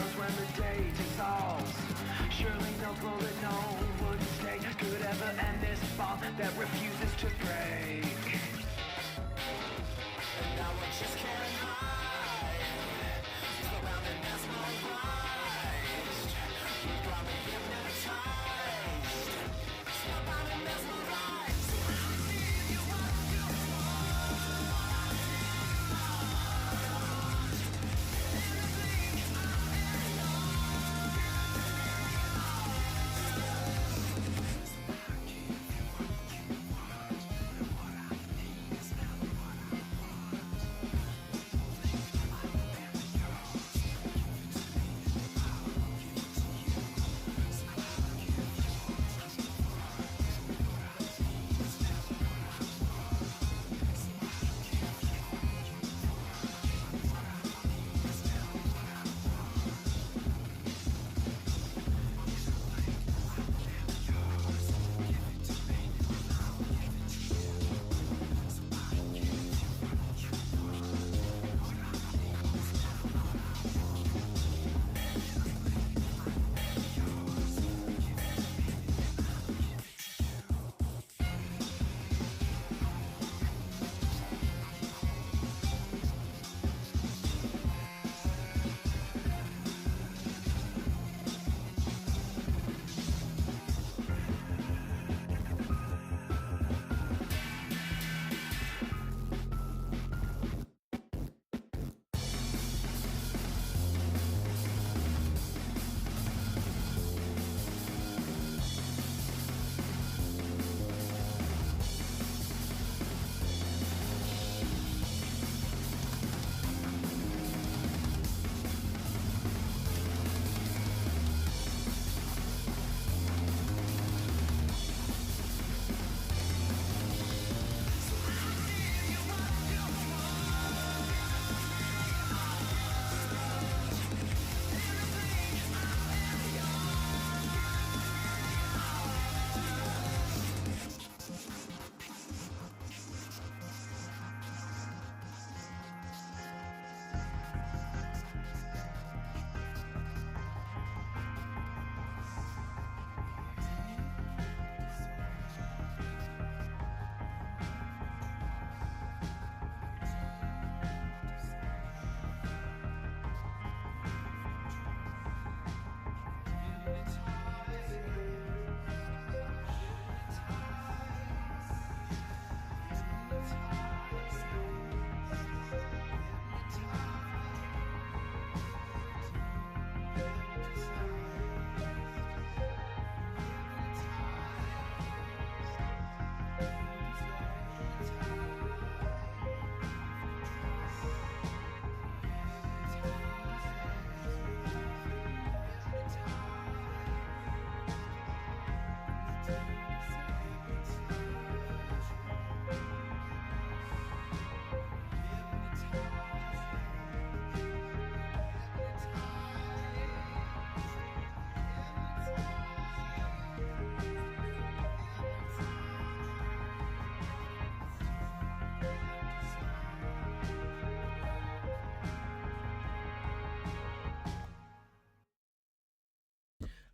knows when the day dissolves. Surely no bullet, no wooden stake could ever end this bond that refuses to break. And now I just can't hide, surrounded, mesmerized. You got me hypnotized, spellbound and mesmerized. So I'll give you what you want. Everything I am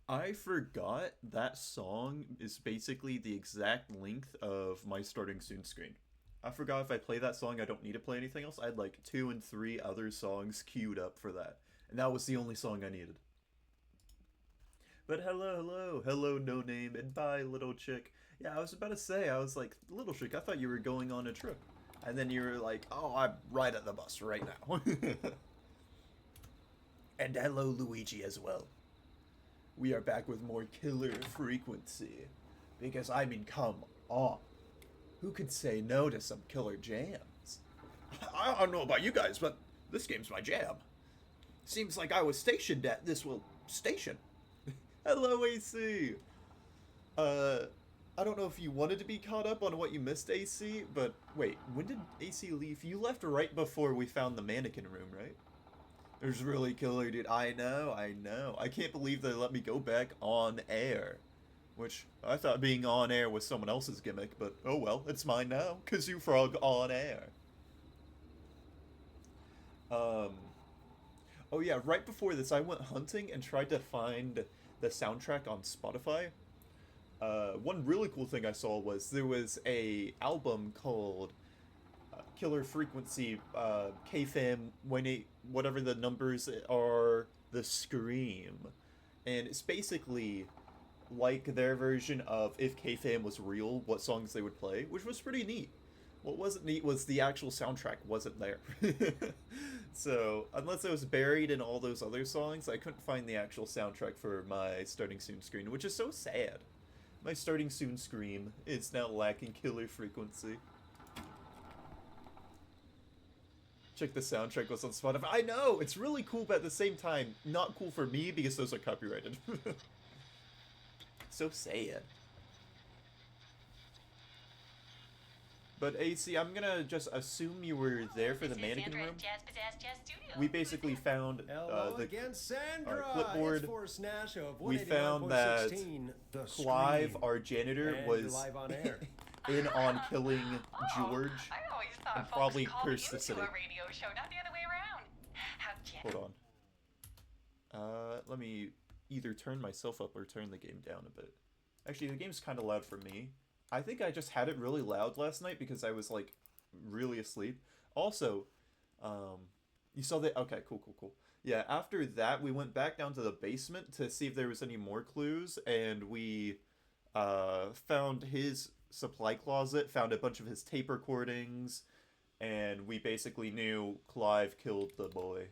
I forgot that song is basically the exact length of my starting soon screen. I forgot if I play that song, I don't need to play anything else. I had like 2 and 3 other songs queued up for that. And that was the only song I needed. But hello, hello, hello, no name, and bye, little chick. Yeah, I was about to say, I was like, little chick, I thought you were going on a trip. And then you were like, oh, I'm right at the bus right now. And hello, Luigi, as well. We are back with more killer frequency. Because, I mean, come on. Who could say no to some killer jams? I don't know about you guys, but this game's my jam. Seems like I was stationed at this, well, station. Hello, AC! I don't know if you wanted to be caught up on what you missed, AC, but wait, when did AC leave? You left right before we found the mannequin room, right? It was really killer, dude. I know, I know. I can't believe they let me go back on air. Which, I thought being on air was someone else's gimmick, but oh well, it's mine now. Kazoo Frog on air. Oh yeah, right before this, I went hunting and tried to find the soundtrack on Spotify. One really cool thing I saw was there was a album called Killer Frequency KFAM when it whatever the numbers are, the Scream, and it's basically like their version of if KFAM was real, what songs they would play, which was pretty neat. What wasn't neat was the actual soundtrack wasn't there. So, unless it was buried in all those other songs, I couldn't find the actual soundtrack for my Starting Soon screen, which is so sad. My Starting Soon scream is now lacking Killer Frequency. Check the soundtrack was on Spotify. I know! It's really cool, but at the same time, not cool for me because those are copyrighted. So sad. But AC, I'm gonna just assume you were there for the mannequin room. We basically found Hello the again, Sandra. clipboard. It's Forrest Nash of We found that 181.16, The Clive, Scream. our janitor, And you're was live on air. in on killing George. I always thought and folks probably called cursed the into city. a radio show, not the other way around. How Hold on. Let me either turn myself up or turn the game down a bit. Actually, the game's kind of loud for me. I think I just had it really loud last night because I was, like, really asleep. Also, you saw that? Okay, cool. Yeah, after that, we went back down to the basement to see if there was any more clues, and we, found his supply closet, found a bunch of his tape recordings, and we basically knew Clive killed the boy.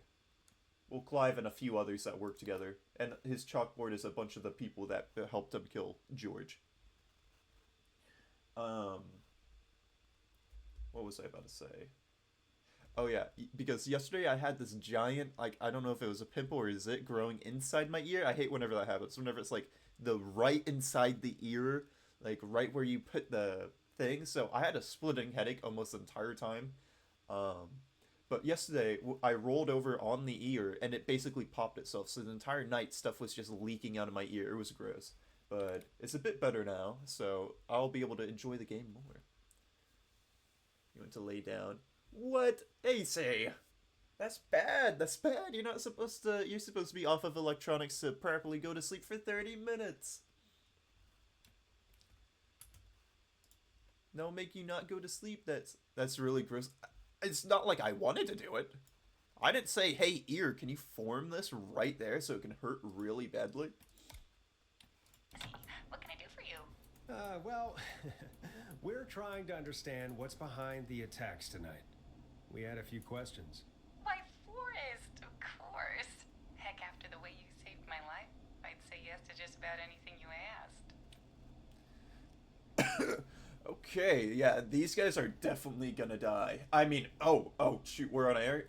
Well, Clive and a few others that work together. And his chalkboard is a bunch of the people that helped him kill George. What was I about to say? Oh yeah, because yesterday I had this giant, like, I don't know if it was a pimple or a zit growing inside my ear. I hate whenever that happens. Whenever it's, like, the right inside the ear, like, right where you put the thing. So I had a splitting headache almost the entire time. But yesterday, I rolled over on the ear, and it basically popped itself. So the entire night, stuff was just leaking out of my ear. It was gross. But it's a bit better now, so I'll be able to enjoy the game more. You went to lay down. What? AC! That's bad. That's bad. You're not supposed to... You're supposed to be off of electronics to properly go to sleep for 30 minutes. No, make you not go to sleep. That's really gross. It's not like I wanted to do it. I didn't say, hey, ear, can you form this right there so it can hurt really badly? What can I do for you? Well, we're trying to understand what's behind the attacks tonight. We had a few questions. Why, Forrest, of course. Heck, after the way you saved my life, I'd say yes to just about anything you asked. Okay, yeah, these guys are definitely gonna die. I mean, oh, shoot, we're on air.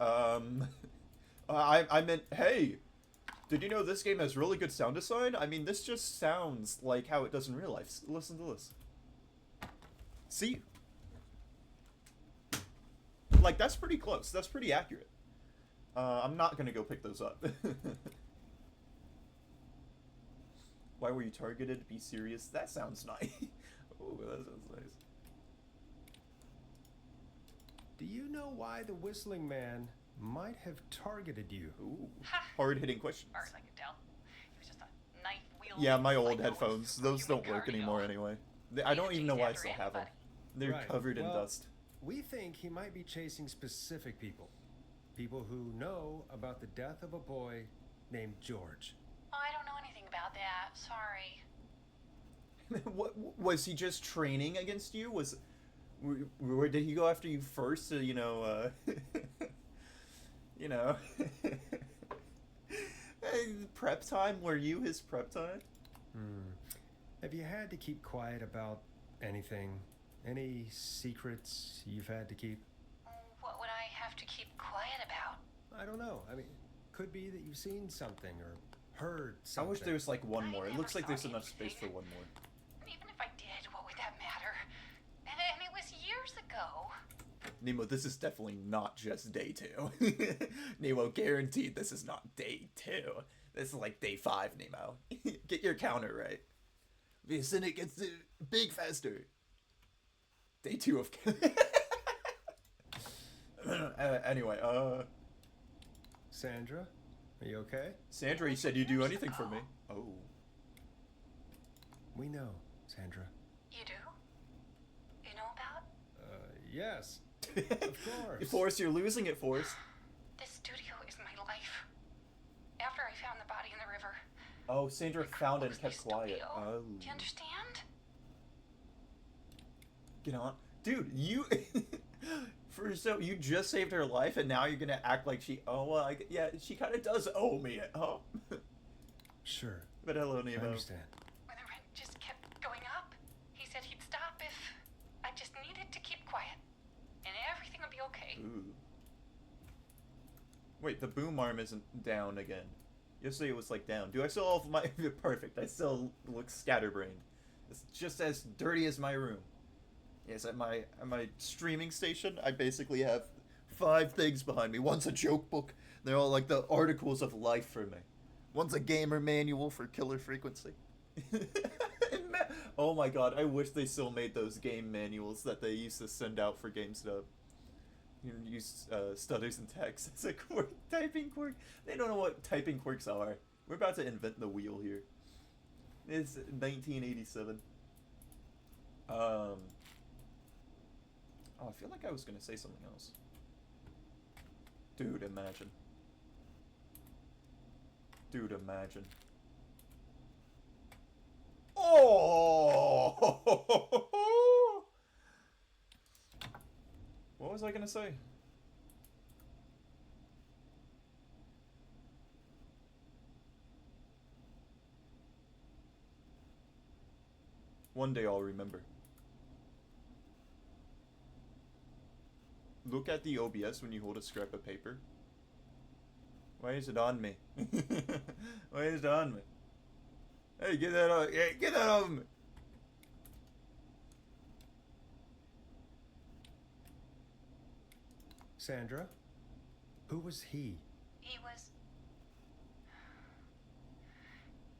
I meant, hey, did you know this game has really good sound design? I mean, this just sounds like how it does in real life. Listen to this. See? Like, that's pretty close. That's pretty accurate. I'm not gonna go pick those up. Why were you targeted? Be serious. That sounds nice. Oh, that sounds nice. Do you know why the Whistling Man might have targeted you? Ooh, hard-hitting questions. As far as I could tell. He was just a knife wheel. Yeah, my old like no headphones. Those don't work human anymore cardio. anyway. I don't even know why I still have them. They're Right, covered in well, dust. We think he might be chasing specific people. People who know about the death of a boy named George. Oh, I don't know anything about that. Sorry. What was he just training against you? Where did he go after you first? To, you know, you know, prep time. Were you his prep time? Have you had to keep quiet about anything? Any secrets you've had to keep? What would I have to keep quiet about? I don't know. I mean, could be that you've seen something or heard I something. wish there was like one I more. It never looks like saw there's enough space for anything. one more. And even if I did, what would that matter? And it was years ago. Nemo, this is definitely not just day 2. Nemo, guaranteed this is not day 2. This is like day 5, Nemo. Get your counter right. The Cynic gets big faster. Day 2 of... anyway, Sandra? Are you okay? Sandra, you said you'd do anything for me. Oh. We know, Sandra. You do? You know about? Yes. Of course. Forrest, you're losing it, Forrest. This studio is my life. After I found the body in the river. Oh, Sandra found it and kept used to quiet. be Oh. Do you understand? Get on. Dude, you... you just saved her life, and now you're gonna act like she... Oh, well, yeah, she kind of does owe me it. Oh. Sure. But hello, I Nemo. understand. When the rent just kept going up, he said he'd stop if I just needed to keep quiet. And everything would be okay. Ooh. Wait, the boom arm isn't down again. Yesterday it was, like, down. Do I still have my... Perfect. I still look scatterbrained. It's just as dirty as my room. Yes, at my streaming station, I basically have 5 things behind me. One's a joke book. They're all like the articles of life for me. One's a gamer manual for Killer Frequency. Oh my god, I wish they still made those game manuals that they used to send out for GameStop. You can use stutters and text as a quirk, typing quirk. They don't know what typing quirks are. We're about to invent the wheel here. It's 1987. Oh, I feel like I was gonna say something else. Dude, imagine. Dude, imagine. Oh! What was I gonna say? One day I'll remember. Look at the OBS when you hold a scrap of paper. Why is it on me? Why is it on me? Hey, get that off! Hey, get that off me! Sandra? Who was he? He was...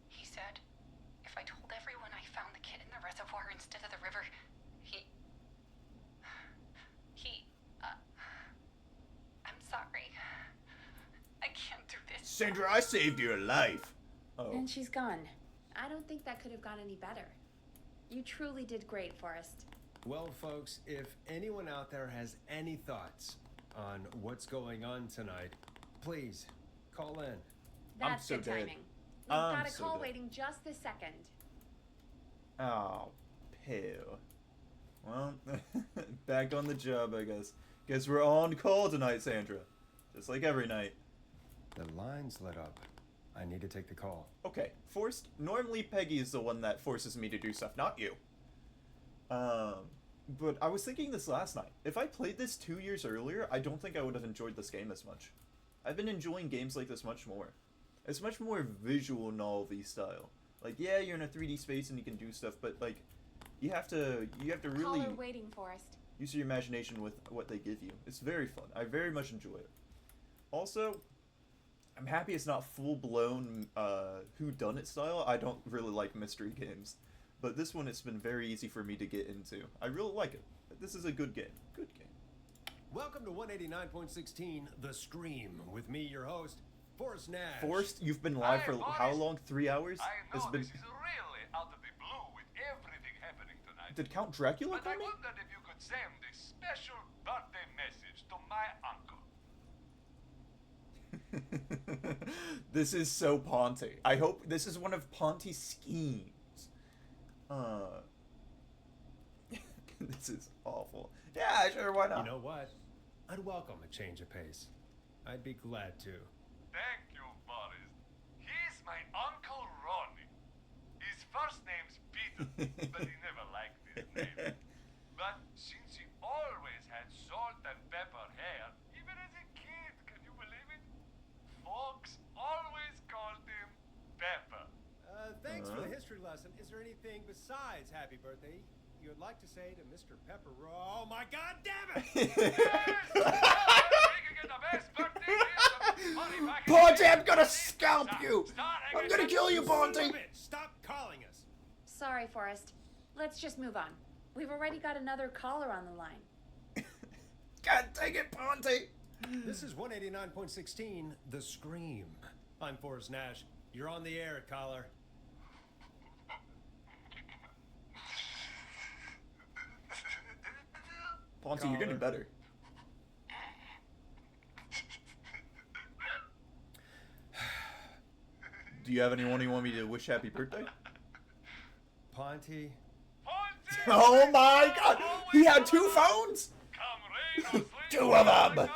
He said, if I told everyone I found the kid in the reservoir instead of the river, I'm sorry. I can't do this. Sandra, I saved your life! Oh. And she's gone. I don't think that could have gone any better. You truly did great, Forrest. Well, folks, if anyone out there has any thoughts on what's going on tonight, please call in. That's so good dead. timing. We've got a so call dead. waiting just this second. Oh, pill. Well, back on the job, I guess. Guess we're on call tonight, Sandra. Just like every night. The line's lit up. I need to take the call. Okay, forced. Normally Peggy is the one that forces me to do stuff, not you. But I was thinking this last night. If I played this 2 years earlier, I don't think I would have enjoyed this game as much. I've been enjoying games like this much more. It's much more visual novelty style. Like, yeah, you're in a 3D space and you can do stuff, but like, you have to really Caller waiting, Forrest. use your imagination with what they give you. It's very fun. I very much enjoy it. Also, I'm happy it's not full-blown whodunit style. I don't really like mystery games. But this one, it's been very easy for me to get into. I really like it. This is a good game. Good game. Welcome to 189.16 The Stream with me, your host, Forrest Nash. Forrest, you've been live Hi, for Boris. how long? 3 hours? I know It's been... this is really out of the blue with everything happening tonight. Did Count Dracula But I call me? wondered if you could send a special birthday message to my uncle. This is so Ponty. I hope this is one of Ponty's schemes. This is awful. Yeah, sure, why not? You know what? I'd welcome a change of pace. I'd be glad to. Thank you, Boris. He's my Uncle Ronnie. His first name's Peter, but he never liked his name. But since he always had salt and pepper hair, even as a kid, can you believe it? Folks always called him Pepper. Thanks for the history lesson. Is there anything besides happy birthday you'd like to say to Mr. Pepper? Oh my god damn it! Ponty, I'm gonna scalp you! I'm gonna kill you, Ponty! Stop calling us! Sorry, Forrest. Let's just move on. We've already got another caller on the line. God dang it, Ponty! This is 189.16 The Scream. I'm Forrest Nash. You're on the air, caller. Ponty, you're getting Caller. better. Do you have anyone you want me to wish happy birthday? Ponty. Ponty, Oh my god! He had two phones! come rain or sleet, Two of them! we'll be there.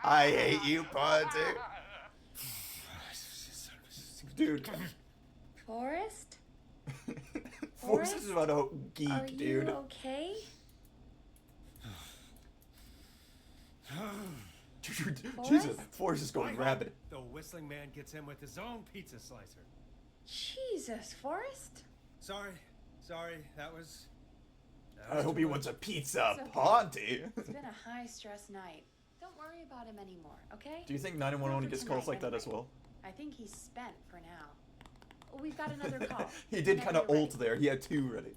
I hate you, Ponty. Dude. Forrest? Forrest is about a geek, Are dude. you okay? Dude, Forrest? Jesus, Forrest is going Right. rabid. The whistling man gets in with his own pizza slicer. Jesus, Forrest? Sorry, that was I hope too he much. wants a pizza, It's okay. Ponty. It's been a high-stress night. Don't worry about him anymore, okay? Do you think 911 gets calls like that as well? I think he's spent for now. We've got another call. He did Whenever kind of you're ult ready. there. He had two ready.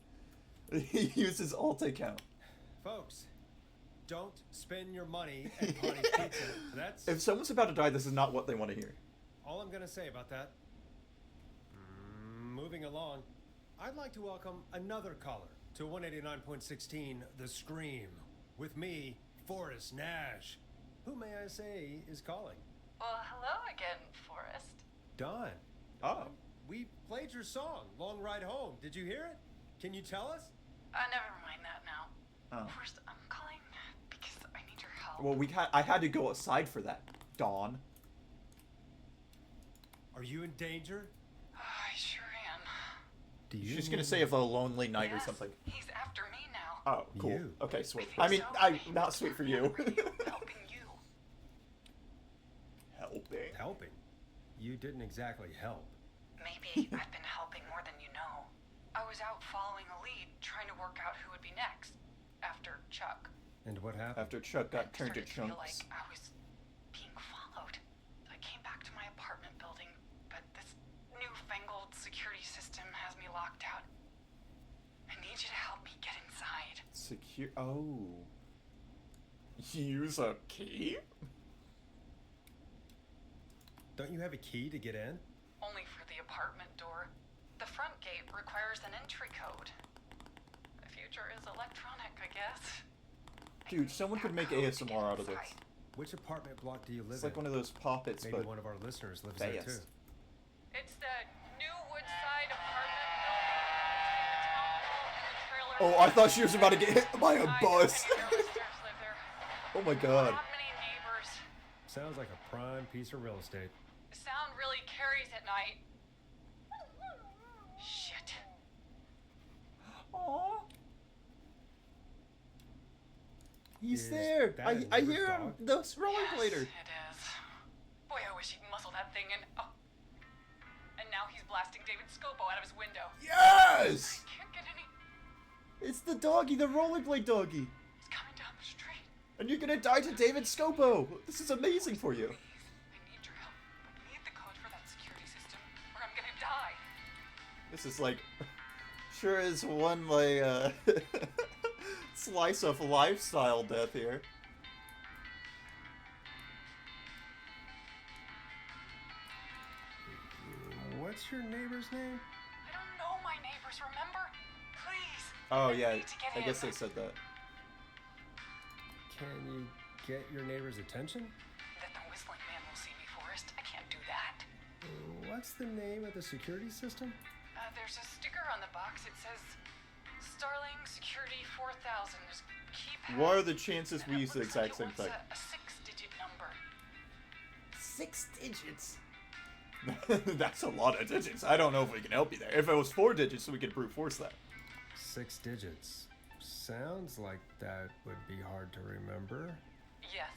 He used his alt account. Folks, don't spend your money at Ponty's Pizza. That's If someone's about to die, this is not what they want to hear. all I'm gonna say about that. Moving along, I'd like to welcome another caller to 189.16 The Scream with me, Forrest Nash. Who may I say is calling? Well, hello again, Forrest. Don. Oh. We played your song, Long Ride Home. Did you hear it? Can you tell us? Never mind that now. Oh. First, I'm calling because I need your help. Well, I had to go outside for that, Dawn. Are you in danger? I sure am. Do you? She's just gonna say of a lonely night or Yes, something. He's after me now. Oh, cool. You. Okay, sweet. think I mean, so. not sweet for you. Helping you. Helping. Helping. You didn't exactly help. Maybe I've been helping more than you know. I was out following a lead, trying to work out who would be next. After Chuck. And what happened? After Chuck got I turned to started to feel chunks. like I was being followed. I came back to my apartment building, but this newfangled security system has me locked out. I need you to help me get inside. Secure. Oh. Use a key? Don't you have a key to get in? Only for the apartment door. The front gate requires an entry code. The future is electronic, I guess. Dude, someone could make ASMR out of this. Which apartment block do you live It's like in? one of those poppets, Maybe but one of our listeners lives there too. fast. It's the new Woodside apartment building. The town hall and the trailer. Oh, I thought she was about to get hit by a I know bus. many of your listeners live there. Oh my god. Not many neighbors. Sounds like a prime piece of real estate. The sound really carries at night. Shit. Aww. He's Is there. that I a hear neighbor's him. dog? The rollerblader. Yes, it is. Boy, I wish he'd muzzle that thing and oh. And now he's blasting David Scopo out of his window. Yes! I can't get any. It's the doggy, the rollerblade doggy. He's coming down the street. And you're gonna die to David Scopo. This is amazing for you. Please, I need your help. I need the code for that security system, or I'm gonna die. This is like, sure is one like slice of lifestyle death here. What's your neighbor's name? I don't know my neighbors, remember? Please. Oh I yeah, need to get I in. guess they said that. Can you get your neighbor's attention? That the whistling man will see me, Forrest. I can't do that. What's the name of the security system? There's a sticker on the box. It says Starling Security 4000. There's keypad. What are the chances and we it use the looks like exact it same wants thing? A 6-digit number. 6 digits. That's a lot of digits. I don't know if we can help you there. If it was 4 digits, we could brute force that. 6 digits. Sounds like that would be hard to remember. Yes,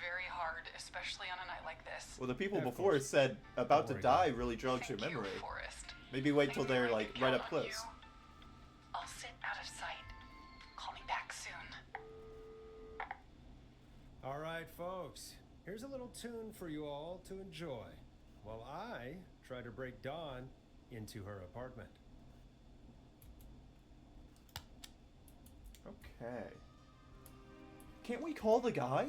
very hard, especially on a night like this. Well, the people Yeah, of before course. said about to Don't worry, die Doc. really jogs your Thank you, memory. Forrest. Maybe wait I till knew they're I like could right count up on close. you. I'll sit out of sight. Call me back soon. All right, folks. Here's a little tune for you all to enjoy while I try to break Dawn into her apartment. Okay. Can't we call the guy?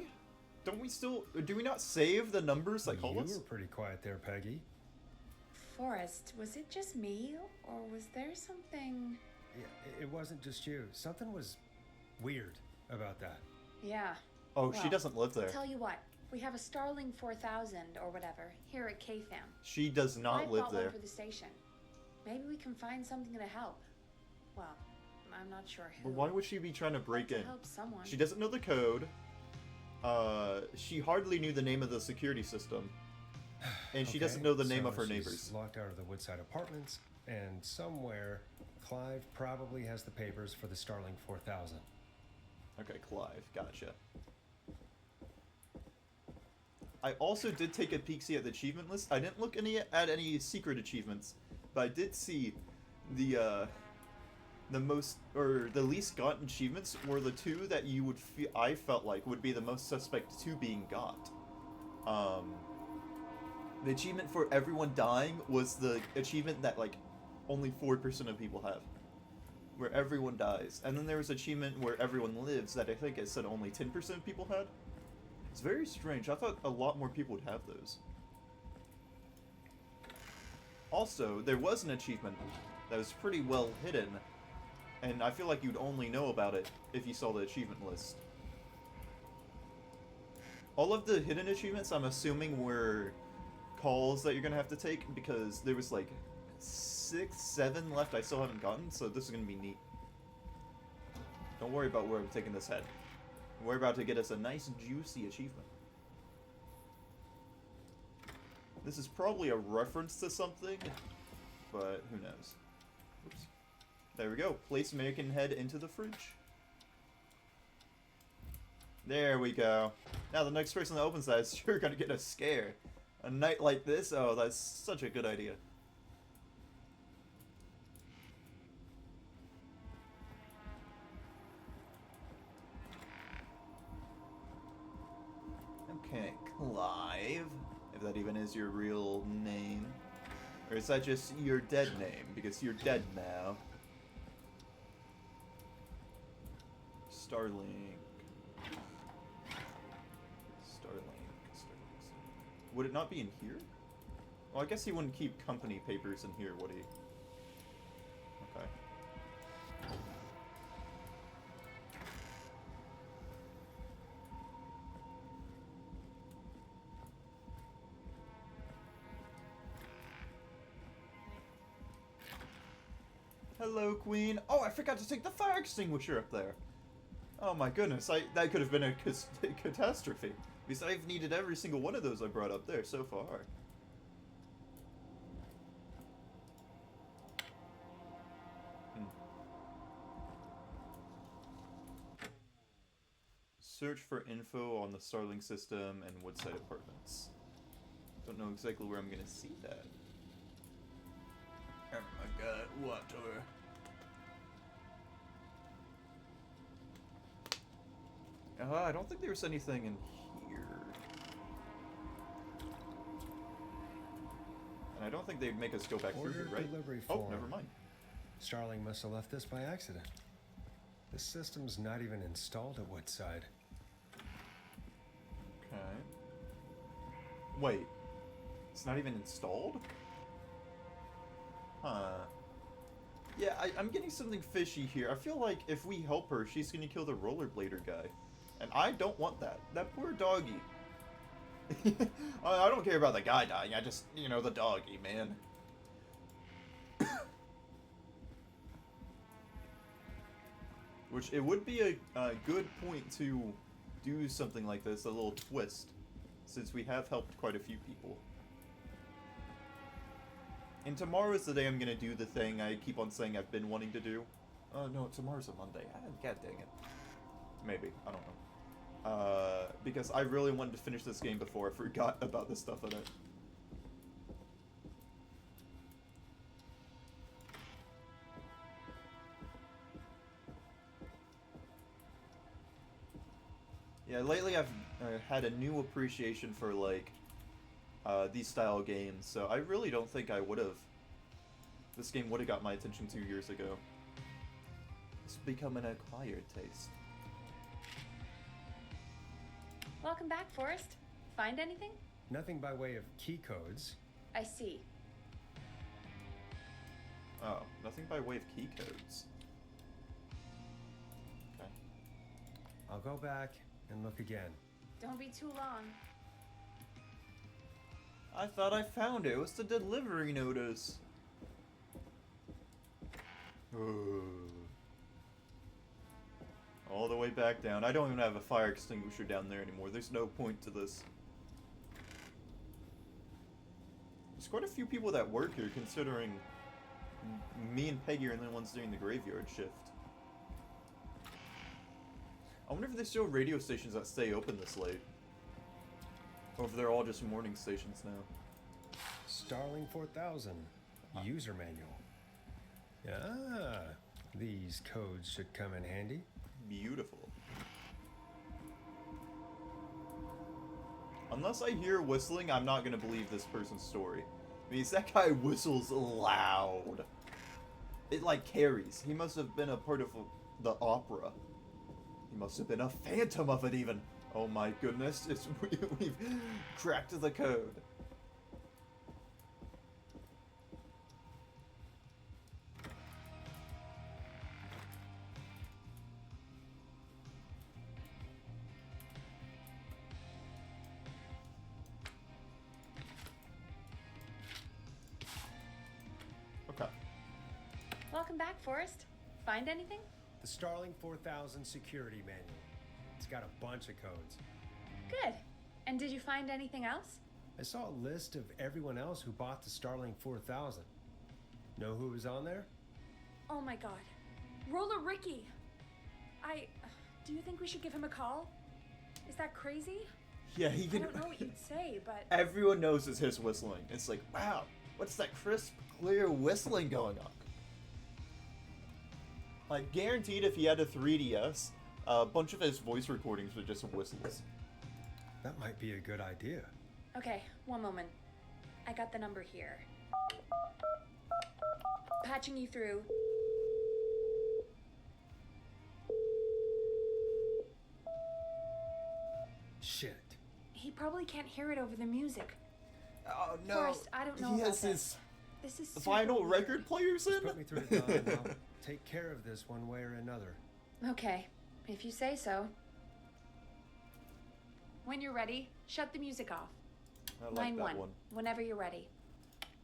don't we still... Do we not save the numbers that call You us? were pretty quiet there, Peggy. Forrest, was it just me, or was there something... Yeah, it wasn't just you. Something was weird about that. Yeah. Oh, she Well, doesn't live there. Tell you what, we have a Starling 4000 or whatever here at KFAM. She does not I live bought there. one for the station. Maybe we can find something to help. Well, I'm not sure who. But why would she be trying to break to in? help someone. She doesn't know the code. She hardly knew the name of the security system. And she doesn't know the name so of her she's neighbors. Locked out of the Woodside Apartments, and somewhere, Clive probably has the papers for the Starling 4000. Okay, Clive, gotcha. I also did take a peek-see at the achievement list. I didn't look at any secret achievements, but I did see the most, or the least gotten achievements were the two that you would I felt like would be the most suspect to being got. The achievement for everyone dying was the achievement that, like, only 4% of people have. Where everyone dies. And then there was an achievement where everyone lives that I think it said only 10% of people had. It's very strange. I thought a lot more people would have those. Also, there was an achievement that was pretty well hidden. And I feel like you'd only know about it if you saw the achievement list. All of the hidden achievements, I'm assuming, were calls that you're gonna have to take, because there was like 6, 7 left I still haven't gotten, so this is gonna be neat. Don't worry about where I'm taking this head. We're about to get us a nice juicy achievement. This is probably a reference to something, but who knows. Oops. There we go. Place American head into the fridge. There we go. Now the next person that opens that is sure gonna get a scare. A night like this? Oh, that's such a good idea. Okay, Clive. If that even is your real name. Or is that just your dead name? Because you're dead now. Starling. Would it not be in here? Well, I guess he wouldn't keep company papers in here, would he? Okay. Hello, Queen. Oh, I forgot to take the fire extinguisher up there. Oh my goodness, that could have been a catastrophe. Because I've needed every single one of those I brought up there so far. Search for info on the Starling system and Woodside Apartments. Don't know exactly where I'm gonna see that. Oh my god, water. I don't think there's anything in here. And I don't think they'd make us go back through here, right? Delivery Oh, form. never mind. Starling must have left this by accident. This system's not even installed at Woodside. Okay. Wait. It's not even installed? Huh. Yeah, I'm getting something fishy here. I feel like if we help her, she's gonna kill the rollerblader guy. And I don't want that. That poor doggy. I don't care about the guy dying. I just, you know, the doggy, man. Which, it would be a good point to do something like this, a little twist. Since we have helped quite a few people. And tomorrow's the day I'm gonna do the thing I keep on saying I've been wanting to do. Oh no, tomorrow's a Monday. God dang it. Maybe, I don't know. Because I really wanted to finish this game before I forgot about the stuff in it. Yeah, lately I've had a new appreciation for, like, these style games, so I really don't think I would've... This game would've got my attention 2 years ago. It's become an acquired taste. Welcome back, Forrest. Find anything? Nothing by way of key codes. I see. Oh, nothing by way of key codes. Okay. I'll go back and look again. Don't be too long. I thought I found it. What's the delivery notice? All the way back down. I don't even have a fire extinguisher down there anymore. There's no point to this. There's quite a few people that work here, considering me and Peggy are the ones doing the graveyard shift. I wonder if there's still radio stations that stay open this late. Or if they're all just morning stations now. Starling 4000. User manual. Ah, these codes should come in handy. Beautiful. Unless I hear whistling, I'm not gonna believe this person's story. I mean, that guy whistles loud. It like carries. He must have been a part of the opera. He must have been a phantom of it even. Oh my goodness, we've cracked the code. Okay. Welcome back, Forrest. Find anything? The Starling 4000 security manual. It's got a bunch of codes. Good. And did you find anything else? I saw a list of everyone else who bought the Starling 4000. Know who was on there? Oh my god. Roller Ricky! Do you think we should give him a call? Is that crazy? Yeah, he I can. don't know what you'd say, but... Everyone knows it's his whistling. It's like, wow, what's that crisp, clear whistling going on? Like, guaranteed if he had a 3DS, a bunch of his voice recordings were just whistles. That might be a good idea. Okay, one moment. I got the number here. Patching you through. Shit. He probably can't hear it over the music. Oh no! Forrest, I don't know he about has this. his This is super vinyl weird. record players in. Put me through to Don and I'll take care of this one way or another. Okay, if you say so. When you're ready, shut the music off. I like Line that 1, one. whenever you're ready.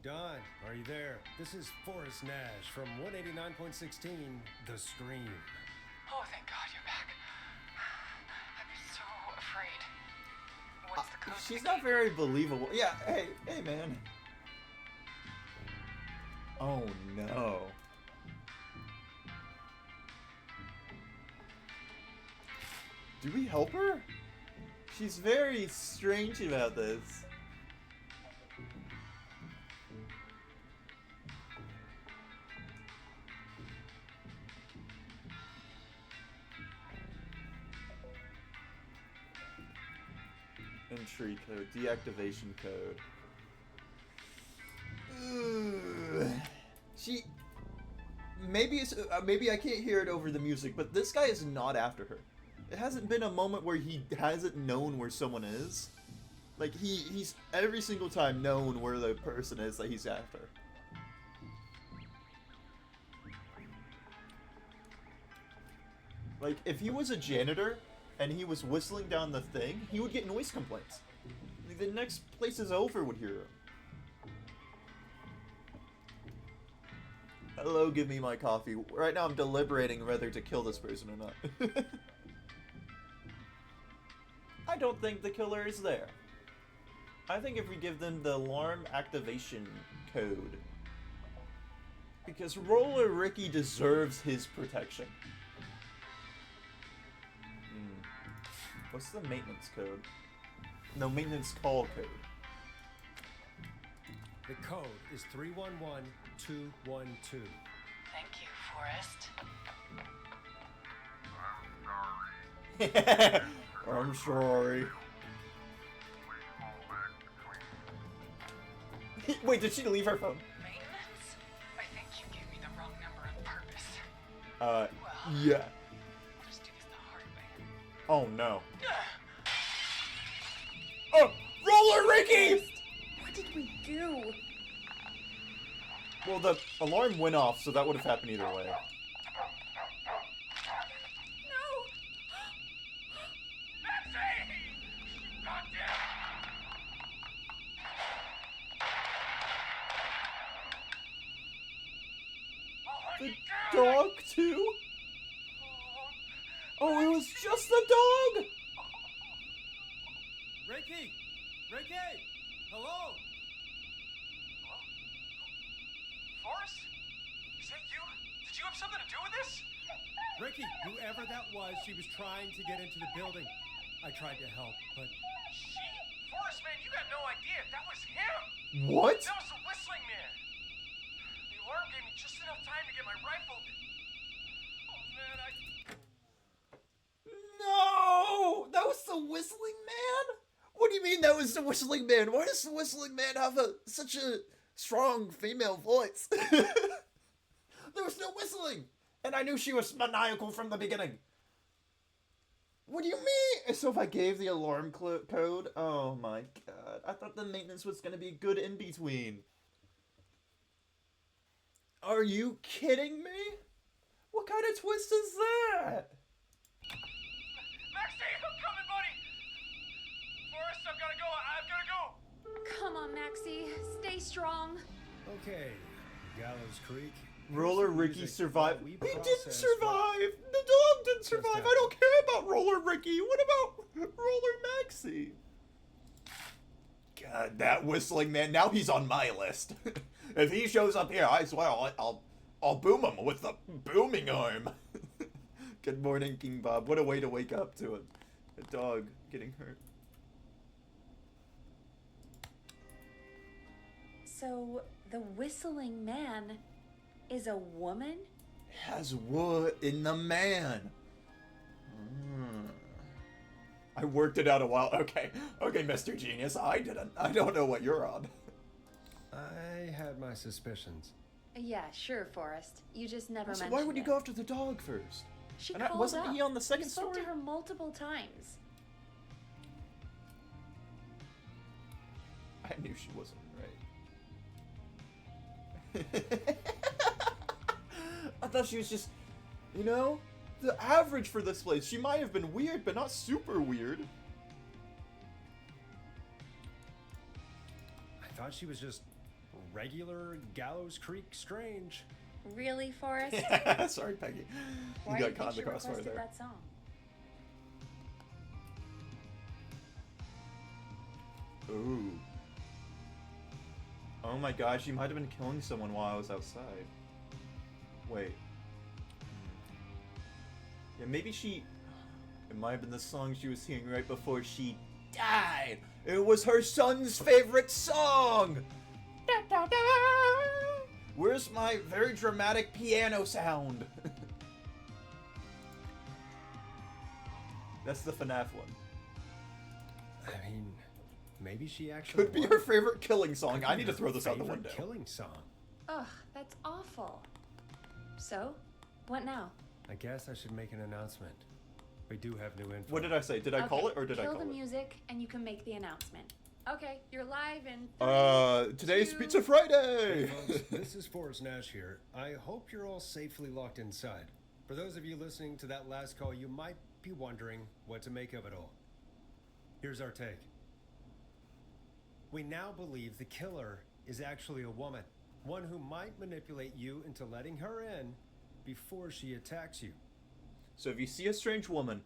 Don, are you there? This is Forrest Nash from 189.16 The Stream. Oh, thank God you're back. I was so afraid. What's the code? She's not very believable. Yeah, hey man. Oh no. Do we help her? She's very strange about this. Entry code, deactivation code. Ugh. Maybe I can't hear it over the music, but this guy is not after her. It hasn't been a moment where he hasn't known where someone is. Like he's every single time known where the person is that he's after. Like if he was a janitor and he was whistling down the thing, he would get noise complaints. Like, the next places over would hear him. Hello, give me my coffee. Right now I'm deliberating whether to kill this person or not. I don't think the killer is there. I think if we give them the alarm activation code. Because Roller Ricky deserves his protection. What's the maintenance code? No, maintenance call code. The code is 311212. Thank you, Forrest. I'm sorry. Wait, did she leave her phone? Maintenance? I think you gave me the wrong number on purpose. Yeah. I'll just do this the hard way. Oh no. the alarm went off, so that would have happened either way. No! The dog, too? Oh, it was just the dog! Ricky! Ricky! Hello? Forrest? Is that you? Did you have something to do with this? Ricky, whoever that was, she was trying to get into the building. I tried to help, but She? Forrest, man, you got no idea. That was him. What? That was the whistling man. The alarm gave me just enough time to get my rifle. Oh, man, No! That was the Whistling Man? What do you mean that was the Whistling Man? Why does the Whistling Man have such a strong female voice? There was no whistling! And I knew she was maniacal from the beginning. What do you mean? So if I gave the alarm code? Oh my god. I thought the maintenance was gonna be good in between. Are you kidding me? What kind of twist is that? Maxie, I'm coming, buddy. Forrest, I've gotta go. I've gotta go. Come on, Maxie. Stay strong. okay. Gallows Creek. Roller Here's the Ricky music survived. that we He didn't process survive. The dog didn't survive. I happened. don't care about Roller Ricky. What about Roller Maxie? God, that Whistling Man. Now he's on my list. If he shows up here, I swear I'll boom him with the booming arm. Good morning, King Bob. What a way to wake up to a dog getting hurt. So, the Whistling Man is a woman? Has wood in the man. I worked it out a while. Okay, Mr. Genius. I didn't. I don't know what you're on. I had my suspicions. Yeah, sure, Forrest. You just never So mentioned why would you it. go after the dog first? She And called wasn't up. he on the second We spoke story? to her multiple times. I knew she wasn't right. I thought she was just, you know, the average for this place. She might have been weird, but not super weird. I thought she was just regular Gallows Creek strange. Really, Forrest? Sorry, Peggy. Why You do got caught in the you think she crossfire requested there. that song? Ooh. Oh my gosh, she might have been killing someone while I was outside. Wait. Yeah, maybe she... It might have been the song she was hearing right before she died. It was her son's favorite song! Da, da, da. Where's my very dramatic piano sound? That's the FNAF one. I mean, maybe she actually Could be was. her favorite killing song. Could I be need to her throw this out the favorite window. Killing song. Ugh, that's awful. So, what now? I guess I should make an announcement. We do have new info. What did I say? Did I call it or did I Kill call the it? music and you can make the announcement. Okay, you're live in Today's 2. Pizza Friday! Folks, this is Forrest Nash here. I hope you're all safely locked inside. For those of you listening to that last call, you might be wondering what to make of it all. Here's our take. We now believe the killer is actually a woman, one who might manipulate you into letting her in before she attacks you. So if you see a strange woman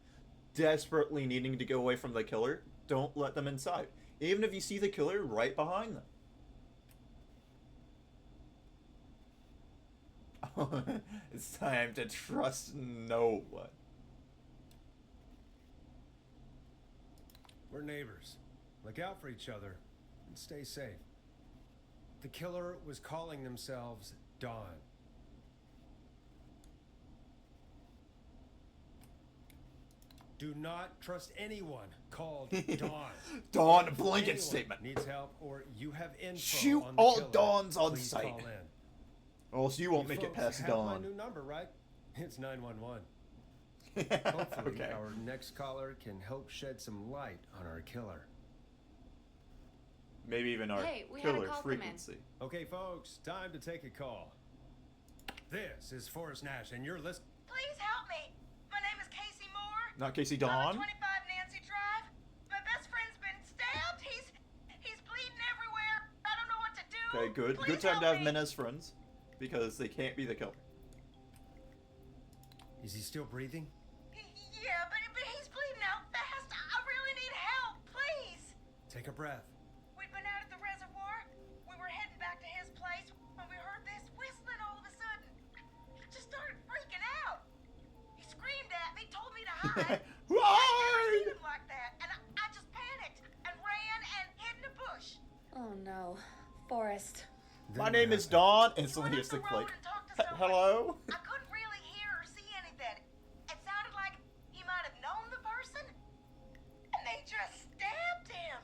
desperately needing to get away from the killer, don't let them inside. Even if you see the killer right behind them. It's time to trust no one. We're neighbors. Look out for each other and stay safe. The killer was calling themselves Dawn. Do not trust anyone called Dawn. Dawn, If blanket anyone statement. Needs help or you have info Shoot on the all killer, Dawns on please sight. call in. Or else you won't You make it folks past have my dawn. new number, right? It's 911. Hopefully, Okay. our next caller can help shed some light on our killer. Maybe even our Hey, we had a killer call come in. frequency. Okay, folks, time to take a call. This is Forrest Nash, and you're listening. Please help me. My name is Casey Moore. Not Casey I'm at Dawn. 25 Nancy Drive. My best friend's been stabbed. He's bleeding everywhere. I don't know what to do. Okay, good. Please Good time to help have me. men as friends. Because they can't be the killer. Is he still breathing? Yeah, but he's bleeding out fast. I really need help. Please. Take a breath. We'd been out at the reservoir. We were heading back to his place when we heard this whistling all of a sudden. I just started freaking out. He screamed at me, told me to hide. I'd never Why? seen him like that, and I just panicked and ran and hid in a bush. Oh no. Forrest. My Then name what is happened? Dawn, and He so went he up has the to road like, and talked to someone. hello? I couldn't really hear or see anything. It sounded like he might have known the person, and they just stabbed him.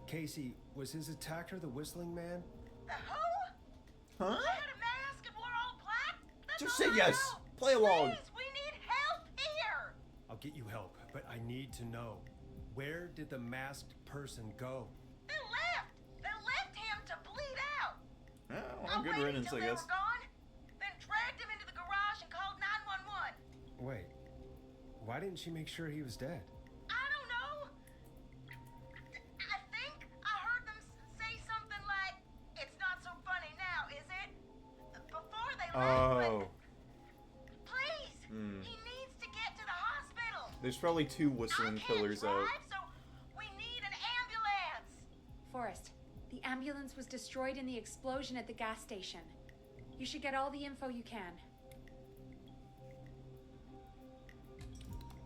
Casey, was his attacker the whistling man? The who? Huh? They had a mask and wore all black? That's Just all say I yes. know. Play along. Please, we need help here. I'll get you help, but I need to know. Where did the masked person go? They left. They left him to bleed out. Oh, I good waited riddance, till I they guess. were gone, then dragged him into the garage and called 911. Wait, why didn't she make sure he was dead? I don't know. I think I heard them say something like, "It's not so funny now, is it?" Before they left, Oh. but please, Hmm. he needs to get to the hospital. There's probably two I whistling can't killers out. drive, so we need an ambulance. Forrest, the ambulance was destroyed in the explosion at the gas station. You should get all the info you can.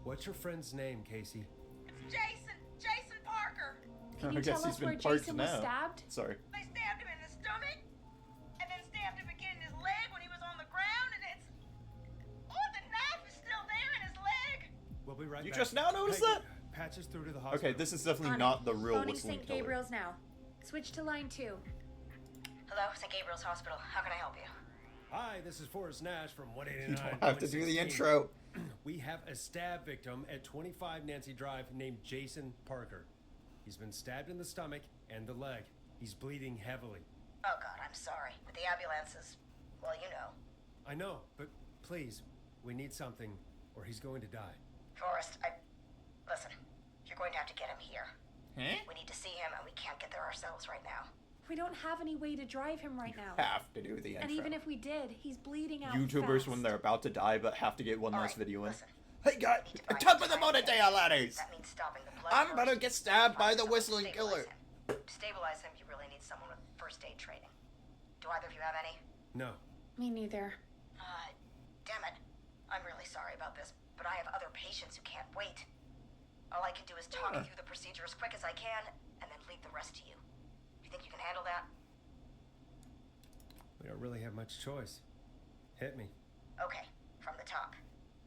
What's your friend's name, Casey? It's Jason Parker. Can I you guess tell he's us been where parked Jason was now. stabbed? Sorry. They stabbed him in the stomach, and then stabbed him again in his leg when he was on the ground, and it's... Oh, the knife is still there in his leg. We'll be right You back. just now noticed Peggy, that? Patch us through to the hospital. Okay, this is definitely On not it. the real Phoning whistling St. killer. Gabriel's now. Switch to line 2. Hello, St. Gabriel's Hospital. How can I help you? Hi, this is Forrest Nash from You 189. don't have to do the intro. We have a stab victim at 25 Nancy Drive named Jason Parker. He's been stabbed in the stomach and the leg. He's bleeding heavily. Oh, God, I'm sorry. But the ambulance is... Well, you know. I know, but please, we need something or he's going to die. Forrest, Listen, you're going to have to get him here. Huh? We need to see him, and we can't get there ourselves right now. We don't have any way to drive him right now. Have to do the intro. And even if we did, he's bleeding out YouTubers fast. when they're about to die but have to get one All last right, video in. listen. Hey guys, We need to on find top him of the tonight. Monadea ladders! That means stopping the blood. I'm about to first. get stabbed by Find the someone to whistling stabilize killer. him. To stabilize him, you really need someone with first aid training. Do either of you have any? No. Me neither. Damn it. I'm really sorry about this, but I have other patients who can't wait. All I can do is talk you through the procedure as quick as I can, and then leave the rest to you. You think you can handle that? We don't really have much choice. Hit me. Okay, from the top.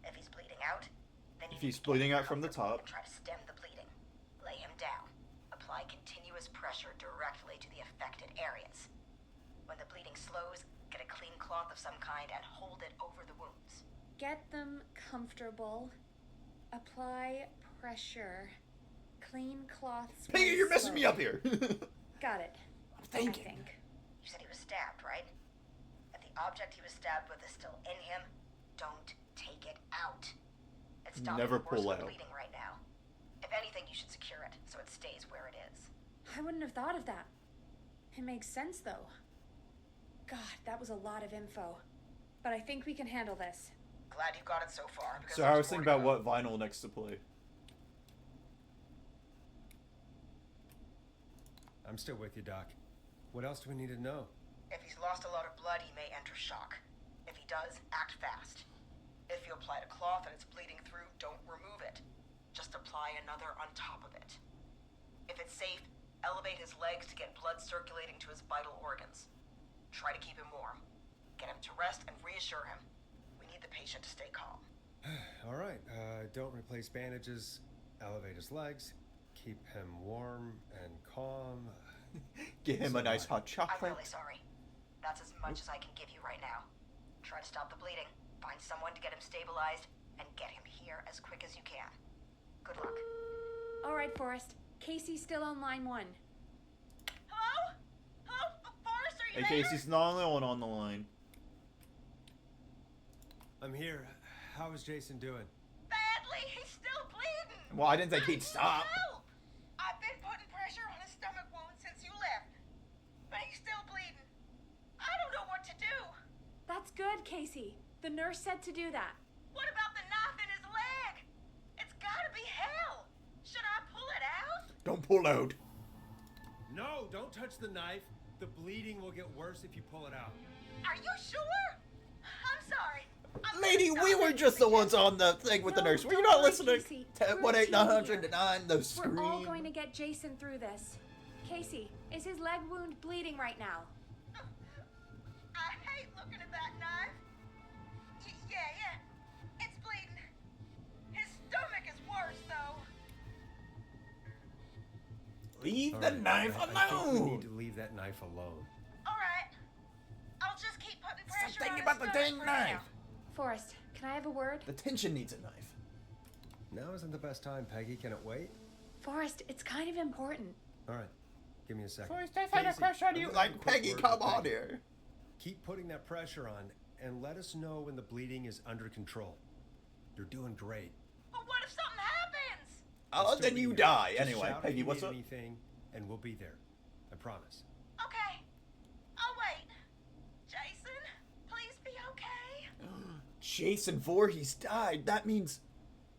If he's bleeding out, then you If need he's to get bleeding him out from the comfortable top. and try to stem the bleeding. Lay him down. Apply continuous pressure directly to the affected areas. When the bleeding slows, get a clean cloth of some kind and hold it over the wounds. Get them comfortable. Apply pressure. Clean cloths. Hey, when you're messing me slow. up here. Got it. thinking. I think. You said he was stabbed, right? If the object he was stabbed with is still in him, don't take it out. It's stopping Never the worst pull of out. bleeding right now. If anything, you should secure it so it stays where it is. I wouldn't have thought of that. It makes sense, though. God, that was a lot of info. But I think we can handle this. Glad you got it so far. Because So I there's was more thinking to about go. what vinyl next to play. I'm still with you, Doc. What else do we need to know? If he's lost a lot of blood, he may enter shock. If he does, act fast. If you applied a cloth and it's bleeding through, don't remove it. Just apply another on top of it. If it's safe, elevate his legs to get blood circulating to his vital organs. Try to keep him warm. Get him to rest and reassure him. We need the patient to stay calm. All right, don't replace bandages. Elevate his legs. Keep him warm and calm. Get him a nice hot I'm chocolate. really sorry. That's as much as I can give you right now. Try to stop the bleeding, find someone to get him stabilized, and get him here as quick as you can. right, Forrest. Casey's still on line 1. Hello? Hello? Forrest, are you Hey, there? Casey's not the only one on the line. I'm here. How is Jason doing? Badly. He's still bleeding. Well, I didn't think he'd need stop. help. I've been putting pressure on his stomach wound since you left, but he's still bleeding. I don't know what to do. That's good, Casey. The nurse said to do that. What about the knife in his leg? It's gotta be hell. Should I pull it out? Don't pull out. No, don't touch the knife. The bleeding will get worse if you pull it out. Are you sure? I'm sorry. I'm Lady, gonna we stop were it. just the ones on the thing with the No, nurse. Were you don't not worry, listening? Casey. 10, We're a team 1-800-909, the We're all scream. going to get Jason through this. Casey, is his leg wound bleeding right now? I hate looking at that knife. Yeah. It's bleeding. His stomach is worse, though. Leave All the right, knife I think we alone. need to leave that knife alone. All right. I'll just keep putting pressure Stop thinking on about his the stomach dang for knife. now. Forrest, can I have a word? The tension needs a knife. Now isn't the best time, Peggy. Can it wait? Forrest, it's kind of important. All right. Give me a second. I've had a Casey, crush on I'm you. gonna Like, have a quick Peggy, word come with on Peggy. here. Keep putting that pressure on and let us know when the bleeding is under control. You're doing great. But what if something happens? Oh, We'll still then be you here. die. Just Anyway, shout if Peggy, you what's need up? anything, and we'll be there. I promise. Okay. I'll wait. Jason, please be okay. Jason Voorhees died. That means...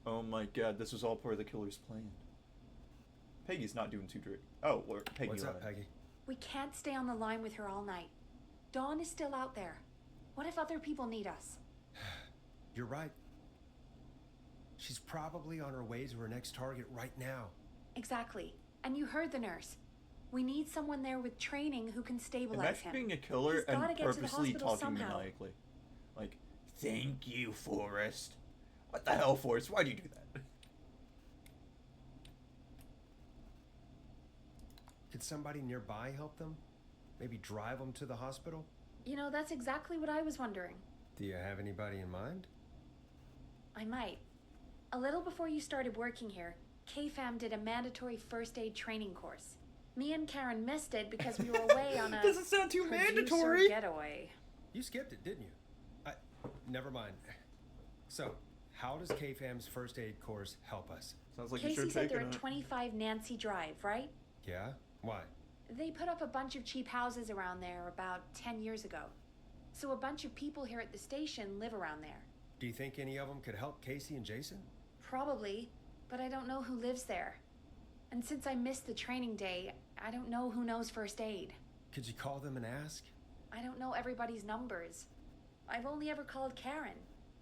Oh my god, this was all part of the killer's plan. Peggy's not doing too great. Oh, or Peggy. What's up, lied. Peggy? We can't stay on the line with her all night. Dawn is still out there. What if other people need us? You're right. She's probably on her way to her next target right now. Exactly. And you heard the nurse. We need someone there with training who can stabilize Imagine him. being a killer He's gotta and get to the purposely hospital talking somehow. maniacally. Like, thank you, Forrest. What the hell, Forrest? Why'd you do that? Could somebody nearby help them? Maybe drive them to the hospital? You know, that's exactly what I was wondering. Do you have anybody in mind? I might. A little before you started working here, KFAM did a mandatory first aid training course. Me and Karen missed it because we were away on a Doesn't sound too producer mandatory. getaway. You skipped it, didn't you? Never mind. So, how does KFAM's first aid course help us? Sounds like you Casey should said take they're it. at 25 Nancy Drive, right? Yeah? Why? They put up a bunch of cheap houses around there about 10 years ago. So a bunch of people here at the station live around there. Do you think any of them could help Casey and Jason? Probably, but I don't know who lives there. And since I missed the training day, I don't know who knows first aid. Could you call them and ask? I don't know everybody's numbers. I've only ever called Karen.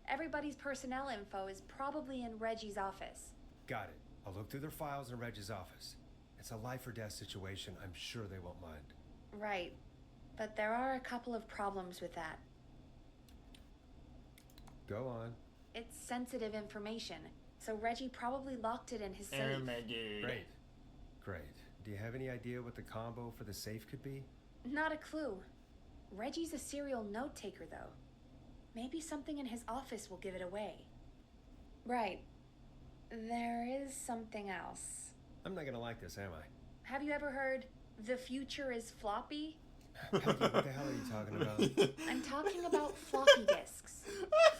Everybody's personnel info is probably in Reggie's office. Got it. I'll look through their files in Reg's office. It's a life or death situation. I'm sure they won't mind. Right. But there are a couple of problems with that. Go on. It's sensitive information, so Reggie probably locked it in his safe. Great. Great. Do you have any idea what the combo for the safe could be? Not a clue. Reggie's a serial note taker, though. Maybe something in his office will give it away. Right. There is something else. I'm not gonna like this, am I? Have you ever heard, the future is floppy? Peggy, what the hell are you talking about? I'm talking about floppy disks.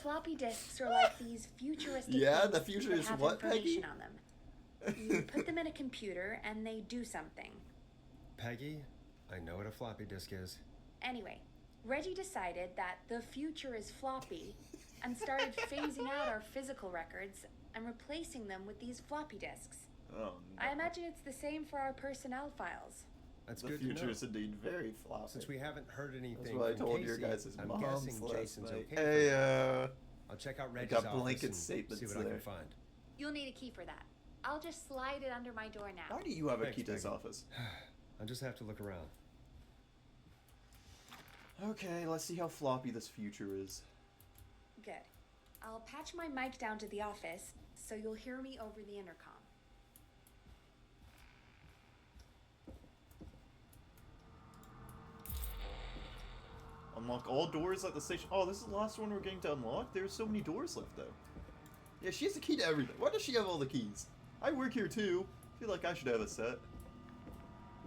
Floppy disks are like these futuristic Yeah, things the future that is have what, Peggy? information on them. You put them in a computer and they do something. Peggy, I know what a floppy disk is. Anyway, Reggie decided that the future is floppy and started phasing out our physical records and replacing them with these floppy disks. Oh, no. I imagine it's the same for our personnel files. That's The good future to know. is indeed very floppy. Since we haven't heard anything That's what I from told Casey, your guys' I'm moms guessing last Jason's night. okay. Hey, for now. I'll check out Reg's got office blanket and statements see what I there. can find. You'll need a key for that. I'll just slide it under my door now. Why do you have a Thanks, key to his Peggy. office? I'll just have to look around. Okay, let's see how floppy this future is. Good. I'll patch my mic down to the office so you'll hear me over the intercom. Unlock all doors at the station. Oh, this is the last one we're getting to unlock? There's so many doors left, though. Yeah, she has the key to everything. Why does she have all the keys? I work here, too. feel like I should have a set.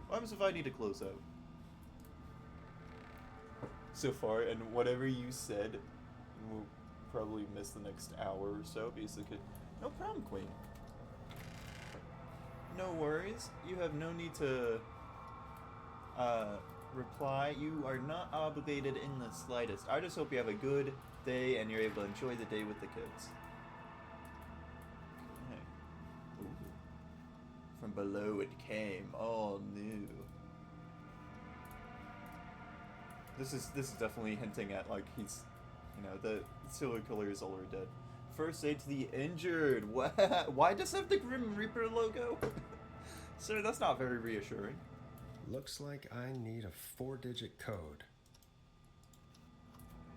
What happens if I need to close out? So far, and whatever you said, we'll probably miss the next hour or so, basically. No problem, Queen. No worries. You have no need to, reply. You are not obligated in the slightest. I just hope you have a good day and you're able to enjoy the day with the kids. Okay. Ooh. From below it came, all new. This is definitely hinting at, like, he's, you know, the serial killer is already dead. First aid to the injured. What? Why does it have the Grim Reaper logo? Sir, that's not very reassuring. Looks like I need a 4-digit code.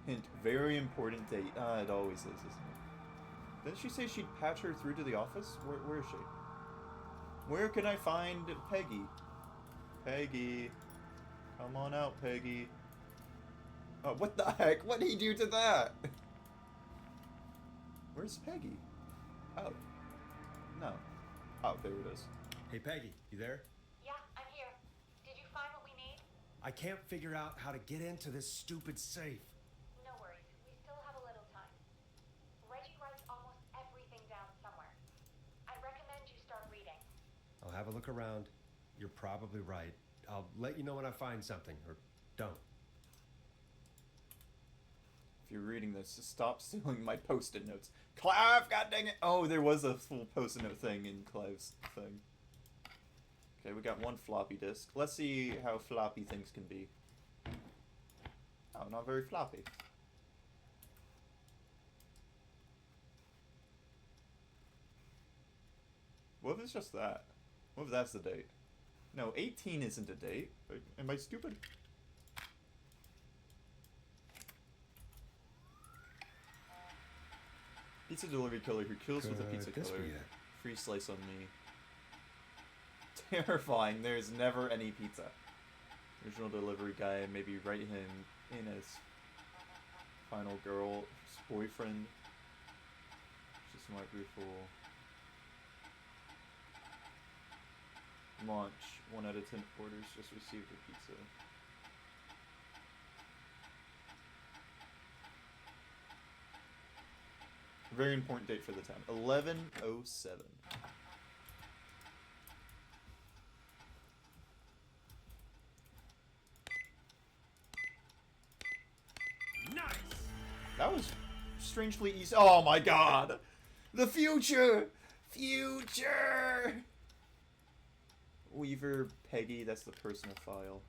Hint, very important date. It always is, isn't it? Didn't she say she'd patch her through to the office? Where is she? Where can I find Peggy? Peggy. Come on out, Peggy. Oh, what the heck? What did he do to that? Where's Peggy? Oh. No. Oh, there it is. Hey, Peggy, you there? Yeah, I'm here. Did you find what we need? I can't figure out how to get into this stupid safe. No worries. We still have a little time. Reggie writes almost everything down somewhere. I recommend you start reading. I'll have a look around. You're probably right. I'll let you know when I find something, or don't. If you're reading this, stop stealing my post-it notes. Clive, god dang it! Oh, there was a full post-it note thing in Clive's thing. Okay, we got one floppy disk. Let's see how floppy things can be. Oh, not very floppy. What if it's just that? What if that's the date? No, 18 isn't a date. Am I stupid? Pizza delivery killer who kills with a pizza Could this killer. be it? Free slice on me. Terrifying. There's never any pizza. Original delivery guy. Maybe write him in as final girl's boyfriend. She's smart, beautiful. Launch. 1 out of 10 orders just received a pizza. Very important date for the time. 11:07. Nice! That was strangely easy. Oh my god! The future! Future! Weaver, Peggy, that's the personal file.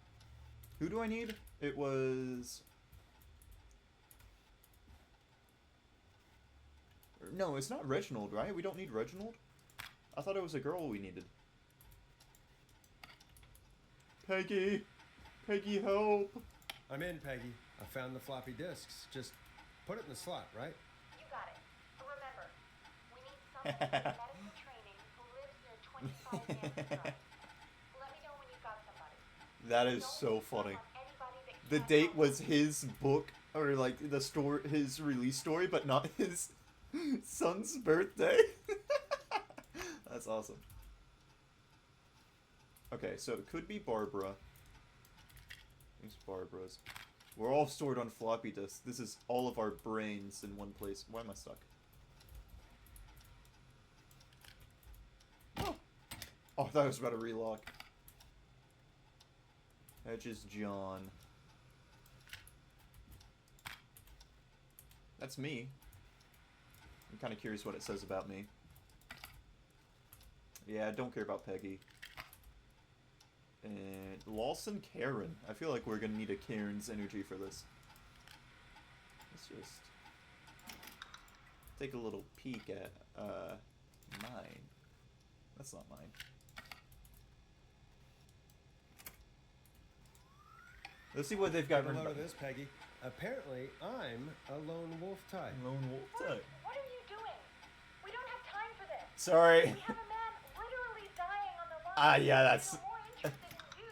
Who do I need? It was... No, it's not Reginald, right? We don't need Reginald? I thought it was a girl we needed. Peggy! Peggy, help! I'm in, Peggy. I found the floppy disks. Just put it in the slot, right? You got it. Remember, we need someone with medical training who lives near 25 Mansion Drive. Let me know when you've got somebody. That is so funny. The date was his book, or like the story, his release story, but not his son's birthday. That's awesome. Okay, so it could be Barbara. It's Barbara's. We're all stored on floppy disks. This is all of our brains in one place. Why am I stuck? Oh, I thought I was about to relock. Hedges John. That's me. I'm kind of curious what it says about me. Yeah, I don't care about Peggy. And Lawson Karen. I feel like we're gonna need a Karen's energy for this. Let's just take a little peek at mine. That's not mine. Let's see what they've got written Hello about to this, Peggy. Apparently, I'm a lone wolf type. Lone Wolf type. What are you doing? We don't have time for this. Sorry. We have a man literally dying on the line. Ah, yeah, that's... We're more interested in you.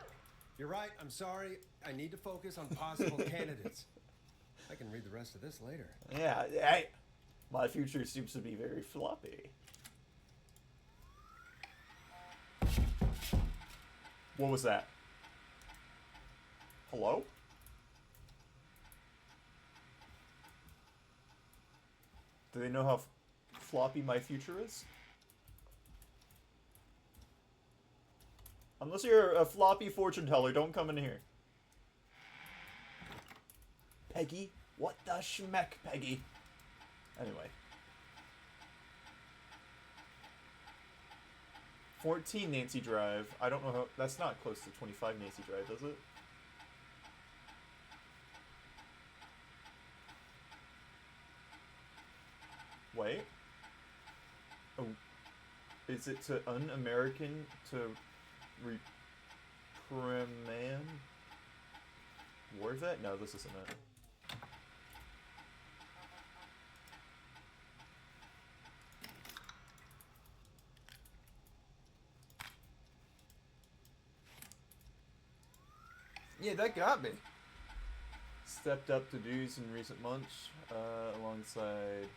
You're right. I'm sorry. I need to focus on possible candidates. I can read the rest of this later. Yeah, hey, my future seems to be very floppy. What was that? Hello? Do they know how floppy my future is? Unless you're a floppy fortune teller, don't come in here. Peggy? What the schmeck, Peggy? Anyway. 14 Nancy Drive. I don't know how... That's not close to 25 Nancy Drive, is it? Wait. Oh. Is it to un-American to reprimand? Warvet? No, this isn't it. Yeah, that got me. Stepped up to dues in recent months, alongside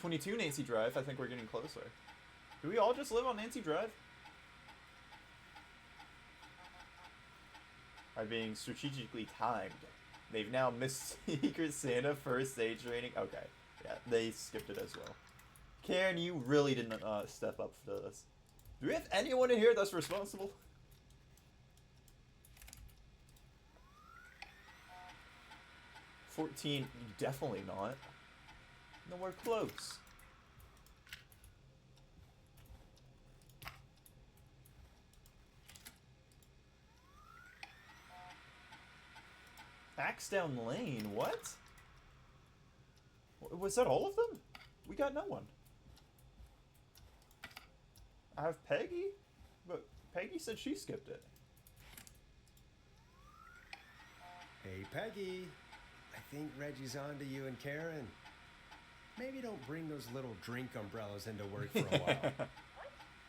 22 Nancy Drive. I think we're getting closer. Do we all just live on Nancy Drive? Are being strategically timed. They've now missed Secret Santa first aid training. Okay, yeah, they skipped it as well. Karen, you really didn't step up for this. Do we have anyone in here that's responsible? $14, definitely not. Nowhere close. Axdown Lane, what? Was that all of them? We got no one. I have Peggy, but Peggy said she skipped it. Hey, Peggy. I think Reggie's on to you and Karen. Maybe don't bring those little drink umbrellas into work for a while. What?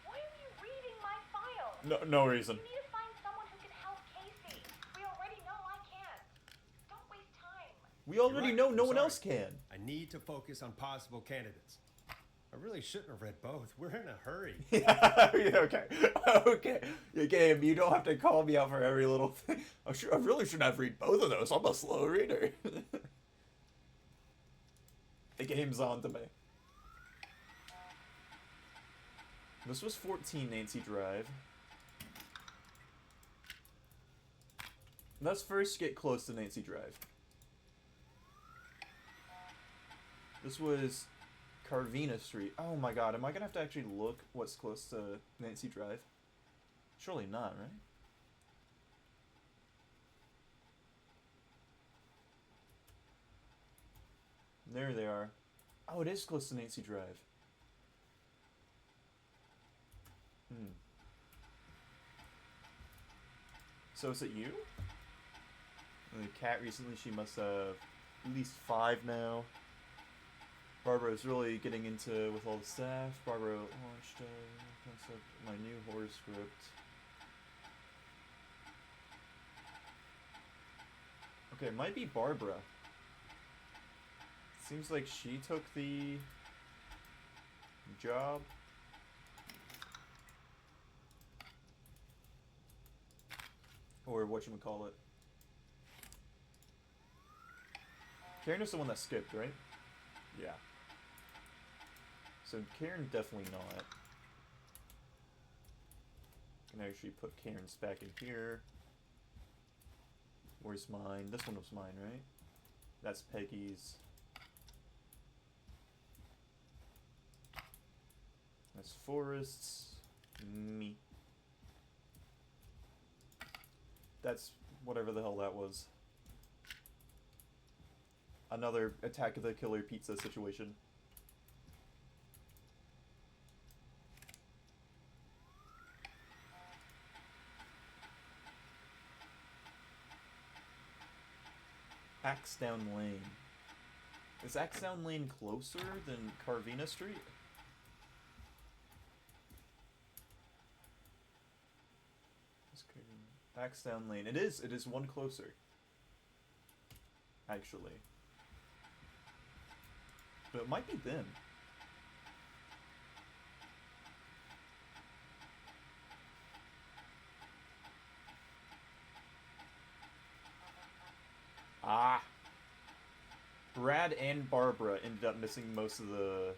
Why are you reading my file? No reason. You need to find someone who can help Casey. We already know I can't. Don't waste time. We already You're know right, no I'm one sorry. else can. I need to focus on possible candidates. I really shouldn't have read both. We're in a hurry. Okay. Okay. Okay, you don't have to call me out for every little thing. I really shouldn't have read both of those. I'm a slow reader. The game's on to me. This was 14 Nancy Drive. Let's first get close to Nancy Drive. This was Carvina Street. Oh my god, am I gonna have to actually look what's close to Nancy Drive? Surely not, right? There they are. Oh, it is close to Nancy Drive. So is it you? The cat recently, she must have at least 5 now. Barbara is really getting into with all the staff. Barbara launched concept my new horror script. Okay, it might be Barbara. Seems like she took the job. Or whatchamacallit. Karen is the one that skipped, right? Yeah. So Karen definitely not. Can actually put Karen's back in here. Where's mine? This one was mine, right? That's Peggy's. That's Forrest's. Me. That's whatever the hell that was. Another Attack of the Killer Pizza situation. Axdown Lane. Is Axdown Lane closer than Carvina Street? Axdown Lane. It is one closer. Actually. But it might be them. Ah. Brad and Barbara ended up missing most of the...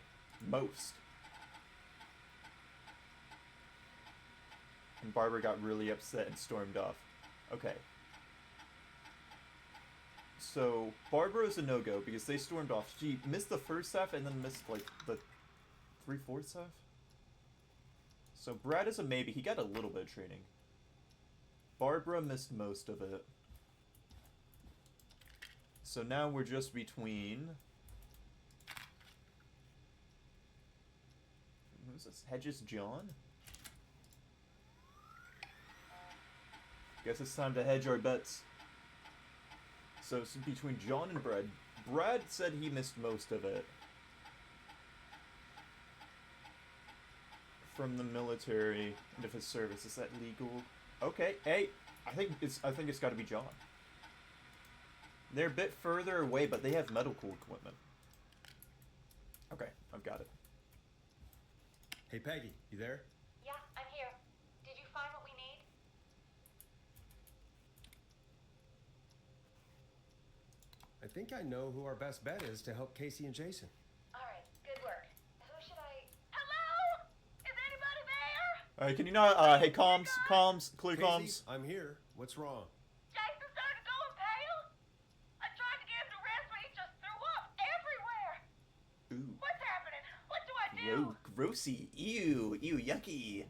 Most. And Barbara got really upset and stormed off. Okay. So, Barbara's a no-go because they stormed off. She missed the first half and then missed, like, the 3/4 half? So, Brad is a maybe. He got a little bit of training. Barbara missed most of it. So now we're just between... Who's this? Hedges John? Guess it's time to hedge our bets. So it's between John and Brad. Brad said he missed most of it. From the military and of his service. Is that legal? Okay, hey, I think it's got to be John. They're a bit further away, but they have medical equipment. Okay, I've got it. Hey, Peggy, you there? Yeah, I'm here. Did you find what we need? I think I know who our best bet is to help Casey and Jason. All right, good work. Who should I... Hello? Is anybody there? Alright, can you not, hey, comms, clear Casey, comms. I'm here. What's wrong? Jason started going pale. I tried to get him to rest, but he just threw up everywhere. Ooh. What's happening? What do I do? Whoa, grossy. Ew, yucky.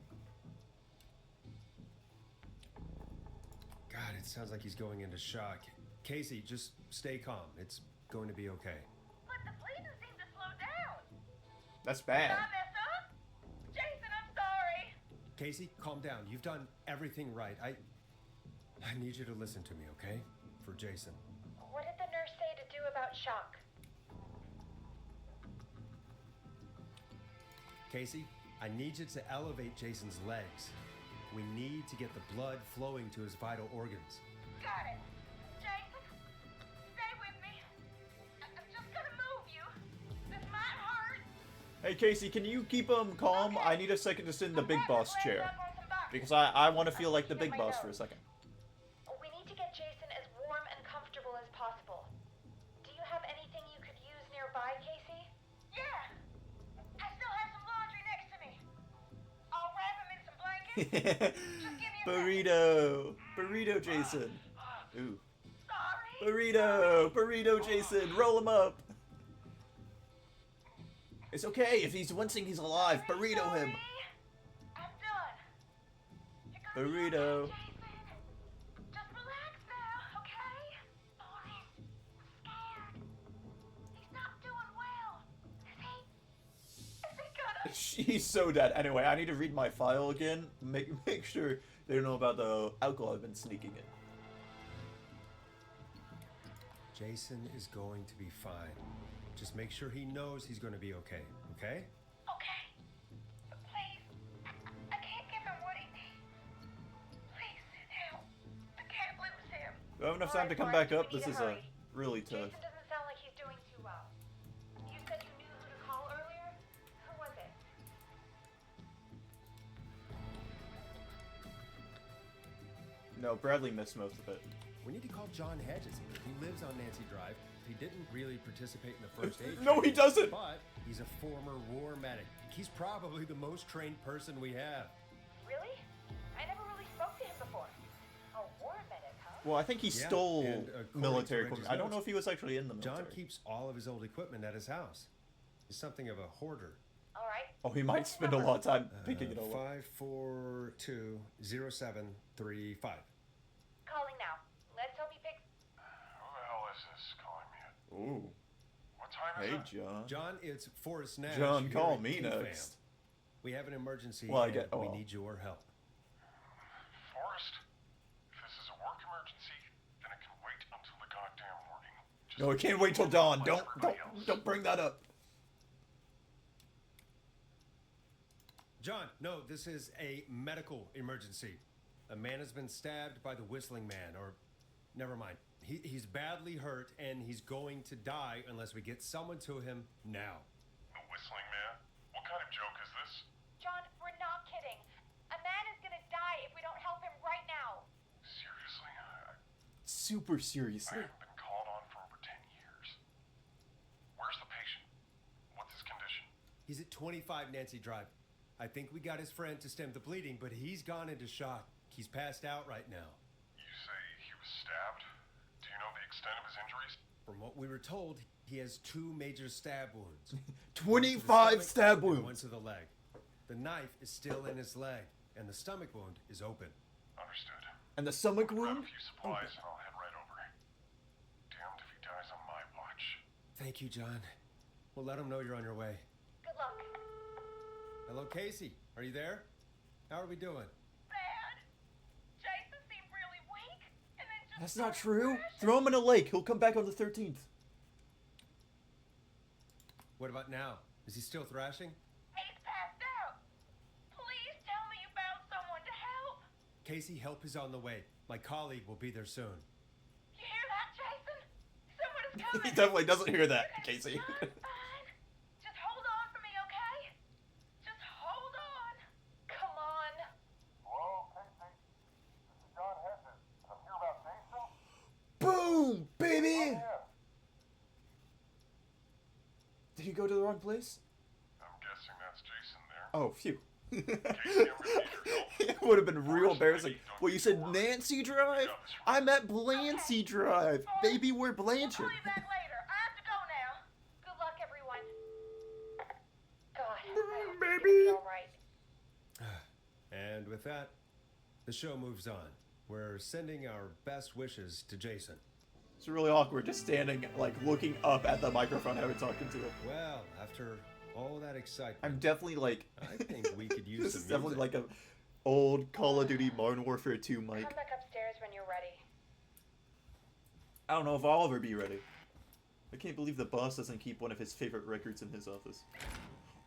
God, it sounds like he's going into shock. Casey, just stay calm. It's going to be okay. But the bleeding seemed to slow down. That's Did bad. I mess up? Jason, I'm sorry. Casey, calm down. You've done everything right. I need you to listen to me, okay? For Jason. What did the nurse say to do about shock? Casey, I need you to elevate Jason's legs. We need to get the blood flowing to his vital organs. Got it. Jason, stay with me. I'm just gonna move you. This might hurt. Hey, Casey, can you keep him calm? Okay. I need a second to sit in the I'm big wrapping boss his legs chair. up on some boxes. Because I want to feel like the Keep big my boss for a nose. second. We need to get Jason as warm and comfortable as possible. Do you have anything you could use nearby, Casey? Yeah. I still have some laundry next to me. I'll wrap him in some blankets. Just give me a Burrito! Burrito Jason! Ooh. Sorry. Burrito Jason! Roll him up! It's okay, if he's wincing, he's alive. Burrito him! Sorry. I'm done. You're gonna be Burrito. okay, Jason. Just relax now, okay? Boris, I'm scared. He's not doing well. Is he gonna... He's so dead. Anyway, I need to read my file again. Make sure they don't know about the alcohol I've been sneaking in. Jason is going to be fine. Just make sure he knows he's going to be okay, okay? Okay. But please, I can't give him what he needs. Please send help. I can't lose him. Do I have enough All time right, to come Boris, back we up? need This to is hurry. really tough. Jason doesn't sound like he's doing too well. You said you knew who to call earlier? Who was it? No, Bradley missed most of it. We need to call John Hedges. He lives on Nancy Drive. He didn't really participate in the first aid. No, he training, doesn't! But he's a former war medic. He's probably the most trained person we have. Really? I never really spoke to him before. A war medic, huh? Well, I think he Yeah, stole and according to military Reggie's equipment. I don't know notes, if he was actually in the military. John keeps all of his old equipment at his house. He's something of a hoarder. All right. Oh, he might spend a lot of time picking it all up. 5420735. Calling now. Let's hope he picks. Who the hell is this calling me? Ooh. What time is Hey, it? John. John, it's Forrest Nash. John, here call at me T-Fam. next. We have an emergency. Well, I and get- we oh. need your help. Forrest, if this is a work emergency, then it can wait until the goddamn morning. Just No, it can't wait till dawn. like Don't everybody else. don't bring that up. John, no, this is a medical emergency. A man has been stabbed by the Whistling Man, or never mind. He's badly hurt and he's going to die unless we get someone to him now. The Whistling Man? What kind of joke is this? John, we're not kidding. A man is gonna die if we don't help him right now. Seriously? Super I seriously. haven't been called on 25 Nancy Drive. I think we got his friend to stem the bleeding, but he's gone into shock. He's passed out right now. You say he was stabbed? Do you know the extent of his injuries? From what we were told, he has 2 major stab wounds. 25 One to the stab stomach and wounds. One to the leg. The knife is still in his leg, and the stomach wound is open. Understood. And the stomach Grab wound? a few supplies and I'll head right over. Damned if he dies on my watch. Thank you, John. We'll let him know you're on your way. Good luck. Hello, Casey. Are you there? How are we doing? Bad. Jason seemed really weak, and then just That's not started true. crashing. Throw him in a lake. He'll come back on the 13th. What about now? Is he still thrashing? He's passed out. Please tell me you found someone to help. Casey, help is on the way. My colleague will be there soon. You hear that, Jason? Someone is He coming. definitely doesn't hear that, Casey. Fine. Just hold on for me, okay? Just hold on. Come on. Hello, Casey. This is John Hedges. I'm here about Jason. Boom, baby! Yeah. Did he go to the wrong place? I'm guessing that's Jason there. Oh, phew. Casey, I'm gonna need your help. It would have been real embarrassing. Well, you said Nancy Drive? I'm at Blancy Drive. Baby, we're I'll Blanchard. call you back later. I have to go now. Good luck, everyone. God, I hope it's gonna be all right. And with that, the show moves on. We're sending our best wishes to Jason. It's really awkward just standing, like, looking up at the microphone I was talking to him. Well, after all that excitement, I'm definitely, like... I think we could use this some is definitely music. like a old Call of Duty Modern Warfare 2 mic. Come back upstairs when you're ready. I don't know if I'll ever be ready. I can't believe the boss doesn't keep one of his favorite records in his office.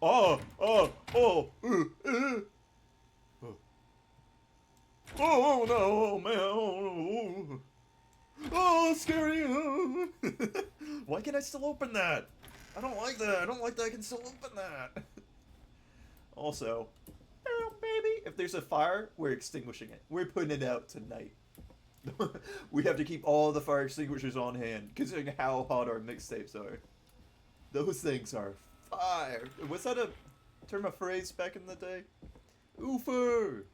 Oh! Oh! Oh! Oh! Oh no, man! Oh, oh scary! Oh. Why can't I still open that? I don't like that. I don't like that I can still open that. Also, oh, baby, if there's a fire, we're extinguishing it. We're putting it out tonight. We have to keep all the fire extinguishers on hand, considering how hot our mixtapes are. Those things are fire. Was that a term of phrase back in the day? Oofer!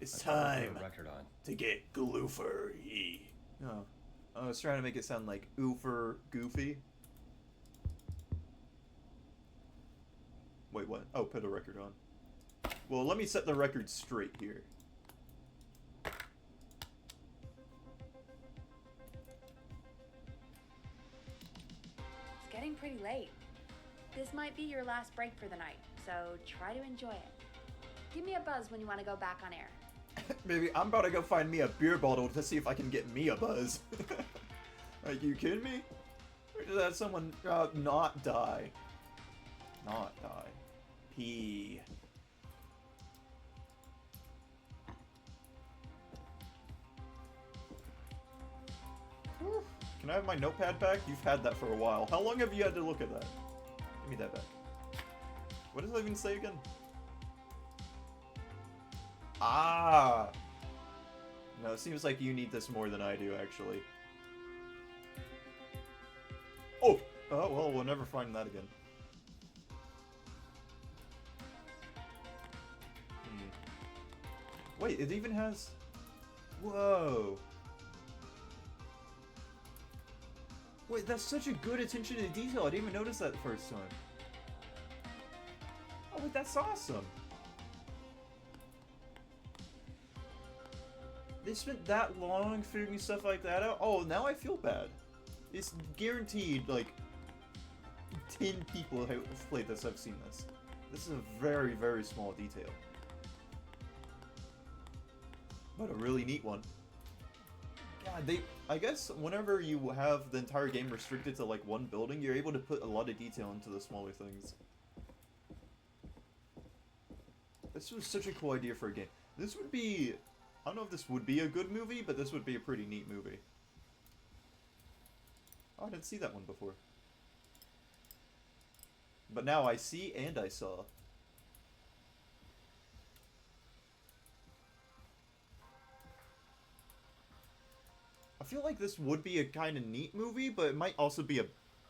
It's I thought I put time a record on. to get gloofer-y. Oh. I was trying to make it sound like oofer goofy. Wait, what? Oh, put a record on. Well, let me set the record straight here. It's getting pretty late. This might be your last break for the night, so try to enjoy it. Give me a buzz when you want to go back on air. Maybe I'm about to go find me a beer bottle to see if I can get me a buzz. Are you kidding me? Or did that someone not die? Not die. Pee. Whew. Can I have my notepad back? You've had that for a while. How long have you had to look at that? Give me that back. What does that even say again? Ah! No, it seems like you need this more than I do, actually. Oh! Oh, well, we'll never find that again. Wait, it even has... Whoa! Wait, that's such a good attention to detail. I didn't even notice that the first time. Oh, wait, that's awesome. They spent that long figuring stuff like that out? Oh, now I feel bad. It's guaranteed, like, 10 people have played this have seen this. This is a very, very small detail. But a really neat one. God, I guess whenever you have the entire game restricted to, like, one building, you're able to put a lot of detail into the smaller things. This was such a cool idea for a game. This would be... I don't know if this would be a good movie, but this would be a pretty neat movie. Oh, I didn't see that one before. But now I see and I saw. I feel like this would be a kind of neat movie, but it might also be a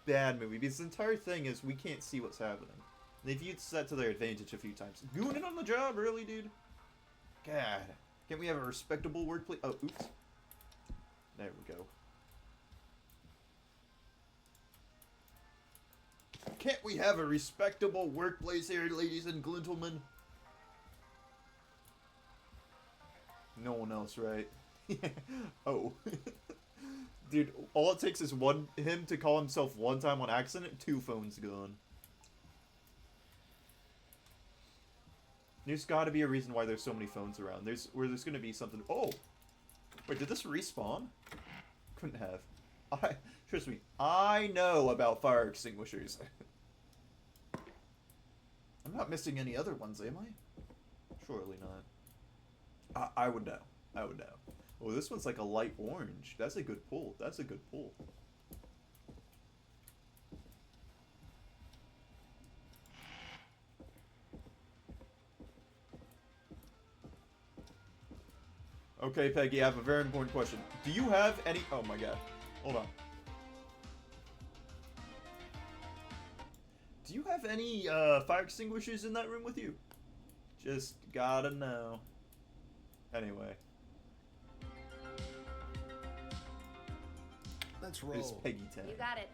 bad movie because the entire thing is we can't see what's happening. They've used that to their advantage a few times. Gooning on the job, really, dude? God. Can't we have a respectable wordplay? Oh, oops. There we go. Can't we have a respectable workplace here, ladies and gentlemen? No one else, right? Oh. Dude, all it takes is him to call himself one time on accident, 2 phones gone. There's gotta be a reason why there's so many phones around. There's gonna be something. Oh! Wait, did this respawn? Couldn't have. Trust me, I know about fire extinguishers. I'm not missing any other ones, am I? Surely not. I would know. I would know. Oh, this one's like a light orange. That's a good pull. That's a good pull. Okay, Peggy, I have a very important question. Do you have any... Oh my god. Hold on. Do you have any fire extinguishers in that room with you? Just gotta know. Anyway. Let's roll. It's Peggy 10. You got it.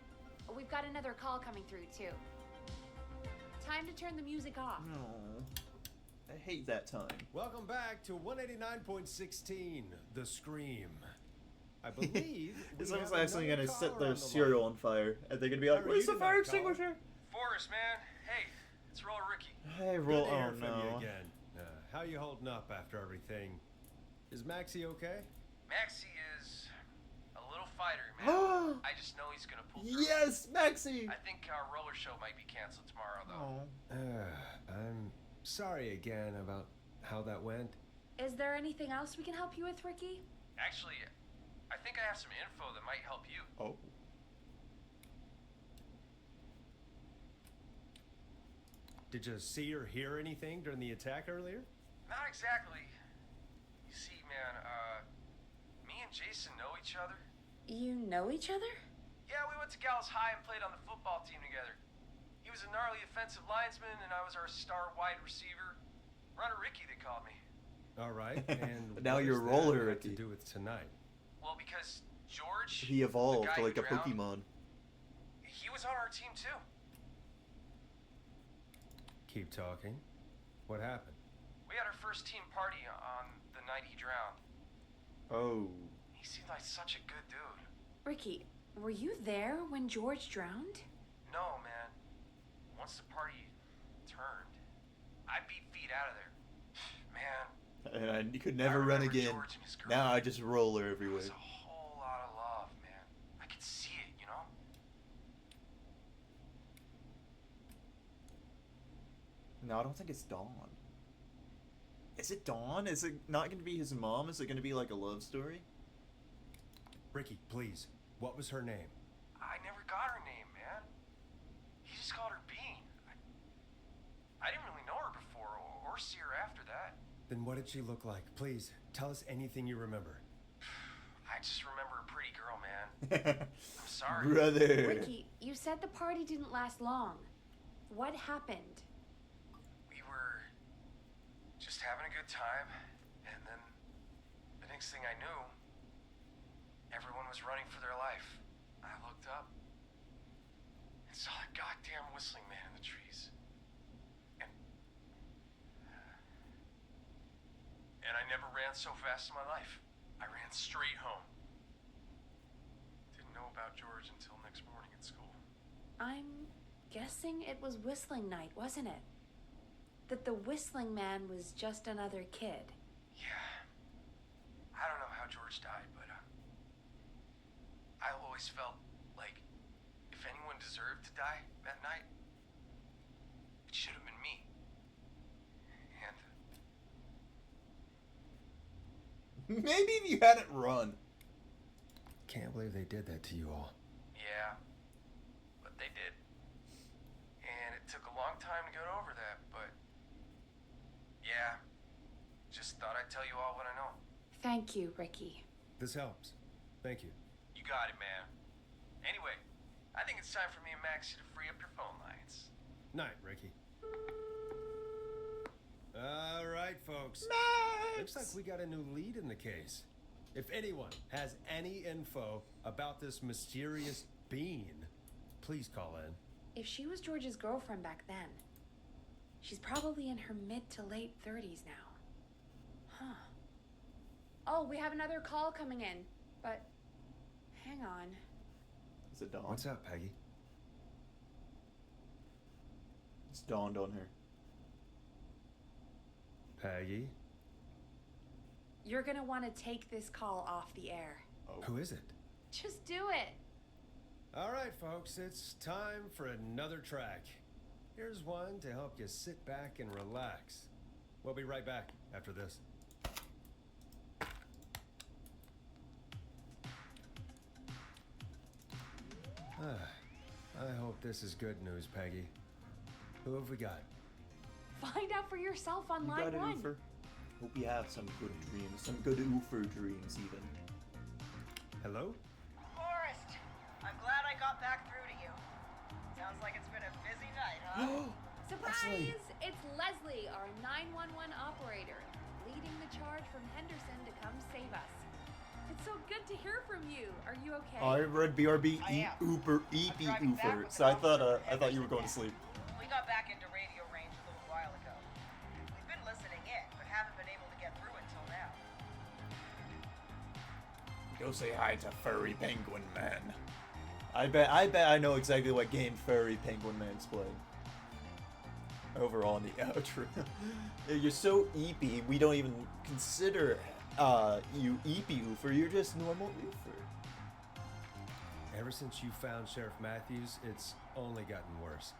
We've got another call coming through, too. Time to turn the music off. No. I hate that time. Welcome back to 189.16, The Scream. I believe Someone's actually gonna set their cereal on fire, and they're gonna be like, "Where's the fire extinguisher?" Forrest, man. Hey, it's Roll Ricky. Hey, Good roll. to hear Oh from you no. again. How you holding up after everything? Is Maxie okay? Maxie is a little fighter, man. I just know he's gonna pull through. Yes, Maxie. I think our roller show might be canceled tomorrow, though. Oh. I'm sorry again about how that went. Is there anything else we can help you with, Ricky? Actually, I think I have some info that might help you. Oh. Did you see or hear anything during the attack earlier? Not exactly. You see, man, me and Jason know each other. You know each other? Yeah, we went to Gallows High and played on the football team together. He was a gnarly offensive linesman, and I was our star wide receiver. Runner Ricky, they called me. All right, and Now what you're does that roller have to Ricky. do with tonight? Well, because George, He evolved the guy like who a drowned, Pokemon. he was on our team too. Keep talking. What happened? We had our first team party on the night he drowned. Oh. He seemed like such a good dude. Ricky, were you there when George drowned? No, man. Once the party turned, I beat feet out of there. Man, And you could never run remember again. George and his girl. Now I just roller there everywhere. was a whole lot of love, man. I could see it, you know? No, I don't think it's Dawn. Is it Dawn? Is it not going to be his mom? Is it going to be like a love story? Ricky, please. What was her name? I never got her name, man. He just called her Bean. I didn't really know her before or see her after that. Then what did she look like? Please, tell us anything you remember. I just remember a pretty girl, man. I'm sorry. Brother. Ricky, you said the party didn't last long. What happened? We were just having a good time, and then the next thing I knew, everyone was running for their life. I looked up and saw that goddamn whistling man in the trees. And I never ran so fast in my life. I ran straight home. Didn't know about George until next morning at school. I'm guessing it was whistling night, wasn't it? That the whistling man was just another kid. Yeah. I don't know how George died, but I always felt like if anyone deserved to die that night, it should have been me. And Maybe if you hadn't run. Can't believe they did that to you all. yeah, but they did. And it took a long time to get over that, but yeah, just thought I'd tell you all what I know. Thank you, Ricky. This helps. Thank you. You got it, man. Anyway, I think it's time for me and Maxie to free up your phone lines. Night, Ricky. All right, folks. Looks like we got a new lead in the case. If anyone has any info about this mysterious being, please call in. If she was George's girlfriend back then, she's probably in her mid to late 30s now. Huh. Oh, we have another call coming in, but hang on. Is it Dawn? What's up, Peggy? It's dawned on her. Peggy? You're gonna want to take this call off the air. Oh. Who is it? Just do it. All right, folks, it's time for another track. Here's one to help you sit back and relax. We'll be right back after this. I hope this is good news, Peggy. Who have we got? Find out for yourself on You line got it, one. Oofer. Hope you have some good dreams. Some good Oofer dreams, even. Hello? Forrest, I'm glad I got back through to you. Sounds like it's been a busy night, huh? Surprise! It's Leslie, our 911 operator, leading the charge from Henderson to come save us. It's so good to hear from you. Are you okay? I read BRB I am. Ooper EP I'm driving back Oofer, with so an officer I from thought you were going to Henderson sleep. We got back into radio range a little while ago. We've been listening in, but haven't been able to get through until now. Go say hi to Furry Penguin Man. I bet I know exactly what game Furry Penguin Man's playing. Over on the outro. You're so eepy, we don't even consider you eepy Oofer, you're just normal Oofer. Ever since you found Sheriff Matthews, it's only gotten worse.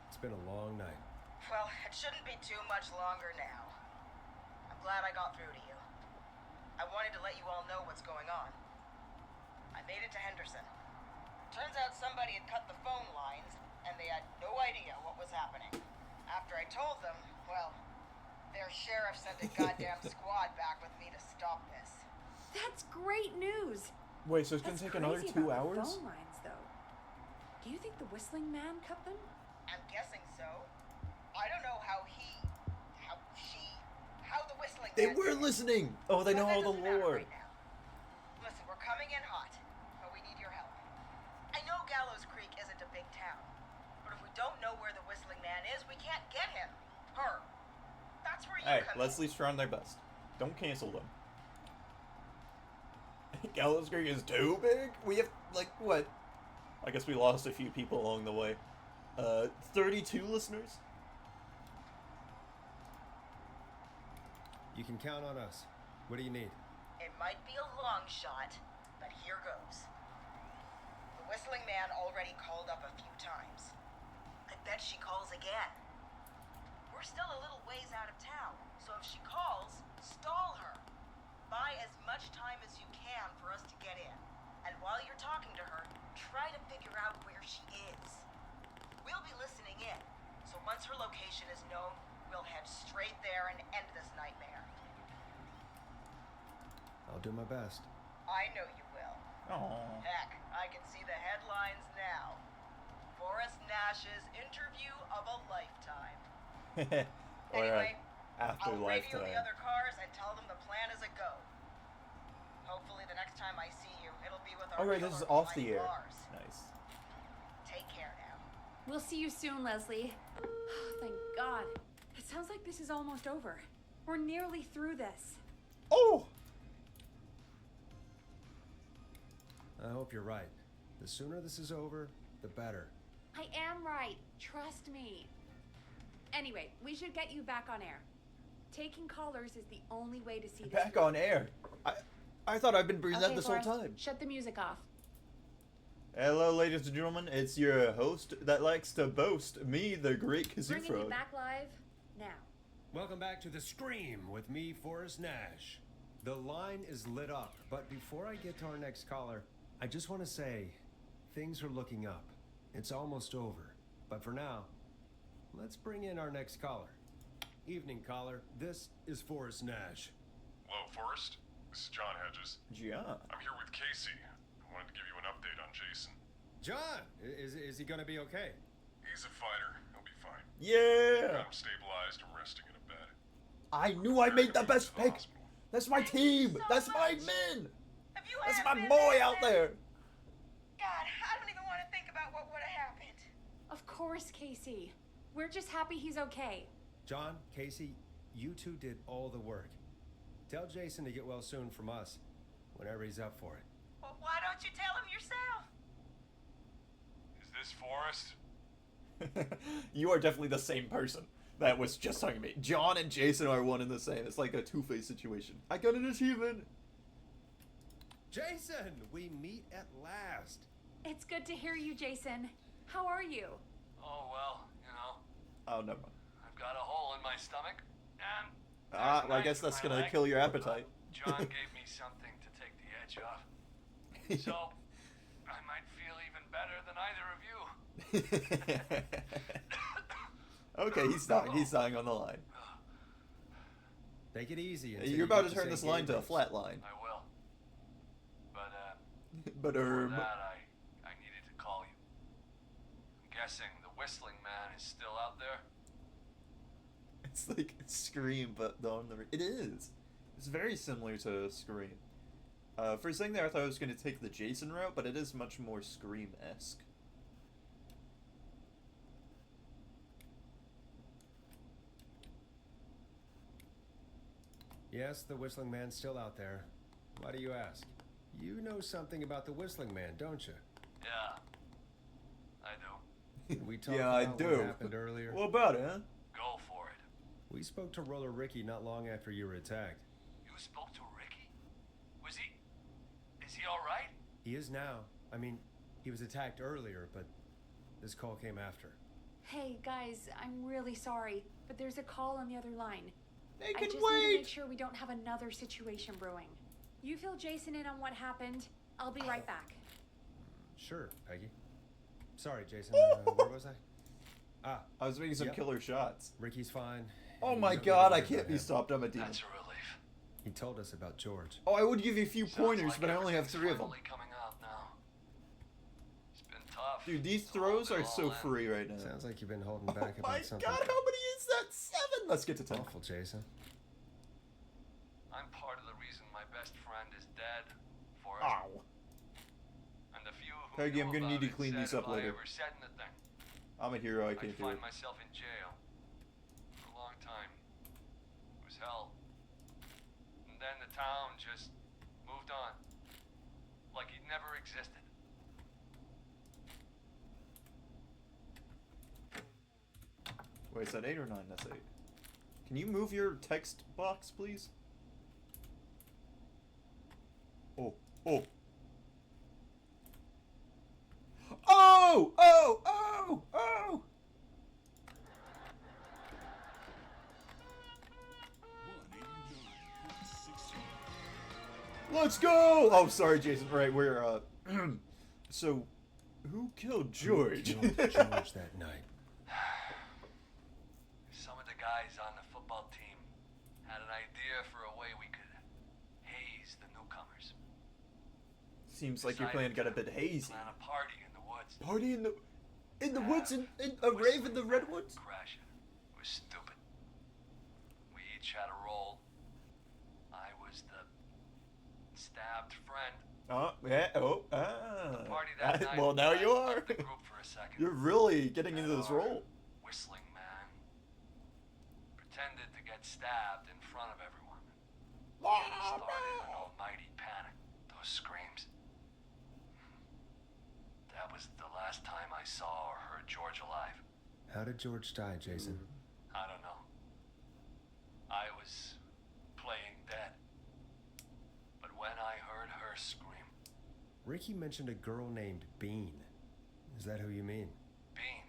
It's been a long night. Well, it shouldn't be too much longer now. I'm glad I got through to you. I wanted to let you all know what's going on. I made it to Henderson. Turns out somebody had cut the phone lines, and they had no idea what was happening. After I told them, well, their sheriff sent a goddamn squad back with me to stop this. That's great news. Wait, so it's gonna That's take another crazy 2 about the hours? phone lines, though. Do you think the Whistling Man cut them? I'm guessing so. I don't know how the whistling They man were did it. listening! Oh, they know But all that the doesn't matter lore. right now. Listen, we're coming in hot, but we need your help. I know Gallows Creek isn't a big town, but if we don't know where the Whistling Man is, we can't get him. Her. That's where you Hey, come Leslie's trying their best. Don't cancel them. Gallows Creek is too big? We have, like, what? I guess we lost a few people along the way. 32 listeners? You can count on us. What do you need? in. It might be a long shot, but here goes. The Whistling Man already called up a few times. I bet she calls again. We're still a little ways out of town, so if she calls, stall her. Buy as much time as you can for us to get in. And while you're talking to her, try to figure out where she is. We'll be listening in, so once her location is known, we'll head straight there and end this nightmare. I'll do my best. I know you will. Aww. Heck, I can see the headlines now. Forrest Nash's interview of a lifetime. Or Anyway, after I'll radio lifetime. the other cars and tell them the plan is a go. Hopefully the next time I see you, it'll be with our Alright, this is killer off the behind air. bars. Nice. Take care now. We'll see you soon, Leslie. Thank God. It sounds like this is almost over. We're nearly through this. Oh! I hope you're right. The sooner this is over, the better. I am right. Trust me. Anyway, we should get you back on air. Taking callers is the only way to see this. Back on air. I thought I've been breathing Okay, that this Forrest, whole time. shut the music off. Hello, ladies and gentlemen. It's your host that likes to boast, me, the great Kazoo Bringing you Frog. back live now. Welcome back to The Scream with me, Forrest Nash. The line is lit up, but before I get to our next caller, I just want to say, things are looking up. It's almost over. But for now, let's bring in our next caller. Evening, caller. This is Forrest Nash. Hello, Forrest. This is John Hedges. Yeah. I'm here with Casey. I wanted to give you an update on Jason. John, is he gonna be okay? He's a fighter. He'll be fine. Yeah! Got him stabilized and resting in a bed. I knew I made the best pick! Hospital. That's my team! so That's my much. men! If you That's had my been boy there, out then- there! God, I don't even want to think about what would have happened. Of course, Casey. We're just happy he's okay. John, Casey, you two did all the work. Tell Jason to get well soon from us, whenever he's up for it. Well, why don't you tell him yourself? Is this Forrest? You are definitely the same person that was just talking to me. John and Jason are one and the same. It's like a two-faced situation. I got an achievement! Jason, we meet at last. It's good to hear you, Jason. How are you? Oh, well, you know, Oh, never mind. I've got a hole in my stomach, and Ah, there's a well, I knife guess in that's my gonna leg. kill your appetite. John gave me something to take the edge off. So, I might feel even better than either of you. Okay, he's dying. He's dying on the line. Take it easy. until You're you about get to turn St. this line to a Gabriel's. flat line. I will. But, But, before that, I needed to call you. I'm guessing the Whistling Man is still out there? it's like Scream, but on the... It is. It's very similar to Scream. For a second there, I thought I was going to take the Jason route, but it is much more Scream-esque. Yes, the Whistling Man's still out there. Why do you ask? You know something about the Whistling Man, don't you? Yeah. I do. We talked Yeah, I about do. what happened earlier. What about it, huh? Go for it. We spoke to Roller Ricky not long after you were attacked. You spoke to Ricky? Was he... Is he alright? He is now. I mean, he was attacked earlier, but this call came after. Hey, guys, I'm really sorry, but there's a call on the other line. They I can just need to wait! make sure we don't have another situation brewing. You fill Jason in on what happened. I'll be right back. Sure, Peggy. Sorry, Jason. Where was I? Ah, I was making some Yep. killer shots. Ricky's fine. Oh You my don't god, need I to worry can't about be him. stopped. I'm a demon. That's a relief. He told us about George. Oh, I would give you a few Sounds pointers, like but I only have everything's 3 of them. finally coming out now. It's been tough. Dude, these to throws hold are it so all in. free right now. Sounds like you've been holding Oh back my about something. god, how many is that? 7! Let's get to 10. Awful, Jason. I'm part of the reason my best friend is dead, Forrest. Ow. And the few who Peggy, knew I'm gonna about need to it clean said these up if I later. ever said anything, I'm a hero, I I'd can't do find it. myself in jail. For a long time. It was hell. And then the town just moved on. Like he'd never existed. Wait, is that 8 or 9? That's 8. Can you move your text box, please? Oh, oh. Oh! Oh! Oh! Oh! Let's go! Oh, sorry, Jason. Right, we're, so, who killed George? Who killed George that night? Some of the guys on the football team had an idea for a way we could haze the newcomers. Seems like your plan got a bit hazy. Plan a party in the woods. Party in the woods, in a rave in the redwoods? Crash it. It was stupid. We each had a role. I was the stabbed friend. Oh, yeah, oh, ah. The party that night. Well, now you I are. left the group for a second. You're really getting And into this our role. Whistling Man pretended to get stabbed in front of everyone. Started an almighty panic. Those screams. That was the last time I saw or heard George alive. How did George die, Jason? I don't know. I was playing dead. But when I heard her scream, Ricky mentioned a girl named Bean. Is that who you mean? Bean.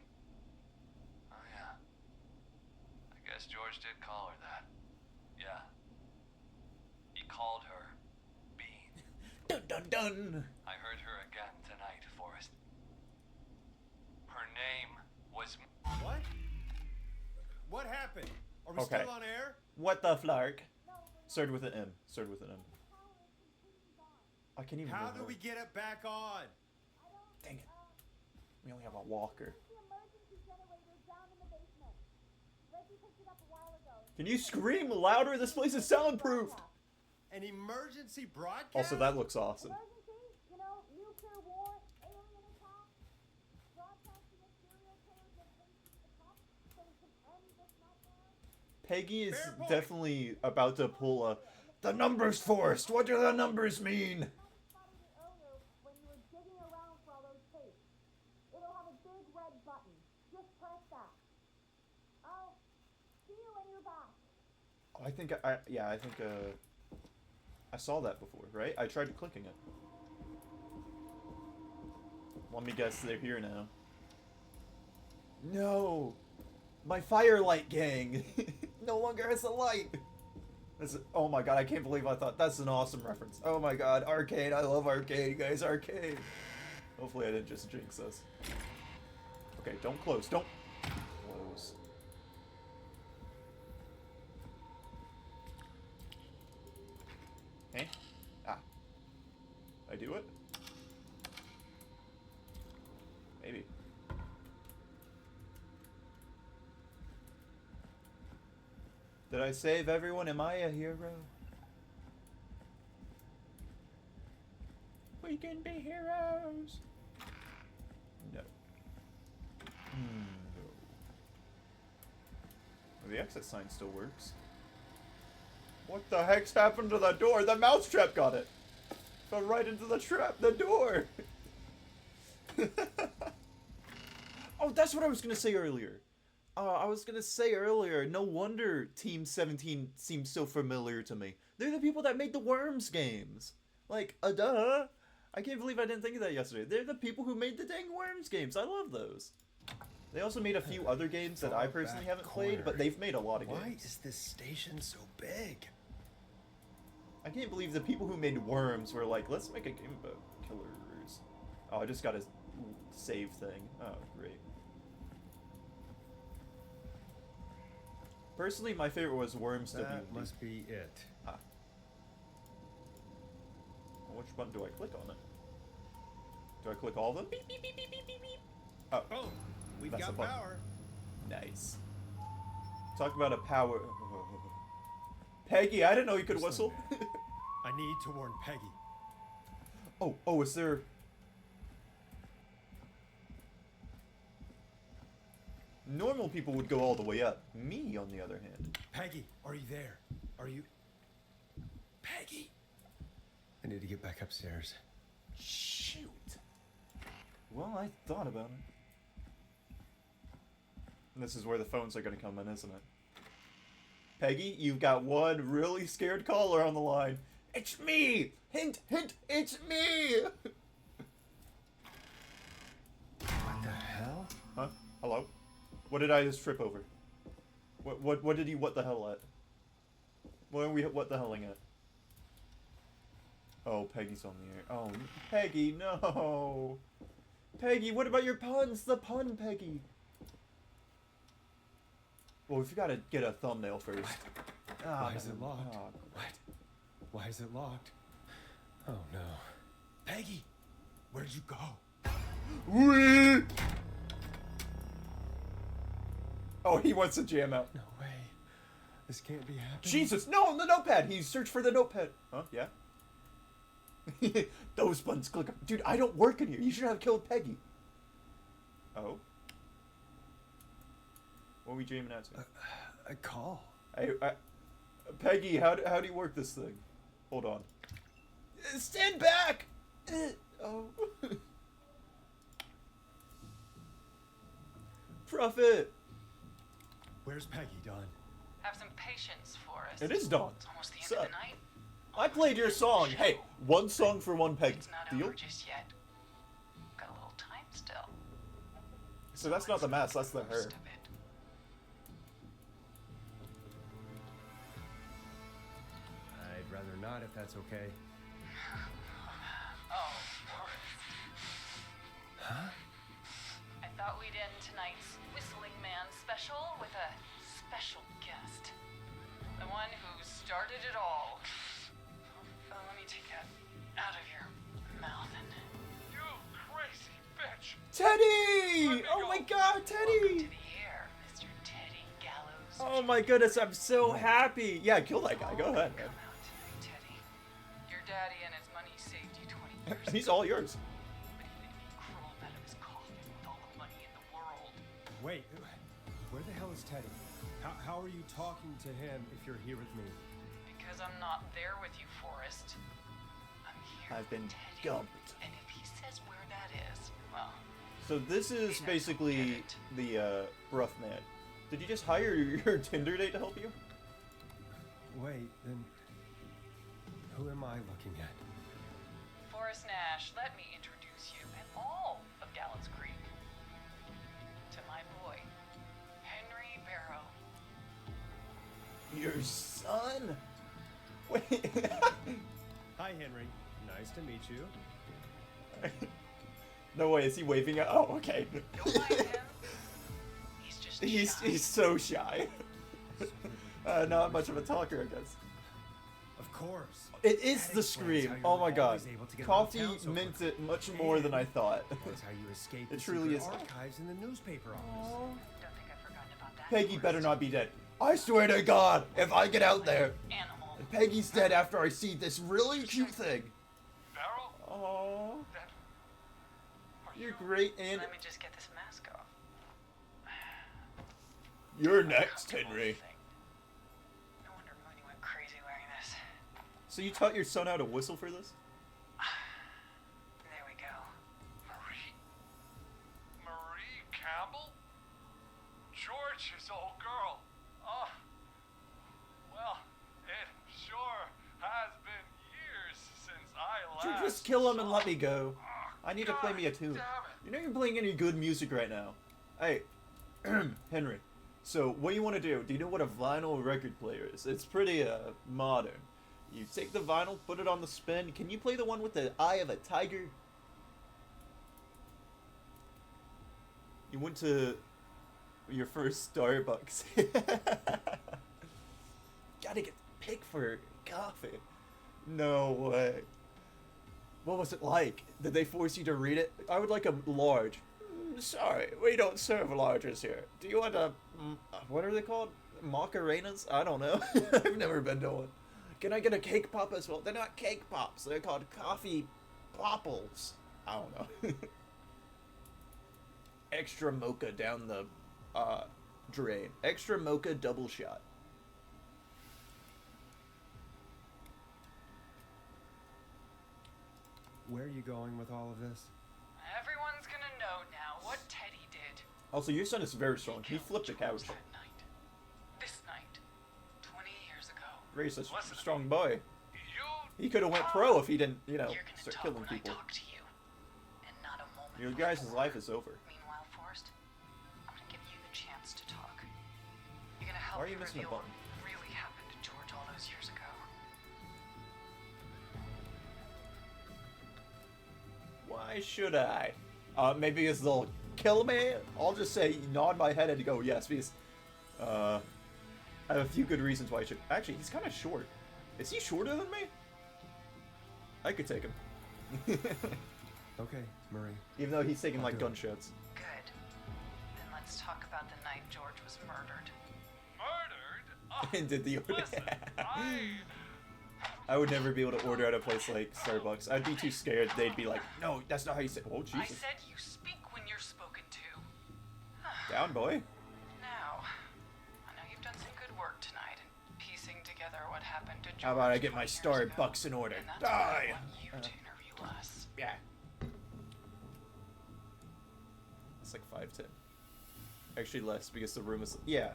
Oh yeah. I guess George did call her that. Yeah. He called her Bean. Dun dun dun. I heard her again tonight, Forrest. Her name was... What? What happened? Are we Okay. still on air? What the flark? Started with an M. Started with an M. I can't even How remember. do we get it back on? Dang it. We only have a walker. The emergency generator down in the basement. Reggie picked it up a while ago. Can you scream louder? This place is soundproofed. An emergency broadcast? Also, that looks awesome. Emergency? You know, nuclear war, alien attack, broadcasting a serial killer just faces the top so we can end this nightmare. Peggy is Fair point. definitely about to pull a the numbers forced. What do the numbers mean? Spotted it earlier when you were digging around for all those tapes. It'll have a big red button. Just press that. I'll see you when you're back. I think I saw that before, right? I tried clicking it. Let me guess, they're here now. No, my firelight gang no longer has a light. Oh my god, I can't believe I thought that's an awesome reference. Oh my god, Arcade, I love Arcade, guys, Arcade. Hopefully I didn't just jinx us. Okay, don't close, don't close. Hey? Ah. I do it? Maybe. Did I save everyone? Am I a hero? We can be heroes! No. No. The exit sign still works. What the heck's happened to the door? The mousetrap got it! Fell right into the trap, the door! Oh, that's what I was gonna say earlier. I was gonna say earlier, no wonder Team 17 seems so familiar to me. They're the people that made the Worms games. Like, duh. I can't believe I didn't think of that yesterday. They're the people who made the dang Worms games. I love those. They also made a few other games that I personally haven't played, but they've made a lot of games. Why is this station so big? I can't believe the people who made Worms were like, let's make a game about killers. Oh, I just got a save thing. Oh, great. Personally, my favorite was Worms That WD. must be it. Ah. Well, which button do I click on it? Do I click all of them? Beep, beep, beep, beep, beep, beep, beep. Oh, Oh, we've That's got the button. power. nice. Talk about a power... Peggy, I didn't know you could whistle. I need to warn Peggy. Oh, is there... Normal people would go all the way up. Me, on the other hand. Peggy, are you there? Are you... Peggy? I need to get back upstairs. Shoot. Well, I thought about it. And this is where the phones are going to come in, isn't it? Peggy, you've got one really scared caller on the line. It's me! Hint, hint, it's me! What the hell? Huh? Hello? What did I just trip over? What did he what the hell at? What are we what the helling at? Oh, Peggy's on the air. Oh, Peggy, no! Peggy, what about your puns? The pun, Peggy! Well, we've got to get a thumbnail first. Why is it locked? Oh, What? Why is it locked? Oh no. Peggy, where'd you go? Whee! Oh, he wants to jam out. No way. This can't be happening. Jesus, no, on the notepad! He searched for the notepad. Huh? Yeah? Those buttons click. Dude, I don't work in here. You should have killed Peggy. Oh? What are we jamming out to? A call. Peggy, how do you work this thing? Hold on. Stand back! Oh. Prophet! Where's Peggy, Don? Have some patience for us. It is dawn. It's almost the end Sup? of the night. I played your song. Hey, one song for one Peggy. It's not Deal? over just yet. Got a little time still. So that's not the mass, that's the her. Most of it. I'd rather not if that's okay. Oh, huh? I thought we'd end tonight's Whistling Man special with a special guest. The one who started it all. Let me take that out of your mouth and... You crazy bitch! bitch. Teddy! Oh my god, Welcome Teddy! to the air, Mr. Teddy Gallows. Oh my goodness, I'm so happy. Yeah, kill that guy. Go ahead, man. Come out tonight, Teddy. Your daddy and his money saved you 20 years He's ago, all yours. but he didn't crawl out of his coffin with all the money in the world. Wait, where the hell is Teddy? How are you talking to him if you're here with me? Because I'm not there with you, Forrest. I'm here I've been with Teddy. dumped. And if he says where that is, well, So this is basically the rough man. Did you just hire your Tinder date to help you? Wait, then who am I looking at? Forrest Nash, let me introduce you and all of Gallows Creek to my boy, Henry Barrow. Your son? Wait. Hi, Henry. Nice to meet you. No way, is he waving at? Oh, okay. Don't mind him. He's just shy. He's so shy. Not much of a talker, I guess. Of course. It is That the explains scream. how you're Oh my god. always able to get around Coffee town so meant quickly. it much more than I thought. That's how you escape It the truly secret is. archives in the newspaper office. Don't think I've forgotten about that. Peggy Forrest. better not be dead. I swear to God, if I get out there, Animal. and Peggy's dead after I see this really cute thing. Barrel? Oh, That... Are you're you... great, and Let me just get this mask off. you're next, Comfortable Henry. thing. No wonder Mooney went crazy wearing this. So you taught your son how to whistle for this? There we go. Marie? Marie Campbell? George's old girl. Oh. Well, it sure has been years since I Dude, last just kill him and saw- let me go. Oh, I need to play me a God tune. damn it. You're not even playing any good music right now. Hey, Henry. So what do you want to do? Do you know what a vinyl record player is? It's pretty modern. You take the vinyl, put it on the spin. Can you play the one with the eye of a tiger? You went to your first Starbucks. Gotta get pig for coffee. No way. What was it like? Did they force you to read it? I would like a large. Sorry, we don't serve larges here. Do you want a... what are they called? Macarenas? I don't know. I've never been to one. Can I get a cake pop as well? They're not cake pops. They're called coffee popples. I don't know. Extra mocha down the drain. Extra mocha double shot. Where are you going with all of this? Everyone's gonna know now what Teddy did. Also, your son is very strong. He killed flipped the couch. George that night. This night. 20 years ago. Raised a Listen to strong me. boy. You... He could have went pro if he didn't, you know, You're gonna start talk killing when people. I talk to you. And not a moment Your guys' before. life is over. Meanwhile, Forrest, I'm gonna give you the chance to talk. You're gonna help Why are you me missing a reveal button? what really happened to George all those years ago. Why should I? Maybe because they'll kill me? I'll just say nod my head and go yes, because I have a few good reasons why I should. Actually, he's kind of short. Is he shorter than me? I could take him. Okay, Marie. Even though he's taking I'll like do it. gunshots. Good. Then let's talk about the night George was murdered. Murdered? And did the order. Listen, I would never be able to order at a place like Starbucks. I'd be too scared. They'd be like, no, that's not how you say. Oh, I Jesus. said you speak when you're spoken to. Down, boy. Now, I know you've done some good work tonight in piecing together what happened to George. How about I get my 20 years ago. Starbucks in order? And that's why I Die! want you to interview us. Yeah. It's like 5'10". Actually less because the room is... Yeah.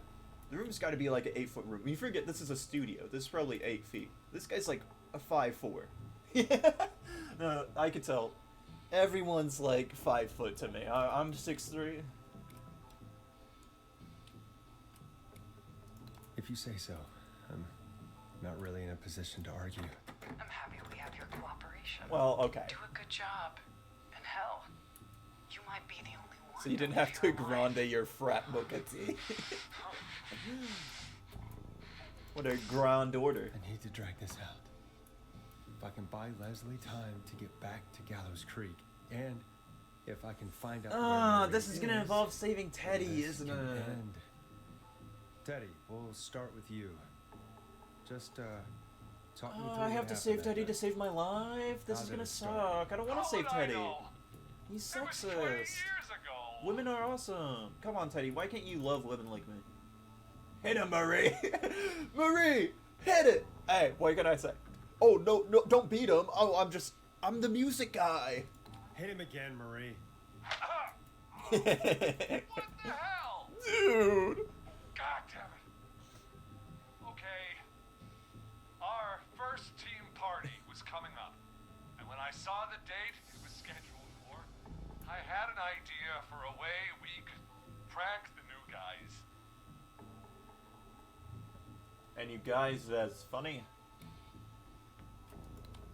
The room's got to be like an 8-foot room. You forget this is a studio. This is probably 8 feet. This guy's like a 5'4". No, I could tell. Everyone's like 5 foot to me. I'm 6'3". If you say so. I'm not really in a position to argue. I'm happy we have your cooperation. Well, okay. Do a good job. And hell, you might be the only one. So you didn't live have to your life. grande your frat mocha tea. What a grand order. I need to drag this out. If I can buy Leslie time to get back to Gallows Creek and If I can find out. where Marie this is gonna involve saving Teddy, this isn't can it? end. Teddy, we'll start with you. Just talk me through I what have to happened save that Teddy night. to save my life. This How is did gonna it start? suck. I don't want to How save would I Teddy. know? He's It was 20 sexist. years ago. Women are awesome. Come on, Teddy. Why can't you love women like me? Hit him, Marie. Marie, hit it. Hey, what can I say? Oh, no, don't beat him. Oh, I'm the music guy. Hit him again, Marie. What the hell? Dude. God damn it. Okay. Our first team party was coming up. And when I saw the date it was scheduled for, I had an idea for a way we could prank the new guys. And you guys, that's funny.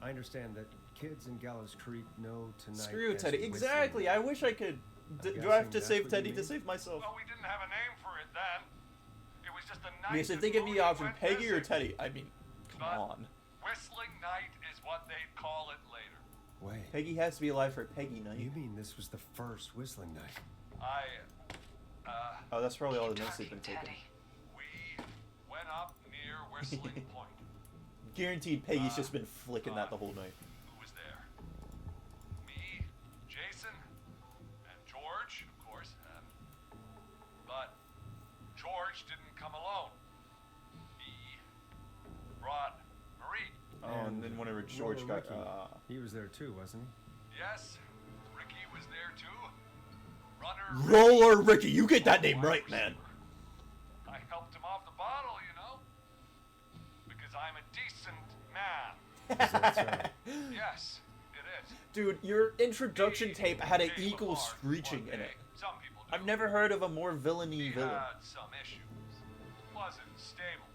I understand that kids in Gallows Creek know tonight. Screw as Teddy. Whistling. Exactly. I wish I could. Do I guessing have to that's save what you Teddy to mean? save myself? Well, we didn't have a name for it then. It was just a night. Because if that they give me the Moody option, went Peggy or missing. Teddy, I mean, come But on. Whistling Night is what they'd call it later. Wait, Peggy has to be alive for Peggy night. you mean this was the first Whistling night? Oh, that's probably all the Keep notes they've talking, been taken. Teddy. We went up near Whistling Point. Guaranteed Peggy's just been flicking that the whole night. Who was there? Me, Jason, and George, of course. But George didn't come alone. He brought Marie. Oh, and then whenever George Roller got... Ricky. He was there too, wasn't he? Yes, Ricky was there too. Runner Roller Ricky, you get that name Oh, I right, was man. sure. I helped him off the bottle, you know? Because I'm a decent man. Yes, it is. Dude, your introduction He tape had an came eagle apart screeching one in day. it. Some people do. I've never heard of a more villainy He villain. had some issues. Wasn't stable.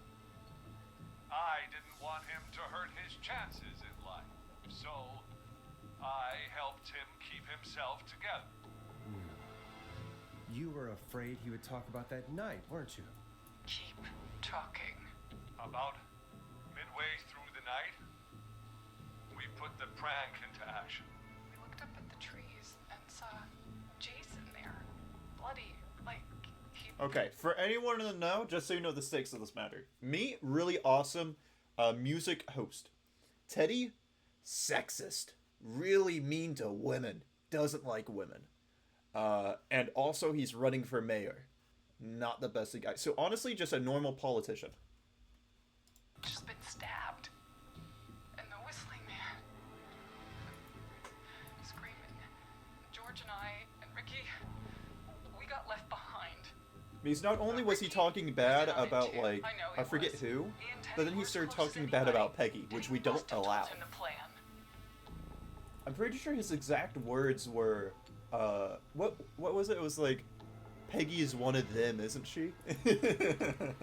I didn't want him to hurt his chances in life. So, I helped him keep himself together. You were afraid he would talk about that night, weren't you? Keep talking. About midway through the night, we put the prank into action. We looked up at the trees and saw Jason there. Bloody, like he. Okay, for anyone in the know, just so you know the stakes of this matter. Me, really awesome music host. Teddy, sexist. Really mean to women. Doesn't like women. And also he's running for mayor. Not the best of guys. So honestly, just a normal politician. Just been stabbed. And the whistling man. Screaming. George and I and Ricky, we got left behind. Because not only was he talking bad about, like, I forget who, but then he started talking bad about Peggy, which we don't allow. I'm pretty sure his exact words were, what was it? It was like, Peggy is one of them, isn't she? It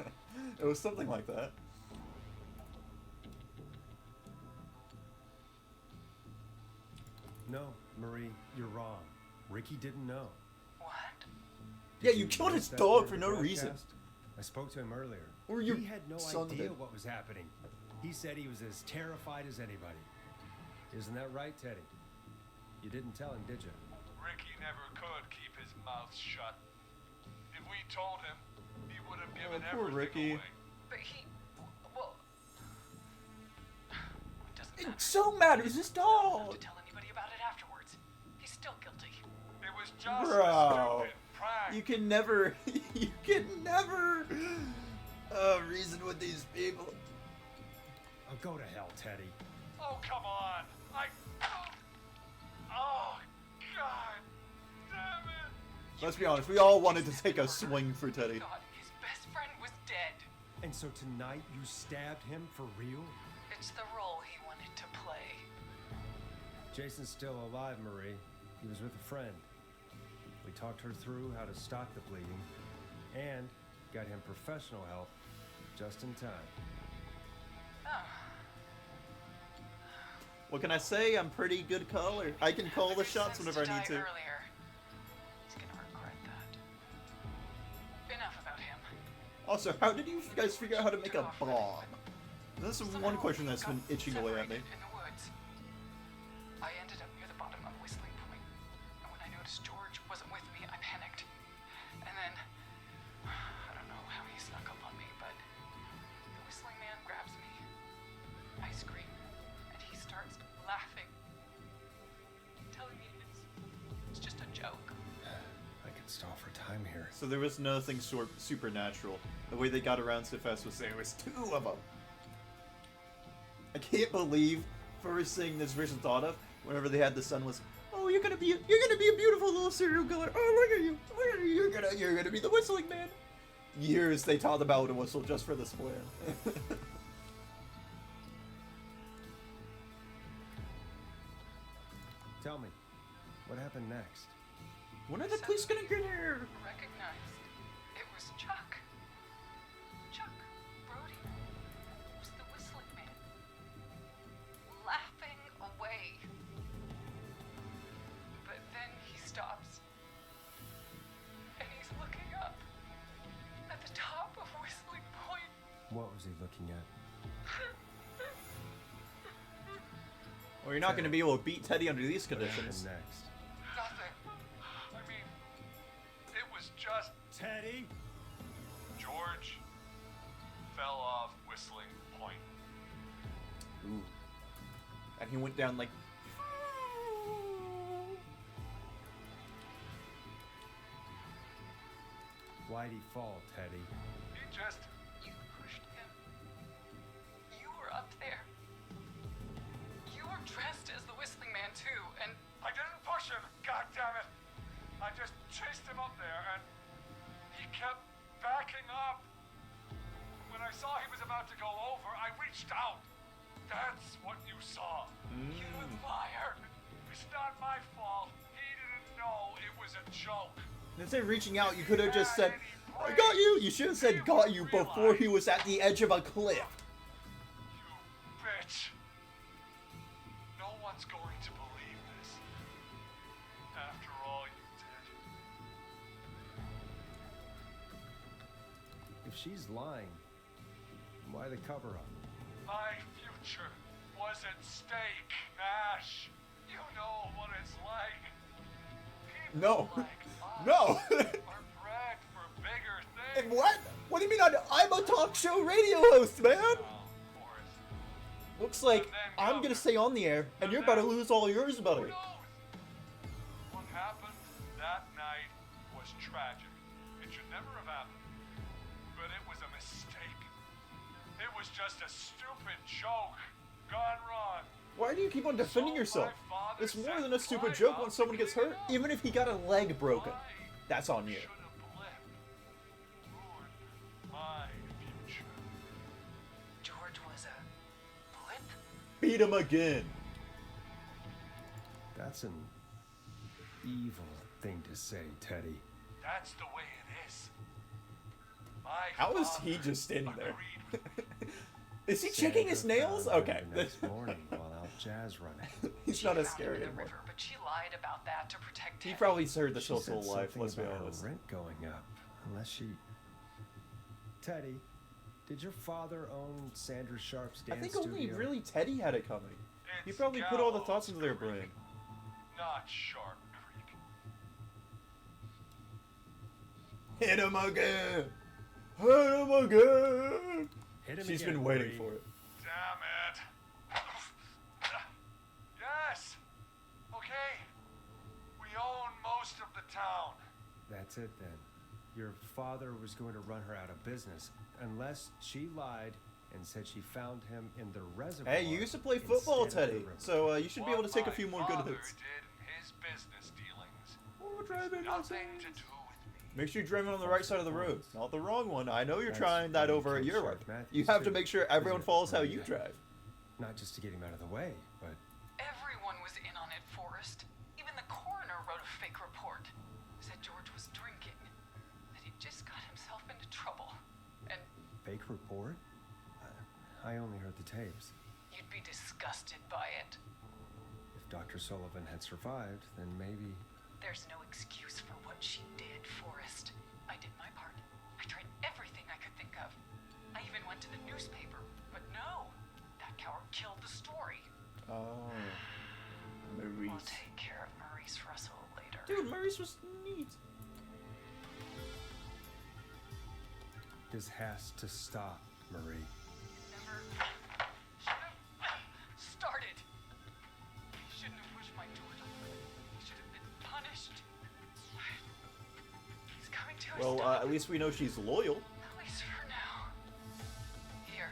was something like that. No, Marie, you're wrong. Ricky didn't know. What? Yeah, Did you killed miss his that dog part for of no the reason. broadcast? I spoke to him earlier. Or your he had no son idea did. what was happening. He said he was as terrified as anybody. Isn't that right, Teddy? You didn't tell him, did you? Ricky never could keep his mouth shut. If we told him, he would have given poor everything Ricky. away. But he. Well. It doesn't It matter. so matters, his He'll have dog! to tell anybody about it afterwards. He's still guilty. It was just Bro, a stupid prank. you can never reason with these people. Oh, go to hell, Teddy. Oh, come on. Oh, God. Damn it. Let's be honest, we all wanted to take a swing for Teddy. Thought his best friend was dead. And so tonight you stabbed him for real? It's the role he wanted to play. Jason's still alive, Marie. He was with a friend. We talked her through how to stop the bleeding and got him professional help just in time. Oh. What can I say? I'm pretty good caller. I can call the shots whenever I need to. Earlier. He's gonna regret that. Enough about him. Also, how did you guys figure out how to make a bomb? That's one Somehow question we that's got been itching away at me. separated in the woods. I ended up near the bottom of Whistling Point, and when I So there was nothing supernatural. The way they got around so fast was there was 2 of them. I can't believe first thing this person thought of whenever they had the son was, oh, you're gonna be a beautiful little serial killer. Oh, look at you, you're gonna be the whistling man. Years they taught them how to whistle just for this plan. Tell me, what happened next? When are the police gonna get here? Recognized. It was Chuck. Chuck Brody was the whistling man. Laughing away. But then he stops. And he's looking up. At the top of Whistling Point. What was he looking at? Well, you're not gonna be able to beat Teddy under these What happened conditions. next? Nothing. I mean, it was just Teddy? George fell off Whistling Point. Ooh. And he went down like. Why'd he fall, Teddy? He just You pushed him. You were up there. You were dressed as the Whistling Man too, and I didn't push him, God damn it! I just chased him up there and he kept backing up. When I saw he was about to go over, I reached out. That's what you saw. you liar. It's not my fault. He didn't know it was a joke. Instead of reaching out, you could have just said, I got you! You should have said got you before he was at the edge of a cliff. You bitch. No one's going to believe this. After all you did. If she's lying, why the cover up? My future was at stake, Ash. You know what it's like. People No. like us No. are bred for bigger things. And what? What do you mean I'm a talk show radio host, man? Oh, Forrest. Looks like I'm gonna stay on the air, and you're about to lose all yours, Who buddy. knows? What happened that night was tragic. It should never have happened. But it was a mistake. It was just a stupid joke gone wrong. Why do you keep on defending yourself? It's more than a stupid joke when someone gets hurt, even if he got a leg broken. That's on you. Should have blipped. Ruined my future. George was a blip? Beat him again. That's an evil thing to say, Teddy. That's the way it is. My How is father he just standing there? agreed with me. Is he checking his Sandra nails? found Okay. him the next morning while out jazz running. He's She not as found him scary in the anymore. river, but she lied about that to protect He him. probably heard the She show's said whole life, something let's be about honest. her rent going up, unless she. Teddy, did your father own Sandra Sharp's I dance think only studio? really Teddy had it coming. He It's probably put all the Gallows thoughts into their Creek, brain. Not Shark Creek. Hit him again! Hit him again! Hit him She's again, been waiting Marie. for it. Damn it. Yes. Okay. We own most of the town. That's it then. Your father was going to run her out of business unless she lied and said she found him in the reservoir. Hey, you used to play football, instead of the Teddy, river. so you should be able to take a What few more my good father hits. did in his business dealings Oh, has driving nothing license. to do with me. Make sure you're driving on the right side of the road, not the wrong one. I know you're That's trying that why over at Coach your Sharp work. Matthews You have to too, make sure isn't everyone it, follows how Maria? you drive. Not just to get him out of the way, but Everyone was in on it, Forrest. Even the coroner wrote a fake report. Said George was drinking. That he just got himself into trouble. And fake report? I only heard the tapes. you'd be disgusted by it. If Dr. Sullivan had survived, then maybe. There's no excuse for what she did, Forrest. I did my part. I tried everything I could think of. I even went to the newspaper, but no. That coward killed the story. Oh. We'll Maurice. take care of Maurice Russell later. Dude, Maurice was neat. This has to stop, Marie. Never should have started. He shouldn't have pushed my George. He should have been punished. He's coming to Well, at least we know she's loyal. At least for now. Here,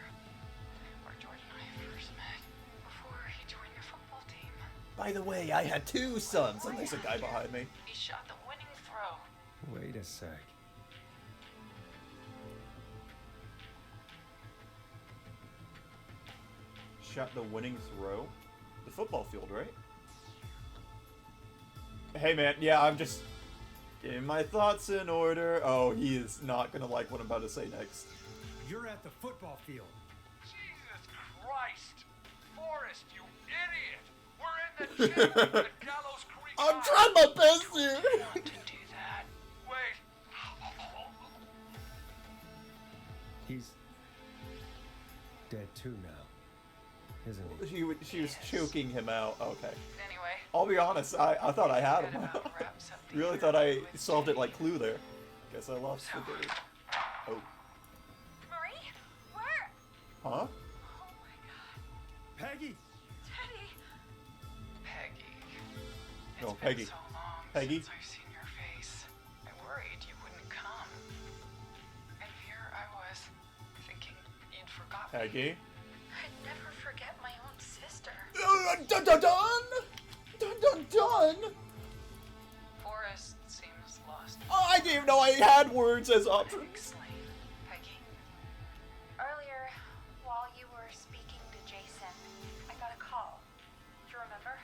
where George and I first met, before he joined your football team. By the way, I had 2 sons, and there's a guy behind me. He shot the winning throw. Wait a sec. Shot the winning throw. The football field, right? Hey man, yeah, I'm just getting my thoughts in order. Oh, he is not gonna like what I'm about to say next. You're at the football field. Jesus Christ! Forrest, you idiot! We're in the gym at Gallows Creek. I'm High. trying my best here. Want to do that? Wait. He's dead too now, isn't he? She was choking him out. Okay. Anyway, I'll be honest, I thought I had him. that about wraps up the Really thought I solved it like Clue there. Guess I lost the day. Oh. Marie? Where? Huh? Oh my god. Peggy! Teddy! Peggy. It's No, been Peggy. so long Peggy? since I've seen your face. I worried you wouldn't come. And here I was, thinking you'd forgotten. Peggy? I'd never forget my own sister. Dun dun dun! Dun dun dun! Forrest seems lost. Oh, I didn't even know I had words as options. Explain, Peggy. Earlier, while you were speaking to Jason, I got a call. Do you remember?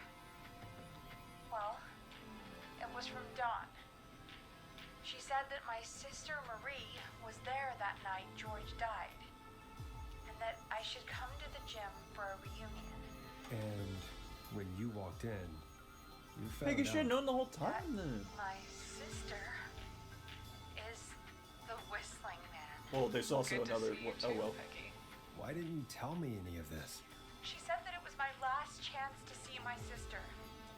Well, it was from Dawn. She said that my sister Marie was there that night George died, and that I should come to the gym for a reunion. And when you walked in, you found Peggy should have out. known the whole That time then. my sister is the Whistling Man. Well, there's also Good to another. see you Oh too, well. Peggy. Why didn't you tell me any of this? She said that it was my last chance to see my sister.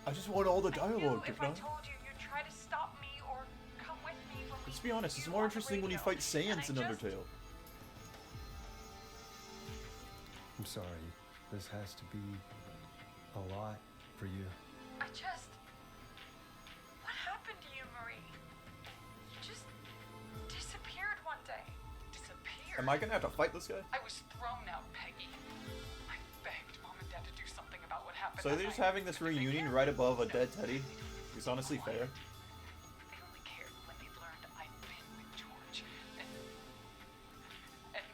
I just want all the I knew dialogue, if if I not. told you, you'd try to stop me or come with me when we Let's be honest, it's you more on the interesting when you radio. fight Sans in And I just- Undertale. I'm sorry. This has to be a lot for you. I just... What happened to you, Marie? You just disappeared one day. Disappeared. Am I gonna have to fight this guy? I was thrown out, Peggy. I begged Mom and Dad to do something about what happened. So that they're just night. having this reunion right above a dead Teddy. It's honestly fair. They only cared when they learned I'd been with George. And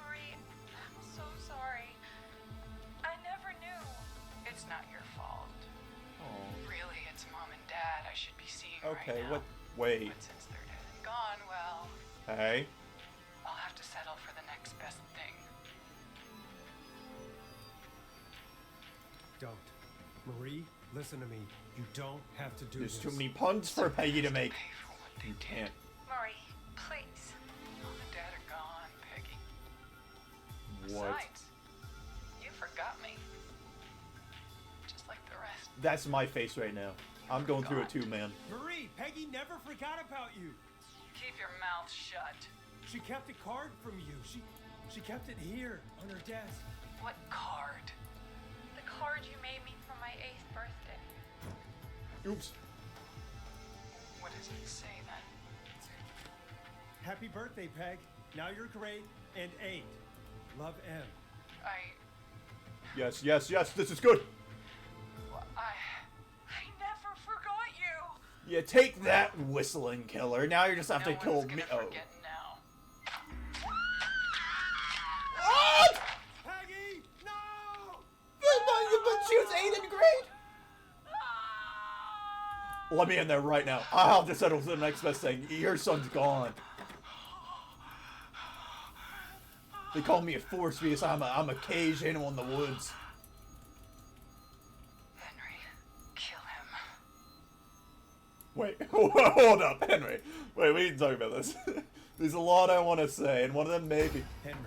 Marie, I'm so sorry. I never knew. it's not your fault. Oh. Really, it's Mom and Dad I should be seeing Okay, right now. what? Wait. But since they're dead and gone, well, Hey. I'll have to settle for the next best thing. Don't. Marie, listen to me. You don't have to do There's this. too many puns for Peggy to make. Pay for what they You did. can't. Marie, please. Mom and Dad are gone, Peggy. What? Besides, you forgot me. Just like the rest. That's my face right now. I'm going through it too, man. Marie, Peggy never forgot about you. Keep your mouth shut. She kept a card from you. She kept it here on her desk. What card? The card you made me for my 8th birthday. Oops. What does it say then? Happy birthday, Peg. Now you're great and 8. Love, M. Yes, yes, yes. This is good. I never forgot you. Yeah, take that, whistling killer. Now you just have No to kill one's me. gonna Oh. forget now. What? Peggy, no! But she was 8th grade. Let me in there right now. I'll have to settle for the next best thing. Your son's gone. They call me a force because I'm a caged animal in the woods. Henry, kill him. Wait, hold up, Henry. Wait, we need to talk about this. There's a lot I want to say, and one of them may be... Henry,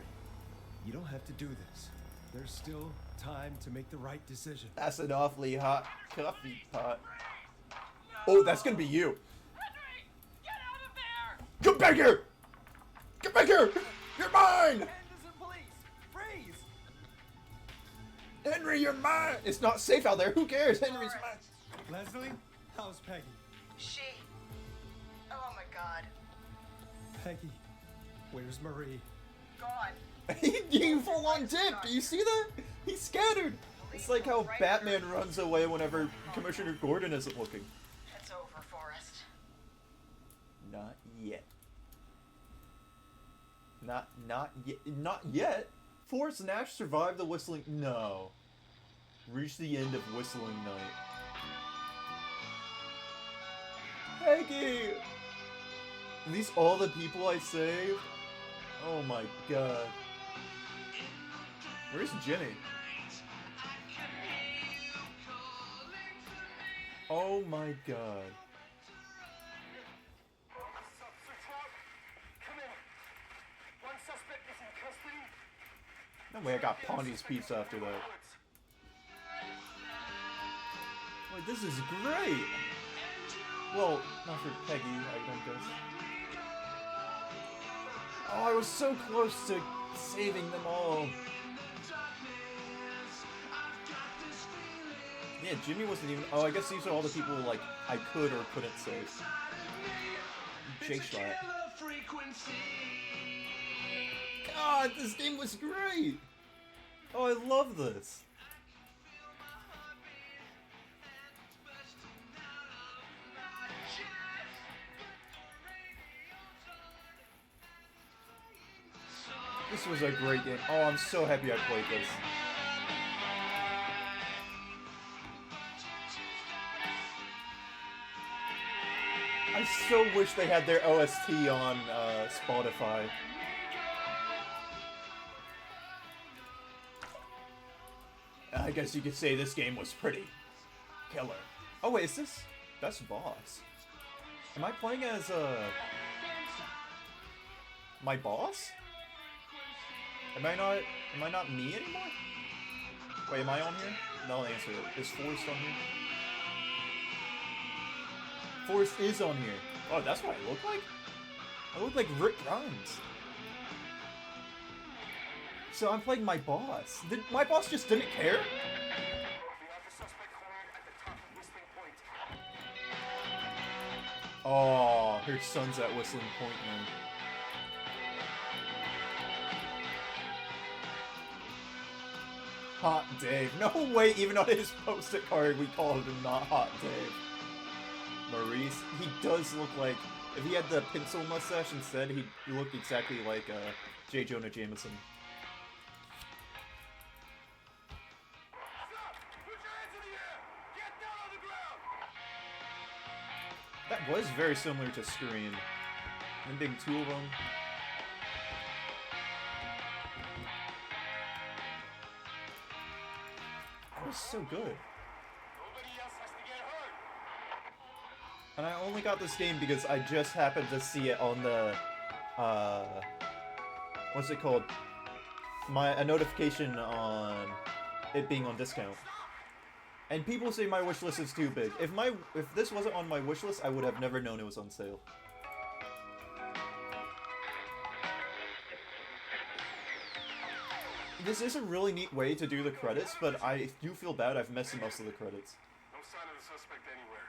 you don't have to do this. There's still time to make the right decision. That's an awfully hot coffee pot. Oh, that's gonna be you. Henry, get out of there! Come back here! Get back here! You're mine! Anderson police, freeze! Henry, you're mine! It's not safe out there. Who cares? Henry's mine. Leslie, how's Peggy? She God. Peggy, where's Marie? Gone. You full on dip. Do you see that? He's scattered. It's like how Batman runs away whenever Commissioner Gordon isn't looking. It's over, Forrest. Not yet. Not yet. Not yet. Forrest Nash survived the whistling. No. Reached the end of Whistling Night. Peggy! Are these all the people I saved? Oh my god. Where's Jenny? Oh my god. No way I got Pondy's pizza after that. Wait, this is great! Well, not for Peggy, I don't guess. Oh, I was so close to saving them all. Yeah, Jimmy wasn't even... Oh, I guess these are all the people, like, I could or couldn't save. J-Shot. God, this game was great! Oh, I love this. This was a great game. Oh, I'm so happy I played this. I so wish they had their OST on Spotify. I guess you could say this game was pretty killer. Oh wait, is this... That's boss. Am I playing as my boss? Am I not me anymore? Wait, am I on here? No, answer it. Is Forrest on here? Forrest is on here. Oh, that's what I look like? I look like Rick Grimes. So I'm playing my boss. My boss just didn't care? Oh, her son's at Whistling Point now. Hot Dave. No way, even on his post-it card we called him not Hot Dave. Maurice, he does look like... If he had the pencil mustache instead, he looked exactly like J. Jonah Jameson. That was very similar to Scream. Them being two of them. That was so good. And I only got this game because I just happened to see it on the, what's it called? A notification on it being on discount. And people say my wishlist is too big. If this wasn't on my wishlist, I would have never known it was on sale. This is a really neat way to do the credits, but I do feel bad I've missed most of the credits. No sign of the suspect anywhere.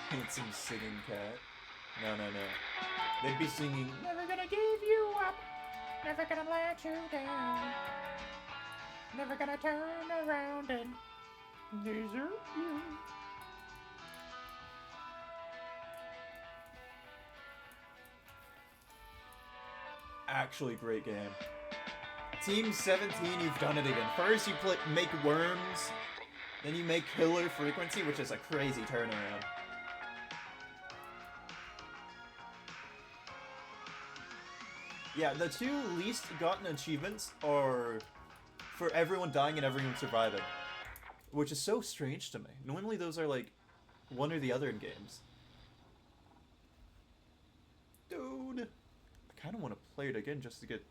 Handsome singing cat. No. They'd be singing, never gonna give you up, never gonna let you down, never gonna turn around and desert you. Actually, great game. Team 17, you've done it again. First you make Worms, then you make Killer Frequency, which is a crazy turnaround. Yeah, the two least gotten achievements are for everyone dying and everyone surviving. Which is so strange to me. Normally those are like one or the other in games. Dude! I kind of want to play it again just to get,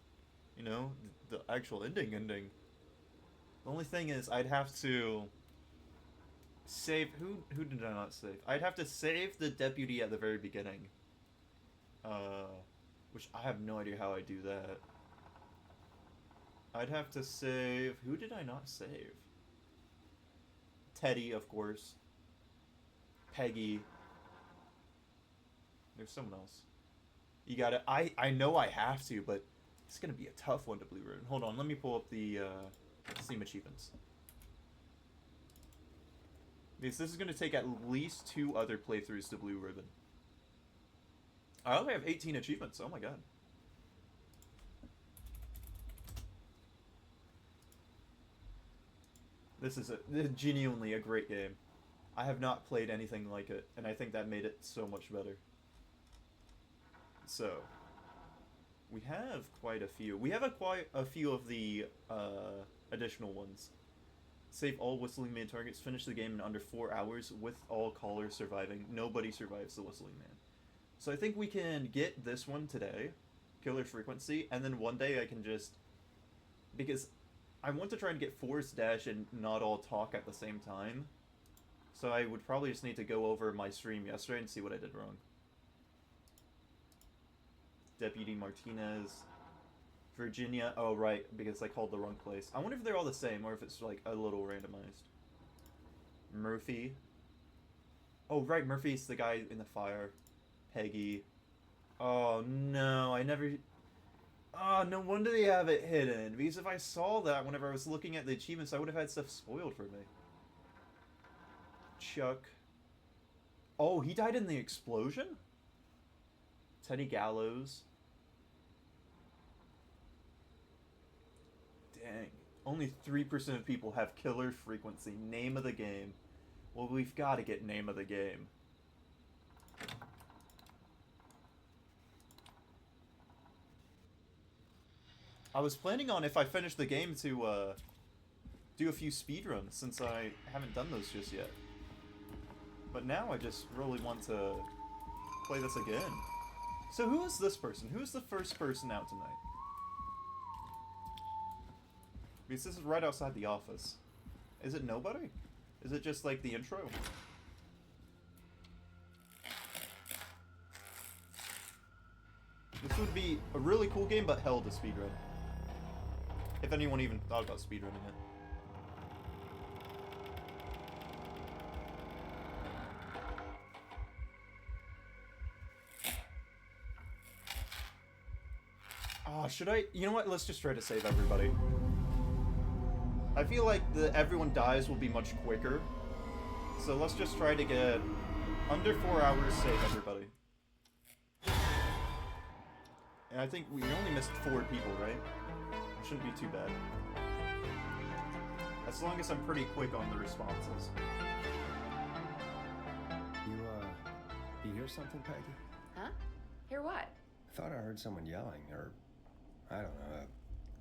you know, the actual ending. The only thing is I'd have to save... Who did I not save? I'd have to save the deputy at the very beginning. Which I have no idea how I do that. I'd have to save... Who did I not save? Teddy, of course. Peggy. There's someone else. You gotta... I know I have to, but it's gonna be a tough one to Blue Ribbon. Hold on, let me pull up the Steam achievements. Because this is gonna take at least 2 other playthroughs to Blue Ribbon. I only have 18 achievements, oh my god. This is genuinely a great game. I have not played anything like it, and I think that made it so much better. So, we have quite a few. We have quite a few of the additional ones. Save all Whistling Man targets, finish the game in under 4 hours with all callers surviving. Nobody survives the Whistling Man. So I think we can get this one today, Killer Frequency, and then one day I can just... Because I want to try and get Force Dash and not all talk at the same time. So I would probably just need to go over my stream yesterday and see what I did wrong. Deputy Martinez. Virginia. Oh, right, because I called the wrong place. I wonder if they're all the same or if it's like a little randomized. Murphy. Oh, right, Murphy's the guy in the fire. Peggy. Oh, no, I never... Oh, no wonder they have it hidden. Because if I saw that whenever I was looking at the achievements, I would have had stuff spoiled for me. Chuck. Oh, he died in the explosion? Teddy Gallows. Dang. Only 3% of people have Killer Frequency. Name of the game. Well, we've got to get name of the game. I was planning on, if I finish the game, to do a few speedruns, since I haven't done those just yet. But now I just really want to play this again. So who is this person? Who's the first person out tonight? Because this is right outside the office. Is it nobody? Is it just like the intro? This would be a really cool game, but hell to speedrun. If anyone even thought about speedrunning it. Oh, should I? You know what? Let's just try to save everybody. I feel like everyone dies will be much quicker. So let's just try to get under 4 hours, save everybody. And I think we only missed 4 people, right? It shouldn't be too bad. As long as I'm pretty quick on the responses. You hear something, Peggy? Huh? Hear what? I thought I heard someone yelling, or I don't know.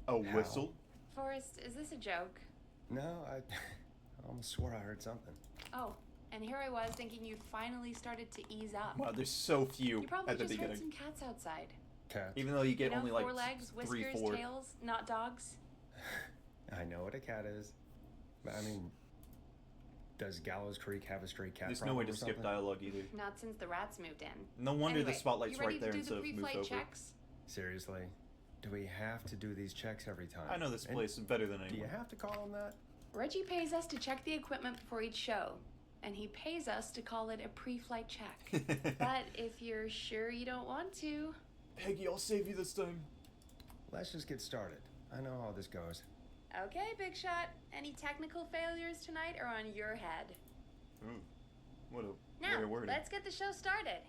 A whistle? Forrest, is this a joke? No, I almost swore I heard something. Oh, and here I was thinking you'd finally started to ease up. Wow, there's so few You probably at the just heard beginning. some cats outside. Cats. Even though you get only like 4 legs, 3, whiskers, 4. tails, not dogs. I know what a cat is. But I mean, does Gallows Creek have a stray cat There's problem no way to or skip something? dialogue either. Not since the rats moved in. No wonder Anyway, the spotlight's you ready right there to do instead the of moved pre-flight over. checks? Seriously? Do we have to do these checks every time? I know this And place better than Do you anyone. have to call them that? Reggie pays us to check the equipment before each show, and he pays us to call it a pre-flight check. But if you're sure you don't want to... Peggy, I'll save you this time. Let's just get started. I know how this goes. Okay, Big Shot. Any technical failures tonight are on your head. Ooh, what a Now, rare word. let's get the show started.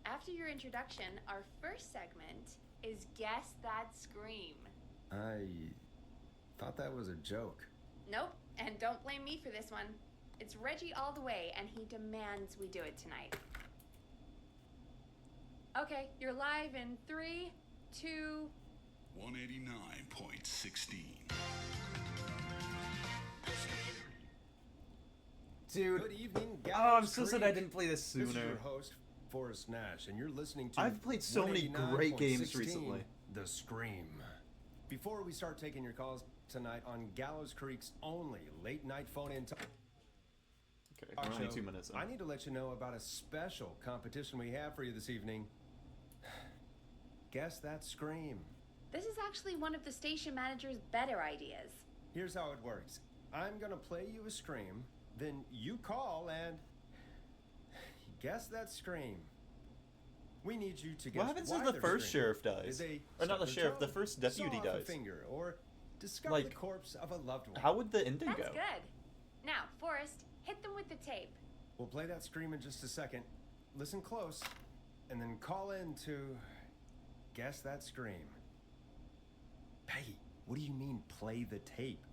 After your introduction, our first segment is Guess That Scream. I thought that was a joke. Nope, and don't blame me for this one. It's Reggie all the way, and he demands we do it tonight. Okay, you're live in 3, 2... 189.16. Dude, Good evening, oh, Gallows I'm so sad Creek. I didn't play this This is sooner. your host, Forrest Nash, and you're listening to I've played so many great games 189.16, recently. The Scream. Before we start taking your calls tonight on Gallows Creek's only late-night phone-in talk Okay, we're only show, 2 minutes in. I need to let you know about a special competition we have for you this evening. Guess That Scream. This is actually one of the station manager's better ideas. Here's how it works. I'm gonna play you a scream, then you call and guess that scream. We need you to guess What happens why if the they're first screaming. sheriff dies? Did they Or not the stub their sheriff, the toe, first deputy saw off a dies. finger, or discover Like, the corpse of a loved one. How would the ending That's go? good. Now, Forrest, hit them with the tape. We'll play that scream in just a second. Listen close, and then call in to guess that scream. Peggy, what do you mean play the tape?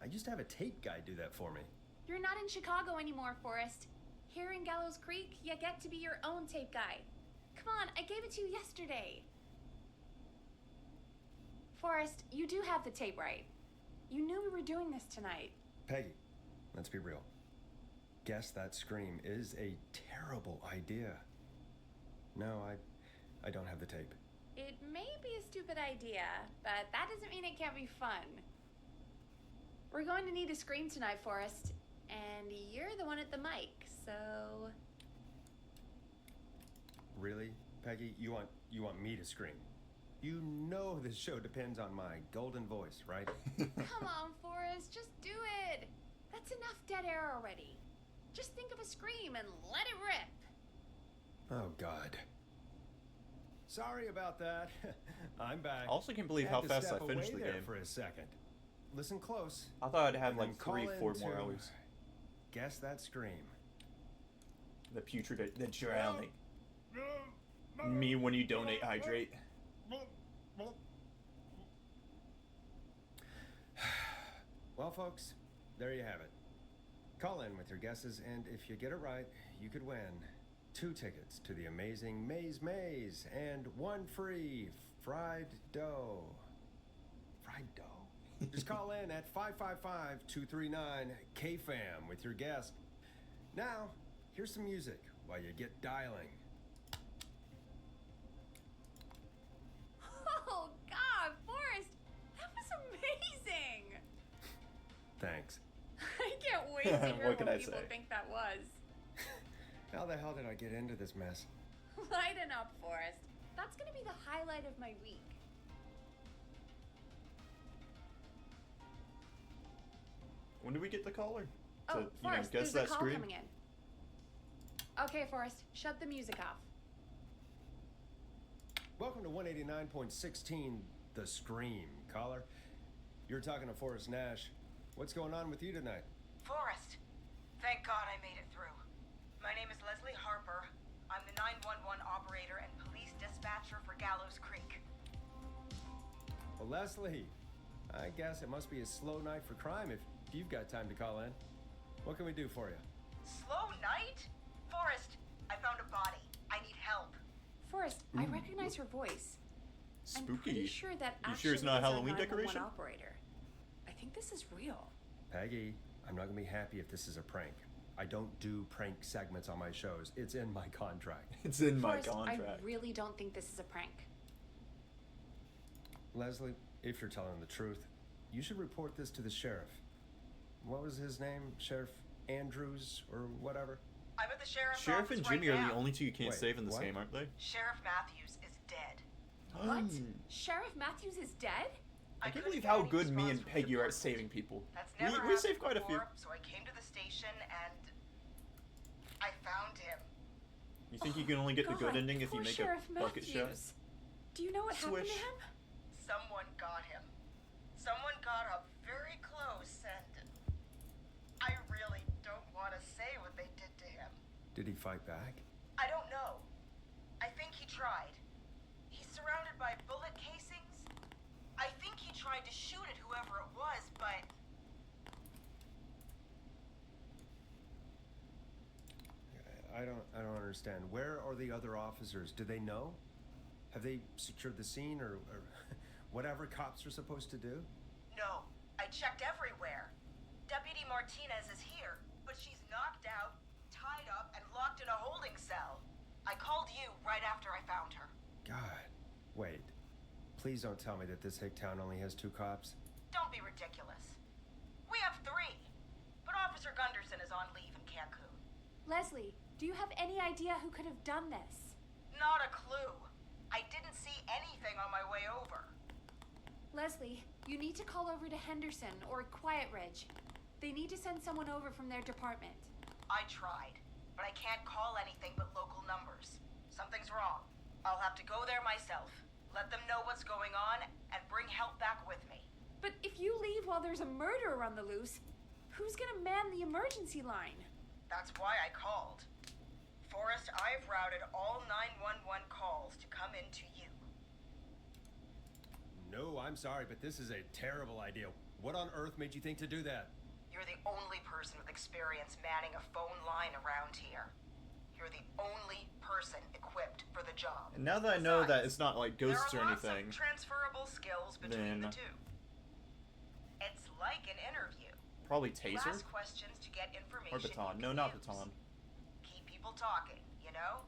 I used to have a tape guy do that for me. You're not in Chicago anymore, Forrest. Here in Gallows Creek, you get to be your own tape guy. Come on, I gave it to you yesterday. Forrest, you do have the tape right. You knew we were doing this tonight. Peggy, let's be real. Guess that scream is a terrible idea. No, I don't have the tape. It may be a stupid idea, but that doesn't mean it can't be fun. We're going to need a scream tonight, Forrest, and you're the one at the mic, so... Really, Peggy? You want me to scream? You know this show depends on my golden voice, right? Come on, Forrest, just do it. That's enough dead air already. Just think of a scream and let it rip. Oh, God. Sorry about that. I'm back. I also can't believe Had how to fast I step finished away the there game. for a second. Listen close. I thought I'd have and then like call 3-4 more in to hours. Guess that scream. The putrid, the drowning. Me when you donate hydrate. Well, folks, there you have it. Call in with your guesses, and if you get it right, you could win 2 tickets to the amazing Maze and 1 free fried dough. Fried dough? Just call in at 555-239-KFAM with your guess. Now, here's some music while you get dialing. Oh, God, Forrest, that was amazing. Thanks. I can't wait to hear What can I people say? think that was. How the hell did I get into this mess? Lighten up, Forrest. That's gonna be the highlight of my week. When do we get the caller? Oh, To, Forrest, guess there's a that call scream? coming in. Okay, Forrest, shut the music off. Welcome to 189.16, The Scream. Caller, you're talking to Forrest Nash. What's going on with you tonight? Forrest, thank God I made it through. My name is Leslie Harper. I'm the 911 operator and police dispatcher for Gallows Creek. Well, Leslie, I guess it must be a slow night for crime if you've got time to call in. What can we do for you? Slow night? Forrest, I found a body. I need help. Forrest, I recognize her voice. I'm pretty Spooky. sure that You actually sure it's not a is our Halloween 911 decoration? operator. I think this is real. Peggy, I'm not gonna be happy if this is a prank. I don't do prank segments on my shows. It's in my contract. It's in my Forrest, contract. I really don't think this is a prank. Leslie, if you're telling the truth, you should report this to the sheriff. What was his name? Sheriff Andrews or whatever? I'm at the sheriff's Sheriff office and right Jimmy are the now. only two you can't Wait, save in this what? game, aren't they? Sheriff Matthews is dead. What? Sheriff Matthews is dead? I can't couldn't believe get how any good me response and from the Peggy are at department. saving people. That's never We happened saved quite a few. before, so I came to the station and I found him. You think you can only get the good God, ending if you poor make Sheriff a bucket shot? Matthews. Do you know what happened to Swish. him? Someone got him. Someone got up very close and I really don't want to say what they did to him. Did he fight back? I don't know. I think he tried. He's surrounded by bullet casings. I think he tried to shoot at whoever it was, but I don't understand. Where are the other officers? Do they know? Have they secured the scene or whatever cops are supposed to do? no. I checked everywhere. Deputy Martinez is here, but she's knocked out, tied up, and locked in a holding cell. I called you right after I found her. God, wait. Please don't tell me that this hick town only has 2 cops. Don't be ridiculous. We have 3, but Officer Gunderson is on leave in Cancun. Leslie, do you have any idea who could have done this? Not a clue. I didn't see anything on my way over. Leslie, you need to call over to Henderson or Quiet Ridge. They need to send someone over from their department. I tried, but I can't call anything but local numbers. Something's wrong. I'll have to go there myself, let them know what's going on, and bring help back with me. But if you leave while there's a murderer on the loose, who's gonna man the emergency line? That's why I called. Forrest, I've routed all 911 calls to come in to you. No, I'm sorry, but this is a terrible idea. What on earth made you think to do that? You're the only person with experience manning a phone line around here. You're the only person equipped for the job. And now that I know that Besides, it's not like ghosts there or are lots anything, of transferable skills between then- the two. It's like an interview. probably You taser ask questions to get information. or baton. you No, can not use. baton. Keep people talking, you know?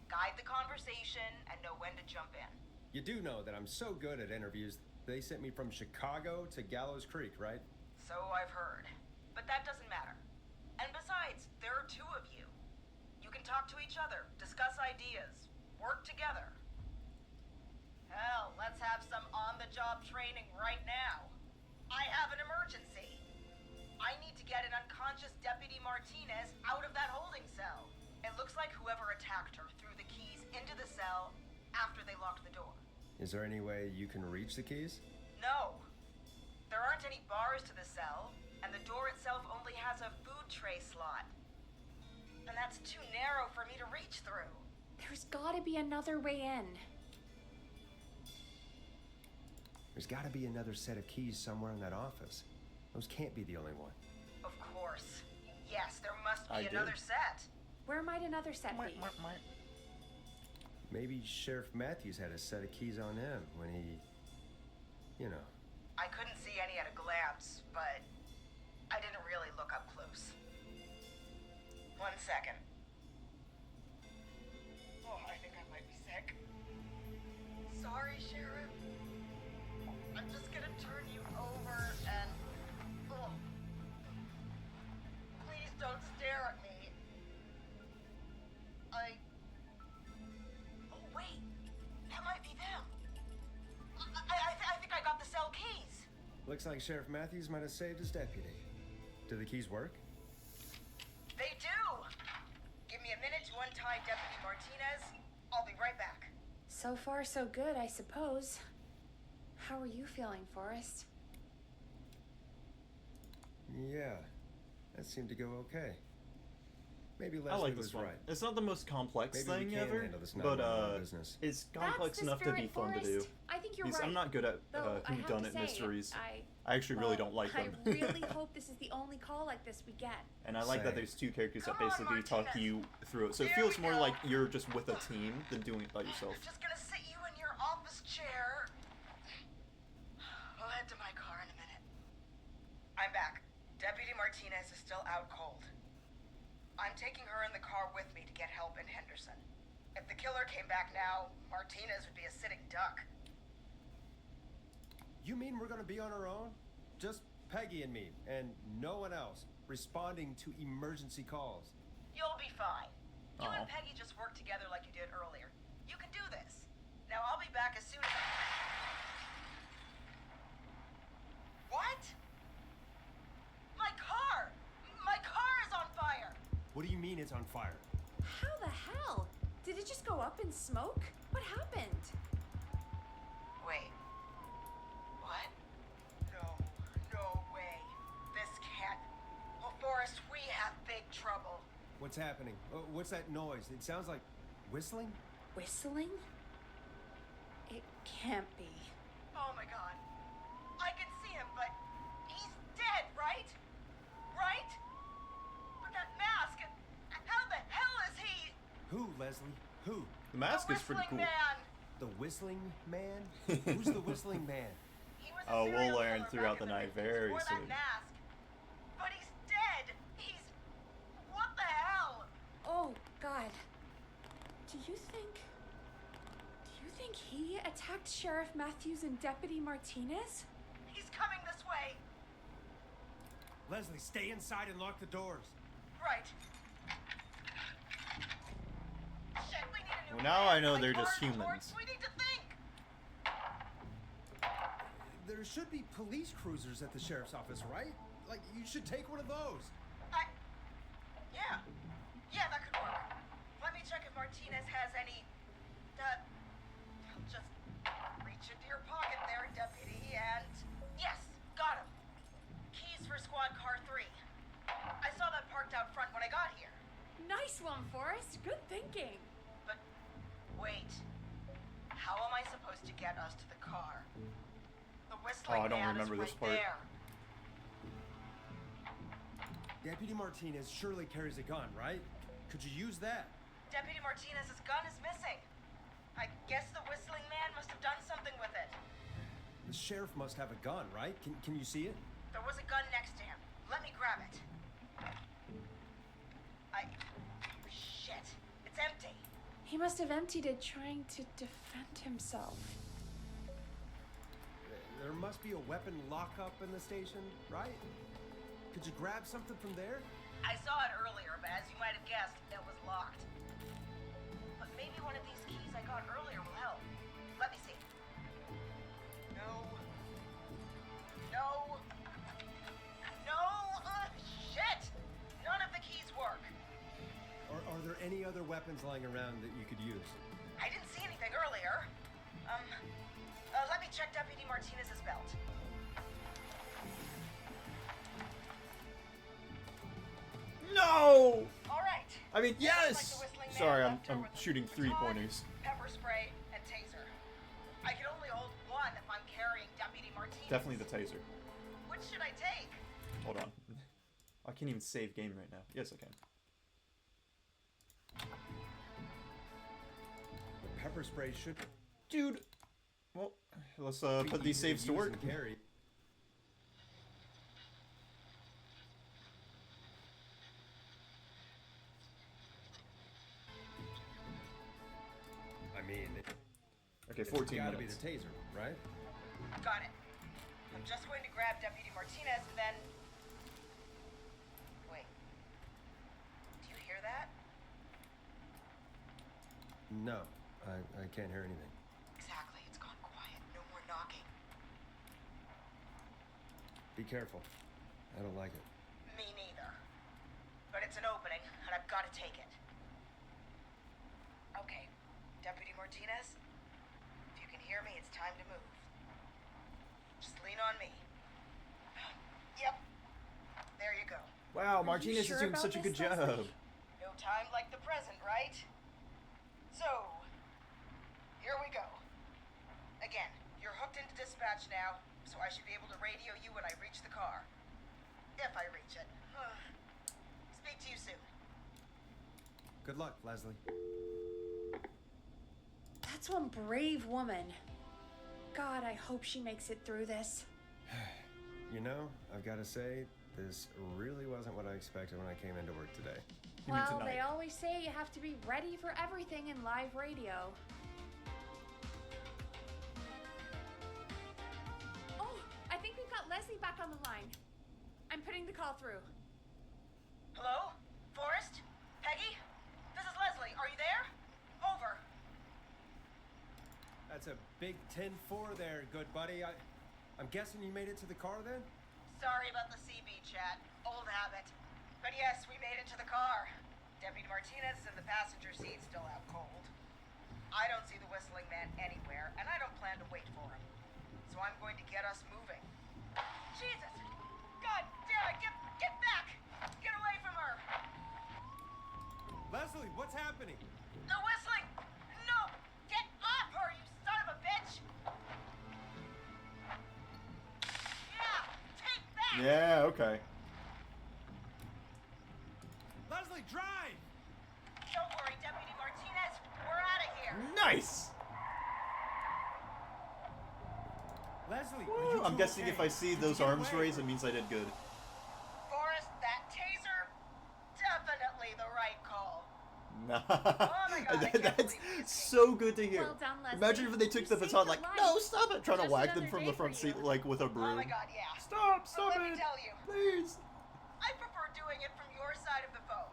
Guide the conversation and know when to jump in. You do know that I'm so good at interviews. They sent me from Chicago to Gallows Creek, right? So I've heard. But that doesn't matter. And besides, there are two of you. You can talk to each other, discuss ideas, work together. Hell, let's have some on-the-job training right now. I have an emergency. I need to get an unconscious Deputy Martinez out of that holding cell. It looks like whoever attacked her threw the keys into the cell after they locked the door. Is there any way you can reach the keys? No. There aren't any bars to the cell, and the door itself only has a food tray slot. And that's too narrow for me to reach through. There's gotta be another way in. There's got to be another set of keys somewhere in that office. Those can't be the only one. Of course. Yes, there must be I did. another set. Where might another set be? Maybe Sheriff Matthews had a set of keys on him when he, you know. I couldn't see any at a glance, but I didn't really look up close. 1 second. Oh, I think I might be sick. Sorry, Sheriff. I'm just gonna turn you over and... Oh. Please don't stare at me. Oh, wait. That might be them. I think I got the cell keys. Looks like Sheriff Matthews might have saved his deputy. Do the keys work? They do. Give me a minute to untie Deputy Martinez. I'll be right back. So far, so good, I suppose. How are you feeling, Forrest? Yeah, that seemed to go okay. Maybe I Leslie like was this one. right. It's not the most complex Maybe we thing can ever, handle this but 911 business. it's complex That's the enough to be spirit, fun to do. Forrest. I think you're Because right. I'm not good at Though I have to whodunit say, mysteries. I actually really don't like I them. really hope this is the only call like this we get. And I like that Same. there's two characters that Come on, basically talk Martinez. you through it. So it There feels we more go. like you're just with a team than doing it by yourself. I'm just gonna sit you in your office chair. I'll head to my car in a minute. I'm back. Deputy Martinez is still out cold. I'm taking her in the car with me to get help in Henderson. If the killer came back now, Martinez would be a sitting duck. You mean we're gonna be on our own? Just Peggy and me, and no one else, responding to emergency calls. You'll be fine. You Aw. and Peggy just work together like you did earlier. You can do this. Now I'll be back as soon as I... What? My car! My car is on fire! What do you mean it's on fire? How the hell? Did it just go up in smoke? What happened? Wait. What? No way. This can't... Oh, Forrest, we have big trouble. What's happening? What's that noise? It sounds like whistling? Whistling? It can't be. Oh my god. I can see him, but he's dead, right? Right? But that mask, how the hell is he? Who, Leslie? Who? The mask The is pretty whistling cool. Man. The whistling man? Who's the whistling man? He was a Oh, we'll serial learn killer throughout back the in night 50s. very Wore soon. That mask. But he's dead. He's... What the hell? Oh, God. Do you think he attacked Sheriff Matthews and Deputy Martinez? He's coming this way. Leslie, stay inside and lock the doors. Right. Shit, we need a new Well, now plan. I know My they're car just is humans. torched. We need to There should be police cruisers at the sheriff's office, right? Like, you should take one of those. Yeah. Yeah, that could work. Let me check if Martinez has any, just reach into your pocket there, deputy, and yes, got him. Keys for squad car 3. I saw that parked out front when I got here. Nice one, Forrest. Good thinking. But wait, how am I supposed to get us to the car? The whistling I don't man remember is this right part. there. Deputy Martinez surely carries a gun, right? Could you use that? Deputy Martinez's gun is missing. I guess the whistling man must have done something with it. The sheriff must have a gun, right? Can you see it? There was a gun next to him. Let me grab it. Shit. It's empty. He must have emptied it trying to defend himself. There must be a weapon lockup in the station, right? Could you grab something from there? I saw it earlier, but as you might have guessed, it was locked. But maybe one of these keys I got earlier will help. Let me see. No. Shit! None of the keys work. Are there any other weapons lying around that you could use? I didn't see anything earlier. Let me check Deputy Martinez's belt. No! All right. I mean, Looks like yes! the whistling man Sorry, left her I'm with a shooting baton, 3-pointers. Pepper spray, and taser. I can only hold one if I'm carrying Deputy Martinez. Definitely the taser. Which should I take? Hold on. I can't even save game right now. Yes, I can. The pepper spray should Dude! Well, let's be put these easy saves to use work. and carry. I mean, Okay, it's 14 gotta minutes. be the taser, right? Got it. I'm just going to grab Deputy Martinez and then... Wait. Do you hear that? No, I can't hear anything. Exactly. It's gone quiet. No more knocking. Be careful. I don't like it. Me neither. But it's an opening, and I've got to take it. Okay. Deputy Martinez, if you can hear me, it's time to move. Just lean on me. Yep. There you go. Wow, Martinez sure is doing about such a good this, Leslie? job. No time like the present, right? So, here we go. Again, you're hooked into dispatch now, so I should be able to radio you when I reach the car. If I reach it. Speak to you soon. Good luck, Leslie. That's one brave woman. God, I hope she makes it through this. You know, I've got to say, this really wasn't what I expected when I came into work today. You mean Well, tonight? they always say you have to be ready for everything in live radio. Oh, I think we've got Leslie back on the line. I'm putting the call through. Hello? Forrest? Peggy? This is Leslie. Are you there? Over. That's a big 10-4 there, good buddy. I'm guessing you made it to the car then? Sorry about the CB chat. Old habit. But yes, we made it to the car. Deputy Martinez is in the passenger seat, still out cold. I don't see the whistling man anywhere, and I don't plan to wait for him. So I'm going to get us moving. Jesus! God damn it! Get back! Get away from her! Leslie, what's happening? The whistling! No! Get off her, you son of a bitch! Yeah! Take that! Yeah, okay. Leslie, drive! Don't worry, Deputy Martinez. We're out of here. Nice! Leslie, Woo, are you I'm two guessing okay? if I see Did you those get arms away? raised, it means I did good. Forrest, that taser? Definitely the right call. Nah. my God, I can't That's believe we escaped. so good to hear. Well done, Leslie. Imagine if they took You the saved baton her like, life. no, stop it, trying to Just whack them another from day the front for you. seat like with a Oh broom. my God, yeah. Stop But let it! me tell you, Please! I prefer doing it from your side of the phone.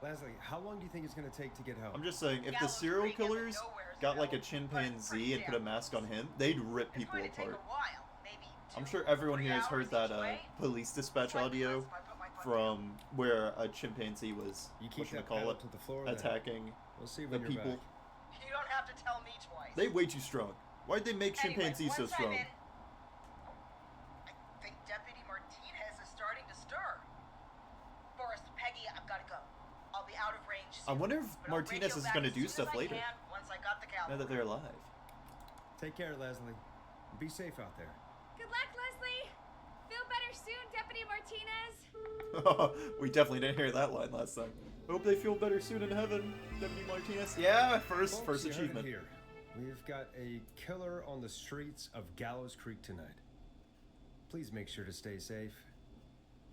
Leslie, how long do you think it's going to take to get home? I'm just saying, if the Gallows serial Creek isn't killers nowheres got like a known, but it's chimpanzee pretty and put a damn mask on close. him, they'd rip It's people going to take apart. a while, maybe I'm 2 sure or everyone 3 here has heard hours that each way. police dispatch Twice audio if I put my foot from where a chimpanzee was, You keep that call pedal it, to the floor, then. attacking We'll see the when you're people. back. You don't have to tell me twice. They way too strong. Why'd they make chimpanzees so once I'm strong? in- I think Deputy Martinez is starting to stir. Forrest, Peggy, I've got to go. I'll be out of range soon. I wonder if but I'll Martinez radio is back gonna as do soon as stuff I later. can once I got the Now that caliber. they're alive. Take care, Leslie. Be safe out there. Good luck, Leslie. Feel better soon, Deputy Martinez. We definitely didn't hear that line last time. Hope they feel better soon in heaven, Deputy Martinez. Yeah, first Folks, you heard it achievement. here. We've got a killer on the streets of Gallows Creek tonight. Please make sure to stay safe.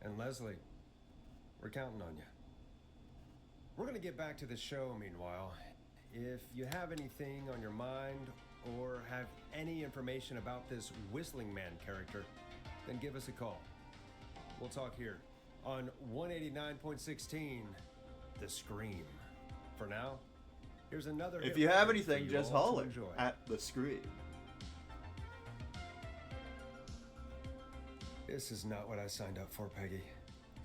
And Leslie, we're counting on you. We're going to get back to the show meanwhile. If you have anything on your mind or have any information about this Whistling Man character, then give us a call. We'll talk here on 189.16, The Scream. For now, here's another If hit you have record for anything, you just all to holler enjoy. at the screen. This is not what I signed up for, Peggy.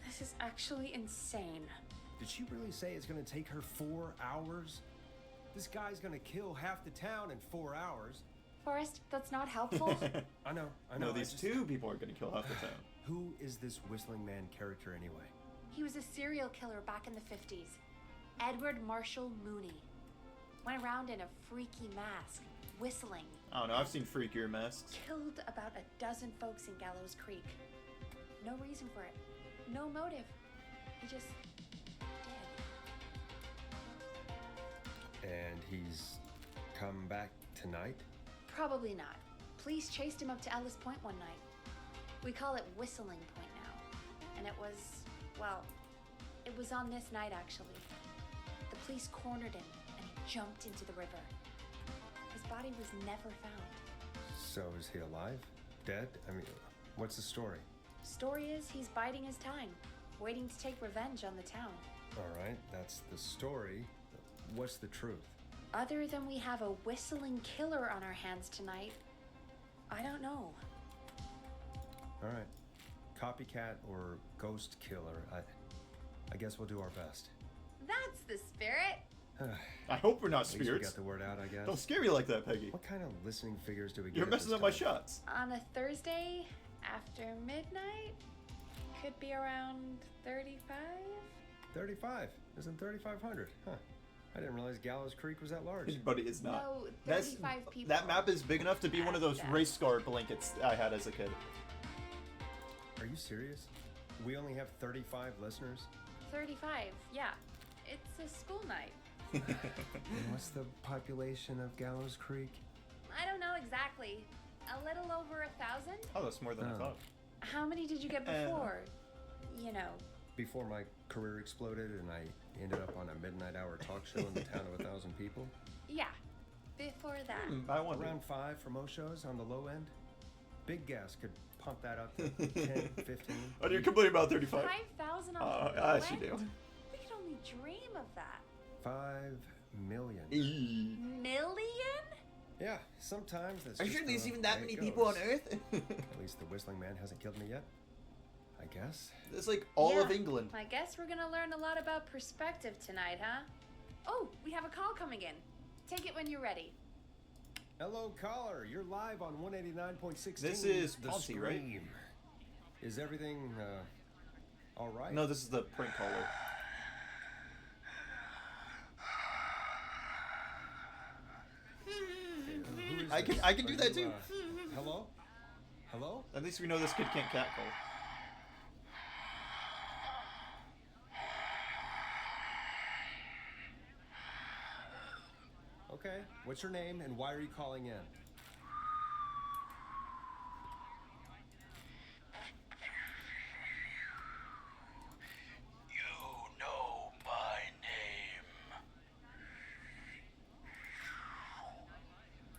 This is actually insane. Did she really say it's gonna take her 4 hours? This guy's gonna kill half the town in 4 hours. Forrest, that's not helpful. I know. No, I these just- two people are gonna kill half the town. Who is this Whistling Man character anyway? He was a serial killer back in the 50s. Edward Marshall Mooney. Went around in a freaky mask, whistling. I don't know, I've seen freakier masks. Killed about a dozen folks in Gallows Creek. No reason for it. No motive. He just did. And he's come back tonight? Probably not. Police chased him up to Ellis Point one night. We call it Whistling Point now. And it was, well, it was on this night actually. The police cornered him and he jumped into the river. His body was never found. So is he alive? Dead? I mean, what's the story? Story is he's biding his time, waiting to take revenge on the town. All right, that's the story. What's the truth? Other than we have a whistling killer on our hands tonight, I don't know. All right. Copycat or ghost killer. I guess we'll do our best. That's the spirit. I hope we're not At least we spirits. got the word out, I guess. Don't scare me like that, Peggy. What kind of listening figures do we get? You're at messing this up my time? shots. On a Thursday after midnight, could be around 35? 35. Isn't 3,500? Huh. I didn't realize Gallows Creek was that large. But it is not. No, That's 35 people. That map is big enough to be one of those Yeah. race scar blankets I had as a kid. Are you serious? We only have 35 listeners? 35, yeah. It's a school night. And what's the population of Gallows Creek? I don't know exactly. A little over 1,000? Oh, that's more than I Oh. thought. How many did you get before? You know. Before my career exploded and I ended up on a midnight hour talk show in the town of 1,000 people? Yeah. Before that. I wonder. Around 5 for most shows on the low end? Big gas could pump that up to 10, 15. Oh, you're complaining about 35? 5,000 on the I low actually end? do. We could only dream of that. 5 million. Million? Yeah, sometimes that's Are you just sure there's the even that way many it people on goes. Earth? At least the Whistling Man hasn't killed me yet. I guess. It's like all of Yeah. England. I guess we're gonna learn a lot about perspective tonight, huh? Oh, we have a call coming in. Take it when you're ready. Hello, caller. You're live on 189.16. This is The Ponzi, right? Scream. Is everything all right? No, this is the prank caller. Who is I can- this? I can do Are that you, too. Hello? Hello? At least we know this kid can't catcall. Okay. What's your name and why are you calling in? You know my name.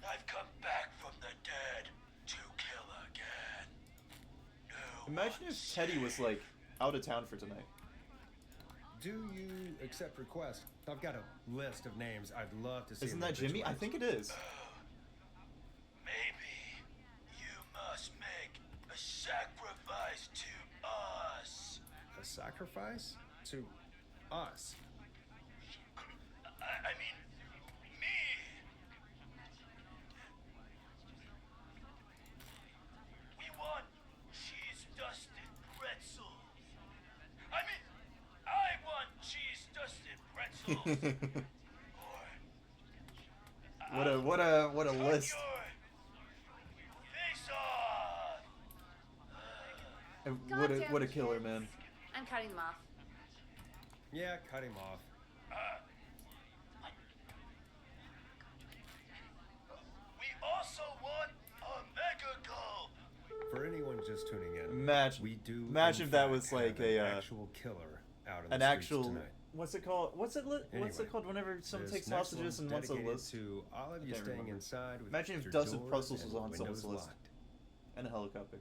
I've come back from the dead to kill again. No Imagine if Teddy was like out of town for tonight. Do you accept requests? I've got a list of names I'd love to see. Isn't in that the Jimmy? I obituaries. think it is. Maybe you must make a sacrifice to us. A sacrifice? To us? I mean, me. We want cheese-dusted pretzels. I mean, I want cheese-dusted pretzels. What a list. Face off. And Goddamn what a killer, kids. man. I'm cutting them off. Yeah, cut him off. We also want a mega gulp. For anyone just tuning in, Imagine- we do. imagine in if that fact, was like have an a, actual killer out in An the streets actual tonight. what's it called? What's it Anyway, called whenever someone this takes next hostages and one's wants a dedicated list? to all of you can't staying remember. inside with Imagine if your Dustin doors Pretzels and was on someone's windows list. locked. And a helicopter.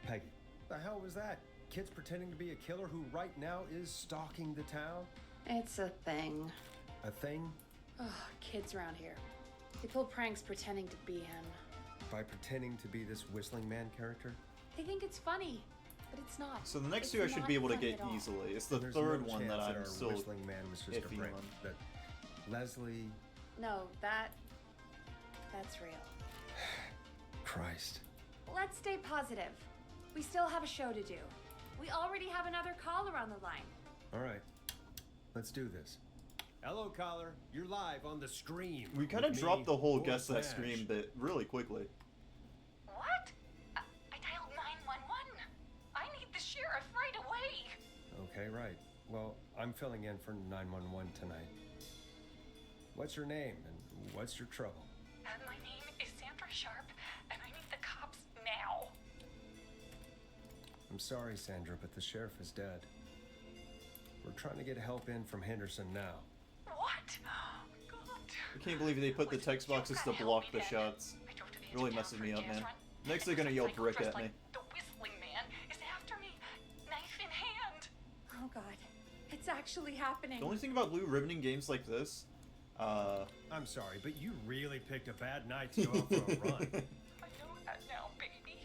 Peggy, the hell was that? Kids pretending to be a killer who right now is stalking the town? It's a thing. A thing? Ugh, kids around here. They pull pranks pretending to be him. By pretending to be this whistling man character? They think it's funny, but it's not. So the next It's two I should not be able to funny get at all. easily. It's the There's third no one that chance I'm our still whistling man was just a iffy prank. on. That Leslie. No, that's real. Christ. Let's stay positive. We still have a show to do. We already have another caller on the line. All right, let's do this. Hello, caller. You're live on the Scream. We kind of with dropped me, the whole Boris guess that Nash. stream bit really quickly. What? I dialed 911. I need the sheriff right away. Okay, right. Well, I'm filling in for 911 tonight. What's your name and what's your trouble? My name is Sandra Sharp, and I need the cops now. I'm sorry, Sandra, but the sheriff is dead. We're trying to get help in from Henderson now. What? God. I can't believe they put the text boxes to block the shots. I drove to the It really edge of messes town me for a up, gas man. run, Next and they're gonna some yell psycho brick dressed at me. like the Whistling Man is after me, knife in hand. Oh god. It's actually happening. The only thing about blue ribboning games like this, I'm sorry, but you really picked a bad night to go out for a run. I know that now, baby.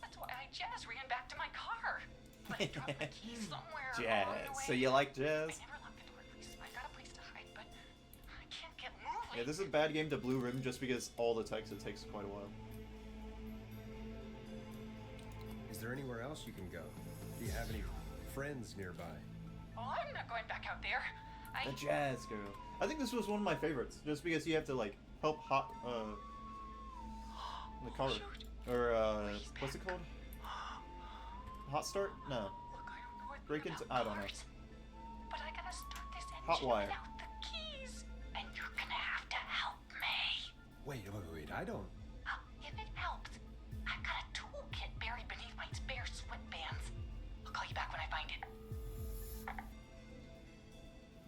That's why I jazz ran back to my car. But I dropped my keys somewhere along the jazz. way. So you like I jazz? never locked the door, please. I got a place to hide, but I can't get moving. Yeah, this is a bad game to blue ribbon just because all the text, it takes quite a while. Is there anywhere else you can go? Do you have any friends nearby? Oh, I'm not going back out there. The jazz girl. I think this was one of my favorites, just because you have to like help the car, or what's it called? Hot start? No. Look, I don't know anything Break into. about I don't know. cars, but I gotta start this engine Hot wire. without the keys, and you're gonna have to help me. Wait, I don't. If it helps, I've got a toolkit buried beneath my spare sweatbands. I'll call you back when I find it.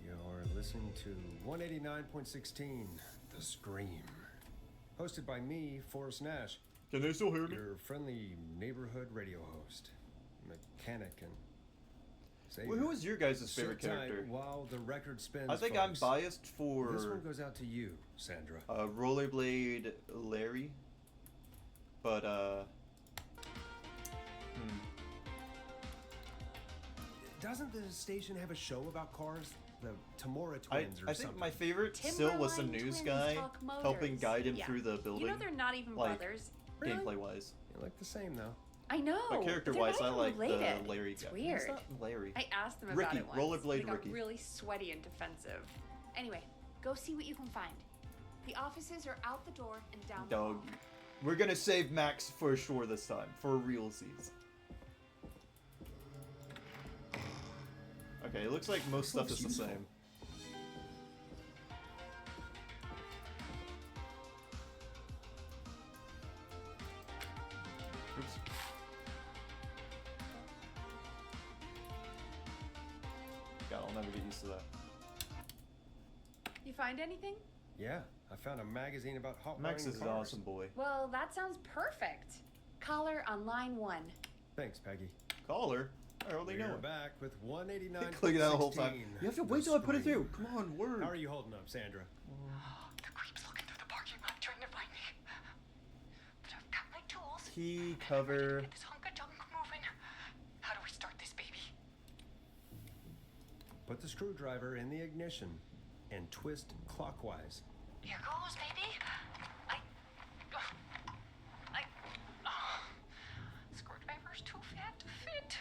You're listening to 189.16, The Scream. Hosted by me, Forrest Nash, Can they still hear me? your friendly neighborhood radio host, mechanic, and savior. Well, who was your guys' Sit favorite tight character? while the record spins, I think folks. I'm biased This one for goes out to you, Sandra. Rollerblade Larry, but Doesn't the station have a show about cars? The Tamora twins or I something? think my favorite still was the Timberline news twins guy talk motors. helping guide him Yeah. through the building. You know they're not even like, brothers. Really? gameplay wise. You look the same, though. I know. But character wise, they're I not like even related. the Larry It's guy. weird. It's not Larry. I asked them Ricky, about it once. Rollerblade They got Ricky. really sweaty and defensive. Anyway, go see what you can find. The offices are out the door and down the Dog. hall. We're gonna save Max for sure this time, for realsies. Okay, it looks like most stuff is the same. Oops. God, I'll never get used to that. You find anything? Yeah, I found a magazine about hot Max wiring is an cars. awesome boy. Well, that sounds perfect. Caller on line 1. Thanks, Peggy. Caller? I hardly know We're him. back with 189. Clicking that the whole time. You have to wait till I put it through. Come on, word. How are you holding up, Sandra? The creep's looking through the parking lot trying to find me. But I've got my tools. Key, and I'm ready to cover. get this hunk of junk moving. How do we start this baby? Put the screwdriver in the ignition and twist clockwise. Here goes, baby. Screwdriver's too fat to fit.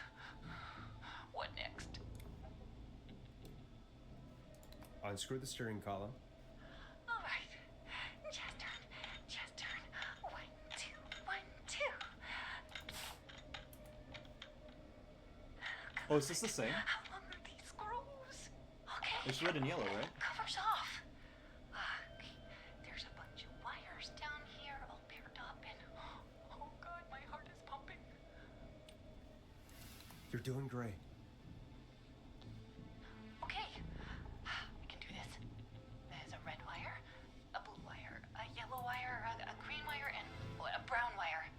What next? Unscrew the steering column. All right. Just turn. Just turn. 1, 2, 1, 2. Oh, is this the same? How long are these screws? Okay. It's red and yellow, right? Cover's off. Okay. There's a bunch of wires down here all paired up and oh god, my heart is pumping. You're doing great. Okay. We can do this. There's a red wire, a blue wire, a yellow wire, a green wire, and a brown wire.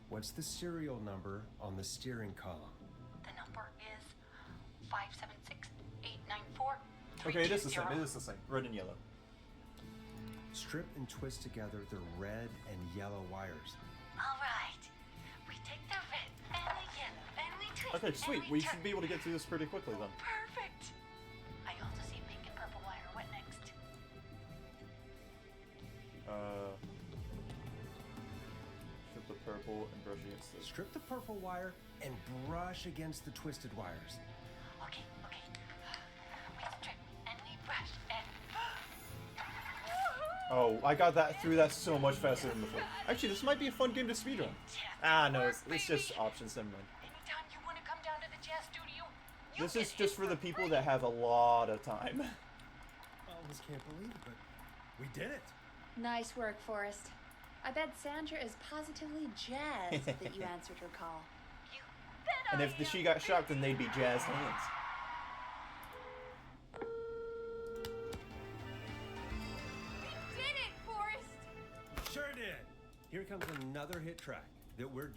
What's the serial number on the steering column? The number is 576-894. Okay, it is the same. It is the same. Red and yellow. Strip and twist together the red and yellow wires. All right. We take the red and the yellow and we twist. Okay, sweet. And We turn. should be able to get through this pretty quickly then. Perfect. I also see pink and purple wire. What next? Strip the purple and brush against this. Strip the purple wire and brush against the twisted wires. Okay. We strip and we brush and. Oh, I got that through that so much faster than before. Actually, this might be a fun game to speedrun. Ah, no, it's just options. Never mind. Anytime you want to come down to the jazz studio, you This can is hit just for the for people free. that have a lot of time. I almost can't believe it, but we did it. Nice work, Forrest. I bet Sandra is positively jazzed that you answered her call. You bet And I if am. she got shocked, then they'd be jazzed hands. We did it, Forrest! Sure did. Here comes another hit track that we're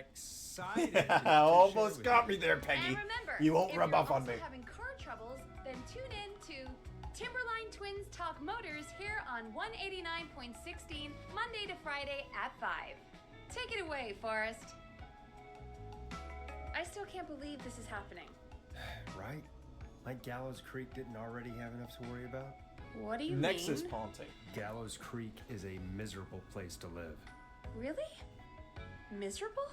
excited to Almost share got with me there, And Peggy. remember, You won't if rub you're off on also me. having car troubles, then tune in to Timberline Twins Talk Motors here on 189.16 Monday to Friday at 5. Take it away, Forrest. I still can't believe this is happening. you. Right? Like Gallows Creek didn't already have enough to worry about? What do you Nexus mean? Ponte. Gallows Creek is a miserable place to live. Really? Miserable?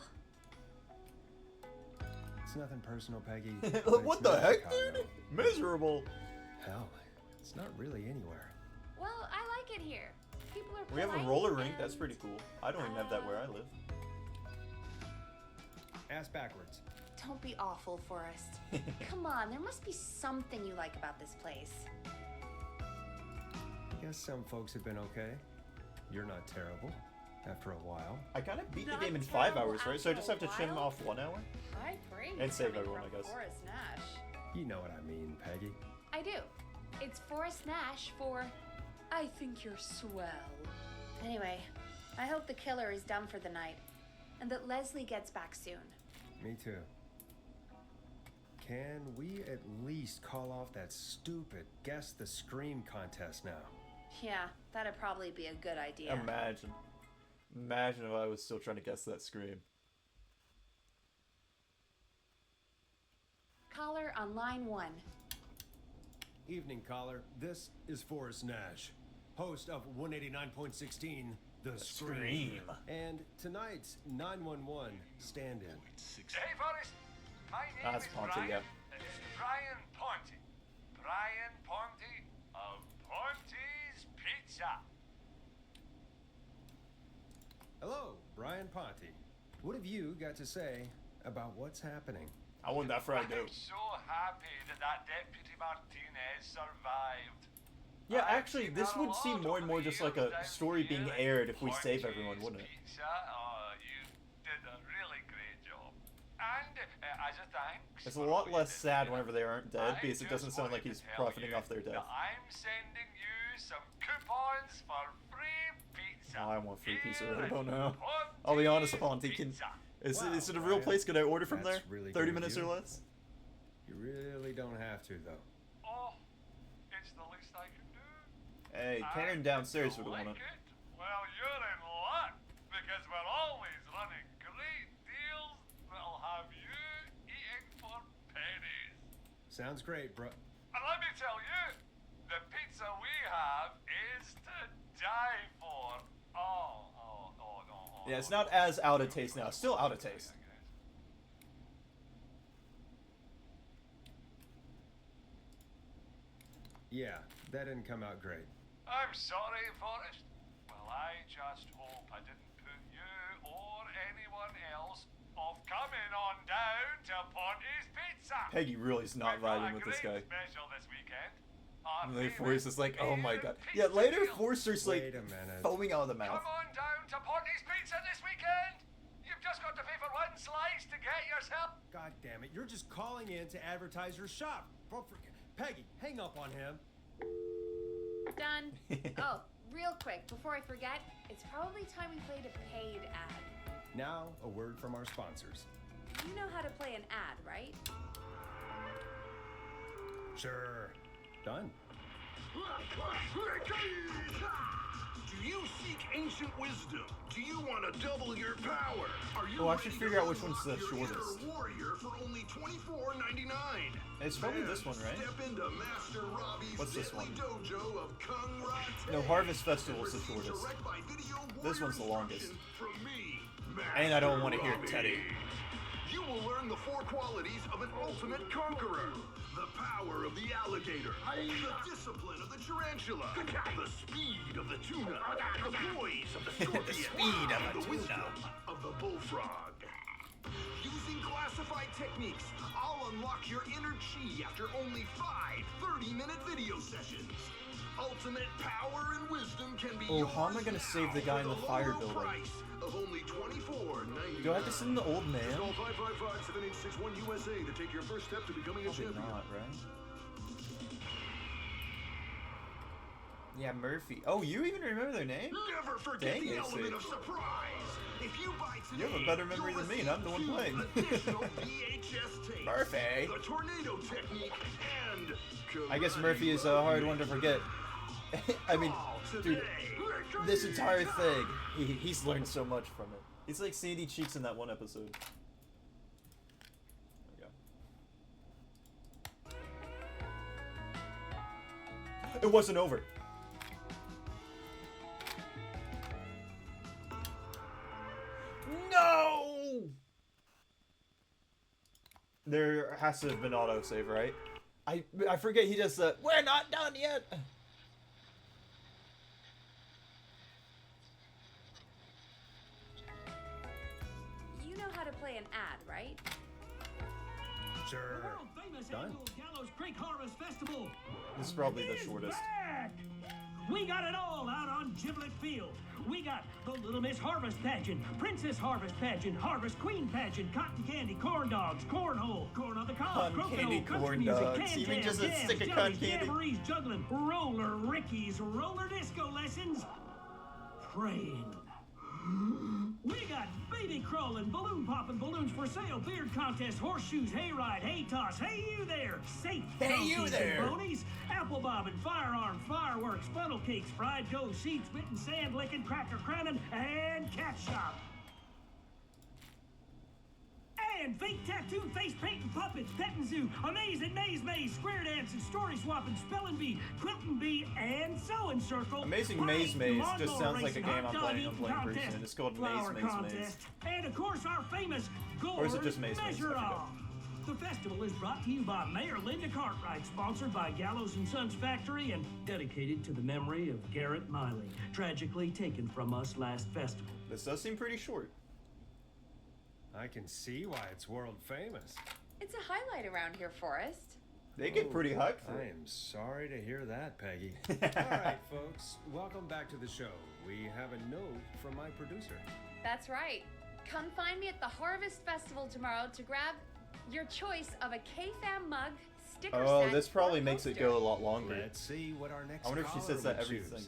It's nothing personal, Peggy. What the heck, dude? Miserable. Hell, it's not really anywhere. Well, I like it here. People are We have a polite roller rink. and- That's pretty cool. I don't even have that where I live. Ass backwards. Don't be awful, Forrest. Come on, there must be something you like about this place. Guess some folks have been okay. You're not terrible. After a while. I kind of beat the Not game in 5 terrible hours, right? So I just have after to a trim while. off 1 hour? High praise And save coming everyone, from I guess. Forrest Nash. You know what I mean, Peggy. I do. It's Forrest Nash for I think you're swell. Anyway, I hope the killer is done for the night and that Leslie gets back soon. Me too. Can we at least call off that stupid Guess the Scream contest now? Yeah, that'd probably be a good idea. Imagine. Imagine if I was still trying to guess that scream. Caller on line 1. Evening, caller. This is Forrest Nash, host of 189.16 The Scream. And tonight's 911 stand-in. Hey, Forrest. My name That's is Ponte, Brian. yeah. Brian Ponte. Brian Ponte of Ponte's Pizza. Hello, Brian Ponte. What have you got to say about what's happening? I want that Friday. I'm so happy that Deputy Martinez survived. Yeah, I've actually, seen this a would lot seem more over and more the just like years a down story being here aired at if we save Ponte's everyone, wouldn't it? Pizza. You did a really great job. And as a thanks, It's a for lot all you less did sad here, whenever they aren't dead, I because it doesn't just sound like wanted he's to tell profiting you off their death. that I'm sending you some coupons for free pizza. Oh, I want free pizza Here right about at now. I'll be honest, Ponty. Is Wow, it a real Ryan. place? Could I order from there? That's really 30 good of minutes or you. less? You really don't have to, though. Oh, it's the least I can do. Hey, Karen downstairs would Like want it? Well, you're in luck because we're always running great deals that'll have you eating for pennies. Sounds great, bro. And let me tell you, the pizza we have is to die for. Oh. Yeah, it's not as out of taste now. It's still out of taste. Yeah, that didn't come out great. I'm sorry, Forrest. Well, I just hope I didn't put you or anyone else off coming on down to Ponty's Pizza. Peggy really is not We've got vibing a with this guy. great special this weekend. Our And later famous Forrester's like, oh my god. Asian Yeah, pizza later deal. Forrester's like Wait a minute. foaming out of the mouth. Come on down to Ponty's Pizza this weekend. You've just got to pay for one slice to get yourself. God damn it, you're just calling in to advertise your shop. Peggy, hang up on him. Done. Oh, real quick, before I forget, it's probably time we played a paid ad. Now, a word from our sponsors. You know how to play an ad, right? Sure. Done. Do you seek ancient wisdom? Do you want to double your power? Are you Oh, I should ready figure to out which one's the unlock your shortest. inner warrior for only $24.99? It's probably Then this one, right? Step into Master Robbie's What's this deadly one? dojo of Kung Rate. No, Harvest Festival's the Receive shortest. direct by video This warrior one's the longest. instruction From me, And I don't Master want to hear Robbie. Teddy. You will learn the 4 qualities of an ultimate conqueror. The power of the alligator, the discipline of the tarantula, the speed of the tuna, the poise of the scorpion, The speed of a the tuna. wisdom of the bullfrog. Using classified techniques, I'll unlock your inner chi after only 5 30-minute video sessions. Ultimate power and wisdom can be Oh, how am I yours gonna now save the guy in for the fire low building? price of only $24.99. Do I have to send the old man? Call 555-7861 USA to take your first step to becoming a Probably champion. not, right? Yeah, Murphy. Oh, you even remember their name? Never forget Dang the it, element Sid. of surprise. If you buy today, You have a better memory you'll than me, and I'm the one receive playing. 2 additional VHS tapes. Murphy. The tornado technique and I guess karate Murphy is a hard one to forget. I mean, Call dude, today. this entire thing, he's learned so much from it. He's like Sandy Cheeks in that one episode. There we go. It wasn't over. No! There has to have been autosave, right? I forget he just said, we're not done yet! You know how to play an ad, right? Sure. World-famous Done. annual Gallows Creek Harvest Festival This is probably the is shortest. back! We got it all out on Giblet Field. We got the Little Miss Harvest Pageant, Princess Harvest Pageant, Harvest Queen Pageant, Cotton Candy, Corn Dogs, Cornhole, Corn on the Cob, Cotton Crocono, candy, Country corn Music, dogs. Can Even Jam, just a Jams, stick of Jellies, cotton candy. Jamborees, Juggling, Roller Rickies, Roller Disco Lessons, Praying. We got baby crawling, balloon popping, balloons for sale, beard contest, horseshoes, hayride, hay toss, hey you there, safe Hey you donkeys there. and bronies, apple bobbing, firearms, fireworks, funnel cakes, fried dough, seed spitting, sand licking, cracker crowning, and cat shop. And fake tattoo, face painting, puppets, petting zoo, amazing maze, square dancing, story swapping, spelling bee, quilting bee, and sewing circle. Amazing Pie Maze eating, Maze just lawnmower sounds like a racing, game hot I'm dog playing eating pretty contest, soon. It's called flower Maze Maze contest, and of course our famous Or is it Gourd just Maze Maze? I Measure forget. Off. The festival is brought to you by Mayor Linda Cartwright, sponsored by Gallows and Sons Factory, and dedicated to the memory of Garrett Miley, tragically taken from us last festival. This does seem pretty short. I can see why it's world famous. It's a highlight around here, Forrest. They get pretty hyped for I it. am sorry to hear that, Peggy. All right, folks, welcome back to the show. We have a note from my producer. That's right. Come find me at the Harvest Festival tomorrow to grab your choice of a K-Fam mug, sticker Oh, set, this probably or makes it poster. go a lot longer. Let's see what our next I wonder if she caller says that would every choose. thing.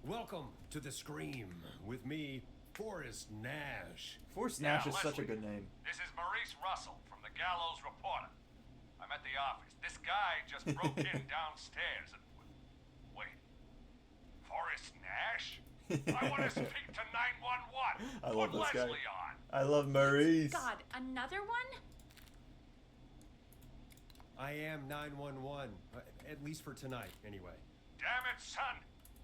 Welcome to the Scream with me, Forrest Nash. Forrest Yeah, Nash is such a Leslie. good name. This is Maurice Russell from the Gallows Reporter. I'm at the office. This guy just broke in downstairs and... Wait. Forrest Nash? I want to speak to 911. I love Put this guy. Leslie on. I love Maurice. God, another one? I am 911, at least for tonight, anyway. Damn it, son.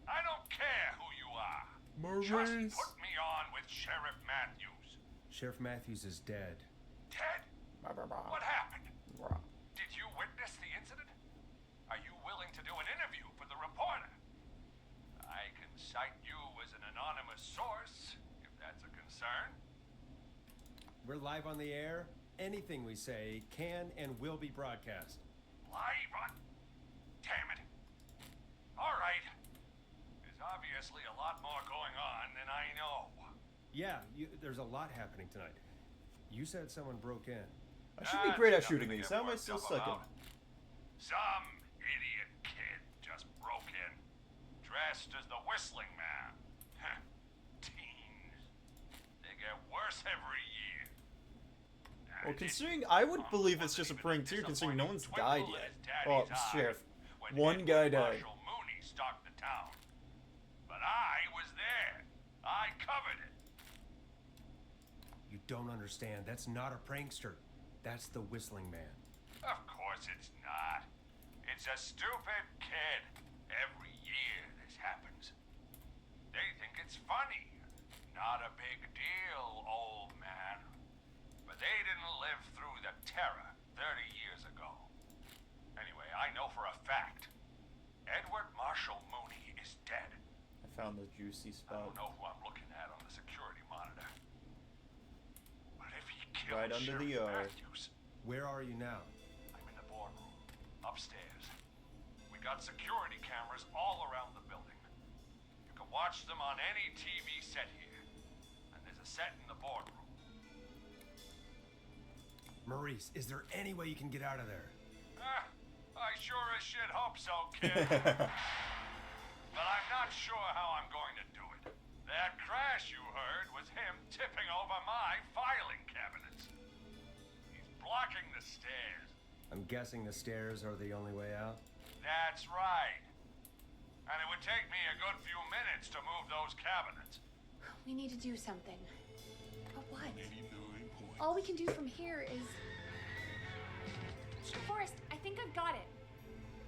I don't care who you are. Maurice. Just put me on with Sheriff Matthews. Sheriff Matthews is dead. Ted? What happened? Did you witness the incident? Are you willing to do an interview for the reporter? I can cite you as an anonymous source, if that's a concern. We're live on the air. Anything we say can and will be broadcast. Live on... Damn it. All right. There's obviously a lot more going on than I know. Yeah, there's a lot happening tonight. You said someone broke in. I should be great at shooting these. How am I still sucking? Some idiot kid just broke in, dressed as the Whistling Man. Teens. They get worse every year. Well, considering I would believe it's just a prank too, considering no one's died yet. Oh, Sheriff. One guy died. Marshal Mooney stalked the town. But I was there. I covered it. You don't understand. That's not a prankster. That's the Whistling Man. Of course it's not. It's a stupid kid. Every year this happens. They think it's funny. Not a big deal, old man. But they didn't live through the terror 30 years ago. Anyway, I know for a fact. Edward Marshall Mooney is dead. I found the juicy I spot. don't know who I'm looking at on the security monitor. But if he killed Right under the Sheriff yard. Matthews, Where are you now? I'm in the boardroom, upstairs. We got security cameras all around the building. You can watch them on any TV set here. And there's a set in the boardroom. Maurice, is there any way you can get out of there? I sure as shit hope so, kid. But I'm not sure how I'm going to do it. That crash you heard was him tipping over my filing cabinets. He's blocking the stairs. I'm guessing the stairs are the only way out. That's right. And it would take me a good few minutes to move those cabinets. We need to do something. But what? All we can do from here is... Forrest, I think I've got it.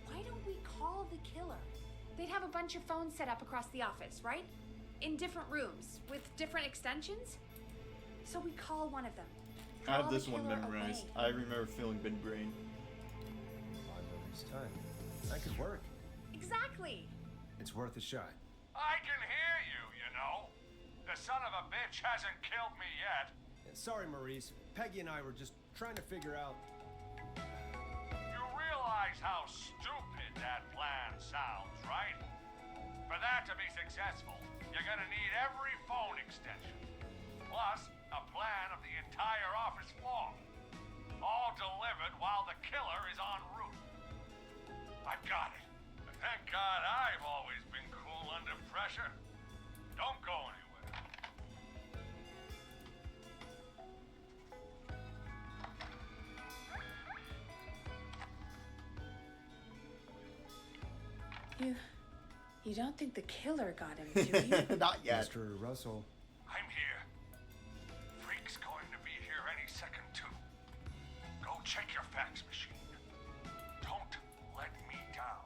Why don't we call the killer? They'd have a bunch of phones set up across the office, right? In different rooms, with different extensions. So we call one of them. I have Call this the one killer memorized. away. I remember feeling big brain. On Maurice time. That could work. Exactly. It's worth a shot. I can hear you, you know. The son of a bitch hasn't killed me yet. Sorry, Maurice. Peggy and I were just trying to figure out. You realize how stupid that plan sounds, right? For that to be successful, you're gonna need every phone extension. Plus, a plan of the entire office floor. All delivered while the killer is en route. I've got it. Thank God I've always been cool under pressure. Don't go anywhere. You don't think the killer got him, do you? Not yet. Mr. Russell. I'm here. Freak's going to be here any second, too. Go check your fax machine. Don't let me down.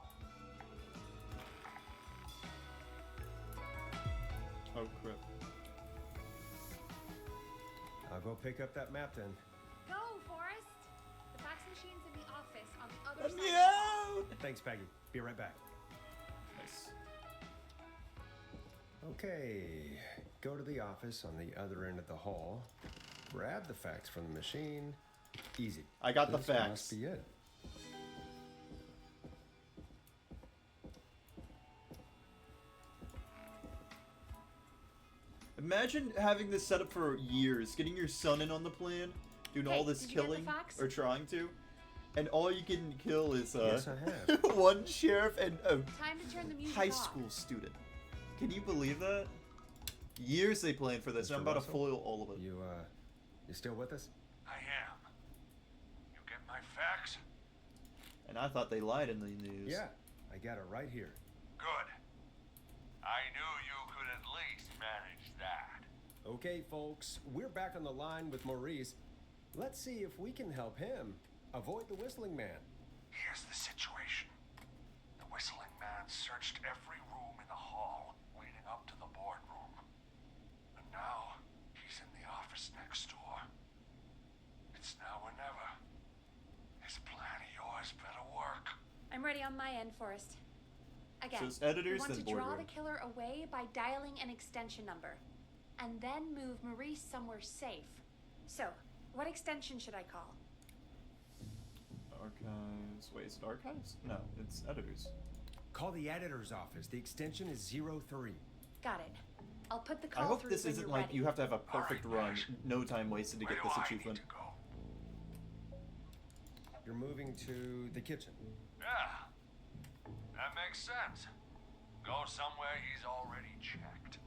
Oh crap. I'll go pick up that map then. Go, Forrest. The fax machine's in the office on the other Let side. me out! Thanks, Peggy. Be right back. Nice. Okay. Go to the office on the other end of the hall. Grab the fax from the machine. Easy. I got the This fax. must be it. Imagine having this set up for years, getting your son in on the plan, doing Hey, all this did you get the killing, fax? or trying to, and all you can kill is Yes, I have. one sheriff and a Time to turn the music high off. school student. Can you believe that? Years they planned for this, and I'm about to Russell? foil all of it. You still with us? I am. You get my facts? And I thought they lied in the news. Yeah, I got it right here. Good. I knew you could at least manage that. Okay, folks, we're back on the line with Maurice. Let's see if we can help him avoid the Whistling Man. Here's the situation. The Whistling Man searched every room in the hall leading up to the boardroom. And now, he's in the office next door. It's now or never. This plan of yours better work. I'm ready on my end, Forrest. Again, So it's editors, we want then to draw boardroom. the killer away by dialing an extension number, and then move Maurice somewhere safe. So, what extension should I call? Archives. Wait, is it archives? No, it's editors. Call the editor's office. The extension is 03. Got it. I'll put the I call hope through this when isn't you're like ready. you have to have a perfect Alright, run, Nash. no time wasted to Where get do this I achievement. need to go? You're moving to the kitchen. Yeah, that makes sense. Go somewhere he's already checked.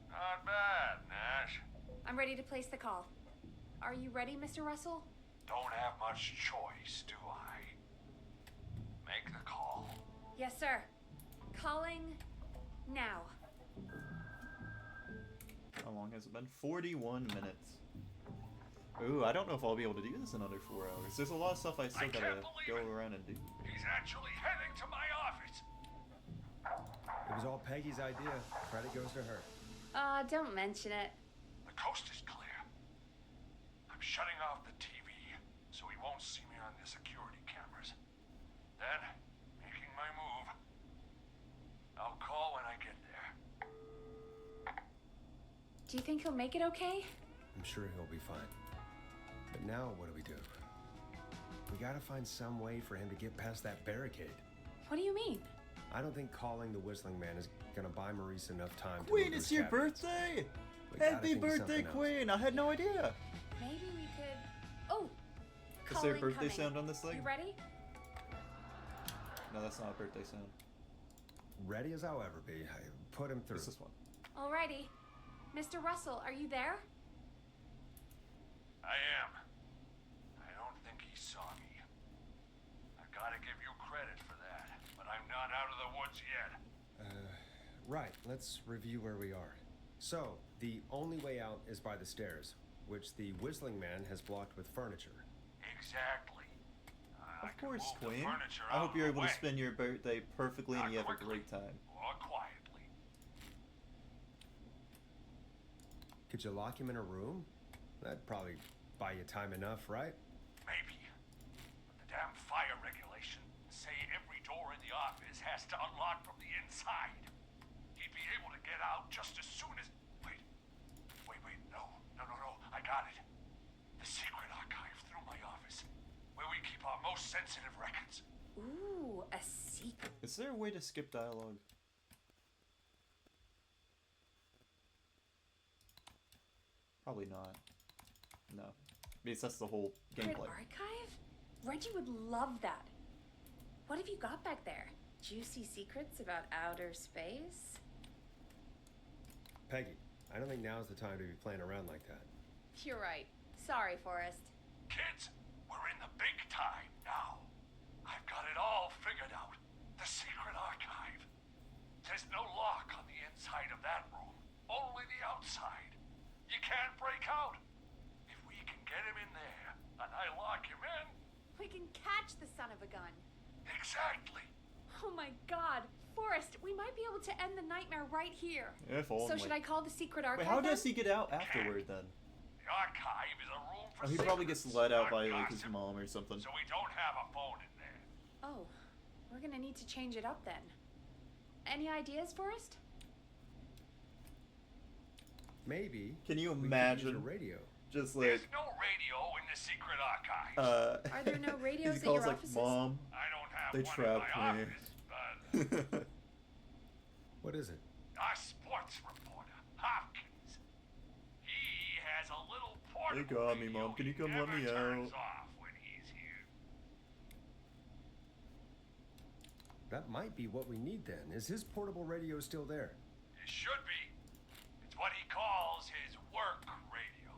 Not bad, Nash. I'm ready to place the call. Are you ready, Mr. Russell? Don't have much choice, do I? Make the call. Yes, sir. Calling now. How long has it been? 41 minutes. Ooh, I don't know if I'll be able to do this in under 4 hours. There's a lot of stuff I still I gotta can't believe go it. around and do. He's actually heading to my office. It was all Peggy's idea. Credit goes to her. Don't mention it. The coast is clear. I'm shutting off the TV so he won't see me on the security cameras. Then, making my move. I'll call when I get there. Do you think he'll make it okay? I'm sure he'll be fine. But now what do? We gotta find some way for him to get past that barricade. What do you mean? I don't think calling the Whistling Man is gonna buy Maurice enough time to Queen, move it's those your cabinets. birthday! We gotta Happy think of birthday, something else. Queen! I had no idea! Maybe we could... Oh! Is there a Calling birthday coming. sound on this thing? You ready? No, that's not a birthday sound. Ready as I'll ever be. I put him through. It's this one. Alrighty. Mr. Russell, are you there? I am. I don't think he saw me. I gotta give you credit for that, but I'm not out of the woods yet. Right, let's review where we are. So, the only way out is by the stairs, which the Whistling Man has blocked with furniture. Exactly. I Of can course, move the Queen. furniture I out hope of you're the able way. to spend your birthday perfectly and Not you have a quickly, great time. or quietly. Could you lock him in a room? That'd probably buy you time enough, right? Maybe. But the damn fire regulations say every door in the office has to unlock from the inside. He'd be able to get out just as soon as... Wait. No. I got it. The secret archive through my office, where we keep our most sensitive records. Ooh, a secret. Is there a way to skip dialogue? Probably not. No. Because that's the whole gameplay. Archive? Reggie would love that. What have you got back there? Juicy secrets about outer space? Peggy, I don't think now's the time to be playing around like that. You're right. Sorry, Forrest. Kids, we're in the big time now. I've got it all figured out. The secret archive. There's no lock on the inside of that room, only the outside. You can't break out. If we can get him in there, and I lock him in... We can catch the son of a gun. Exactly. Oh my god. Forrest, we might be able to end the nightmare right here. If So only. should I call the secret archive Wait, how then? does he get out afterward then? The archive is a room for Oh, he probably gets secrets, let out not by like his gossip. mom or something. So we don't have a phone in there. Oh, we're gonna need to change it up then. Any ideas, Forrest? Maybe. Can you we could use imagine? a radio. Just There's like, no radio in the secret archive. Are there no radios he at calls your like, offices? Mom, I don't have they one in trapped my me. office, but What is it? our sports reporter, Hopkins. He has a little portable They got me, radio Mom. Can you he come let never me turns out? off when he's here. That might be what we need then. Is his portable radio still there? It should be. It's what he calls his work radio.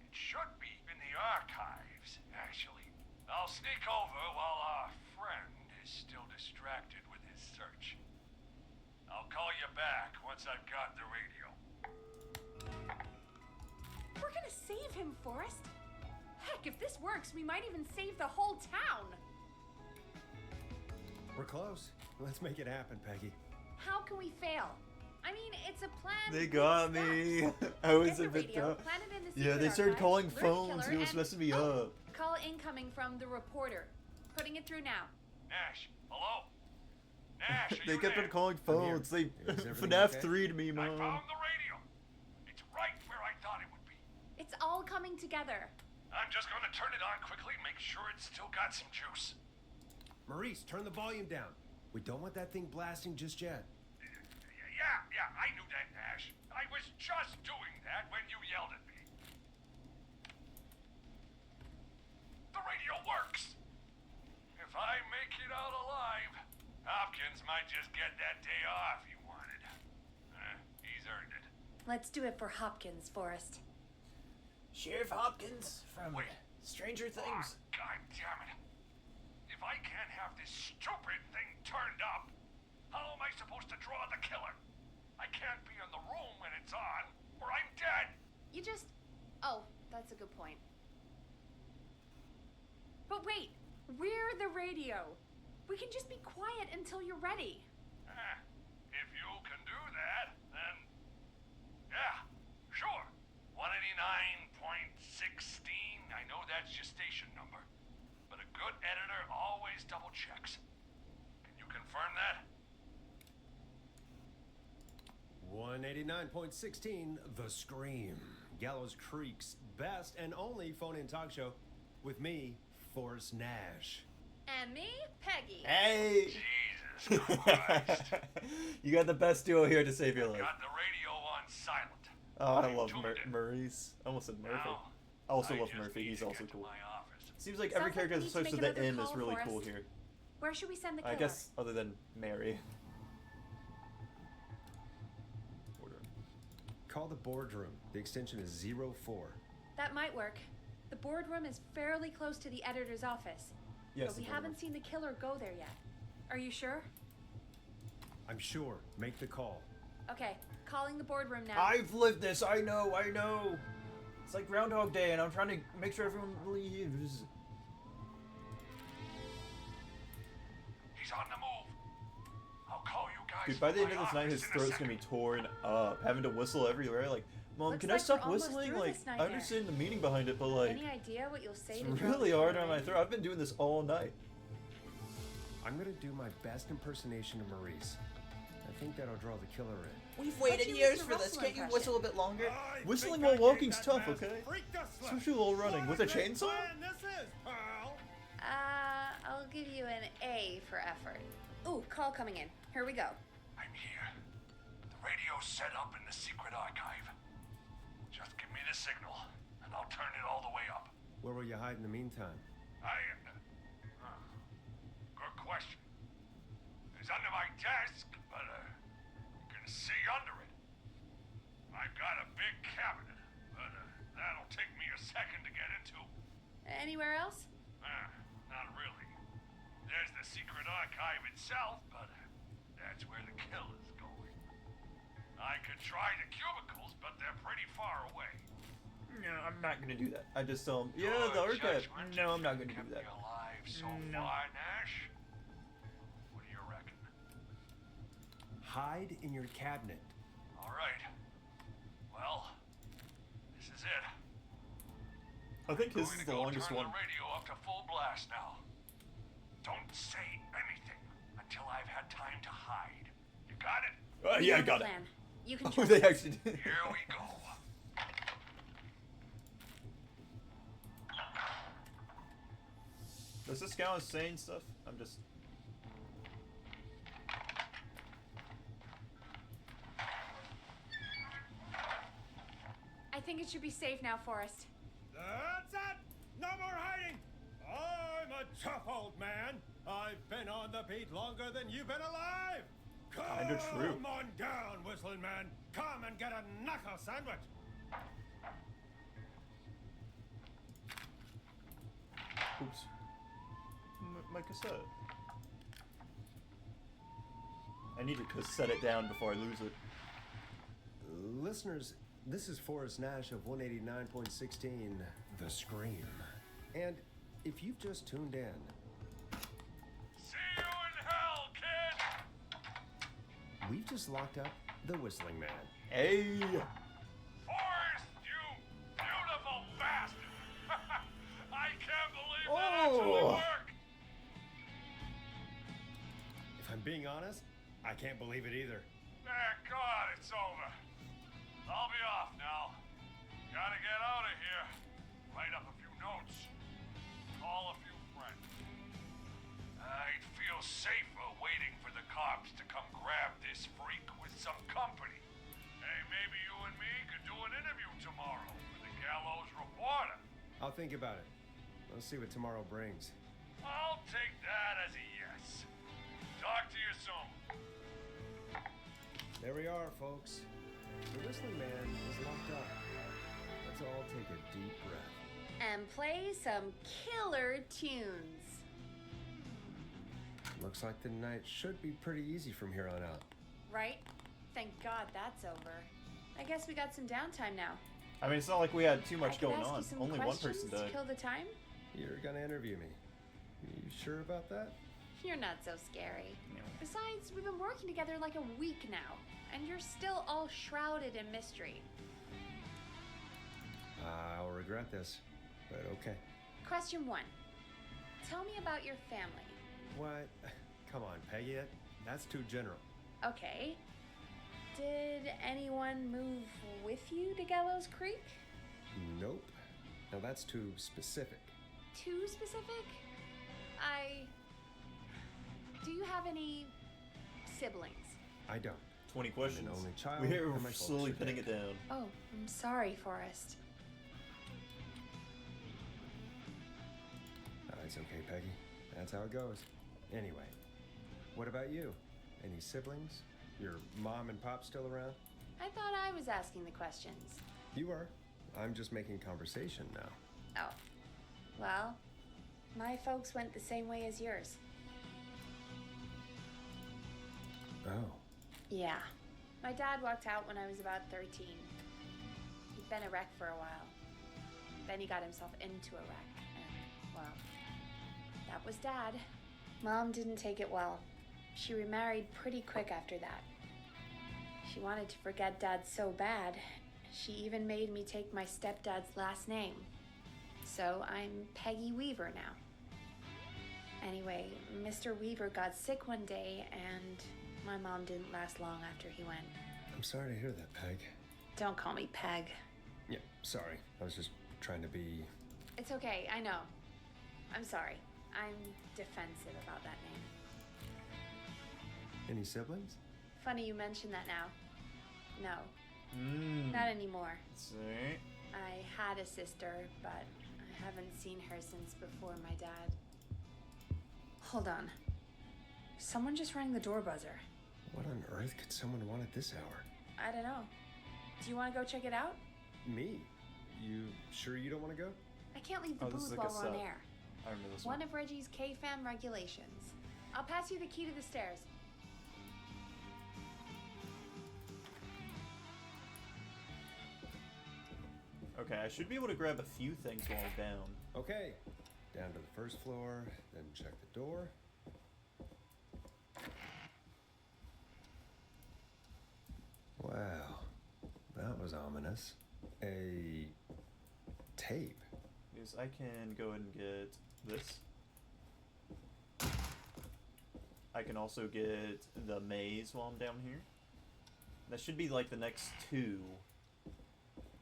It should be in the archives, actually. I'll sneak over while our friend is still distracted with his search. I'll call you back once I've got the radio. We're gonna save him, Forrest. Heck, if this works, we might even save the whole town. We're close. Let's make it happen, Peggy. How can we fail? I mean, it's a plan. They with got steps. me. I Get was the a bit radio, dumb. plant it in the Yeah, secret they started archives, calling lure the phones. killer, And it was and- messing me oh, up. Call incoming from the reporter. Putting it through now. Nash, hello? Nash, are They you kept there? on calling phones. They Is everything FNAF okay? 3 to me, I mom. found the radio. It's right where I thought it would be. It's all coming together. I'm just gonna turn it on quickly, make sure it's still got some juice. Maurice, turn the volume down. We don't want that thing blasting just yet. Yeah, I knew that, Nash. I was just doing that when you yelled at me. The radio works. If I make it out alive, Hopkins might just get that day off he wanted. He's earned it. Let's do it for Hopkins, Forrest. Sheriff Hopkins from Wait. Stranger Ah, Things. God damn it. If I can't have this stupid thing turned up, how am I supposed to draw the killer? I can't be in the room when it's on, or I'm dead. You just... Oh, that's a good point. But wait, we're the radio. We can just be quiet until you're ready. If you can do that, then... Yeah, sure. 189.16, I know that's your station number. But a good editor always double checks. Can you confirm that? 189.16, The Scream. Gallows Creek's best and only phone-in talk show with me, Forrest Nash. And me, Peggy. Hey! Jesus Christ. You got the best duo here to save your life. Got the radio on silent. Oh, I love tuned in. Maurice. I almost said Murphy. Now, I also I love just Murphy. need He's to also get to cool. my office. Seems like Sounds every like character we that's need to supposed make to the another end is call, really cool Forrest. here. Where should we send the killer? I guess other than Mary. Call the boardroom. The extension is 04. That might work. The boardroom is fairly close to the editor's office. Yes, but we the boardroom. haven't seen the killer go there yet. Are you sure? I'm sure. Make the call. Okay, calling the boardroom now. I've lived this. I know. It's like Groundhog Day, and I'm trying to make sure everyone believes. He's on the move. I'll call you guys. Dude, by the from end my of this night, office his in a throat's gonna second. be torn up, having to whistle everywhere. Like, Mom, Looks can I like stop we're almost whistling? through Like, this I nightmare. understand the meaning behind it, but like, Any idea what you'll say it's to draw really the hard killer on my in? throat. I've been doing this all night. I'm gonna do my best impersonation of Maurice. I think that'll draw the killer in. We've waited your years Mr. for this. Russell Can't you impression? whistle a bit longer? I Whistling think while I gave walking's that tough, man okay? freak the slip. Especially while running. With a What great chainsaw? plan this is, pal. I'll give you an A for effort. Ooh, call coming in. Here we go. I'm here. The radio's set up in the secret archive. Just give me the signal, and I'll turn it all the way up. Where will you hide in the meantime? Good question. It's under my desk, but you can see under it. I've got a big cabinet, but that'll take me a second to get into. Anywhere else? Not really. There's the secret archive itself, but that's where the killer's going. I could try the cubicles, but they're pretty far away. No, I'm not gonna do that. I just tell him, yeah, Your the archive. judgment No, I'm not gonna kept do that. me alive so No. far, Nash. What do you reckon? Hide in your cabinet. All right. Well, this is it. I think his Going is to the go longest turn one. the radio up to full blast now. Don't say anything until I've had time to hide. You got it? Yeah, I have a got it. plan. You can Oh, trust they us. actually did. Here we go. Does this count as saying stuff? I'm just. I think it should be safe now, Forrest. That's it! No more hiding! I'm a tough old man. I've been on the beat longer than you've been alive. Come Kinda true. Come on down, Whistling Man. Come and get a knuckle sandwich. Oops. My cassette. I need to cassette it down before I lose it. Listeners, this is Forrest Nash of 189.16, The Scream. And if you've just tuned in, See you in hell, kid! we've just locked up the Whistling Man. Hey! Forrest, you beautiful bastard! I can't believe that actually worked! If I'm being honest, I can't believe it either. God, it's over. I'll be off now. Gotta get out of here. Write up a few notes. Call a few friends. I'd feel safer waiting for the cops to come grab this freak with some company. Hey, maybe you and me could do an interview tomorrow for the Gallows Reporter. I'll think about it. Let's see what tomorrow brings. I'll take that as a yes. Talk to you soon. There we are, folks. The Whistling Man is locked up. Let's all take a deep breath. And play some killer tunes. Looks like the night should be pretty easy from here on out. Right? Thank God that's over. I guess we got some downtime now. I mean, it's not like we had too I much could going ask on. you some Only one questions person to died. kill the time? You're gonna interview me. You sure about that? You're not so scary. Yeah. Besides, we've been working together like a week now, and you're still all shrouded in mystery. I'll regret this, but okay. Question 1. Tell me about your family. What? Come on, Peggy. That's too general. Okay. Did anyone move with you to Gallows Creek? Nope. Now that's too specific. Too specific? Do you have any siblings? I don't. 20 questions. I'm an only child, We're and my folks slowly are pinning dead. it down. Oh, I'm sorry, Forrest. It's okay, Peggy. That's how it goes. Anyway, what about you? Any siblings? Your mom and pop still around? I thought I was asking the questions. You are. I'm just making conversation now. Oh. Well, my folks went the same way as yours. Oh. Yeah. My dad walked out when I was about 13. He'd been a wreck for a while. Then he got himself into a wreck, and, well, that was Dad. Mom didn't take it well. She remarried pretty quick after that. She wanted to forget Dad so bad, she even made me take my stepdad's last name. So I'm Peggy Weaver now. Anyway, Mr. Weaver got sick one day, and my mom didn't last long after he went. I'm sorry to hear that, Peg. Don't call me Peg. Yeah, sorry. I was just trying to be... It's okay, I know. I'm sorry. I'm defensive about that name. Any siblings? Funny you mention that now. No, not anymore. See? I had a sister, but I haven't seen her since before my dad. Hold on. Someone just rang the door buzzer. What on earth could someone want at this hour? I don't know. Do you want to go check it out? Me? You sure you don't want to go? I can't leave the Oh, this is booth a while we're on cassette. air. I remember this One one. of Reggie's K-Fam regulations. I'll pass you the key to the stairs. Okay, I should be able to grab a few things while I'm down. Okay. Down to the first floor, then check the door. Wow. That was ominous. A tape. Because I can go ahead and get this. I can also get the maze while I'm down here. That should be like the next two.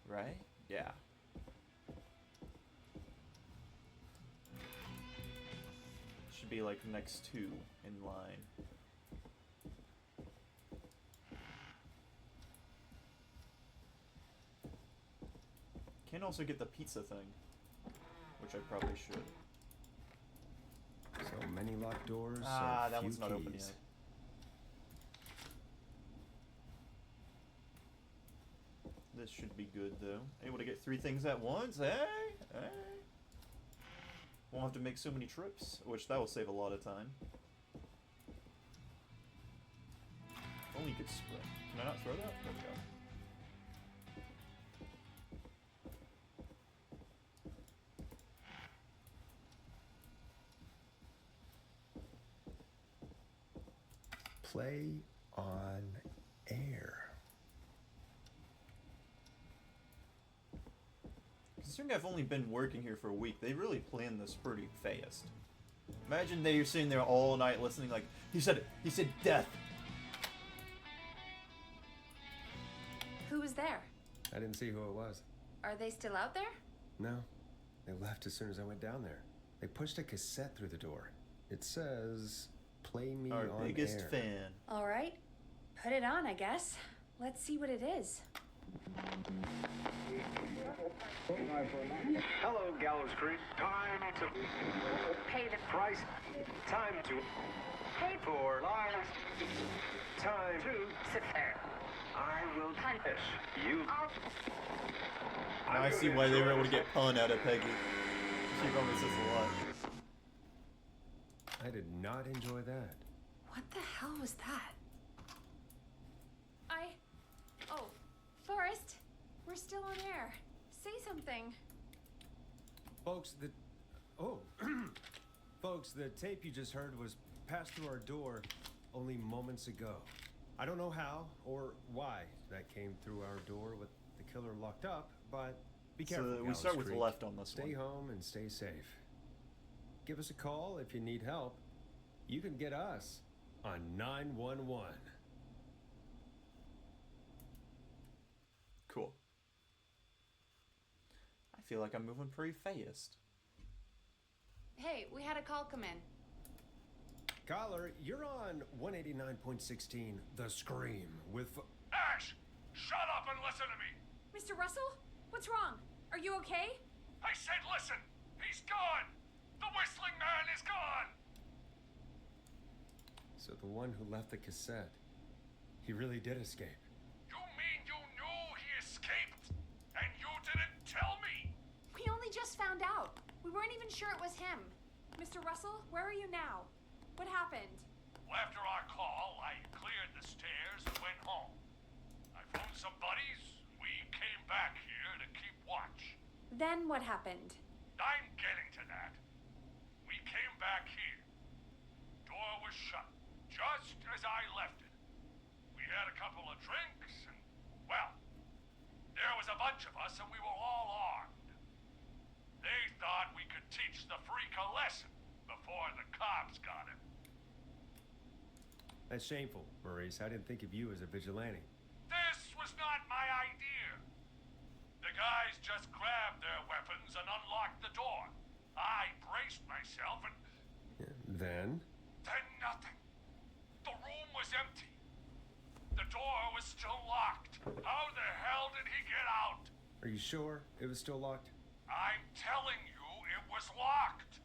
Right? Yeah. Should be like the next two in line. Can also get the pizza thing, which I probably should. So many locked doors. Ah, so that few one's not open keys. yet. This should be good, though. Able to get 3 things at once, eh? Eh? Won't have to make so many trips, which that will save a lot of time. If only you could sprint. Can I not throw that? There we go. Play on air. Considering I've only been working here for a week, they really planned this pretty fast. Imagine that you're sitting there all night listening like, he said it, he said death. Who was there? I didn't see who it was. Are they still out there? No. They left as soon as I went down there. They pushed a cassette through the door. It says, play me Our on biggest air. fan. All right. Put it on, I guess. Let's see what it is. Hello, Gallows Creek. Time to Pay the price. Time to pay for lives. Time to sit there. I will punish you. Now I see why they were able to get pun out of Peggy. She probably says a lot. I did not enjoy that. What the hell was that? Oh, Forrest, we're still on air. Say something. Folks, Folks, the tape you just heard was passed through our door only moments ago. I don't know how or why that came through our door with the killer locked up, but be careful. So we Gallows start with Creek. left on this Stay one. home and stay safe. Give us a call if you need help. You can get us on 911. Cool. I feel like I'm moving pretty fast. Hey, we had a call come in. Caller, you're on 189.16 The Scream with... Ash! Shut up and listen to me! Mr. Russell? What's wrong? Are you okay? I said listen! He's gone! The Whistling Man is gone! So the one who left the cassette, he really did escape. You mean you knew he escaped? And you didn't tell me? We only just found out. We weren't even sure it was him. Mr. Russell, where are you now? What happened? Well, after our call, I cleared the stairs and went home. I phoned some buddies. We came back here to keep watch. Then what happened? I'm getting to that. We came back here. Door was shut, just as I left it. We had a couple of drinks, and, well, there was a bunch of us, and we were all armed. They thought we could teach the freak a lesson before the cops got him. That's shameful, Maurice. I didn't think of you as a vigilante. This was not my idea. The guys just grabbed their weapons and unlocked the door. I braced myself and Then? then nothing. The room was empty. The door was still locked. How the hell did he get out? Are you sure it was still locked? I'm telling you, it was locked.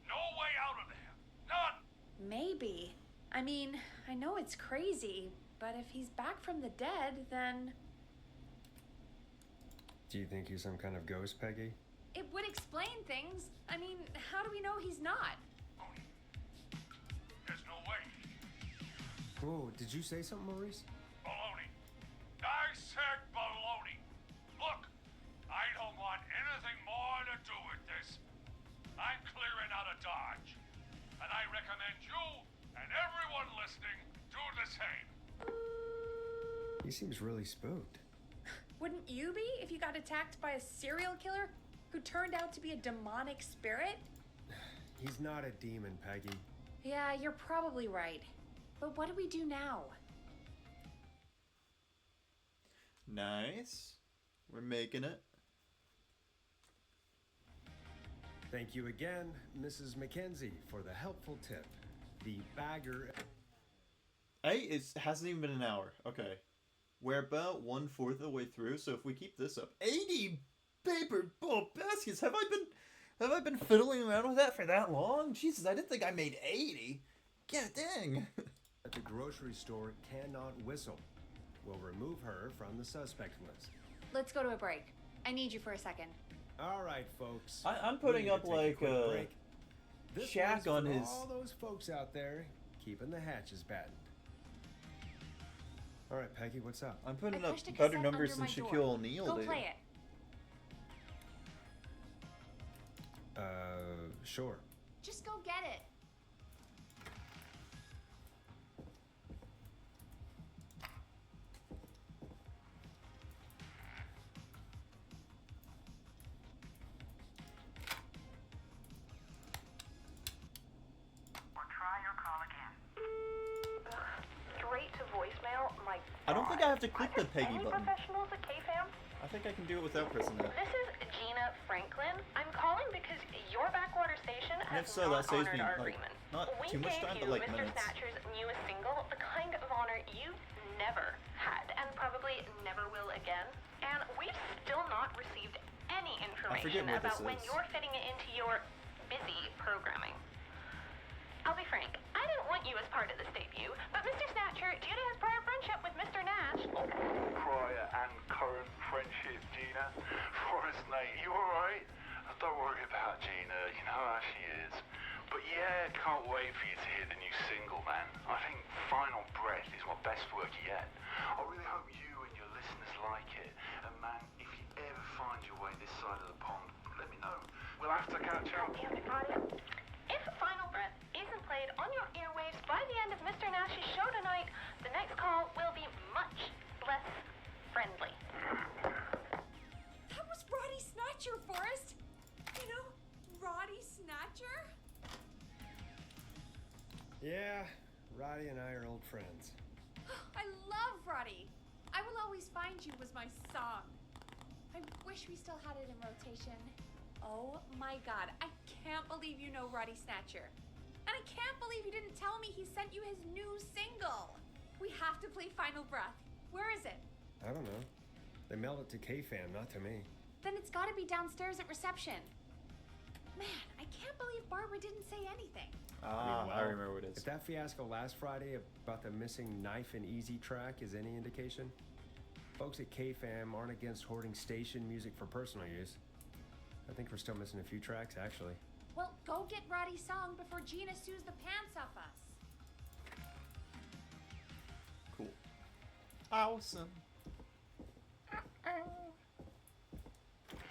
No way out of there. None. Maybe. I mean, I know it's crazy, but if he's back from the dead, then Do you think he's some kind of ghost, Peggy? it would explain things. I mean, how do we know he's not? There's no way. Whoa, did you say something, Maurice? Baloney. I said baloney. Look, I don't want anything more to do with this. I'm clearing out of Dodge. And I recommend you and everyone listening do the same. He seems really spooked. Wouldn't you be if you got attacked by a serial killer who turned out to be a demonic spirit? He's not a demon, Peggy. Yeah, you're probably right. But what do we do now? Nice. We're making it. Thank you again, Mrs. Mackenzie, for the helpful tip. The bagger... Hey, it hasn't even been an hour. Okay. We're about 1/4 of the way through, so if we keep this up... 80 paper ball baskets! Have I been fiddling around with that for that long? Jesus, I didn't think I made 80. God dang. at the grocery store cannot whistle. We'll remove her from the suspect list. let's go to a break. I need you for a second. All right, folks. I'm We putting need to up take a like quick a break. This shack one's on for his. all those folks out there keeping the hatches battened. All right, Peggy, what's up? I'm putting I up pushed a better cassette numbers under than my Shaquille door. O'Neal Go did. play it. Sure. Just go get it. Straight to voicemail? My I don't think I have to click the Peggy Any button. professionals at KFAM? I think I can do it without pressing that. This is Gina Franklin. I'm calling because your backwater station And has if so, not that saves honored me our like agreement. not We too much gave time, you but like Mr. minutes. Snatcher's newest single, the kind of honor you never had and probably never will again. And we've still not received any information what about this when is. you're fitting it into your busy programming. I'll be frank, I didn't want you as part of this debut, but Mr. Snatcher, due to his prior friendship with Mr. Nash, Prior and current friendship, Gina. Forrest, mate, you alright? Don't worry about Gina, you know how she is. But yeah, can't wait for you to hear the new single, man. I think Final Breath is my best work yet. I really hope you and your listeners like it. And man, if you ever find your way this side of the pond, let me know. We'll have to catch up. if Final Breath isn't played on your earwaves by the end of Mr. Nash's show tonight, the next call will be much less friendly. That was Roddy Snatcher, Forrest. You know, Roddy Snatcher? Yeah, Roddy and I are old friends. I love Roddy. I Will Always Find You was my song. I wish we still had it in rotation. Oh my god, I can't believe you know Roddy Snatcher. And I can't believe you didn't tell me he sent you his new single. We have to play Final Breath. Where is it? I don't know. They mailed it to KFAM, not to me. Then it's gotta be downstairs at reception. Man, I can't believe Barbara didn't say anything. I Well, remember what it is. If that fiasco last Friday about the missing Knife and Easy track is any indication, folks at KFAM aren't against hoarding station music for personal use. I think we're still missing a few tracks, actually. Well, go get Roddy's song before Gina sues the pants off us. Cool. Awesome.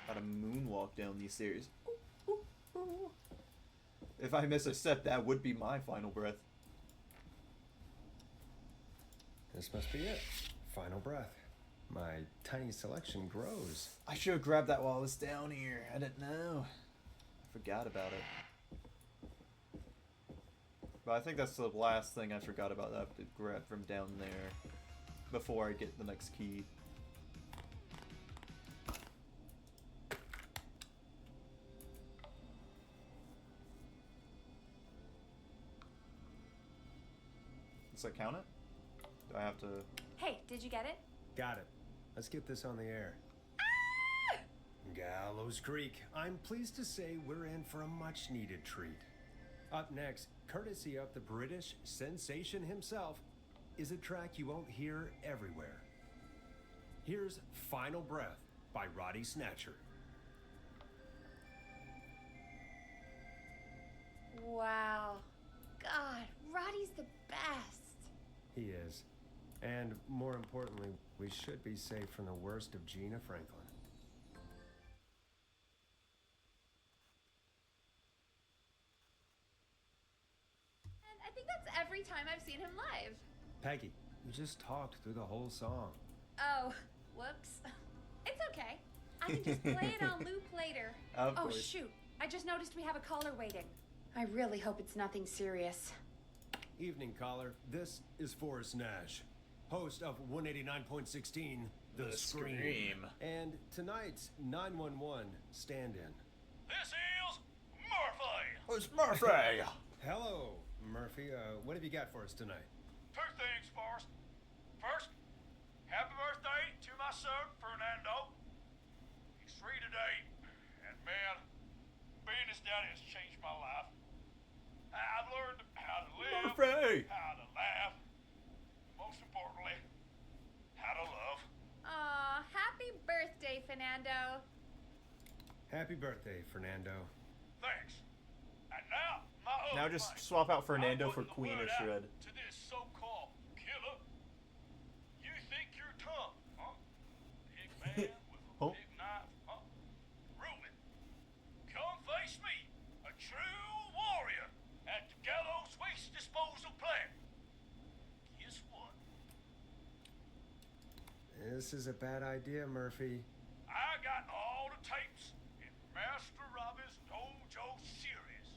Gotta moonwalk down these stairs. Ooh, ooh, ooh. If I miss a step, that would be my final breath. This must be it. Final breath. My tiny selection grows. I should have grabbed that while I was down here. I didn't know. I forgot about it. But I think that's the last thing I forgot about that I have to grab from down there before I get the next key. Does that count it? Do I have to... Hey, did you get it? Got it. Let's get this on the air. Gallows Creek. I'm pleased to say we're in for a much needed treat. Up next, courtesy of the British sensation himself, is a track you won't hear everywhere. Here's Final Breath by Roddy Snatcher. Wow. God, Roddy's the best. He is. And more importantly, we should be safe from the worst of Gina Franklin. And I think that's every time I've seen him live. Peggy, we just talked through the whole song. Oh, whoops. It's okay. I can just play it on loop later. Of Oh, course. shoot. I just noticed we have a caller waiting. I really hope it's nothing serious. Evening, caller. This is Forrest Nash, host of 189.16, The Scream. And tonight's 911 stand-in. This is Murphy. Who's Murphy? Hello, Murphy. What have you got for us tonight? Two things, Forrest. First, happy birthday to my son, Fernando. He's 3 today, and man, being his daddy has changed my life. I've learned how to live, Murphy! how to laugh, most importantly, how to love. Aw, happy birthday. Happy birthday, Fernando. Thanks. And now, my Now other just mate. swap out Fernando I'm for putting the Queen or word out Shred. To this so-called killer. You think you're tough, huh? Big man with a Oh. big knife, huh? Ruben, come face me, a true warrior at the Gallows Waste Disposal Plant. Guess what? This is a bad idea, Murphy. I got all the tapes in Master Robbie's dojo series.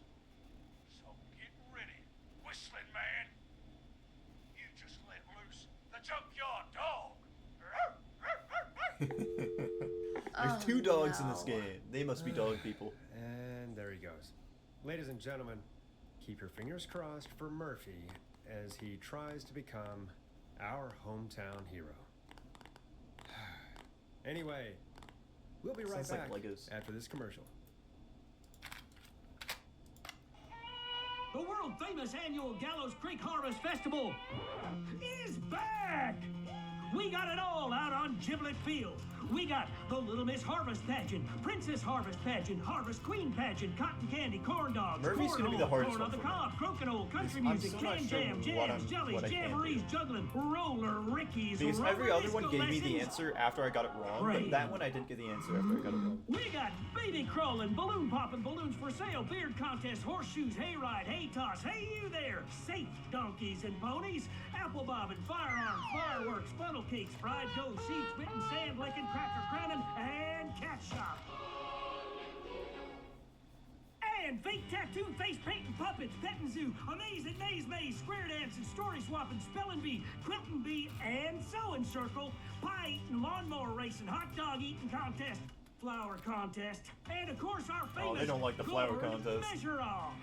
So get ready, whistling man. You just let loose the junkyard dog. There's two dogs in this no. game. They must be dog people. And there he goes. Ladies and gentlemen, keep your fingers crossed for Murphy as he tries to become our hometown hero. Anyway, we'll be right Sounds like back Legos. after this commercial. The world famous annual Gallows Creek Harvest Festival is back! We got it all out on Giblet Field. We got the Little Miss Harvest Pageant, Princess Harvest Pageant, Harvest Queen Pageant, Cotton Candy, Corn Dogs, Murphy's gonna be the cornhole, hardest corn on one the for me. cob, crokinole, country I'm music, still not can sure jam, what jams, I'm- jellies, what I can jamborees, do. juggling, roller, rickies, Because every roller other one disco gave me the lessons. answer after I got it wrong, but that one I didn't get the answer after I got it wrong. We got baby crawling, balloon popping, balloons for sale, beard contest, horseshoes, hayride, hay toss, hey you there, safe donkeys and ponies, apple bobbing, firearms, fireworks, funnel cakes, fried toast, seed spitting, sand licking, cracker cramming, and cat shop. And fake tattoo, face painting, puppets, petting zoo, amazing maze, square dancing, story swapping, spelling bee, quilting bee, and sewing circle, pie eating, lawnmower racing, hot dog eating contest, flower contest, and of course our famous Oh, they don't like the flower gourd contest. measure off.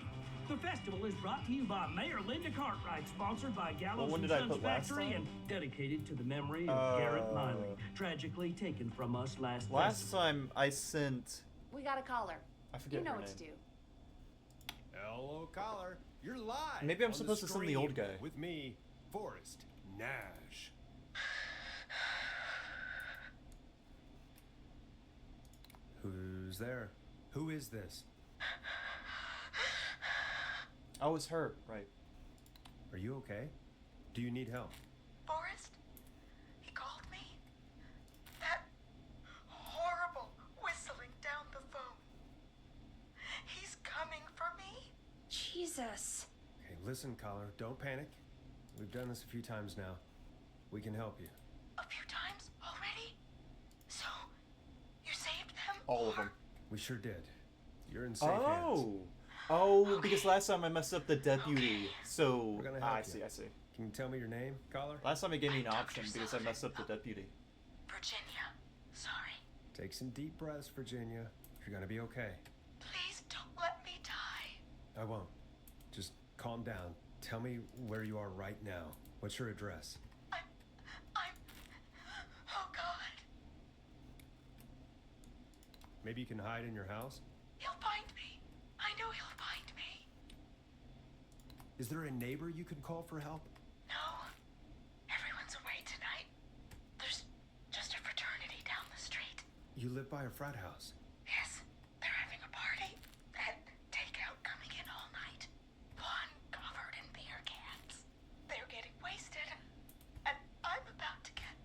The festival is brought to you by Mayor Linda Cartwright, sponsored by Gallows when and did I Sons put last Factory, time? and dedicated to the memory of Garrett Miley, tragically taken from us last Last time I sent... We got a caller. I forget You know her what name. to do. Hello, caller. You're live. Maybe I'm on supposed to send the screen old guy. With me, Forrest Nash. Who's there? Who is this? Oh, it's her. Right. Are you okay? Do you need help? Forrest? He called me? That horrible whistling down the phone. He's coming for me? Jesus. Okay, listen, caller. Don't panic. We've done this a few times now. We can help you. A few times already? So, you saved them? All of them. We sure did. You're in safe hands. Oh, because last time I messed up the deputy. So, We're gonna help I you. see, I see. Can you tell me your name, caller? Last time it gave me an option because I messed up the deputy. Virginia. Sorry. Take some deep breaths, Virginia. You're gonna be okay. Please don't let me die. I won't. Just calm down. Tell me where you are right now. What's your address? Oh, God. Maybe you can hide in your house? He'll find me. I know he'll find me. Is there a neighbor you can call for help? No. Everyone's away tonight. There's just a fraternity down the street. You live by a frat house. Yes, they're having a party. And takeout coming in all night. Fun covered in beer cans. They're getting wasted. And I'm about to get...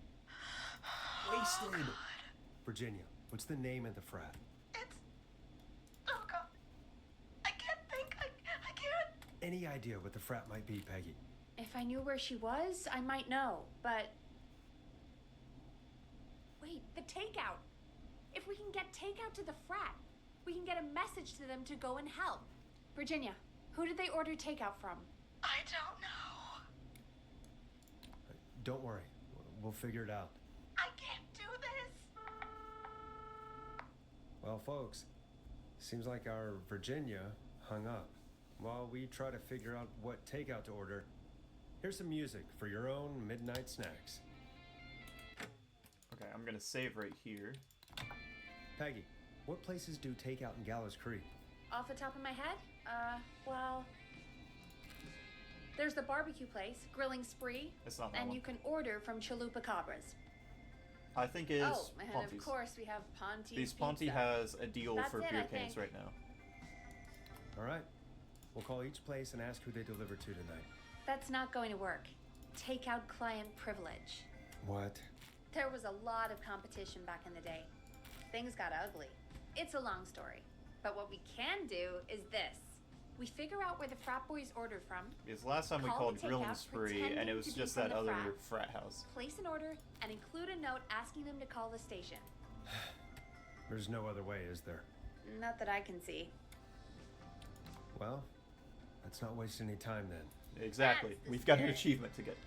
Wasted. Oh, God. Virginia, what's the name of the frat? It's... Oh, God. I can't think. I can't... Any idea what the frat might be, Peggy? If I knew where she was, I might know, but... Wait, the takeout! If we can get takeout to the frat, we can get a message to them to go and help. Virginia, who did they order takeout from? I don't know. Don't worry. We'll figure it out. I can't do this. Well, folks, seems like our Virginia hung up. While we try to figure out what takeout to order, here's some music for your own midnight snacks. Okay, I'm gonna save right here. Peggy, what places do takeout in Gallows Creek? Off the top of my head? Well... There's the barbecue place, Grilling Spree, It's not that and one. you can order from Chalupa Cabras. I think is Oh, and Ponty's. of course we have Ponty's Because Ponty Pizza. has a deal That's for it, beer I cans think. right now. All right. We'll call each place and ask who they deliver to tonight. That's not going to work. Takeout client privilege. What? There was a lot of competition back in the day. Things got ugly. It's a long story. But what we can do is this. We figure out where the frat boys ordered from, Because last time we Call called the Grilling takeout, Spree, and it pretending was to be just from that the other frat. frat house. place an order, and include a note asking them to call the station. There's no other way, is there? Not that I can see. Well, let's not waste any time then. Exactly. That's the We've got an spirit. achievement to get.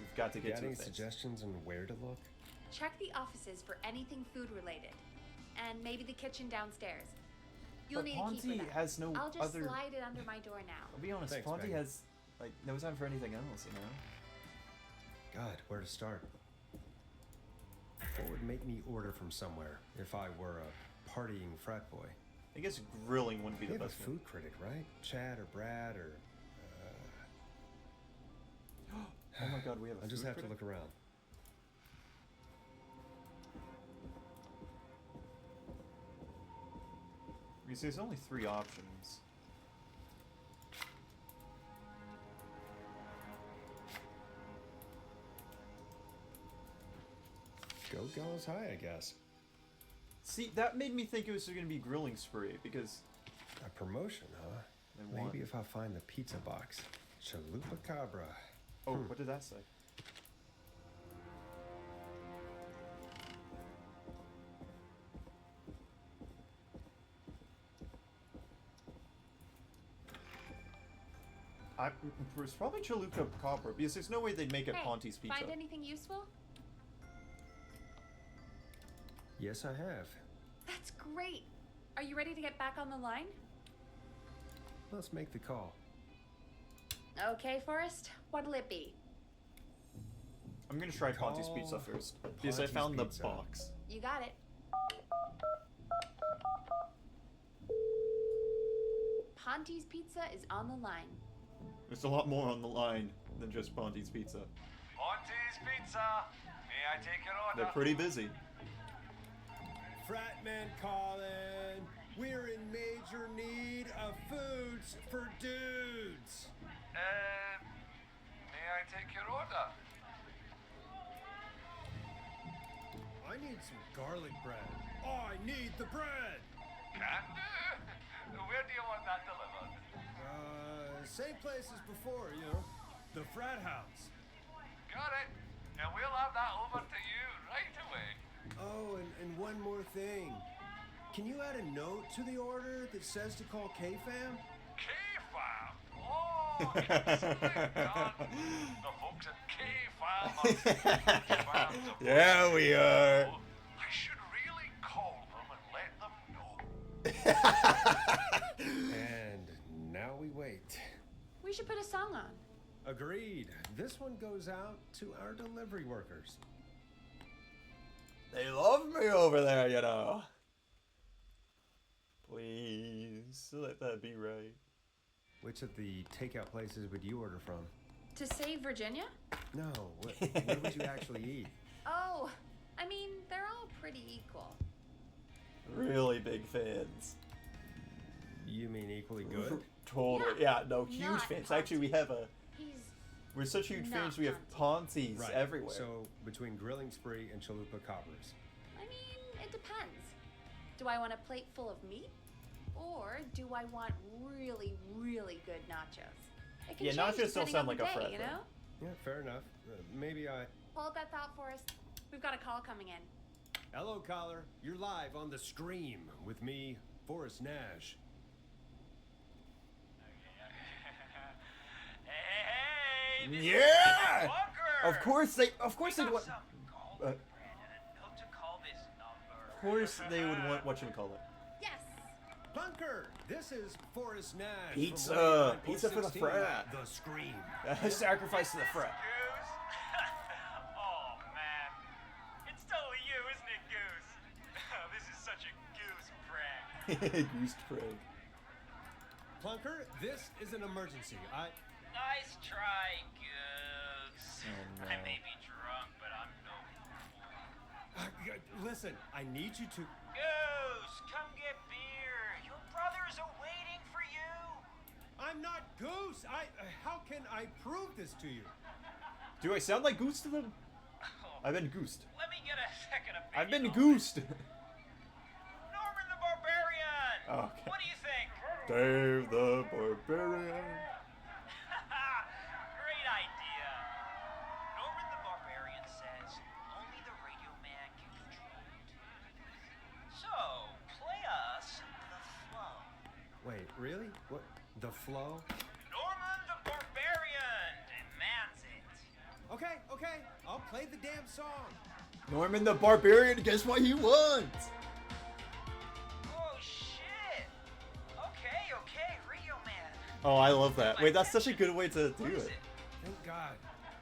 We've got to get Got to any things. suggestions on where to look? Check the offices for anything food related. And maybe the kitchen downstairs. You'll But need a key for Ponty that. has no I'll just other- slide it under my door now. I'll be honest, Thanks, Ponty Maggie. has like no time for anything else, you know? God, where to start? What would make me order from somewhere if I were a partying frat boy? I guess grilling wouldn't be We the have a best one. food critic, right? Chad or Brad or... Oh my god, we have a I just food have to critic? look around. Because there's only 3 options. Go Gallows High, I guess. See, that made me think it was going to be Grilling Spree, because A promotion, huh? They want- Maybe if I find the pizza box. Chalupa Cabra. oh, what did that say? It's probably Chalupa Copper, because there's no way they'd make it Hey, Ponty's Pizza. find anything useful? Yes, I have. That's great. Are you ready to get back on the line? Let's make the call. Okay, Forrest. What'll it be? I'm going to try Ponty's Call Pizza first, because I Ponty's found Pizza. the box. You got it. Ponty's Pizza is on the line. There's a lot more on the line than just Ponty's Pizza. Monty's Pizza. May I take your order? They're pretty busy. Fratman calling. We're in major need of foods for dudes. May I take your order? I need some garlic bread. I need the bread. Can do. Where do you want that delivered? Same place as before, you know. The frat house. Got it. And we'll have that over to you right away. Oh, and one more thing. Can you add a note to the order that says to call K-Fam? K-Fam. Oh, excellent done. The folks at K-Fam are fans of Yeah, we are. I should really call them and let them know. And now we wait. We should put a song on. Agreed. This one goes out to our delivery workers. They love me over there, you know. Please, let that be right. Which of the takeout places would you order from? To save Virginia? No, where would you actually eat? Oh, I mean, they're all pretty equal. Really big fans. You mean equally good? Totally. Yeah, no, huge Not fans. Ponty. Actually, we have a. He's We're such huge Not fans, we have Ponty's Right. everywhere. So between Grilling Spree and Chalupa Cabras. I mean, it depends. Do I want a plate full of meat? Or do I want really, really good nachos? It can Yeah, change nachos don't depending sound on like a the day, frat you thing. know? Yeah, fair enough. Maybe I... Hold that thought for us. We've got a call coming in. Hello, caller. You're live on the Scream with me, Forrest Nash. Hey, this Yeah! is Bunker. Of course they would. Some call, Uh, Hope to call this number. Of course they would want whatchamacallit. Yes! Bunker, this is Forrest Nash. from Pizza! 189.16, Pizza for the frat. The Scream. Sacrifice to the frat. Goose? Oh, man. It's totally you, isn't it, Goose? This is such a goose prank. Goose prank. Plunker, this is an emergency. Nice try, Goose. Oh, no. I may be drunk, but I'm no fool. Listen, I need you to. Goose, come get beer. Your brother's awaiting for you. I'm not Goose. How can I prove this to you? Do I sound like Goose to them? I've been goosed. Let me get a second opinion. I've been on goosed. Norman the Barbarian. Okay. What do you think? Dave the Barbarian. Great idea. Norman the Barbarian says only the radio man can control it. So, play us the flow. Wait, really? What? The flow? Norman the Barbarian demands it. Okay. I'll play the damn song. Norman the Barbarian, guess what he wants? Oh shit. Okay, radio man. Oh, I love that. Wait, that's such a good way to do What is it. it? Thank God.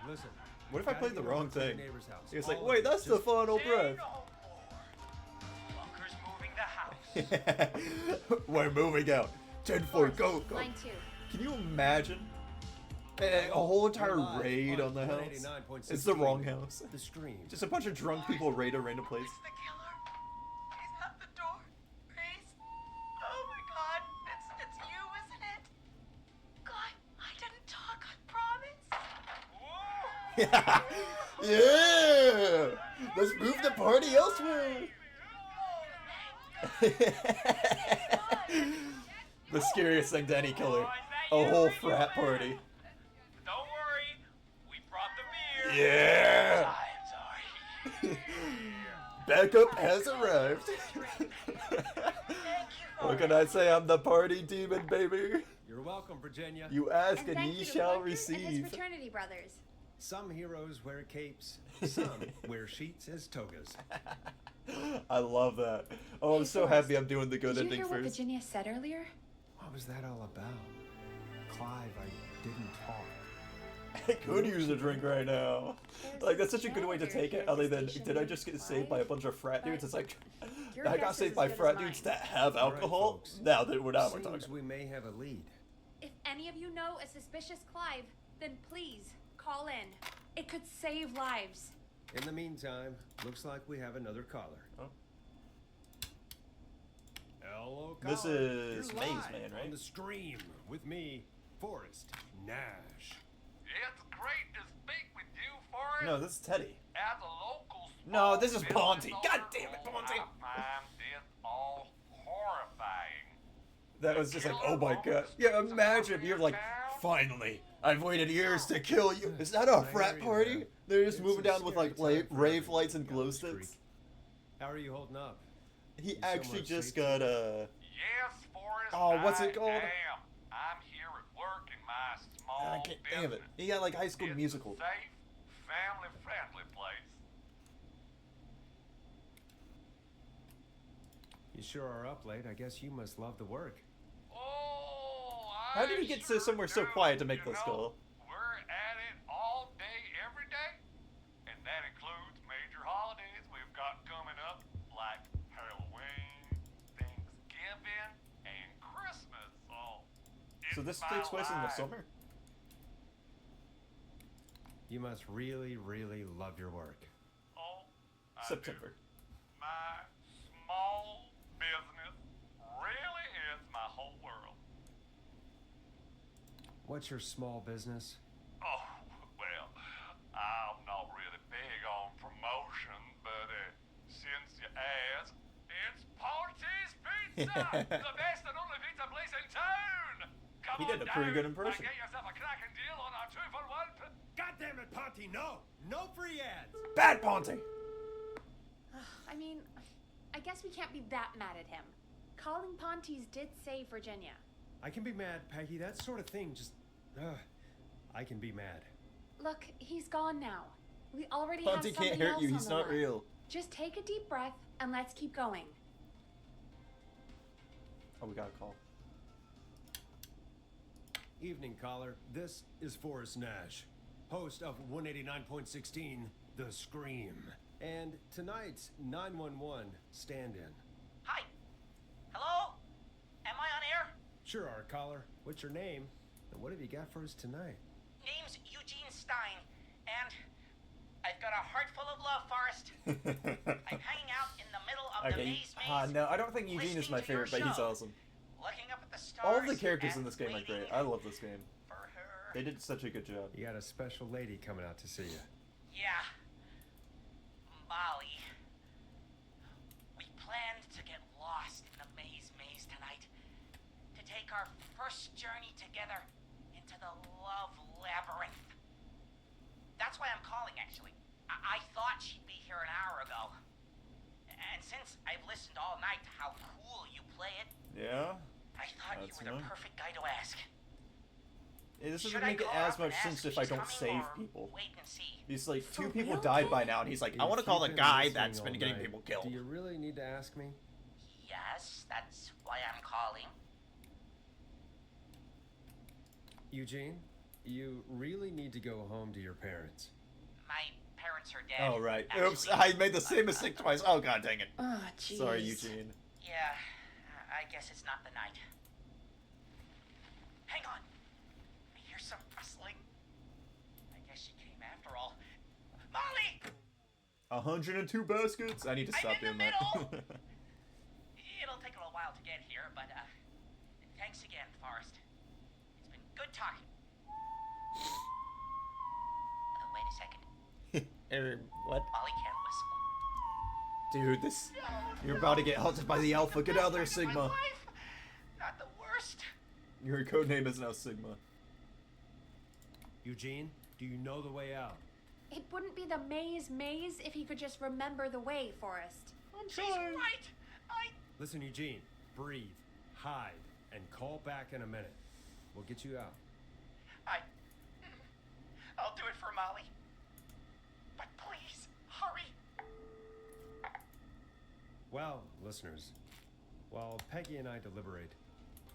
Listen. What if I gotta played the get wrong over to the thing? neighbor's house. He was like, All of wait, you. that's the Just- final Say breath. no more. Fuckers moving the house. We're moving out. 10-4, go. Line 2. Can you imagine a whole entire Live raid on the house? 189.16, It's the wrong house. The Scream. Just a bunch of drunk people raid a random place. It's the killer. He's at the door. Grace. Oh my God. It's you, isn't it? God, I didn't talk. I promise. Yeah! Let's move the party elsewhere. The scariest thing to any killer. A whole frat party. Don't worry, we brought the beer. Yeah! I'm sorry. Backup has arrived. What can I say? I'm the party demon, baby. You're welcome, Virginia. You ask And and thank ye you to shall Lucas and his receive. fraternity brothers. Some heroes wear capes. Some wear sheets as togas. I love that. Oh, I'm Hey, so Forrest, happy I'm doing the good Did you ending hear what first. Virginia said earlier? What was that all about? Clive, I didn't talk. I could use a drink right now. There's Like, that's a such a good way to janitor take here it, at other the than, station did I just get saved by a bunch of frat but dudes? It's like, your I guess got is saved as by good as frat mine. dudes that have All right, alcohol? folks. Now we're Seems talking. we may have a lead. If any of you know a suspicious Clive, then please call in. It could save lives. In the meantime, looks like we have another caller. Oh. Hello, This caller. is You're Maze live Man, right? On the stream with me, Forrest Nash. It's great to speak with you, Forrest. No, this is Teddy. As a local No, this is business Ponty. God owner, damn it, Ponty. I find this all horrifying. That was just like, oh my god. Yeah, imagine you're like, finally, I've waited years to kill you. Is that a frat party? They're just It's moving a down with scary like time for rave everyone lights and in glow Gallows sticks. Creek. How are you holding up? He You actually somewhere just safe? got Yes, Forrest. Oh, what's it I called? am. I'm here at work in my small I can't, damn it. business. He got like High School It's Musical. a safe, family-friendly place. You sure are up late. I guess you must love the work. Oh, How did he get to somewhere so quiet to make you this know, call? We're at it all day, every day. And that includes major holidays we've got coming up, like Halloween, Thanksgiving, and Christmas. So it's this my takes place in the life. summer? You must really, really love your work. Oh, I September. do. My small business really is my whole world. What's your small business? Oh, well, I'm not really big on promotion, but since you asked, it's Party's Pizza! The best and only pizza place in town! Come He on did a pretty down good impression. and get yourself a cracking deal on our 2-for-1 God damn it, Ponty, no! No free ads! Bad Ponty! I mean, I guess we can't be that mad at him. Calling Pontes did save Virginia. I can be mad, Peggy. That sort of thing just... I can be mad. Look, he's gone now. We already Ponty have can't something hurt else you. on He's the not line. real. Just take a deep breath and let's keep going. Oh, we got a call. Evening, caller. This is Forrest Nash, host of 189.16, The Scream. And tonight's 911 stand-in. Hi. Hello? Am I on air? Sure are, caller. What's your name? And what have you got for us tonight? Name's Eugene Stein, and I've got a heart full of love, Forrest. I'm hanging out in the middle of the Okay, maze. no, I don't think Eugene is my listening to your favorite, but he's show, awesome. Looking up at the stars. All the characters in and this game are great. waiting I love this game. for her. They did such a good job. You got a special lady coming out to see you. Yeah. Molly. We planned to get lost in the maze tonight. To take our first journey together into the love labyrinth. That's why I'm calling, actually. I thought she'd be here an hour ago. And since I've listened all night to how cool you play it, Yeah? I thought you That's were the annoying. perfect guy to ask. This Should doesn't I make it call her as up and much ask sense if if I she's don't coming, save or people. wait and see? He's like, For 2 people real, died kid? by now, and he's like, I If want to you've call the been guy listening that's all been getting night, people Do killed. you really need to ask me? Yes, that's why I'm calling. Eugene, you really need to go home to your parents. My parents are dead. Oh, right. actually. Oops, I made the same mistake twice. Oh, god dang it. Oh, jeez. Sorry, Eugene. Yeah, I guess it's not the night. Hang on. I hear some rustling. I guess she came after all. Molly! 102 baskets? I need to I'm stop in doing the that. It'll take a little while to get here, but thanks again, Forrest. It's been good talking. Wait a second. What? Molly can't whistle. Dude, this... You're about to get hunted by the Alpha. Get out of there, My Sigma. life. Not the worst. Your code name is now Sigma. Eugene, do you know the way out? It wouldn't be the maze if he could just remember the way, Forrest. She's right. Listen, Eugene, breathe, hide, and call back in a minute. We'll get you out. I'll do it for Molly. But please, hurry. Well, listeners, while Peggy and I deliberate,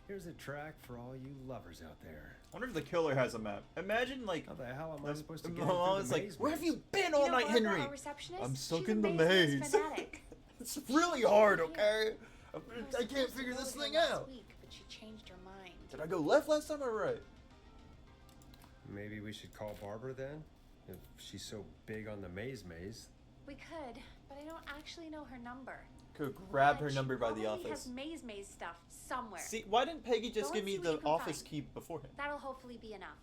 here's a track for all you lovers out there. I wonder if the killer has a map. Imagine, like... How the hell am I supposed to get Well, into it's the like, maze? where have you been You all know night, Barbara, Henry? our receptionist? I'm stuck She's in a the maze maze. fanatic. It's really hard, Here. okay? I was I can't supposed to figure go this here thing last out. Week, but she changed her mind. Did I go left last time or right? Maybe we should call Barbara then? If she's so big on the maze. We could, but I don't actually know her number. Could grab But her she number by the probably office. has maze stuff somewhere. See, why didn't Peggy just Go give and me see what the you can office find. key beforehand? That'll hopefully be enough.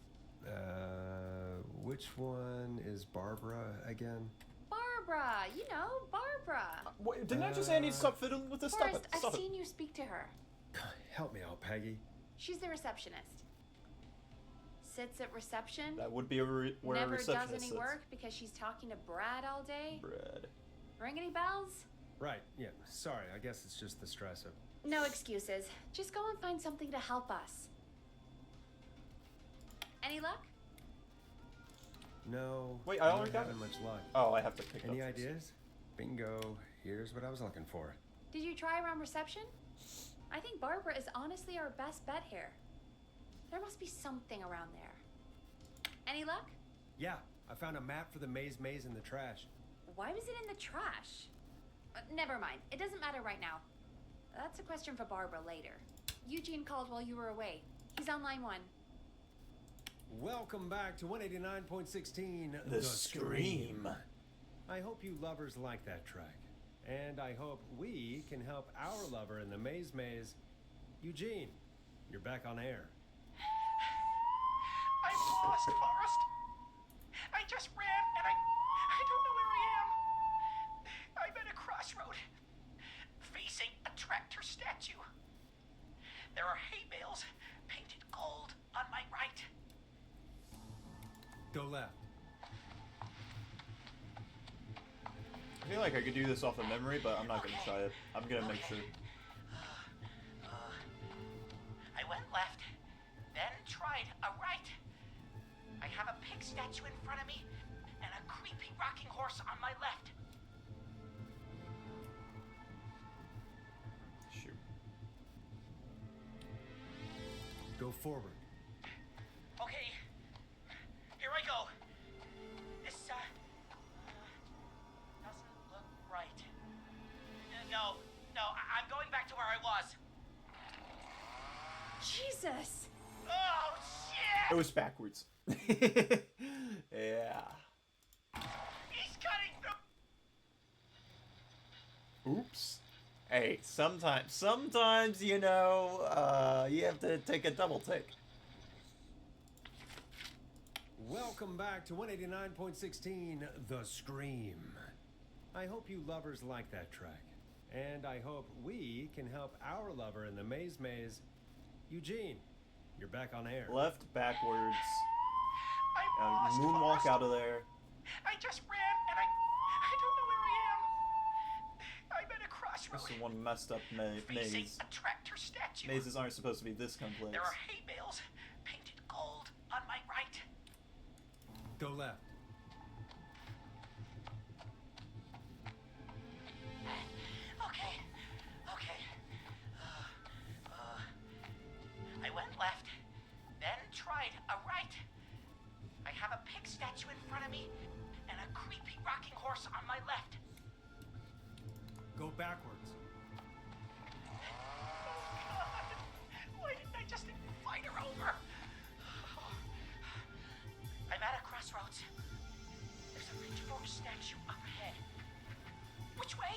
Which one is Barbara again? Barbara, you know, Barbara. Wait, didn't I just say I need to stop fiddling with this? Stop Forrest, it. I've Stop it. seen you speak to her. Help me out, Peggy. She's the receptionist. Sits at reception. That would be where a Never does receptionist any sits. work because she's talking to Brad all day. Brad. Ring any bells? Right, yeah, sorry, I guess it's just the stress of... No excuses. Just go and find something to help us. Any luck? No, Wait, I not already got having it. much luck. Oh, I have to pick Any up first. ideas? Bingo, here's what I was looking for. Did you try around reception? I think Barbara is honestly our best bet here. There must be something around there. Any luck? Yeah, I found a map for the maze in the trash. Why was it in the trash? Never mind. It doesn't matter right now. That's a question for Barbara later. Eugene called while you were away. He's on line 1. Welcome back to 189.16 The Scream. I hope you lovers like that track. And I hope we can help our lover in the maze. Eugene, you're back on air. I'm lost, Forrest. I just ran and I don't know where I am. I'm at a crossroad, facing a tractor statue. There are hay bales painted gold on my right. Go left. I feel like I could do this off of memory, but I'm not going to try it. I'm going to make sure. I went left, then tried a right. I have a pig statue in front of me and a creepy rocking horse on my left. Shoot. Go forward. Okay, here I go. This, doesn't look right. No, I'm going back to where I was. Jesus! Oh, shit! It was backwards. Yeah. Oops. Hey, sometimes, you know, you have to take a double take. Welcome back to 189.16 The Scream. I hope you lovers like that track. And I hope we can help our lover in the maze. Eugene, you're back on air. Left, backwards. I'm lost, Moonwalk Forrest. out of there. I just ran and I don't know where I am. I'm at a crossroad. This is one messed up Facing maze. a tractor statue. Mazes aren't supposed to be this complex. There are hay bales painted gold on my right. Go left. Okay. I went left, then tried a right. I have a pig statue in front of me and a creepy rocking horse on my left. Go backwards. Why didn't I just invite her over? I'm at a crossroads. There's a pitchfork statue up ahead. Which way?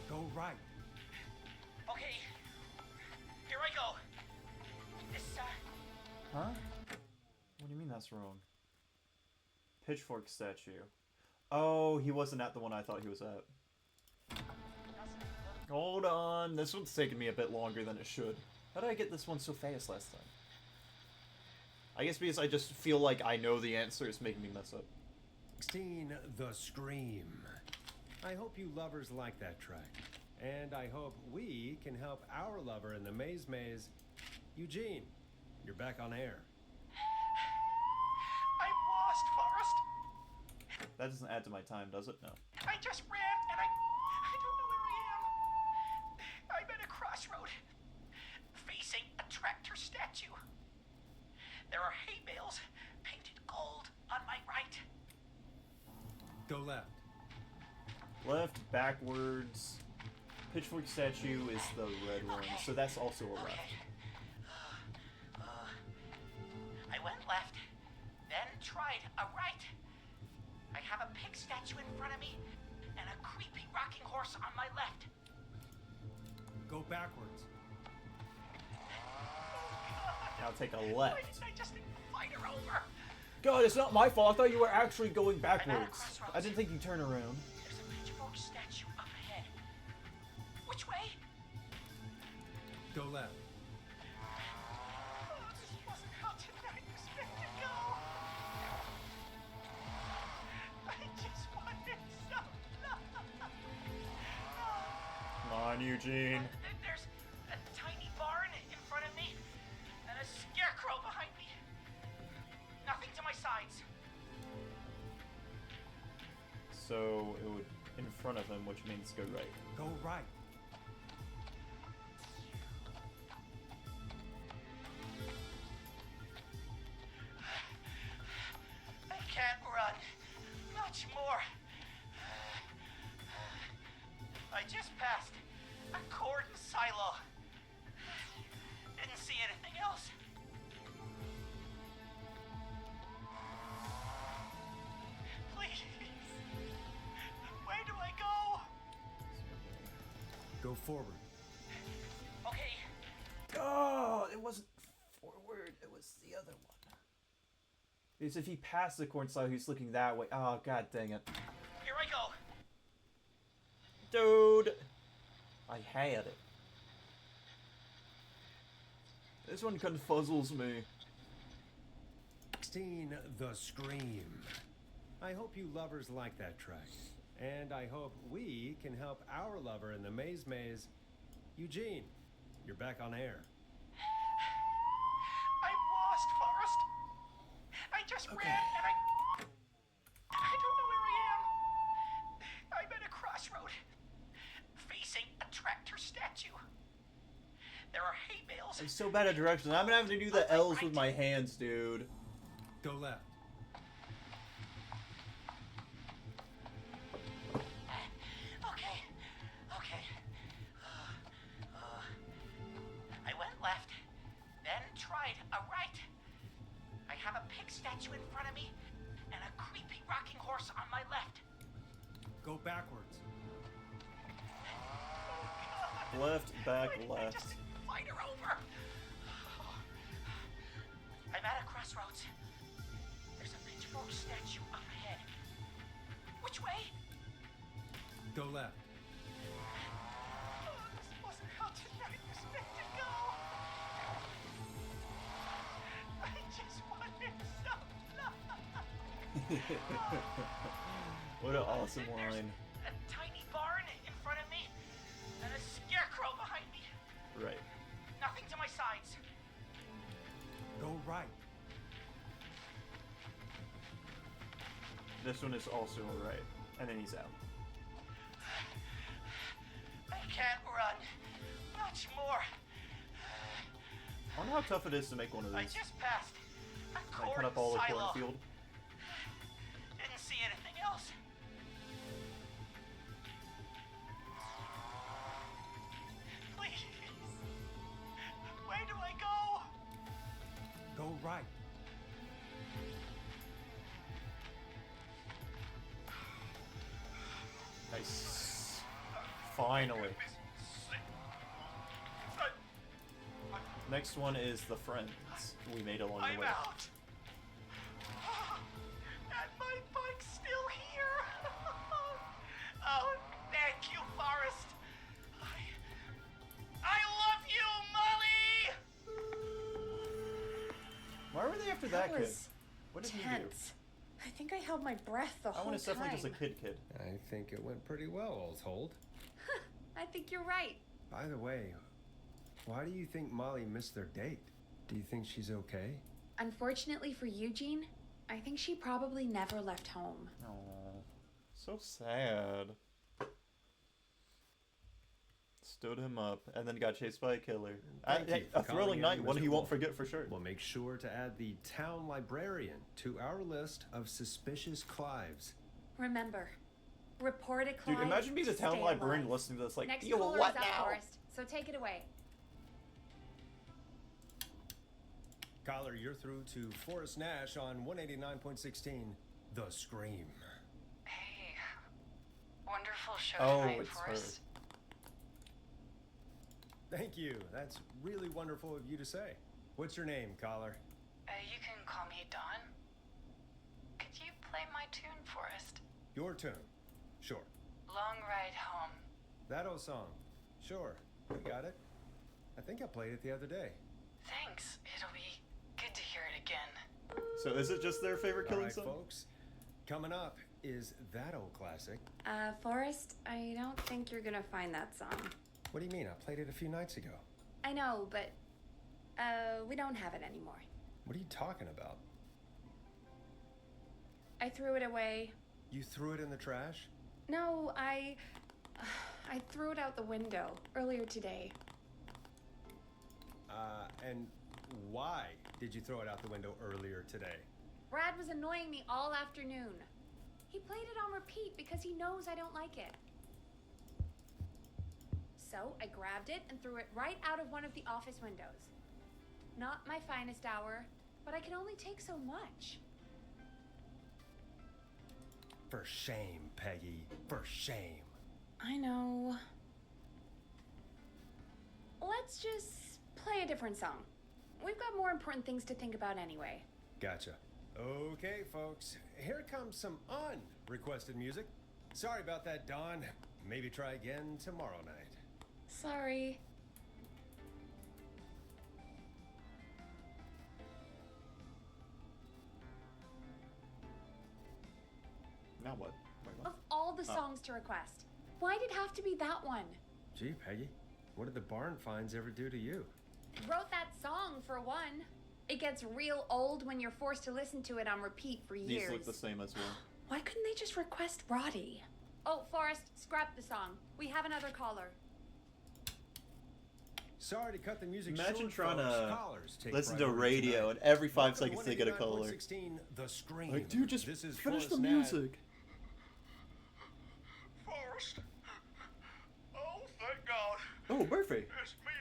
Go right. Okay. Here I go. This, Huh? What do you mean that's wrong? Pitchfork statue. Oh, he wasn't at the one I thought he was at. Hold on, this one's taking me a bit longer than it should. How did I get this one so fast last time? I guess because I just feel like I know the answer is making me mess up. 16 The Scream. I hope you lovers like that track. And I hope we can help our lover in the maze. Eugene, you're back on air. I'm lost, Forrest. That doesn't add to my time, does it? No. I just ran and I don't know where I am. I'm at a crossroad. Facing a tractor statue. There are hay bales painted gold on my right. Go left. Left, backwards. Pitchfork statue is the red one, so that's also a left. I went left, then tried a right. I have a pig statue in front of me and a creepy rocking horse on my left. Go backwards. Now take a Why left. didn't I just invite her over? God, it's not my fault. I thought you were actually going I'm at a backwards. crossroads. I didn't think you'd turn around. There's a pitchfork statue up ahead. Which way? Go left. Oh, this wasn't how tonight was meant to go. I just wanted some love. Come on, Eugene. There's a tiny barn in front of me and a scarecrow behind me. Nothing to my sides. So it would in front of him, which means go right. Go right. I can't run much more. I just passed a cordon silo. Didn't see anything else. Please. Where do I go? Go forward. Okay, Oh, it wasn't forward. It was the other one. Because if he passed the corn silo, he's looking that way. Oh, god dang it. here I go. Dude. I had it. This one confuzzles me. 16 The Scream. I hope you lovers like that track. And I hope we can help our lover in the maze. Eugene, you're back on air. I'm lost, Forrest. I just ran and I don't know where I am. I'm at a crossroad. Facing a tractor statue. There are hay bales. I'm so bad at directions. I'm gonna have to do the L's with my hands, dude. Go left. Okay. I went left, then tried a right. I have a pig statue in front of me and a creepy rocking horse on my left. Go backwards. Left, back, Why didn't I left. just fight her over? I'm at a crossroads. There's a pitchfork statue up ahead. Which way? Go left. Oh, this wasn't how tonight was meant to go. I just wanted some love. What an awesome There's line. a tiny barn in front of me and a scarecrow behind me. Right. Nothing to my sides. Go right. This one is also right. And then he's out. I can't run much more. I wonder how tough it is to make one of I these. just passed a Like corn cut up all the silo. cornfield. Didn't see anything else. Please. Where do I go? Go right. Nice. Finally. Next one is the friends we made along the I'm way. out. And my bike's still here. Oh, thank you, Forrest. I love you, Molly. Why were they after that kid? was What did he do? tense. I think I held my breath the That whole one is definitely time. just a kid. I think it went pretty well, all told. I think you're right. By the way, why do you think Molly missed their date? Do you think she's okay? Unfortunately for Eugene, I think she probably never left home. Oh, so sad. Stood him up and then got chased by a killer. Thank you for A thrilling calling night, in, one Mr. he won't Wolf. forget for sure. We'll make sure to add the town librarian to our list of suspicious Clives. Remember, report a Clive. Dude, imagine being a town stay librarian alive. listening to this like, Next yo, caller what is up, now? Forrest, so take it away. Caller, you're through to Forrest Nash on 189.16, The Scream. Hey, wonderful show Oh, tonight, it's her. Forrest. Thank you. That's really wonderful of you to say. What's your name, caller? You can call me Dawn. Could you play my tune, Forrest? Your tune. Sure. Long Ride Home. That old song. Sure. We got it. I think I played it the other day. Thanks. It'll be good to hear it again. So is it just their favorite All killing right, song? folks. Coming up is that old classic. Forrest, I don't think you're gonna find that song. What do you mean? I played it a few nights ago. I know, but, we don't have it anymore. What are you talking about? I threw it away. You threw it in the trash? No, I threw it out the window earlier today. And why did you throw it out the window earlier today? Brad was annoying me all afternoon. He played it on repeat because he knows I don't like it. So I grabbed it and threw it right out of one of the office windows. Not my finest hour, but I can only take so much. For shame, Peggy. For shame. I know. Let's just play a different song. We've got more important things to think about anyway. Gotcha. Okay, folks. Here comes some unrequested music. Sorry about that, Dawn. Maybe try again tomorrow night. Sorry. Now what? Wait, what? Of all the songs to request, why'd it have to be that one? Gee, Peggy, what did the barn finds ever do to you? Wrote that song for one. It gets real old when you're forced to listen to it on repeat for years. These look the same as well. Why couldn't they just request Roddy? Oh, Forrest, scrap the song. We have another caller. Sorry to cut the music Imagine short, trying folks. to Callers take listen to priority radio tonight. and every 5 Welcome to seconds they get a caller. 189.16, The Scream. Like, dude, just This is finish the Forrest Nash. music. Forrest. Oh, thank God. Oh, Murphy. It's me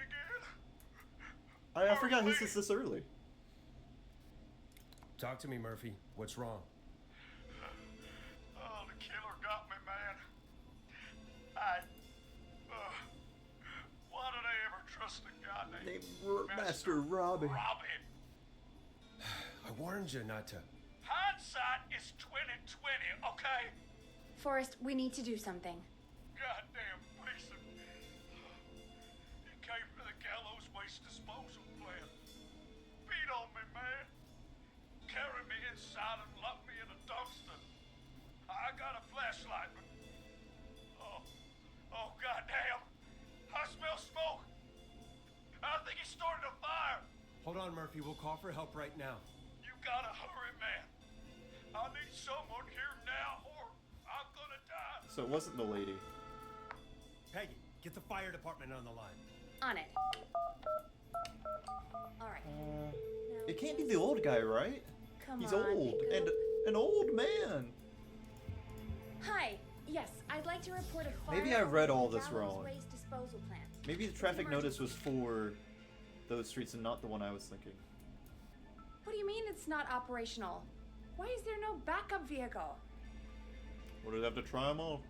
again. I forgot he says this early. Talk to me, Murphy. What's wrong? Oh, the killer got me, man. Master Robbie. Robbie. I warned you not to. Hindsight is 2020, okay? Forrest, we need to do something. Goddamn Gleason. He came to the gallows waste disposal plant. Beat on me, man. Carry me inside and lock me in a dumpster. I got a flashlight, but... Oh, goddamn. I smell smoke. I think he started a fire. Hold on, Murphy. We'll call for help right now. You gotta hurry, man. I need someone here now or I'm gonna die. So it wasn't the lady. Peggy, get the fire department on the line. On it. Alright. It can't be the old guy, right? Come He's on, old Nico. and an old man. Hi. Yes, I'd like to report a fire. Maybe I read over all the this Gallows wrong. Waste disposal plant. Maybe the traffic notice was for those streets and not the one I was thinking. What do you mean it's not operational? Why is there no backup vehicle? What did I have to try them all?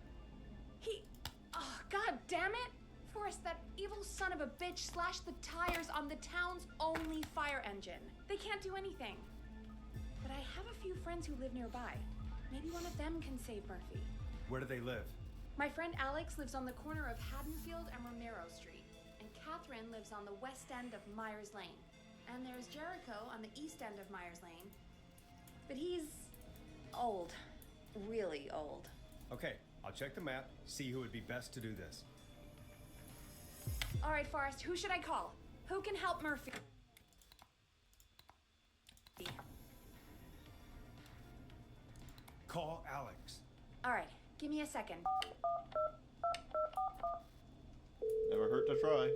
Oh, god damn it! Forrest, that evil son of a bitch slashed the tires on the town's only fire engine. They can't do anything. But I have a few friends who live nearby. Maybe one of them can save Murphy. Where do they live? My friend Alex lives on the corner of Haddonfield and Romero Street, and Catherine lives on the west end of Myers Lane. And there's Jericho on the east end of Myers Lane. But he's old. Really old. Okay, I'll check the map, see who would be best to do this. All right, Forrest, who should I call? Who can help Murphy? Call Alex. All right, give me a second. Never hurt to try.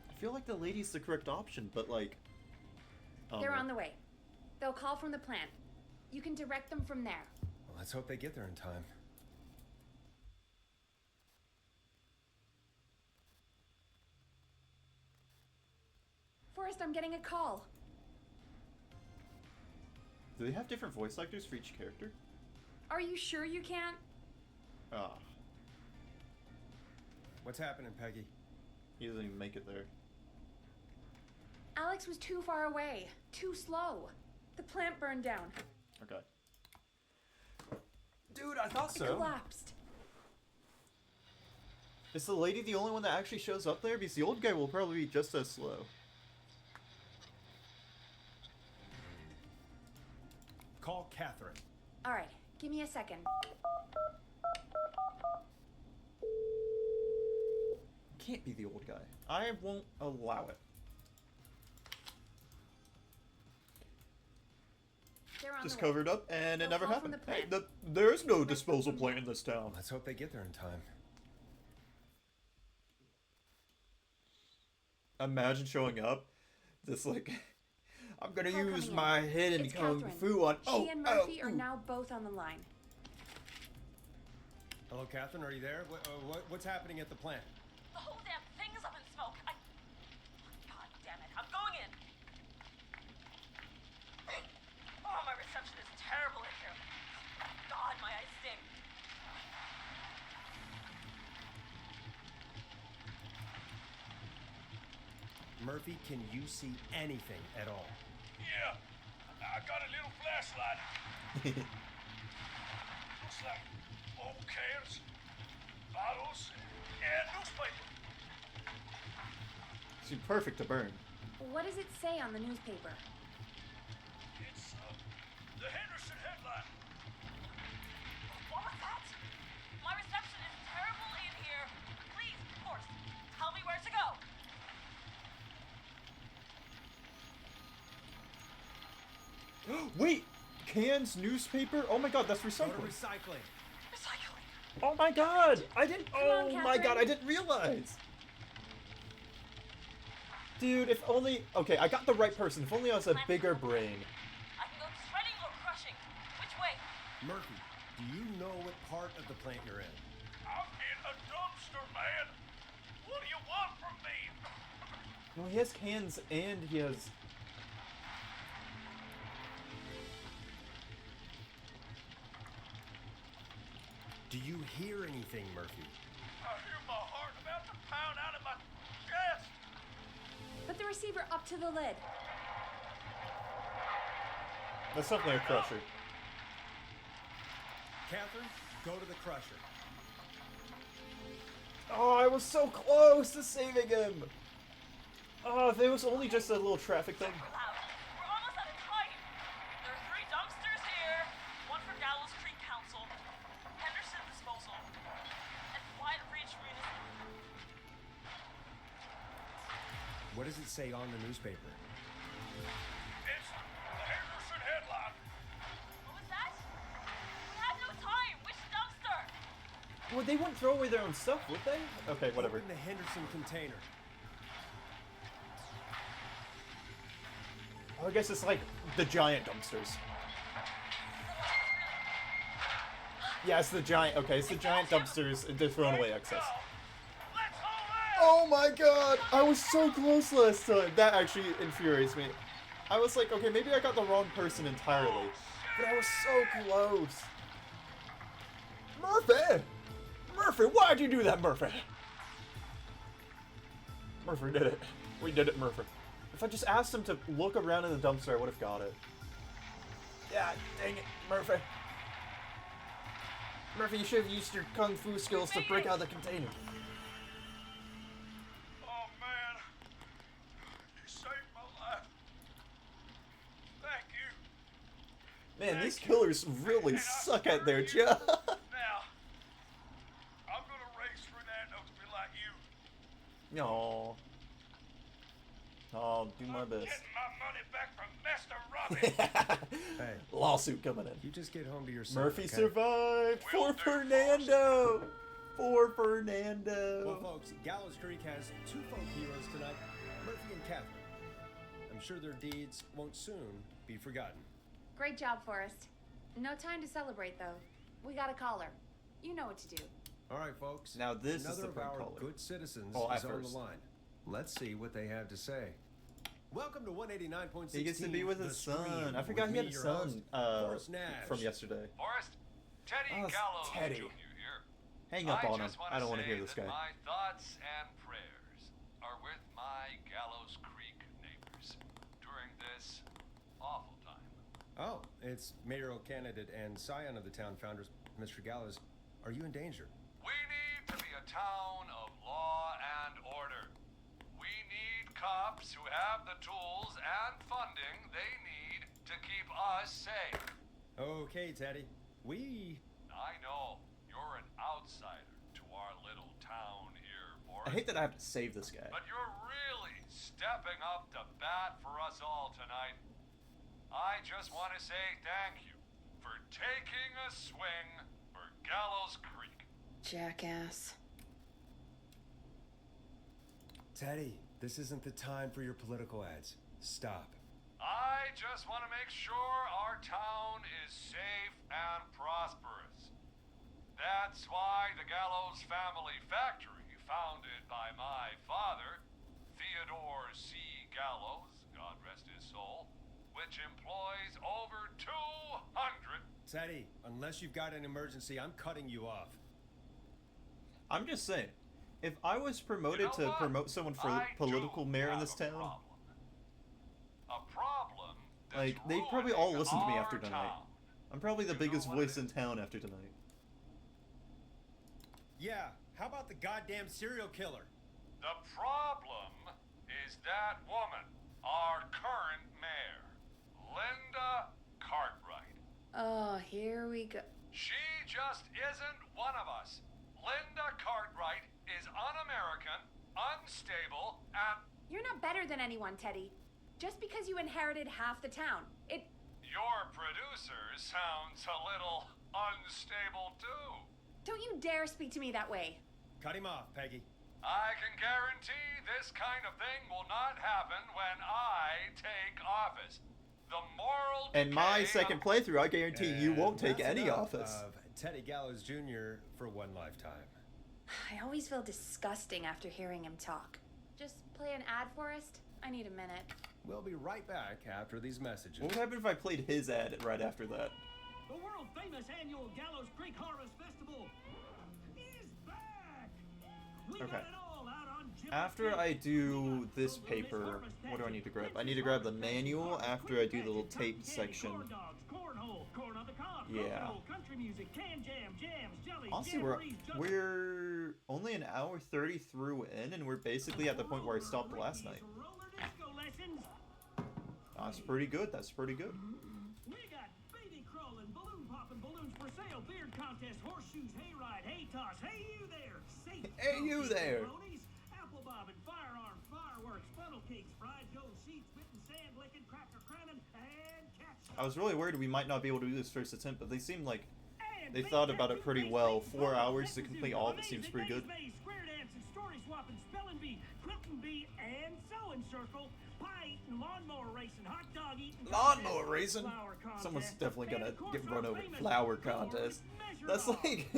I feel like the lady's the correct option, but like... They're on the way. They'll call from the plant. You can direct them from there. Well, let's hope they get there in time. Forrest, I'm getting a call. Do they have different voice actors for each character? Are you sure you can't? Ah, What's happening, Peggy? he doesn't even make it there. Alex was too far away. Too slow. The plant burned down. Okay. Dude, I thought It collapsed. Is the lady the only one that actually shows up there? Because the old guy will probably be just as slow. Call Catherine. All right, give me a second. Can't be the old guy. I won't allow it. They're on Just the way. covered up and it They'll never call from happened. the Hey, plant. there's no disposal plant in this town. Let's hope they get there in time. Imagine showing up. Just like, I'm gonna Call use coming in. my hidden It's kung Catherine. fu on. She and Murphy are now both on the line. Hello, Catherine, are you there? What's happening at the plant? The whole damn thing is up in smoke. God damn it. I'm going in. Oh, my reception is terrible in here. God, my eyes sting. Murphy, can you see anything at all? Yeah, I got a little flashlight. Looks like old cans, bottles, and newspaper. Seemed perfect to burn. What does it say on the newspaper? It's the Henderson headline. What was that? My reception is terrible in here. Please, Forrest, tell me where to go. Wait! Cans, newspaper? Oh my god, that's Go to recycling. recycling. Recycling. Oh my god! I didn't. on, Oh my god, Catherine. I didn't realize! Dude, if only. Okay, I got the right person. If only I was a bigger brain. I can go shredding or crushing. Which way? Murphy, do you know what part of the plant you're in? I'm in a dumpster, man. What do you want from me? Well, he has cans and he has. Do you hear anything, Murphy? I hear my heart about receiver up to the lid. That's definitely a crusher. Catherine, go to the crusher. Oh, I was so close to saving him! Oh, if it was only just a little traffic thing. Loud. We're almost out of time. There are 3 dumpsters here. One for Gallows Creek Council, Henderson Disposal, and Wide Reach Municipal. What does it say on the newspaper? It's the Henderson headline. What was that? We have no time. Which dumpster? Well, they wouldn't throw away their own stuff, would they? Okay, whatever. Open the Henderson container. Oh, I guess it's like the giant dumpsters. Yeah, it's the giant. Okay, it's the giant dumpsters, and they're throwing away excess. Oh my god! I was so close last time. That actually infuriates me. I was like, okay, maybe I got the wrong person entirely, but I was so close. Murphy! Murphy, why'd you do that, Murphy? Murphy did it. We did it, Murphy. If I just asked him to look around in the dumpster, I would have got it. Yeah, dang it, Murphy. Murphy, you should have used your kung fu skills to break out the container. Oh man, you saved my life. Thank you. Man, these killers really suck at their job. Now, I'm gonna race for that and be like you. Aww. I'll do my best. Getting my money back from Mr. Robbie. Hey, Lawsuit coming in. you just get home to yourself. Murphy okay? survived. Will For do, Fernando. For Fernando. Well, folks, Gallows Creek has 2 folk heroes tonight, Murphy and Catherine. I'm sure their deeds won't soon be forgotten. Great job, Forrest. No time to celebrate, though. We got a caller. You know what to do. All right, folks. Now this is Another the of prank our caller. good citizens Oh, at is on first. the line. Let's see what they have to say. Welcome to 189.16. He gets to be with The his son. Screen, I forgot with he had me, a your son host, Forrest Nash. from yesterday. Forrest, Teddy Oh, it's Gallows Teddy. Jr. here. Hang up on him. just wanna I don't want to say hear this that guy. My thoughts and prayers are with my Gallows Creek neighbors during this awful time. Oh, it's mayoral candidate and scion of the town founders, Mr. Gallows. Are you in danger? We need to be a town of law and order. We need cops who have the tools and funding they need to keep us safe. Okay, Teddy. I know you're an outsider to our little town here, Boris. I hate that I have to save this guy. But you're really stepping up to bat for us all tonight. I just want to say thank you for taking a swing for Gallows Creek. Jackass. Teddy, this isn't the time for your political ads. Stop. I just want to make sure our town is safe and prosperous. That's why the Gallows Family Factory, founded by my father, Theodore C. Gallows, God rest his soul, which employs over 200. Teddy, unless you've got an emergency, I'm cutting you off. I'm just saying, if I was promoted You know to what? promote someone for I political do mayor in have this a town, problem. A problem that's like, they'd probably all ruining listen to me our after tonight. town. I'm probably the You know biggest what voice it in town after tonight. Yeah, how about the goddamn serial killer? The problem is that woman, our current mayor, Linda Cartwright. Oh, here we go. She just isn't one of us. Linda Cartwright is un-American, unstable, and You're not better than anyone, Teddy. Just because you inherited half the town. your producer sounds a little unstable too. Don't you dare speak to me that way. Cut him off, Peggy. I can guarantee this kind of thing will not happen when I take office. The moral And my decay second of- playthrough, I guarantee you won't take that's any enough office. Of Teddy Gallows Jr. for one lifetime. I always feel disgusting after hearing him talk. Just play an ad, Forrest? I need a minute. We'll be right back after these messages. What would happen if I played his ad right after that? The world famous annual Gallows Creek Harvest Festival is back! We Okay. got it all out on After I do this paper, what do I need to grab? I need to grab the manual after I do the little tape section. Yeah. Honestly, we're only an hour 30 through in, and we're basically at the point where I stopped last night. That's pretty good. That's pretty good. We got baby crawling, balloon popping, balloons for sale, beard contest, horseshoes, hayride, hay toss, hey you there, safe Hey you there. bronies, apple bobbing, firearms, fireworks, funnel cakes, fried dough, seeds, spitting, sand licking, cracker crowning, and cat I was really worried we might not be able to do this first attempt, but they seemed like they thought about it pretty well. 4 hours to complete all of it seems pretty good. Square dancing, story swapping, spelling bee, quilting bee, and sewing circle, pie eating, lawnmower racing, hot dog eating, Lawnmower racing? Someone's definitely gonna get run over. Flower contest. That's like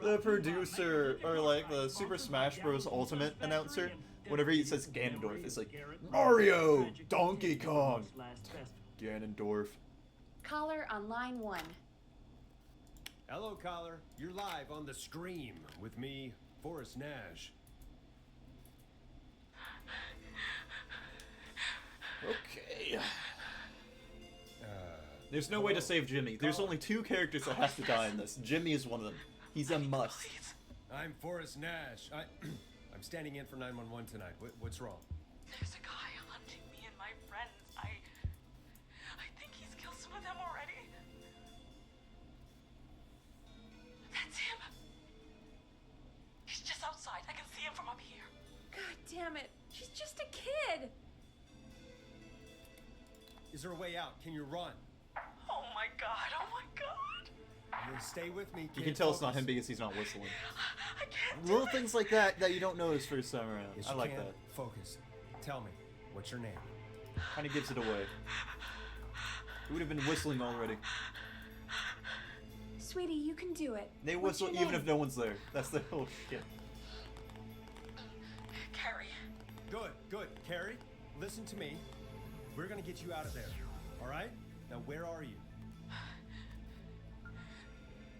the producer or like the Super Smash Bros. Ultimate announcer. Whenever he says Ganondorf, it's like Mario, Donkey Kong, Ganondorf. Caller on line 1. Hello, caller. You're live on the Scream with me, Forrest Nash. Okay. There's no way to save Jimmy. There's only 2 characters that have to die in this. Jimmy is one of them. He's a must. I'm Forrest Nash. I'm standing in for 911 tonight. What's wrong? There's a guy hunting me and my friends. I think he's killed some of them already. That's him. He's just outside. I can see him from up here. God damn it. She's just a kid. Is there a way out? Can you run? Oh my god. Oh my god. Stay with me. You can tell it's not him because he's not whistling. I can't do Little it. things like that that you don't notice first time around. Yes, I you like can. that. Focus. Tell me, what's your name? Kind of gives it away. We would have been whistling already. Sweetie, you can do it. They What's whistle your even name? if no one's there. That's the whole shit. Carrie. Good. Carrie, listen to me. We're gonna get you out of there. All right? Now, where are you?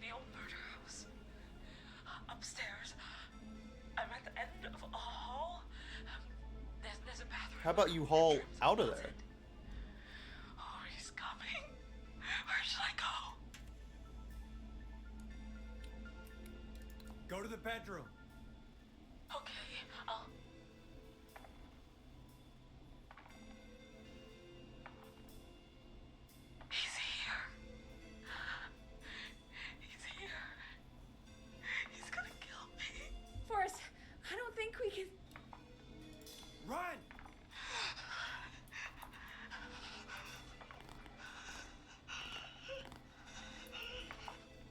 The old murder house. Upstairs. I'm at the end of a hall. There's a bathroom. How about you haul out of there? Oh, he's coming. Where should I go? Go to the bedroom. Okay, I'll... He's here. He's here. He's gonna kill me. Forrest, I don't think we can... Run!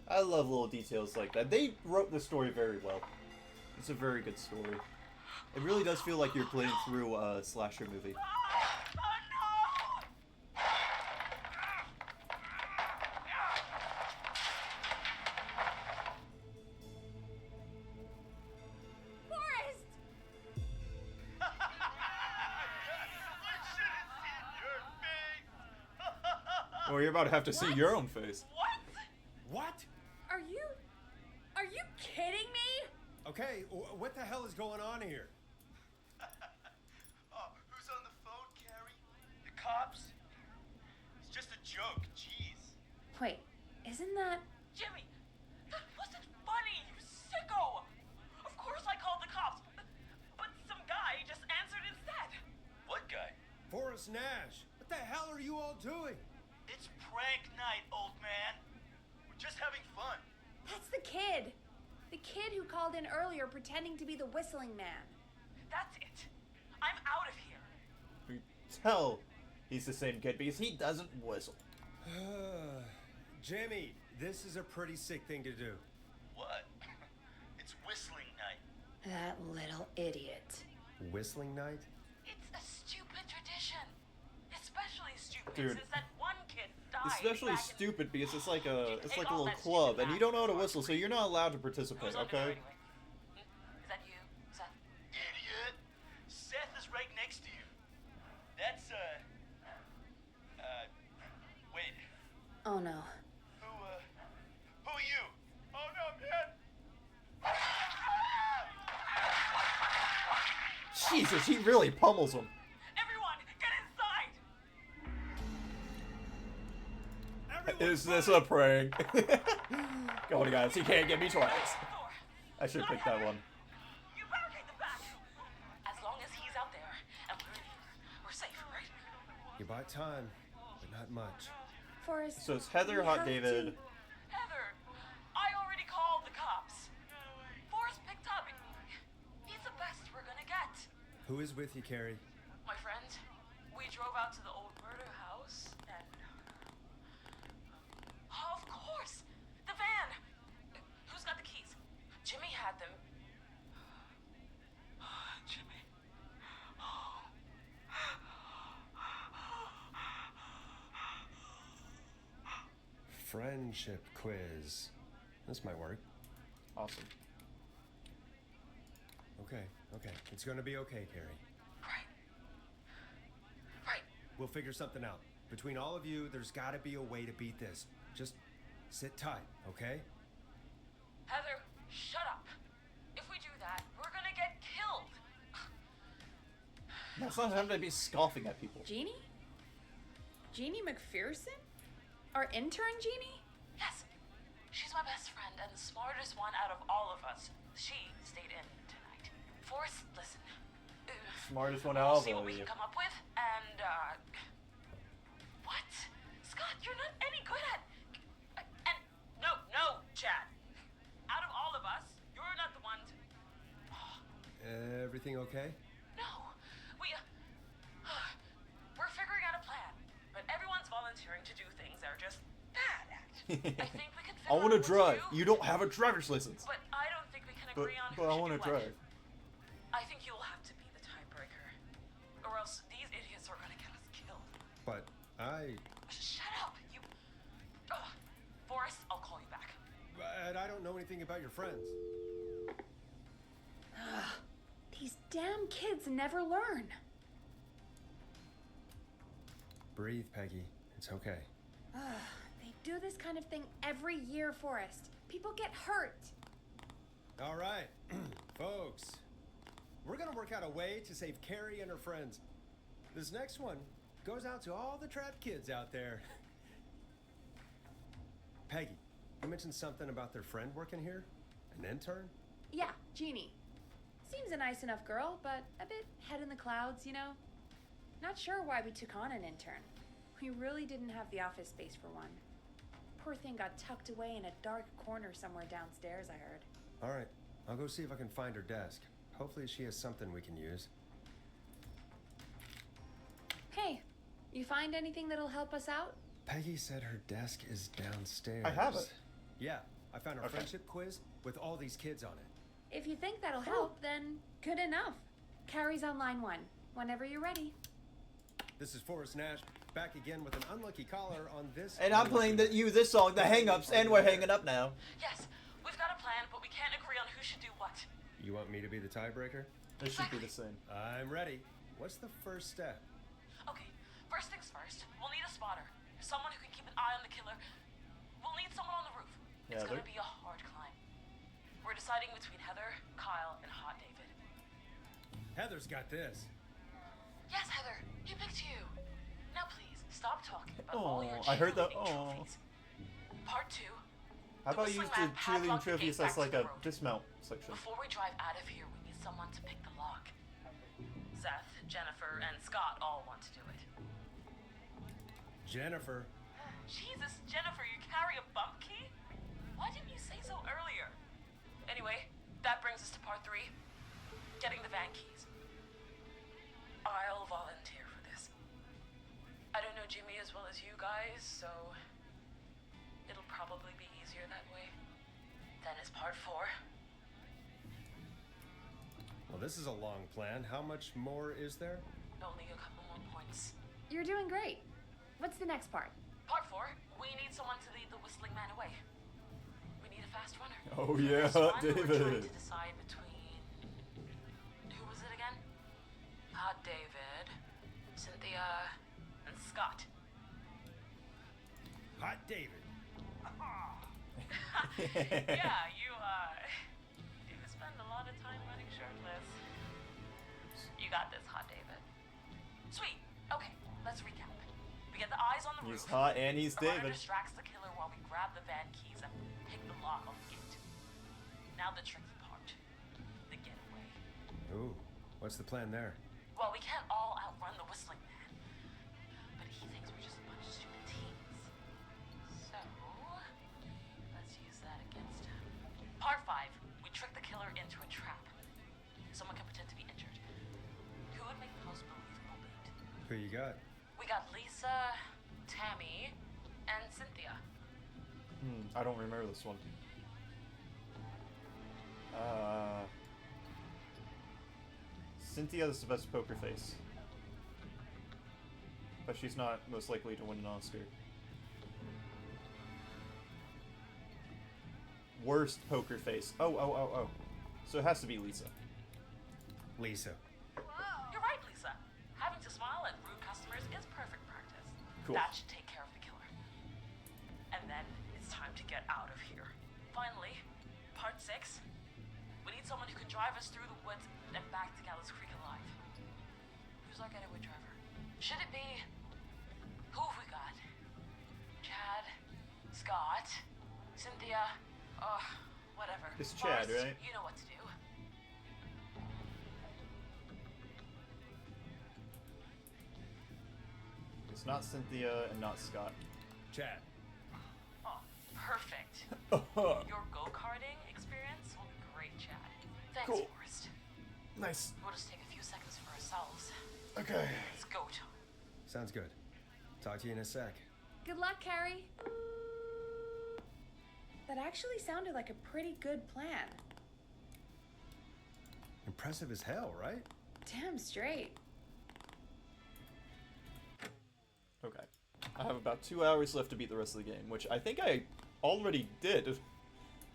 I love little details like that. They wrote the story very well. It's a very good story. It really does feel like you're playing through a slasher movie. Forrest! Or you're about to have to see your own face. What? Are you kidding me? Okay, what the hell is going on here? Who's on the phone, Carrie? The cops? It's just a joke, jeez. Wait, isn't that... Jimmy, that wasn't funny, you sicko! Of course I called the cops, but some guy just answered instead. What guy? Forrest Nash. What the hell are you all doing? It's prank night, old man. We're just having fun. That's the kid. The kid who called in earlier pretending to be the whistling man. That's it. I'm out of here. You tell he's the same kid because he doesn't whistle. Jimmy, this is a pretty sick thing to do. What? It's whistling night. That little idiot. Whistling night? It's a stupid tradition. Especially stupid Dude. since that one kid died. Especially back stupid because it's like a Take little all that club stupid and you don't know how to back. whistle, so you're not allowed to participate, Who's looking okay? at me anyway? Is that you? Seth? Idiot. Seth is right next to you. That's, wait. Oh no. Who are you? Oh no, man! Jesus, he really pummels him. Everyone, get inside! Is this a prank? Come on, guys, he can't get me twice. I should pick that one. You barricade the back! As long as he's out there and we're in here, we're safe, right? You buy time, but not much. Forrest. So it's Heather, we Hot have David. to- Heather, I already called the cops. Forrest picked up. He's the best we're gonna get. Who is with you, Carrie? My friend, we drove out to the old murder house and... Oh, of course! The van! Who's got the keys? Jimmy had them. Jimmy. Friendship quiz. This might work. Awesome. Okay. It's gonna be okay, Carrie. Right. We'll figure something out. Between all of you, there's gotta be a way to beat this. Just sit tight, okay? Heather, shut up. If we do that, we're gonna get killed. That's not having to be scoffing at people. Jeannie? Jeannie McPherson? Our intern Jeannie? Yes. She's my best friend and the smartest one out of all of us. She stayed in tonight. Forrest, listen. Smartest one We'll out see of what we you. can come up with, and, what? Scott, you're not any good at... And, no, Chad. Out of all of us, you're not the one to... Everything okay? No. We're figuring out a plan, but everyone's volunteering to do things they're just bad at. I think we can figure I want to out what drive. do, You don't have a driver's license. but I don't think we can But agree on I who should want to do what. drive. I think you'll have to be the tiebreaker, or else these idiots are gonna get us killed. But I... Shut up, you. Forrest, I'll call you back. But I don't know anything about your friends. These damn kids never learn. Breathe, Peggy. It's okay. They do this kind of thing every year, Forrest. People get hurt. All right, folks. We're gonna work out a way to save Carrie and her friends. This next one goes out to all the trapped kids out there. Peggy, you mentioned something about their friend working here? An intern? Yeah, Jeannie. Seems a nice enough girl, but a bit head in the clouds, you know? Not sure why we took on an intern. We really didn't have the office space for one. Poor thing got tucked away in a dark corner somewhere downstairs, I heard. All right, I'll go see if I can find her desk. Hopefully she has something we can use. Hey, you find anything that'll help us out? Peggy said her desk is downstairs. I have it. Yeah, I found our Okay. friendship quiz with all these kids on it. If you think that'll help, then good enough. Carrie's on line 1, whenever you're ready. This is Forrest Nash, back again with an unlucky caller on this. And I'm playing this song, The Hang-Ups, and we're hanging up now. Yes, we've got a plan, but we can't agree on who should do what. You want me to be the tiebreaker? It should be the same. I'm ready. What's the first step? Okay, first things first, we'll need a spotter. Someone who can keep an eye on the killer. We'll need someone on the roof. It's Heather? gonna be a hard climb. We're deciding between Heather, Kyle, and Hot David. Heather's got this. Yes, Heather, he picked you. Now please, stop talking about all your I heard that. cheerleading Oh. trophies. Part 2. How about you use the cheerleading trophies as like a road. dismount section? Before we drive out of here, we need someone to pick the lock. Seth, Jennifer, and Scott all want to do it. Jennifer. Jesus, Jennifer, you carry a bump key? Why didn't you say so earlier? Anyway, that brings us to part 3. Getting the van keys. I'll volunteer for this. I don't know Jimmy as well as you guys, so it'll probably be easier that way. Then is part 4. Well, this is a long plan. How much more is there? Only a couple more points. You're doing great. What's the next part? Part 4, we need someone to lead the whistling man away. We need a fast runner. Oh For yeah, this one, We're trying David. to decide between... Who was it again? Hot David, Cynthia, and Scott. Hot David. Yeah, you spend a lot of time running shirtless. You got this, Hot David. Sweet. Okay, let's recap. We get the eyes on the He's roof. hot and he's The runner David. distracts the killer while we grab the van keys and pick the lock on the gate. Now the tricky part. The getaway. Ooh, what's the plan there? Well, we can't all outrun the whistling man. But he thinks we're just a bunch of stupid teens. So, let's use that against him. Part 5. We trick the killer into a trap. Someone can pretend to be injured. Who would make the most believable bait? Who you got? We got Lisa, Tammy, and Cynthia. I don't remember this one. Cynthia is the best poker face. But she's not most likely to win an Oscar. Worst poker face. Oh. So it has to be Lisa. Lisa. You're right, Lisa. Having to smile at rude customers is perfect practice. Cool. That should take care of the killer. And then it's time to get out of here. Finally, part 6. We need someone who can drive us through the woods and back to Gallows Creek alive. Who's our getaway driver? Should it be... Who have we got? Chad, Scott, Cynthia, whatever. It's Chad, Forrest, right? You know what to do. It's not Cynthia and not Scott. Chad. Oh, perfect. Your go-karting experience will be great, Chad. Thanks, Cool. Forrest. Nice. We'll just take a few seconds for ourselves. Okay. Let's go, Tom. Sounds good. Talk to you in a sec. Good luck, Carrie. That actually sounded like a pretty good plan. Impressive as hell, right? Damn straight. Okay. I have about 2 hours left to beat the rest of the game, which I think I already did.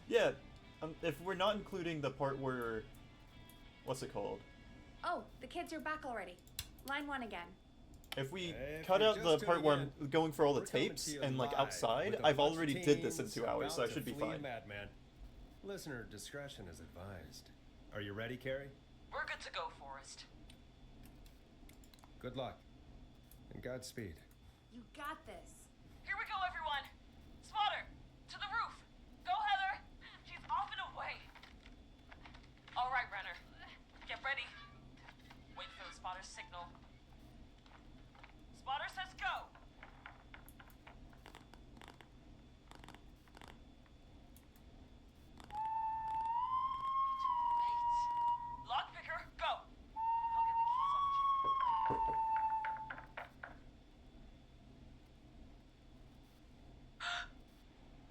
Yeah, if we're not including the part where... What's it called? Oh, the kids are back already. Line 1 again. If we If cut you're out the just part where tuning I'm going for all the We're coming tapes to you and like live outside, with a I've bunch of already did this in teens 2 hours, so I about should be to flee fine. Madman. Listener discretion is advised. Are you ready, Carrie? We're good to go, Forrest. Good luck. And Godspeed. You got this. Here we go, everyone. Spotter, to the roof. Go, Heather. She's off and away. All right, Renner. Get ready. Wait for the spotter's signal. Spotter says go. Wait. Lockpicker, go. I'll get the keys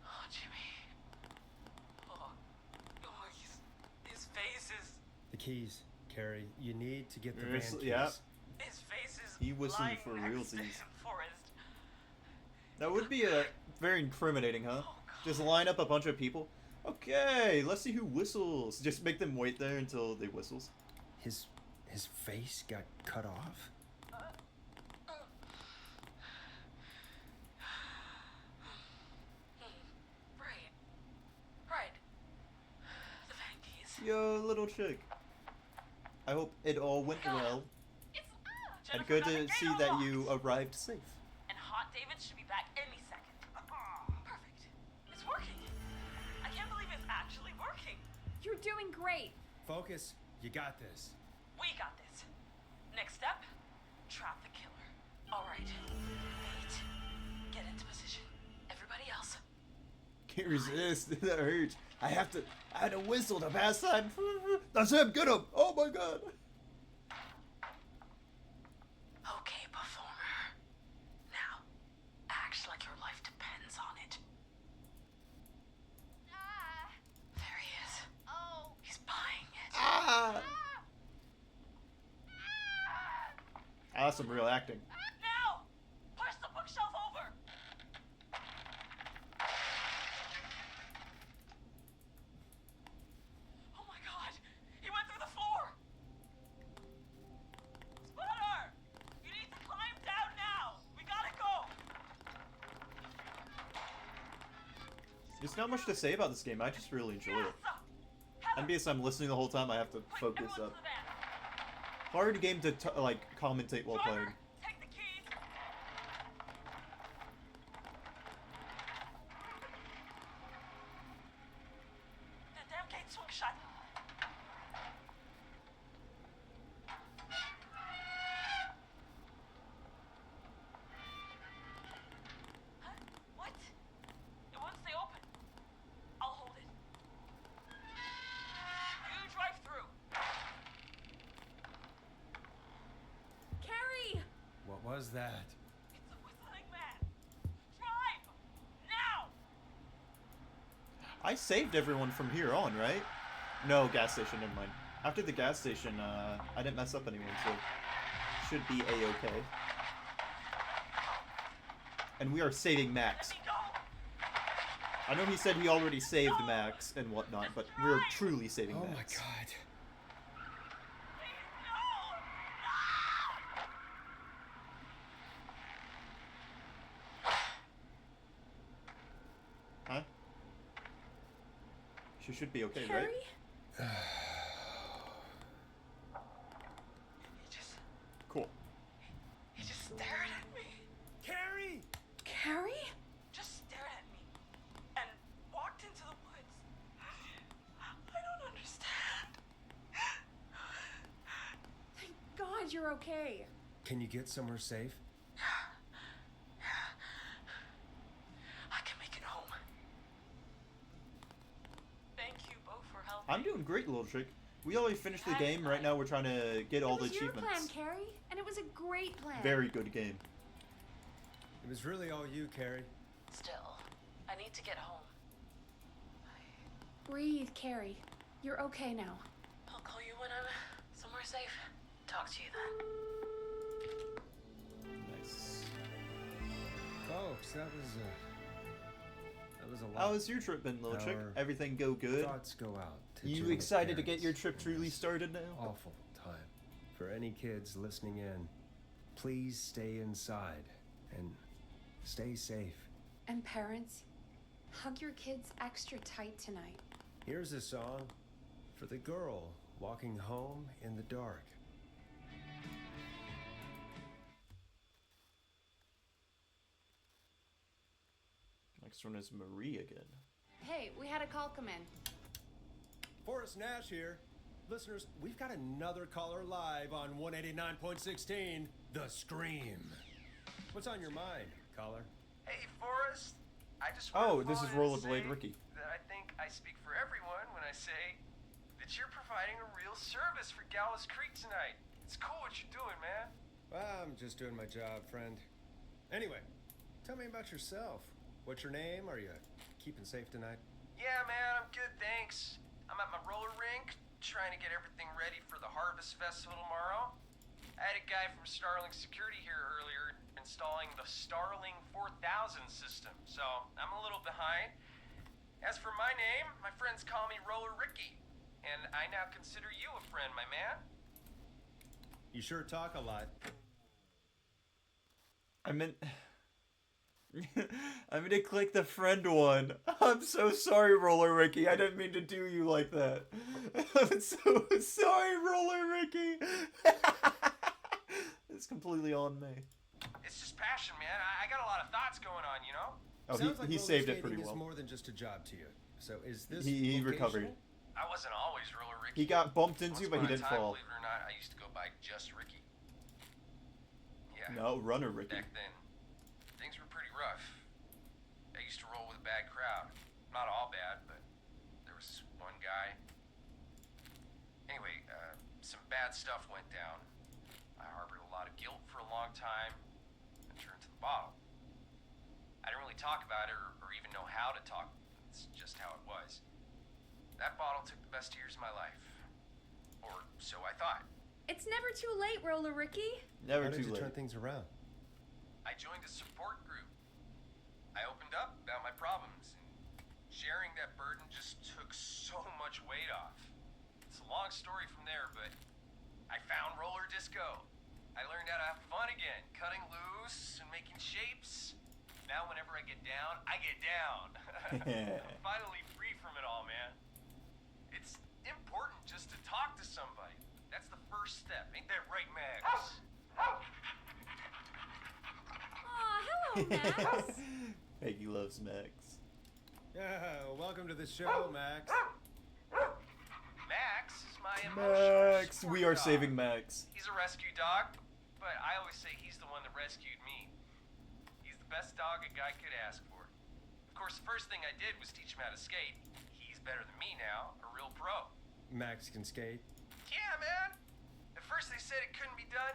off Jimmy. Oh, Jimmy. Oh, his face is... The keys, Carrie. You need to get the van Seriously, keys. yeah. His face is He whistling lying for next to realsies. him, Forrest. That would be very incriminating, huh? Just line up a bunch of people. Okay, let's see who whistles. Just make them wait there until they whistles. His face got cut off? Right. The van keys. Yo, little chick. I hope it all went well. And Jennifer good got the to gate see that unlocked. you arrived safe. And Hot David should be back any second. Perfect. It's working. I can't believe it's actually working. You're doing great. Focus. You got this. We got this. Next step, trap the killer. All right. Wait. Get into position. Everybody else. Can't resist. That hurts. I had to whistle to pass time. That's him. Get him. Oh my god. Okay, performer. Now, act like your life depends on it. There he is. Oh. He's buying it. Ah. That's some real acting. Now! Push the bookshelf over! Oh my god! He went through the floor! Spotter! You need to climb down now! We gotta go! There's not much to say about this game. I just really enjoy it. And because I'm listening the whole time, I have to focus Everyone up. to the van. Hard game to like commentate while playing. Take the keys. The damn gate swung shut. Huh? What? It won't stay open. I'll hold it. You drive through. Carrie! What was that? It's a whistling man. Drive! Now! I saved everyone from here on, right? No, gas station, never mind. After the gas station, I didn't mess up anyone, so should be a-okay. And we are saving Max. I know he said he already saved Max and whatnot, but we're truly saving Max. Oh my god. Huh? She should be okay, Carrie? right? Cool. He just stared at me. Carrie! Carrie? Just stared at me. And walked into the woods. I don't understand. Thank God you're okay. Can you get somewhere safe? I can make it home. Thank you both for helping. I'm doing great, little chick. We already finished the game. Right now, we're trying to get all the It was your achievements. plan, Carrie, and it was a great plan. Very good game. It was really all you, Carrie. Still, I need to get home. Breathe, Carrie. You're okay now. I'll call you when I'm somewhere safe. Talk to you then. Nice. Folks, that was a lot. How was your trip been, little chick? Our Everything go good? Thoughts go out to You Jim's excited to get parents. your trip truly started now? Awful time. For any kids listening in, please stay inside and stay safe. And parents, hug your kids extra tight tonight. Here's a song for the girl walking home in the dark. Next one is Marie again. Hey, we had a call come in. Forrest Nash here. Listeners, we've got another caller live on 189.16, The Scream. What's on your mind, caller? Hey, Forrest. I just Oh, wanted to this call is in to Rollerblade say Ricky. That I think I speak for everyone when I say that you're providing a real service for Gallows Creek tonight. It's cool what you're doing, man. Well, I'm just doing my job, friend. Anyway, tell me about yourself. What's your name? Are you keeping safe tonight? Yeah, man, I'm good, thanks. I'm at my roller rink, trying to get everything ready for the Harvest Festival tomorrow. I had a guy from Starling Security here earlier installing the Starling 4000 system, so I'm a little behind. As for my name, my friends call me Roller Ricky, and I now consider you a friend, my man. You sure talk a lot. I meant... I'm gonna click the friend one. I'm so sorry, Roller Ricky. I didn't mean to do you like that. I'm so sorry, Roller Ricky. It's completely on me. It's just passion, man. I got a lot of thoughts going on, you know? Oh, Sounds like he roller saved it skating pretty is well. more than just a job to you. So is this He recovered. vocational? I wasn't always Roller Ricky. He got bumped into, Once but he upon a didn't time, fall. Believe it or not, I used to go by just Ricky. Yeah. No, Runner Ricky. Back then, things were pretty rough. I used to roll with a bad crowd. Not all bad, but there was this one guy. Anyway, some bad stuff went down. I harbored a lot of guilt for a long time and turned to the bottle. I didn't really talk about it or even know how to talk. It's just how it was. That bottle took the best years of my life. Or so I thought. It's never too late, Roller Ricky. Never How did too you late. turn things around? I joined a support group. I opened up about my problems, and sharing that burden just took so much weight off. It's a long story from there, but I found roller disco. I learned how to have fun again, cutting loose and making shapes. Now whenever I get down, I get down. I'm finally free from it all, man. It's important just to talk to somebody. That's the first step, ain't that Hello, Max. Peggy loves Max. Yeah, welcome to the show, Max. Max is my emotional Max, support we are dog. saving Max. He's a rescue dog, but I always say he's the one that rescued me. He's the best dog a guy could ask for. Of course, the first thing I did was teach him how to skate. He's better than me now, a real pro. Max can skate. Yeah, man. At first they said it couldn't be done,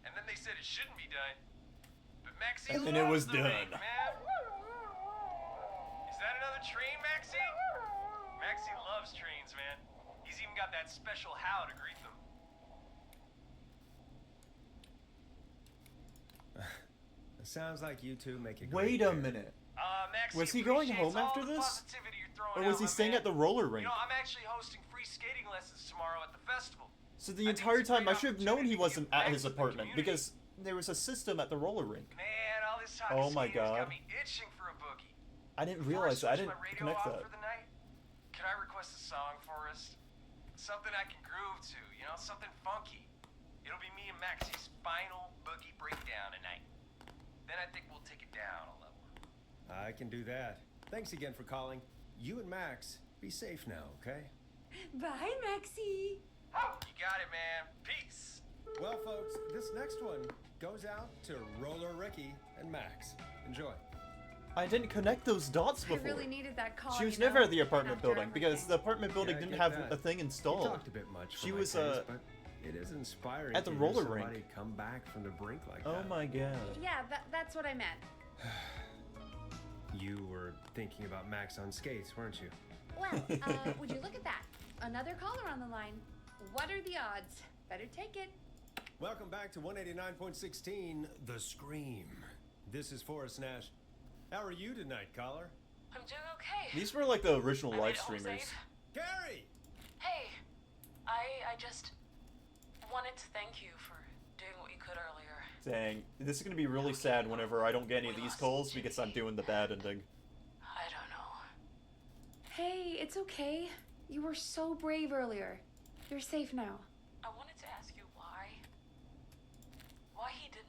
and then they said it shouldn't be done. But Maxie And loves then it was the done. lake, man. Is that another train, Maxie? Maxie loves trains, man. He's even got that special how to greet them. Sounds like you two make a great Wait a pair. minute. Maxie Was he going appreciates home all after the this? positivity you're throwing Or was out, he my staying man. at the roller rink? You know, I'm actually hosting free skating lessons tomorrow at the festival. So the entire time, I should have known he wasn't at his apartment, because there was a system at the roller rink. Man, all this talk Oh of my skaters God. got me itching for a boogie. I didn't Before realize that. I switch didn't my radio connect off that. for the night, could I request a song for us? Something I can groove to, you know, something funky. It'll be me and Maxie's final boogie breakdown tonight. Then I think we'll take it down a level. I can do that. Thanks again for calling. You and Max, be safe now, okay? Bye, Maxie. You got it, man. Peace. Well, folks, this next one goes out to Roller Ricky and Max. Enjoy. I didn't connect those dots I before. really needed that call. She was you know, never at the apartment after building because everything. the apartment building Yeah, I didn't get have that. a thing We installed. talked a bit much for She my was taste, but it is inspiring at the to hear roller somebody rink. come back from the brink like Oh that. my god. Yeah, that's what I meant. You were thinking about Max on skates, weren't you? Well, would you look at that? Another caller on the line. What are the odds? Better take it. Welcome back to 189.16, The Scream. This is Forrest Nash. How are you tonight, caller? I'm doing okay. These were like the original I made live it home streamers. safe. Gary! Hey, I just wanted to thank you for doing what you could earlier. Dang, this is gonna be really sad whenever I don't get any of these calls because I'm doing the bad ending. I don't know. Hey, it's okay. You were so brave earlier. You're safe now. I wanted to ask you why. Why he didn't.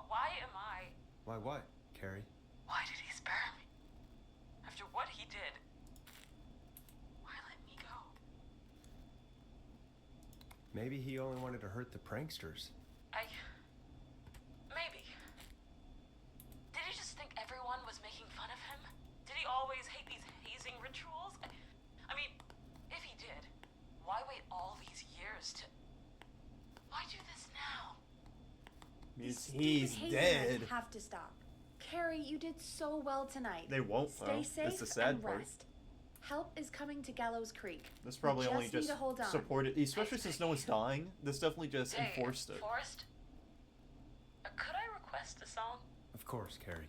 Why am I. Why what, Carrie? Why did he spare me? After what he did. Why let me go? Maybe he only wanted to hurt the pranksters. Maybe. Did he just think everyone was making fun of him? Did he always hate these hazing rituals? I mean, if he did, why wait all these years to. Why do this now? He's Hazing dead. have to stop. Carrie, you did so well tonight. They won't, Stay though. safe That's the sad and part. rest. Help is coming to Gallows Creek. This probably We only need just to hold on. supported, especially since no one's dying. This definitely just Hey, enforced it. Forrest, could I request a song? Of course, Carrie.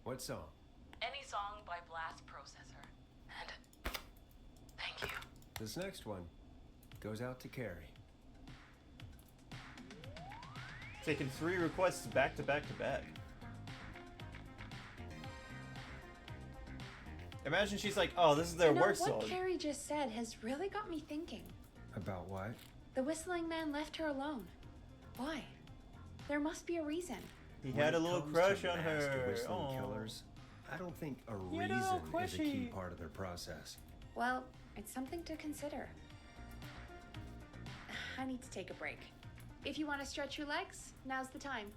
What song? Any song by Blast Processor. And thank you. This next one goes out to Carrie. Taking 3 requests back to back to back. Imagine she's like, oh, this is their You know, work what song. Carrie just said has really got me thinking. About what? The whistling man left her alone. Why? There must be a reason. He When had a it little comes crush to on master her. whistling Aw. killers, I don't think a He had a little reason is a key quishy. part of their process. Well, it's something to consider. I need to take a break. If you want to stretch your legs, now's the time.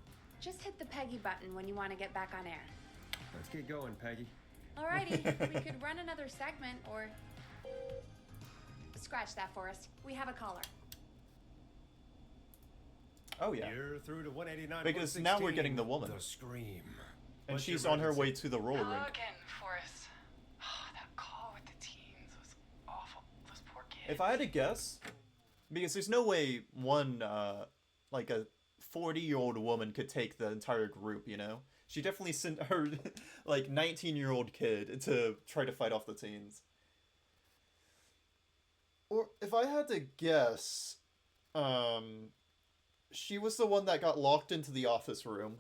Just hit the Peggy button when you want to get back on air. Let's get going, Peggy. Alrighty, we could run another segment or... Scratch that, Forrest. We have a caller. Oh yeah. You're through to 189. Because now we're getting the woman. The Scream. And What's she's your on her way emergency? to the roller rink. Again, Forrest. Oh, that call with the teens was awful. Those poor kids. If I had to guess, because there's no way one, like a 40-year-old woman could take the entire group, you know? She definitely sent her, like, 19-year-old kid to try to fight off the teens. Or, if I had to guess, she was the one that got locked into the office room.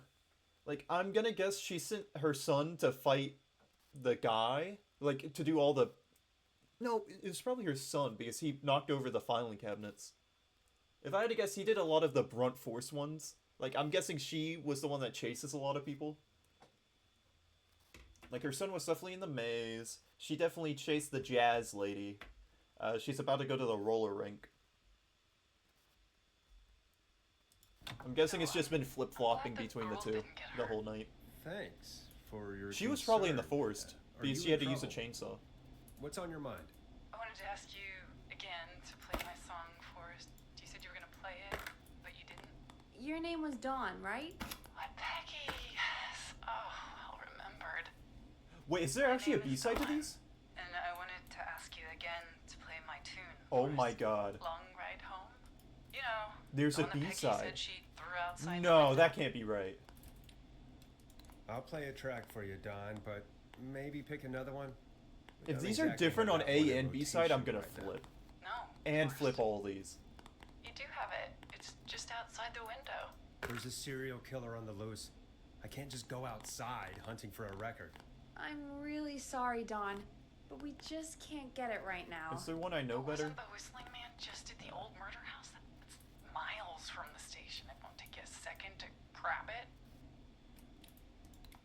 Like, I'm gonna guess she sent her son to fight the guy, like, to do all the... No, it was probably her son, because he knocked over the filing cabinets. If I had to guess, he did a lot of the brunt force ones. Like, I'm guessing she was the one that chases a lot of people. Like, her son was definitely in the maze. She definitely chased the jazz lady. She's about to go to the roller rink. I'm guessing it's just been flip-flopping between the two the whole night. Thanks for your She was probably in the concern. forest, Are because you she had in to use a trouble? chainsaw. What's on your mind? I wanted to ask you again to play my song, Forrest. You said you were gonna play it, but you didn't. Your name was Dawn, right? What, Peggy? Yes. Oh, well remembered. Wait, is there actually a B-side to these? And I wanted to ask you again to play my tune. Oh my god. Long Ride Home. You know, There's the a one that Peggy B-side. said she threw outside the No, window. that can't be right. I'll play a track for you, Don, but maybe pick another one. We If don't these are exactly different have on that one A in and B side, I'm gonna rotation right now. flip. No. And Forrest. flip all these. You do have it. It's just outside the window. There's a serial killer on the loose. I can't just go outside hunting for a record. I'm really sorry, Dawn, but we just can't get it right now. Is there one I know better? Wasn't the Whistling Man just at the old murder house? That's miles from the station. It won't take you a second to grab it.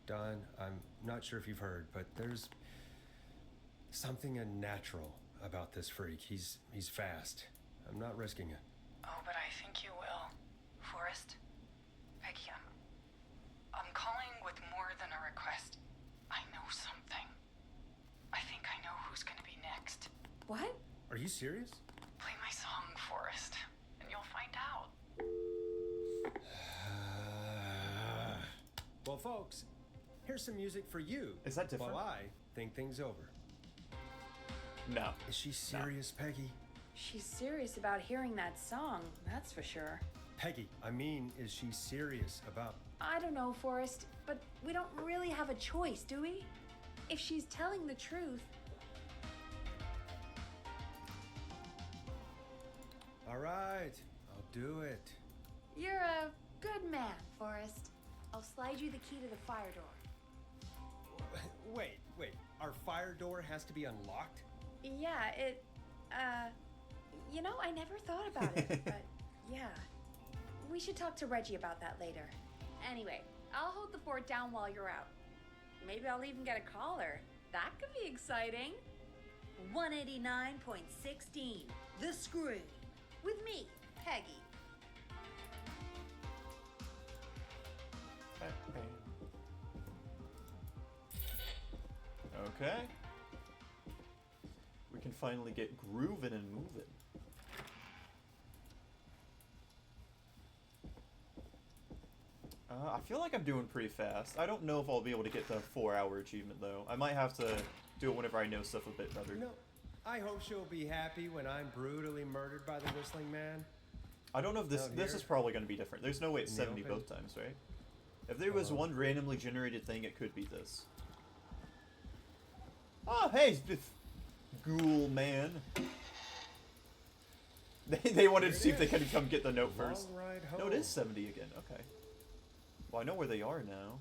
Don, I'm not sure if you've heard, but there's something unnatural about this freak. He's fast. I'm not risking it. Oh, but I think you will. Forrest? Peggy, I'm calling with more than a request. I know something. I think I know who's gonna be next. What? Are you serious? Play my song, Forrest, and you'll find out. Well, folks, here's some music for you. Is that different? While I think things over. No. Is she serious, Peggy? She's serious about hearing that song, that's for sure. Peggy, I mean, is she serious about... I don't know, Forrest, but we don't really have a choice, do we? If she's telling the truth... All right, I'll do it. You're a good man, Forrest. I'll slide you the key to the fire door. Wait. Our fire door has to be unlocked? Yeah, you know, I never thought about it, but yeah. We should talk to Reggie about that later. Anyway, I'll hold the fort down while you're out. Maybe I'll even get a caller. That could be exciting. 189.16, The Scream. With me, Peggy. Okay. We can finally get grooving and moving. I feel like I'm doing pretty fast. I don't know if I'll be able to get the 4-hour achievement, though. I might have to do it whenever I know stuff a bit better. You know, I hope she'll be happy when I'm brutally murdered by the Whistling Man. I don't know if this Out this here? is probably going to be different. There's no way it's In the 70 open? both times, right? If there was one randomly generated thing, it could be this. Oh, hey, ghoul man. They wanted to see if they could come get the note first. Long ride No, it home. is 70 again. Okay. Well, I know where they are now.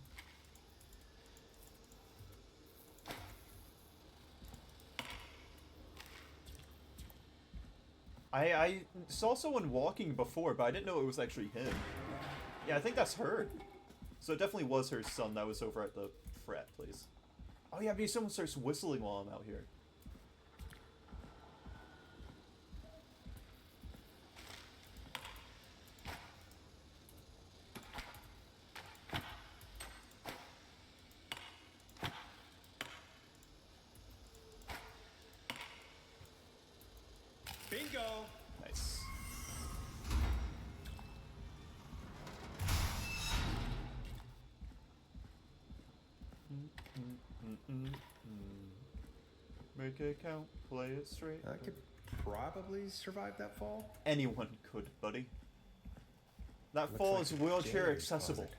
I saw someone walking before, but I didn't know it was actually him. Yeah, I think that's her. So it definitely was her son that was over at the frat place. Oh yeah, maybe someone starts whistling while I'm out here. Bingo! Nice. Make it count, play it straight. I could probably survive that fall. Anyone could, buddy. That Looks fall like is a wheelchair janitor's accessible. closet.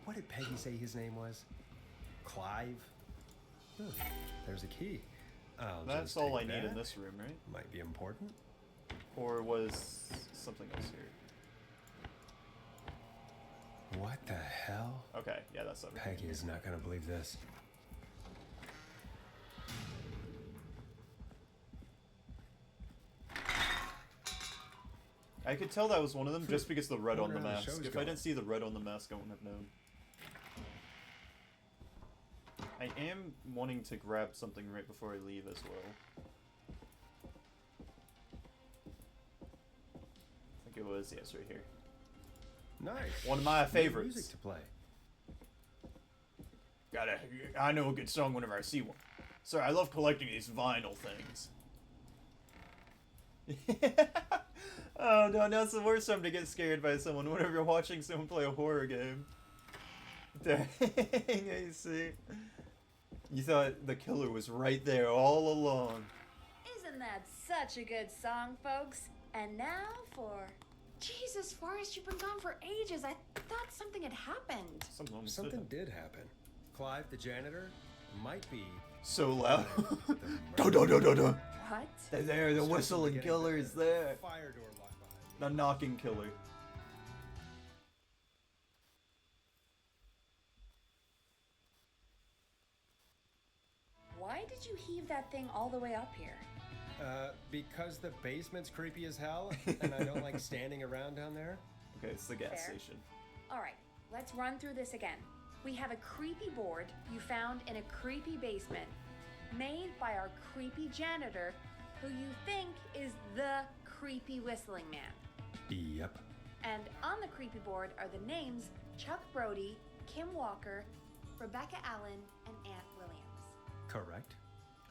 What did Peggy say his name was? Clive? Huh, there's a key. I'll That's just all I take need in that. this room, right? Might be important. Or was something else here? What the hell? Okay, yeah, that's everything. Peggy is not gonna believe this. I could tell that was one of them just because the red on the Wonder how the mask. show's If I going. didn't see the red on the mask, I wouldn't have known. I am wanting to grab something right before I leave as well. I think it was, yes, right here. Nice. One of my New favorites. Music to play. I know a good song whenever I see one. Sir, I love collecting these vinyl things. Oh no, that's the worst time to get scared by someone whenever you're watching someone play a horror game. Dang, I see. You thought the killer was right there all along. Isn't that such a good song, folks? And now for... Jesus, Forrest, you've been gone for ages. I thought something had happened. Something did happen. Clive, the janitor, might be so loud. Dun, dun, dun, dun, dun. What? They're there, the whistling killer is there. Fire door locked behind. The knocking killer. Why did you heave that thing all the way up here? Because the basement's creepy as hell, and I don't like standing around down there. Okay, it's the gas Fair. station. Alright, let's run through this again. We have a creepy board you found in a creepy basement, made by our creepy janitor, who you think is the creepy whistling man. Yep. And on the creepy board are the names Chuck Brody, Kim Walker, Rebecca Allen, and Aunt Williams. Correct.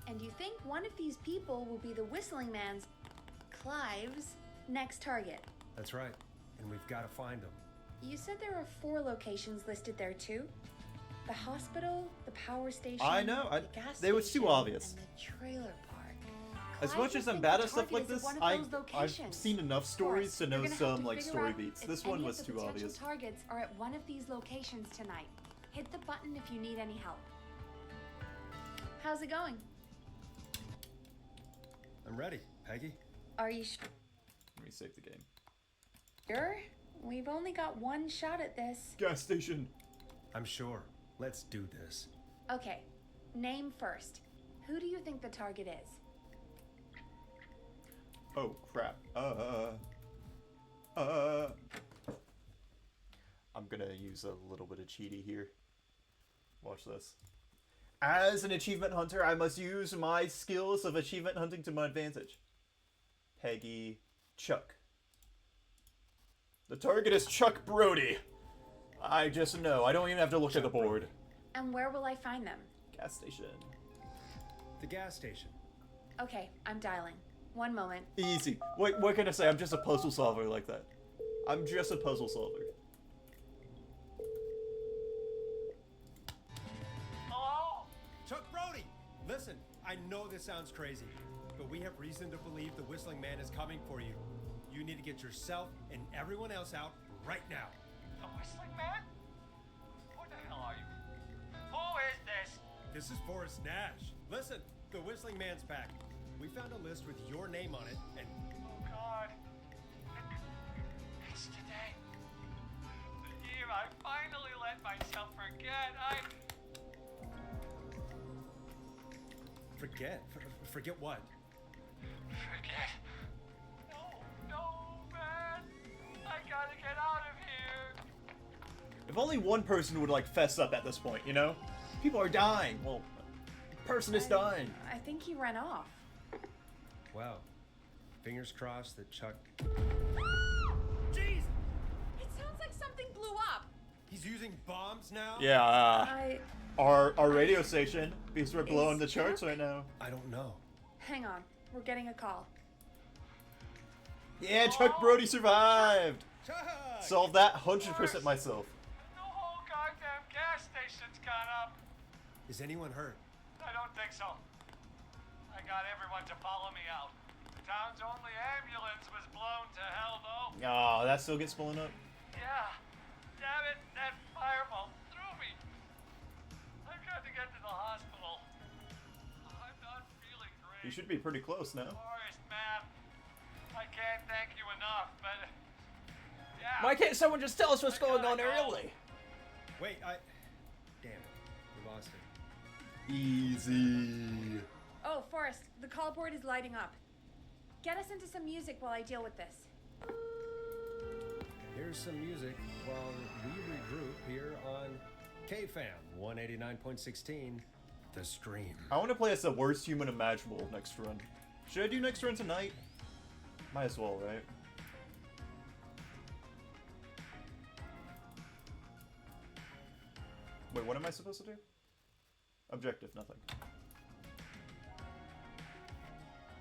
And you think one of these people will be the whistling man's, Clive's, next target. That's right. And we've got to find them. You said there are 4 locations listed there too? The hospital, the power station, I know, the gas they was too station, obvious. and the trailer park. As Clive much would as I'm think bad the at stuff target like is this, at one of those I've locations. seen enough stories Forrest, to know you're gonna have some to like figure story out beats. if This any one of was the too potential obvious. targets are at one of these locations tonight. Hit the button if you need any help. How's it going? I'm ready, Peggy. Are you Let me save the game. sure? We've only got one shot at this. Gas station. I'm sure. Let's do this. Okay, name first. Who do you think the target is? Oh crap. I'm gonna use a little bit of cheaty here. Watch this. As an achievement hunter, I must use my skills of achievement hunting to my advantage. Peggy Chuck. The target is Chuck Brody. I just know. I don't even have to look at the board. And where will I find them? Gas station. The gas station. Okay, I'm dialing. One moment. Easy. What can I say? I'm just a puzzle solver like that. I'm just a puzzle solver. Hello? Chuck Brody! Listen, I know this sounds crazy, but we have reason to believe the Whistling Man is coming for you. You need to get yourself and everyone else out right now. The Whistling Man? Who the hell are you? Who is this? This is Forrest Nash. Listen, the Whistling Man's back. We found a list with your name on it, and Oh God. It's today. The year I finally let myself forget. forget what? Forget. No, man. I gotta get out of here. If only one person would like fess up at this point, you know? People are dying. Well, the person is dying. I think he ran off. Wow. Fingers crossed that Chuck... Jeez! It sounds like something blew up. He's using bombs now? Yeah, our radio station, because we're blowing the charts right now. I don't know. Hang on, we're getting a call. Yeah, Chuck Brody survived! Chuck! Solved that 100% myself. The whole goddamn gas station's gone up. Is anyone hurt? I don't think so. I got everyone to follow me out. The town's only ambulance was blown to hell, though. Oh, that still gets blown up? Yeah. Damn it, that fireball threw me. I've got to get to the hospital. I'm not feeling great. You should be pretty close now. Forrest, man. I can't thank you enough, but... Yeah. Why can't someone just tell us what's going on early? Wait, Damn it. We lost it. Easy. Oh, Forrest, the call board is lighting up. Get us into some music while I deal with this. here's some music while we regroup here on KFAM 189.16, The Stream. I want to play as the worst human imaginable next run. Should I do next run tonight? Might as well, right? Wait, what am I supposed to do? Objective, nothing.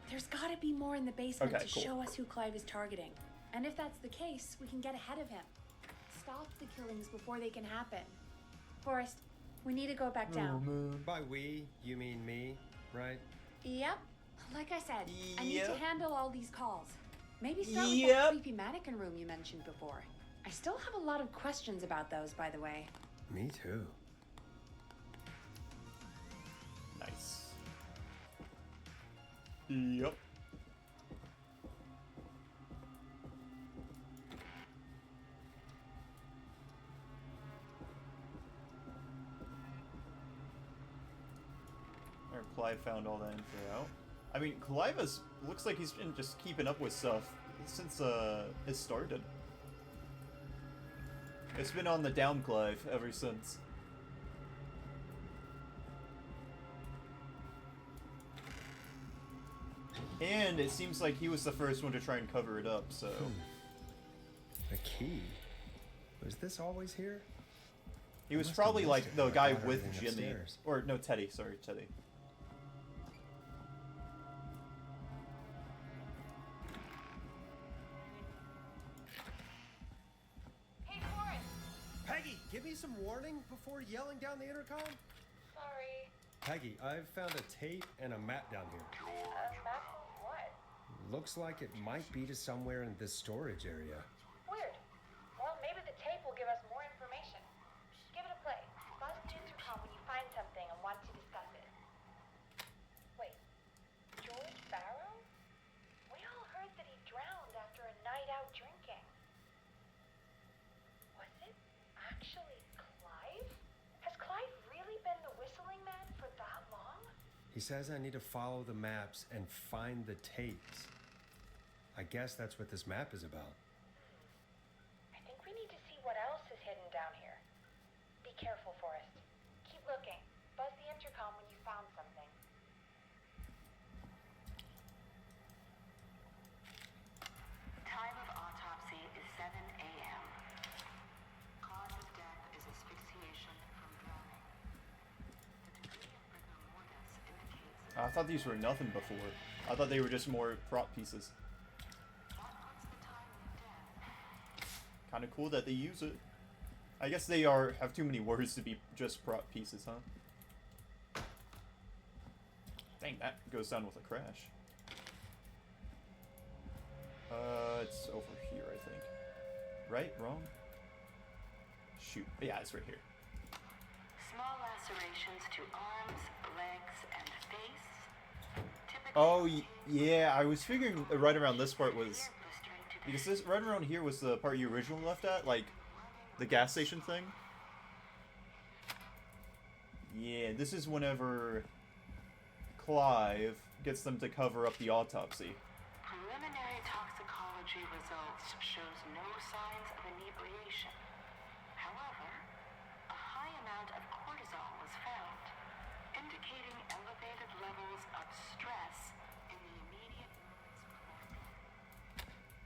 There's gotta be more in the basement Okay, to cool. show us who Clive is targeting. And if that's the case, we can get ahead of him. Stop the killings before they can happen. Forrest, we need to go back down. By we, you mean me, right? Yep. Like I said, I need to Yep. handle all these calls. Maybe start with Yep. that creepy mannequin room you mentioned before. I still have a lot of questions about those, by the way. Me too. Nice. Yep. There, Clive found all that info out. I mean, Clive looks like he's been just keeping up with stuff since it started. It's been on the down Clive ever since. And it seems like he was the first one to try and cover it up, so... The key? Was this always here? He was Must have probably missed like it the when I guy got with everything Jimmy. upstairs. Or, no, Teddy, sorry, Teddy. Hey, Forrest. Peggy, give me some warning before yelling down the intercom. Sorry. Peggy, I've found a tape and a map down here. Map of what? Looks like it might be to somewhere in this storage area. Weird. Well, maybe the tape will give us more information. Give it a play. Buzz the intercom when you find something and want to discuss it. Wait. George Barrow? We all heard that he drowned after a night out drinking. Was it actually Clive? Has Clive really been the whistling man for that long? He says I need to follow the maps and find the tapes. I guess that's what this map is about. I think we need to see what else is hidden down here. Be careful, Forrest. Keep looking. Buzz the intercom when you found something. Time of autopsy is 7 a.m. Cause of death is asphyxiation from drowning. The degree of rigor mortis indicates I thought these were nothing before. I thought they were just more prop pieces. Kind of cool that they use it. I guess they have too many words to be just prop pieces, huh? Dang, that goes down with a crash. It's over here, I think. Right? Wrong? Shoot. Yeah, it's right here. small lacerations to arms, legs, and face. Typically Oh, yeah, I was figuring right around this part was... Because this right around here was the part you originally left at, like, the gas station thing. Yeah, this is whenever Clive gets them to cover up the autopsy. preliminary toxicology results shows no signs of inebriation. However, a high amount of cortisol was found, indicating elevated levels of stress in the immediate moments before death.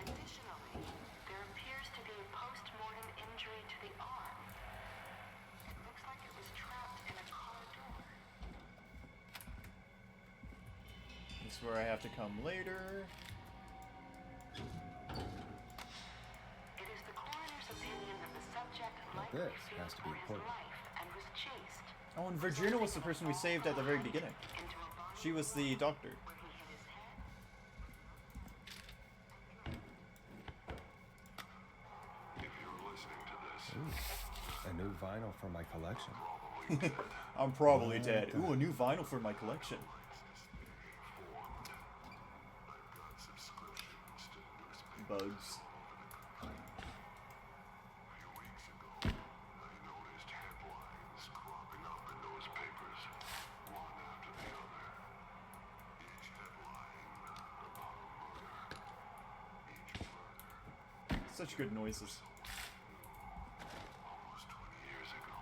Additionally, there appears to be a post-mortem injury to the arm. It looks like it was trapped in a car door. This is where I have to come later. It is the coroner's opinion that the subject likely This feared has to be for his important. life and was chased, Oh, and Virginia was the person we saved at the very beginning. She was the doctor. where he hit his head. If you're listening to this, Ooh, a new vinyl for my collection. I'm probably dead. Ooh, a new vinyl for my collection. Bugs. a few weeks ago, I noticed headlines cropping up in those papers, one after the other. Each headline about a murder. Such good noises. Almost 20 years ago.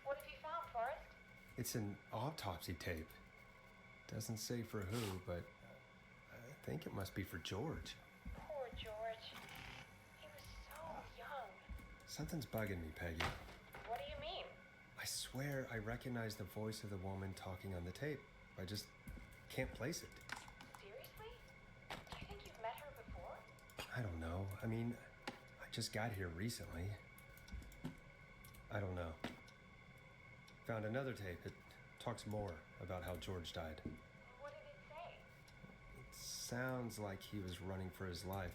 What have you found, Forrest? It's an autopsy tape. Doesn't say for who, but I think it must be for George. Poor George. He was so young. Something's bugging me, Peggy. What do you mean? I swear I recognize the voice of the woman talking on the tape. I just can't place it. Seriously? Do you think you've met her before? I don't know. I mean, I just got here recently. I don't know. Found another tape. It talks more about how George died. What did it say? It sounds like he was running for his life.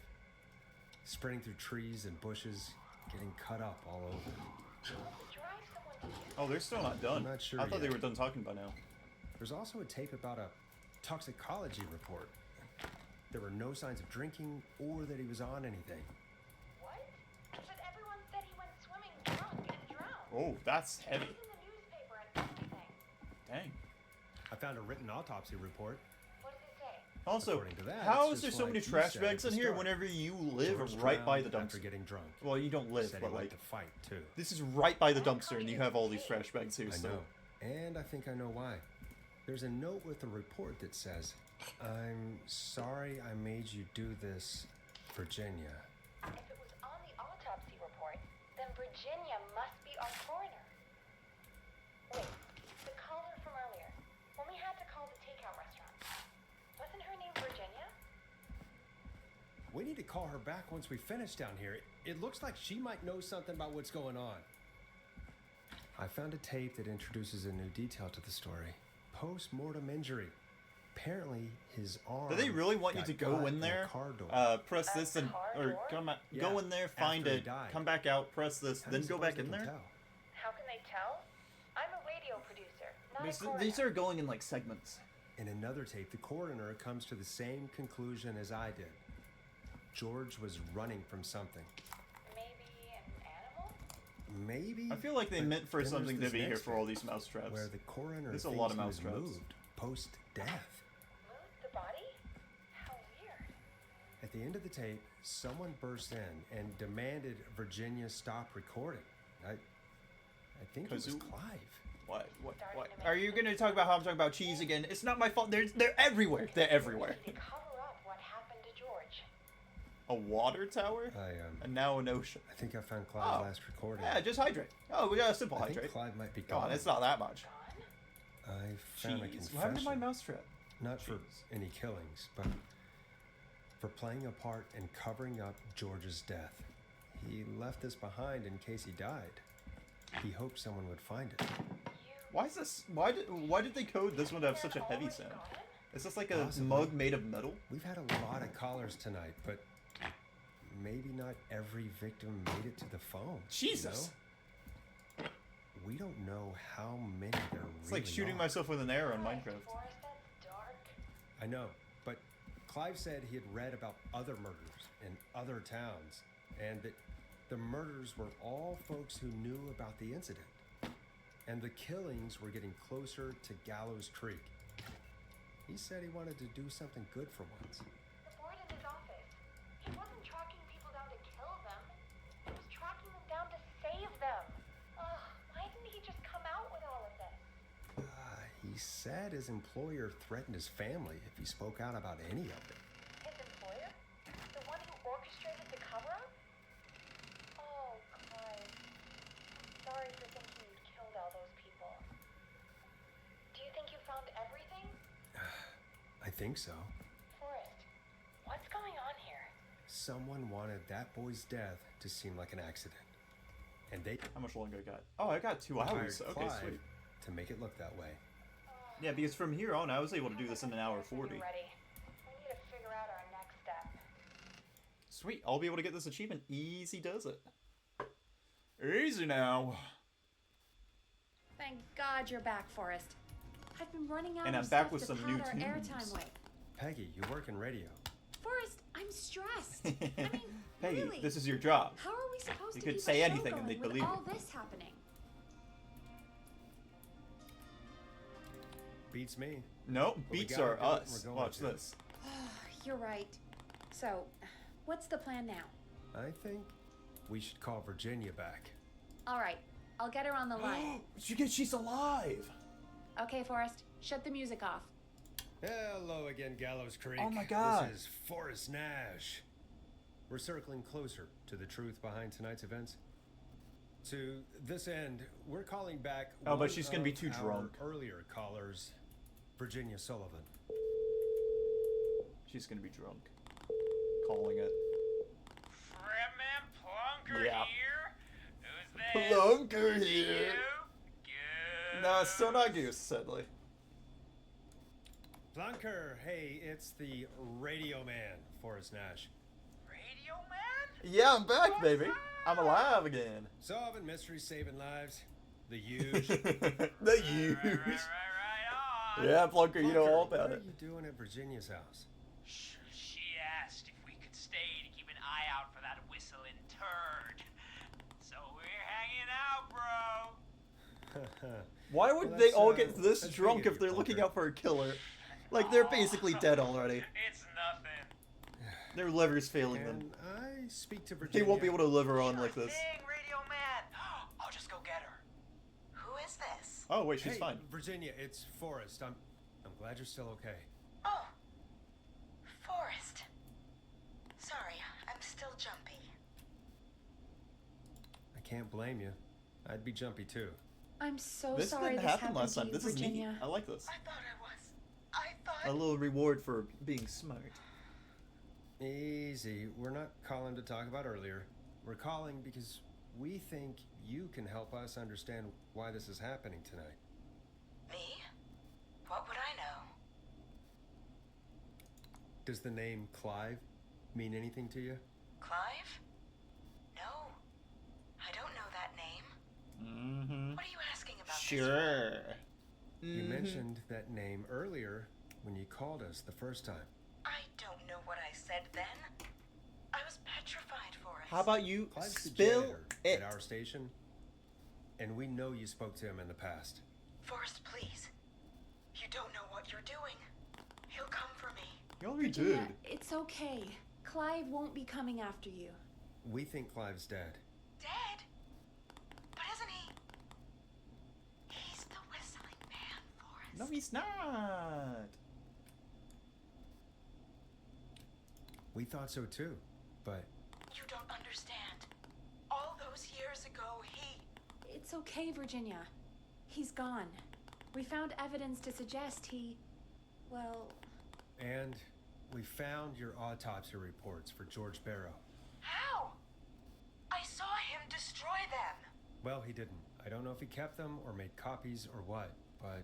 Sprinting through trees and bushes, getting cut up all over. Drive someone to you. Oh, they're still not done. I'm not sure I thought they yet. were done talking by now. There's also a tape about a toxicology report. There were no signs of drinking or that he was on anything. What? But everyone said he went swimming drunk and drowned. Oh, that's heavy. It's in the newspaper and everything. Dang. I found a written autopsy report. What does it say? Also, According to that, how it's is there just so like many you trash said bags at in the here start. whenever you live George right by the drowned dumpster? after getting drunk. Well, you don't live, Said but he went like, to fight too. this is right by the dumpster, and you have all these trash bags here. I So know, and I think I know why. There's a note with a report that says, "I'm sorry I made you do this, Virginia." If it was on the autopsy report, then Virginia must be our coroner. Wait, the caller from earlier, when we had to call the takeout restaurant, wasn't her name Virginia? We need to call her back once we finish down here. It looks like she might know something about what's going on. I found a tape that introduces a new detail to the story. Post-mortem injury. Apparently, his arm. do they really want you got to go caught in there? a car door. Press this and or come out, go Yeah, in there, find after he it, died. come back out, press this, How do then you go suppose back they in can there. tell? How can they tell? I'm a radio producer, not These, a coroner. these are going in like segments. In another tape, the coroner comes to the same conclusion as I did. George was running from something. Maybe an animal? Maybe. I feel like they but meant for then there's something to this be here next for bit, all these mousetraps. where the coroner There's a thinks lot of he was mousetraps. moved post-death. Moved the body? How weird. At the end of the tape, someone burst in and demanded Virginia stop recording. I think it was Kazoo? Clive. What? Are you going to talk about how I'm talking about cheese again? It's not my fault. They're everywhere. They're everywhere. To cover up what happened to George. A water tower? And now an ocean. I think I found Clive's Oh. last recording. Yeah, just hydrate. Oh, we got a simple I think hydrate. Clive might be Come on, gone. it's not that much. I found a Jeez, confession. what happened to my mousetrap? Not for any killings, but for playing a part in covering up George's death. He left this behind in case he died. He hoped someone would find it. Why is this? Why did they code this one to have such a heavy sound? Is this like a Possibly. mug made of metal? We've had a lot of callers tonight, but maybe not every victim made it to the phone. Jesus. You know? We don't know how many there It's really like shooting are. myself with an arrow in Minecraft. Forrest, that's dark. I know, but Clive said he had read about other murders in other towns, and that the murders were all folks who knew about the incident. And the killings were getting closer to Gallows Creek. He said he wanted to do something good for once. The board in his office. He wasn't tracking people down to kill them. He was tracking them down to save them. Ugh, why didn't he just come out with all of this? He said his employer threatened his family if he spoke out about any of it. His employer? The one who orchestrated the cover-up? Oh, Clive. I'm sorry for thinking you killed all those people. Do you think you found everything? I think so. Forrest, what's going on here? Someone wanted that boy's death to seem like an accident. And they How much longer I got? Oh, I got 2 hours. hired Okay, Clive sweet. to make it look that way. Yeah, because from here on, I was able to do this in an hour 40. Ready. We need to figure out our next step. Sweet, I'll be able to get this achievement. Easy does it. Easy now. Thank God you're back, Forrest. I've been running out And of I'm back stuff with to some pad new our tunes. airtime with. Peggy, you work in radio. Forrest, I'm I'm stressed. I mean, Hey, really. this is your job. How are we supposed You to could keep say a show anything and going they'd with believe all you. this happening? Beats me. No, But we beats gotta are do it and us. we're going Watch to. this. You're right. So, what's the plan now? I think we should call Virginia back. All right, I'll get her on the line. She's alive. Okay, Forrest, shut the music off. Hello again, Gallows Creek. Oh my God. This is Forrest Nash. We're circling closer to the truth behind tonight's events. To this end, we're calling back Oh, but one she's gonna be of too our drunk. earlier callers, Virginia Sullivan. She's gonna be drunk. Calling it. Fredman Plunker Yeah. here? Who's that? Plunker here. You? No, still not Goose, sadly. Plunker, hey, it's the Radio Man, Forrest Nash. Radio Man? Yeah, I'm back, baby. I'm alive again. Solving mysteries, saving lives. The huge. The huge. Right on. Yeah, Plunker, you know all about what it. are you doing at Virginia's house? She asked if we could stay to keep an eye out for that whistling turd. So we're hanging out, bro. Why would Well, they that's, all get this that's drunk big of if they're you, looking Plunker. out for a killer? Like, they're basically dead already. It's nothing. Their liver's failing them. Can I speak to They Virginia? won't be able to liver on like this. Thing, Radio Man. I'll just go get her. Who is this? Oh, wait, she's Hey, fine. Virginia, it's Forrest. I'm glad you're still okay. Oh, Forrest. Sorry, I'm still jumpy. I can't blame you. I'd be jumpy too. I'm so This sorry didn't this happen happened last to time. you, This is neat. Virginia. I like this. I thought I was. I A thought. little reward for being smart. Easy. We're not calling to talk about earlier. We're calling because we think you can help us understand why this is happening tonight. Me? What would I know? Does the name Clive mean anything to you? Clive? No. I don't know that name. Mm-hmm. What are you asking about? Sure. You Mhm. mentioned that name earlier when you called us the first time. I don't know what I said then. I was petrified, Forrest. How about you Clive's the spill janitor it? at our station, and we know you spoke to him in the past. Forrest, please. You don't know what you're doing. He'll come for me. You already Virginia, did. it's okay. Clive won't be coming after you. We think Clive's dead. Dead? But isn't he? He's the whistling man, Forrest. No, he's not. We thought so too, but You don't understand. All those years ago, It's okay, Virginia. He's gone. We found evidence to suggest he... well... and we found your autopsy reports for George Barrow. How? I saw him destroy them. Well, he didn't. I don't know if he kept them or made copies or what, but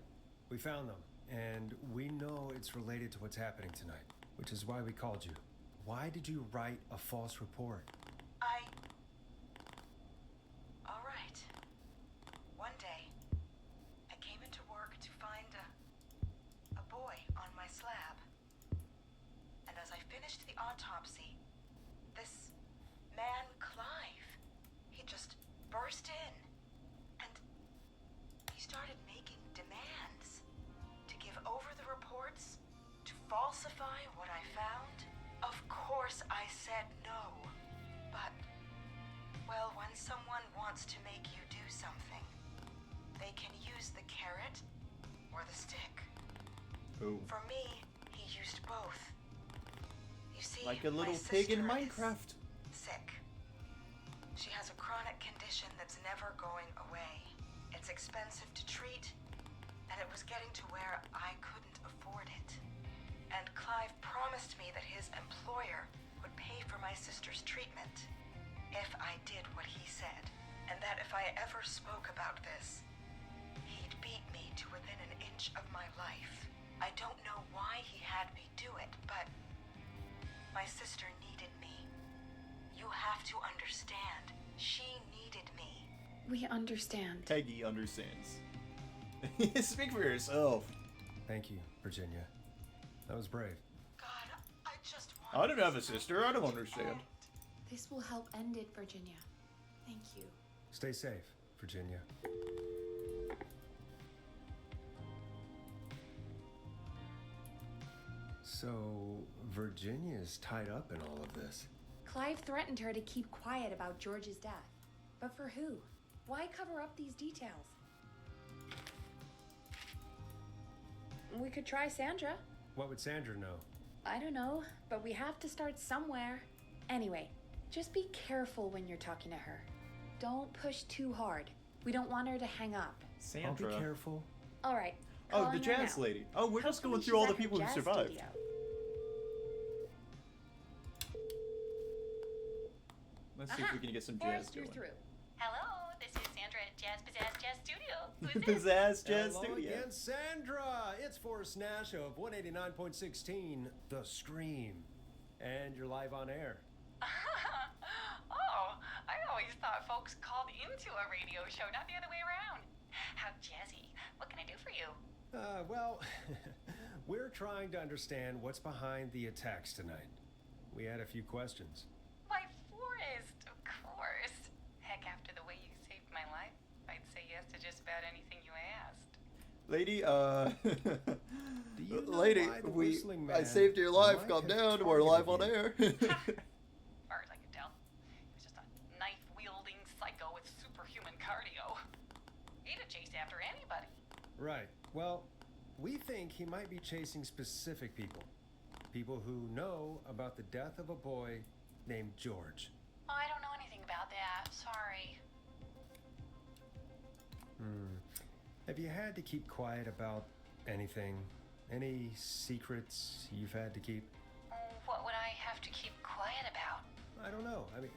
we found them, and we know it's related to what's happening tonight, which is why we called you. Why did you write a false report? All right. One day, I came into work to find a boy on my slab. And as I finished the autopsy, this man, Clive, he just burst in. And he started making demands to give over the reports, to falsify what I found. Of course I said no. But, well, when someone wants to make you do something, they can use the carrot or the stick. Ooh. For me, he used both. You see, Like a my little pig in sister is Minecraft. sick. She has a chronic condition that's never going away. It's expensive to treat, and it was getting to where I couldn't afford it. And Clive promised me that his employer would pay for my sister's treatment if I did what he said, and that if I ever spoke about this, he'd beat me to within an inch of my life. I don't know why he had me do it, but my sister needed me. You have to understand, she needed me. We understand. Peggy understands. Speak for yourself. Thank you, Virginia. That was brave. God, I just want I didn't have a sister. I don't understand. This will help end it, Virginia. Thank you. Stay safe, Virginia. So, Virginia's tied up in all of this. Clive threatened her to keep quiet about George's death. But for who? Why cover up these details? We could try Sandra. What would Sandra know? I don't know, but we have to start somewhere. Anyway, just be careful when you're talking to her. Don't push too hard. We don't want her to hang up. Sandra. I'll be careful. All right. Oh, the calling her jazz now. lady. Oh, we're just Hopefully going she's through all at the her people who jazz survived. studio. Let's see if we can get some jazz Forrest, you're going. through. Hello, this is Sandra at Jazz Pizzazz Jazz Studio. Who's this? Pizzazz Jazz Hello Studio. again, Sandra. It's Forrest Nash of 189.16, The Scream. And you're live on air. Oh, I always thought folks called into a radio show, not the other way around. How jazzy. What can I do for you? Well, we're trying to understand what's behind the attacks tonight. We had a few questions. Why, Forrest, of course. Heck, after the way you saved my life, I'd say yes to just about anything you asked. Lady, Do you know lady, why the we, Whistling I Man saved your life. might Calm have down. We're live on targeted air. As far as I could tell, he was just a knife-wielding psycho with superhuman cardio. He'd have chased after anybody. Right. Well, we think he might be chasing specific people. People who know about the death of a boy named George. Oh, I don't know anything about that. Sorry. Have you had to keep quiet about anything? Any secrets you've had to keep? What would I have to keep quiet about? I don't know. I mean,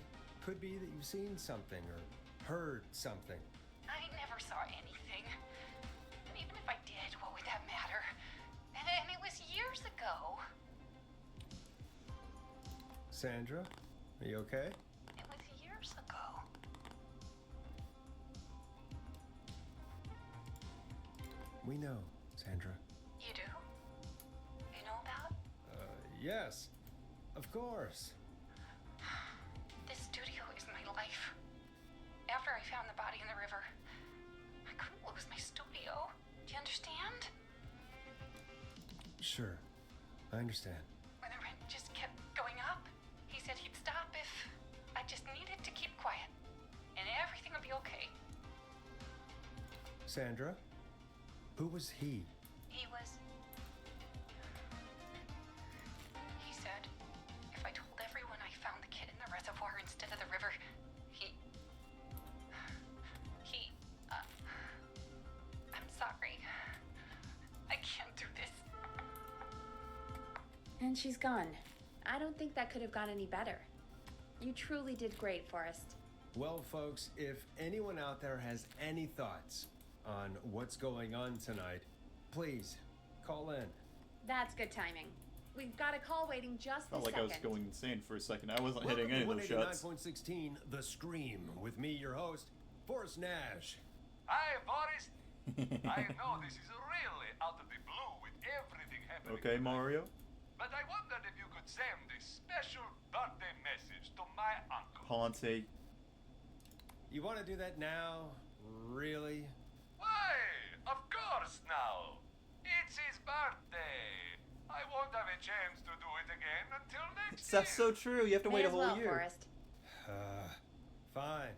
could be that you've seen something or heard something. I never saw anything. And even if I did, what would that matter? And it was years ago. Sandra, are you okay? It was years ago. We know, Sandra. You do? You know about? Yes, of course. This studio is my life. After I found the body in the river, I couldn't lose my studio. Do you understand? Sure, I understand. When the rent just kept going up, he said he'd stop if I just needed to keep quiet. And everything would be okay. Sandra, who was he? He said if I told everyone I found the kid in the reservoir instead of the river, I'm sorry. I can't do this. And she's gone. I don't think that could have gone any better. You truly did great, Forrest. Well, folks, if anyone out there has any thoughts on what's going on tonight, please call in. That's good timing. We've got a call waiting just Felt this like I second. was going insane for a second. I wasn't Welcome hitting any to of those shots. 189.16, The Scream, with me, your host, Forrest Nash. Hi, Boris. I know this is really out of the blue with everything happening. Okay, Mario. But I wondered if you could send a special birthday message to my uncle. Ponte. You want to do that now? Really? Why? Of course now. It's his birthday. I won't have a chance to do it again until next That's so true. You have to May wait a as whole well, year. Forrest. Fine.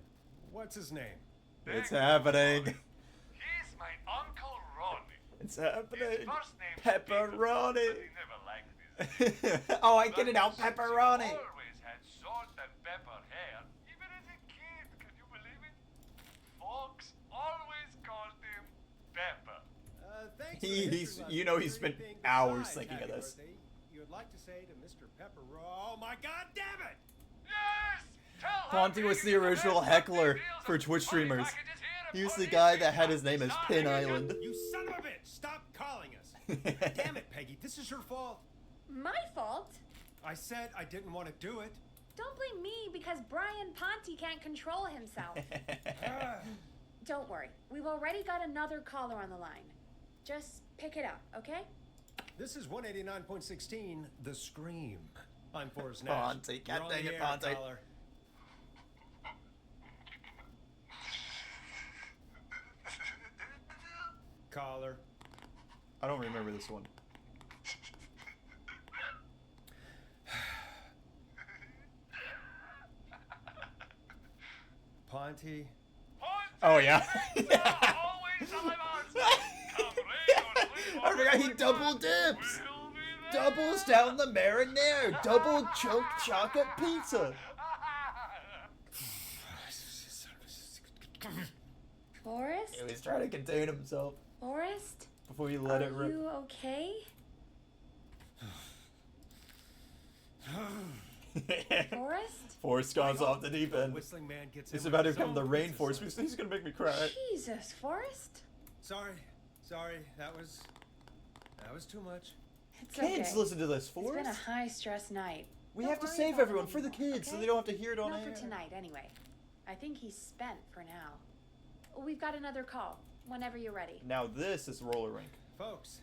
What's his name? It's happening. He's my Uncle Ronnie. It's happening. His first name's Pepperoni. Peter, but he never liked this. Oh, I get it now. But since he Pepperoni. always had salt and pepper hair, even as a kid. Can you believe it? Folks always called him Pepper. Thanks for the He's, history lesson. you know, he Is there spent anything hours besides thinking of happy this. birthday you'd like to say to Mr. Pepper? Oh my God, damn it! Yes! Tell Ponte was the original heckler for Twitch streamers. He was the guy that had his name as Pin Island. You son of a bitch! Stop calling us! Damn it, Peggy, this is your fault. My fault? I said I didn't want to do it. Don't blame me because Brian Ponte can't control himself. Don't worry. We've already got another caller on the line. Just pick it up, okay? This is 189.16, The Scream. I'm Forrest Nash. Ponty, You're God on dang the it, air, Ponty. caller. Caller. I don't remember this one. Ponty. Oh yeah. Always on my I forgot he double dips. Doubles down the marinara. Double choked chocolate pizza. Forrest? He was trying to contain himself Forrest? before he let it Are rip. you okay? Forrest? Forrest goes off the deep end. Whistling man gets It's him about to with his become the own rainforest. pizza. He's gonna make me cry. Jesus, Forrest? Sorry, that was too much. It's Kids, okay. listen to this, It's been a Forrest. high-stress night. We Don't have to worry save about everyone it for the anymore, kids, so okay? they don't have to hear it on Not air. for tonight, anyway. I think he's spent for now. We've got another call. Whenever you're ready. Now this is roller rink. Folks,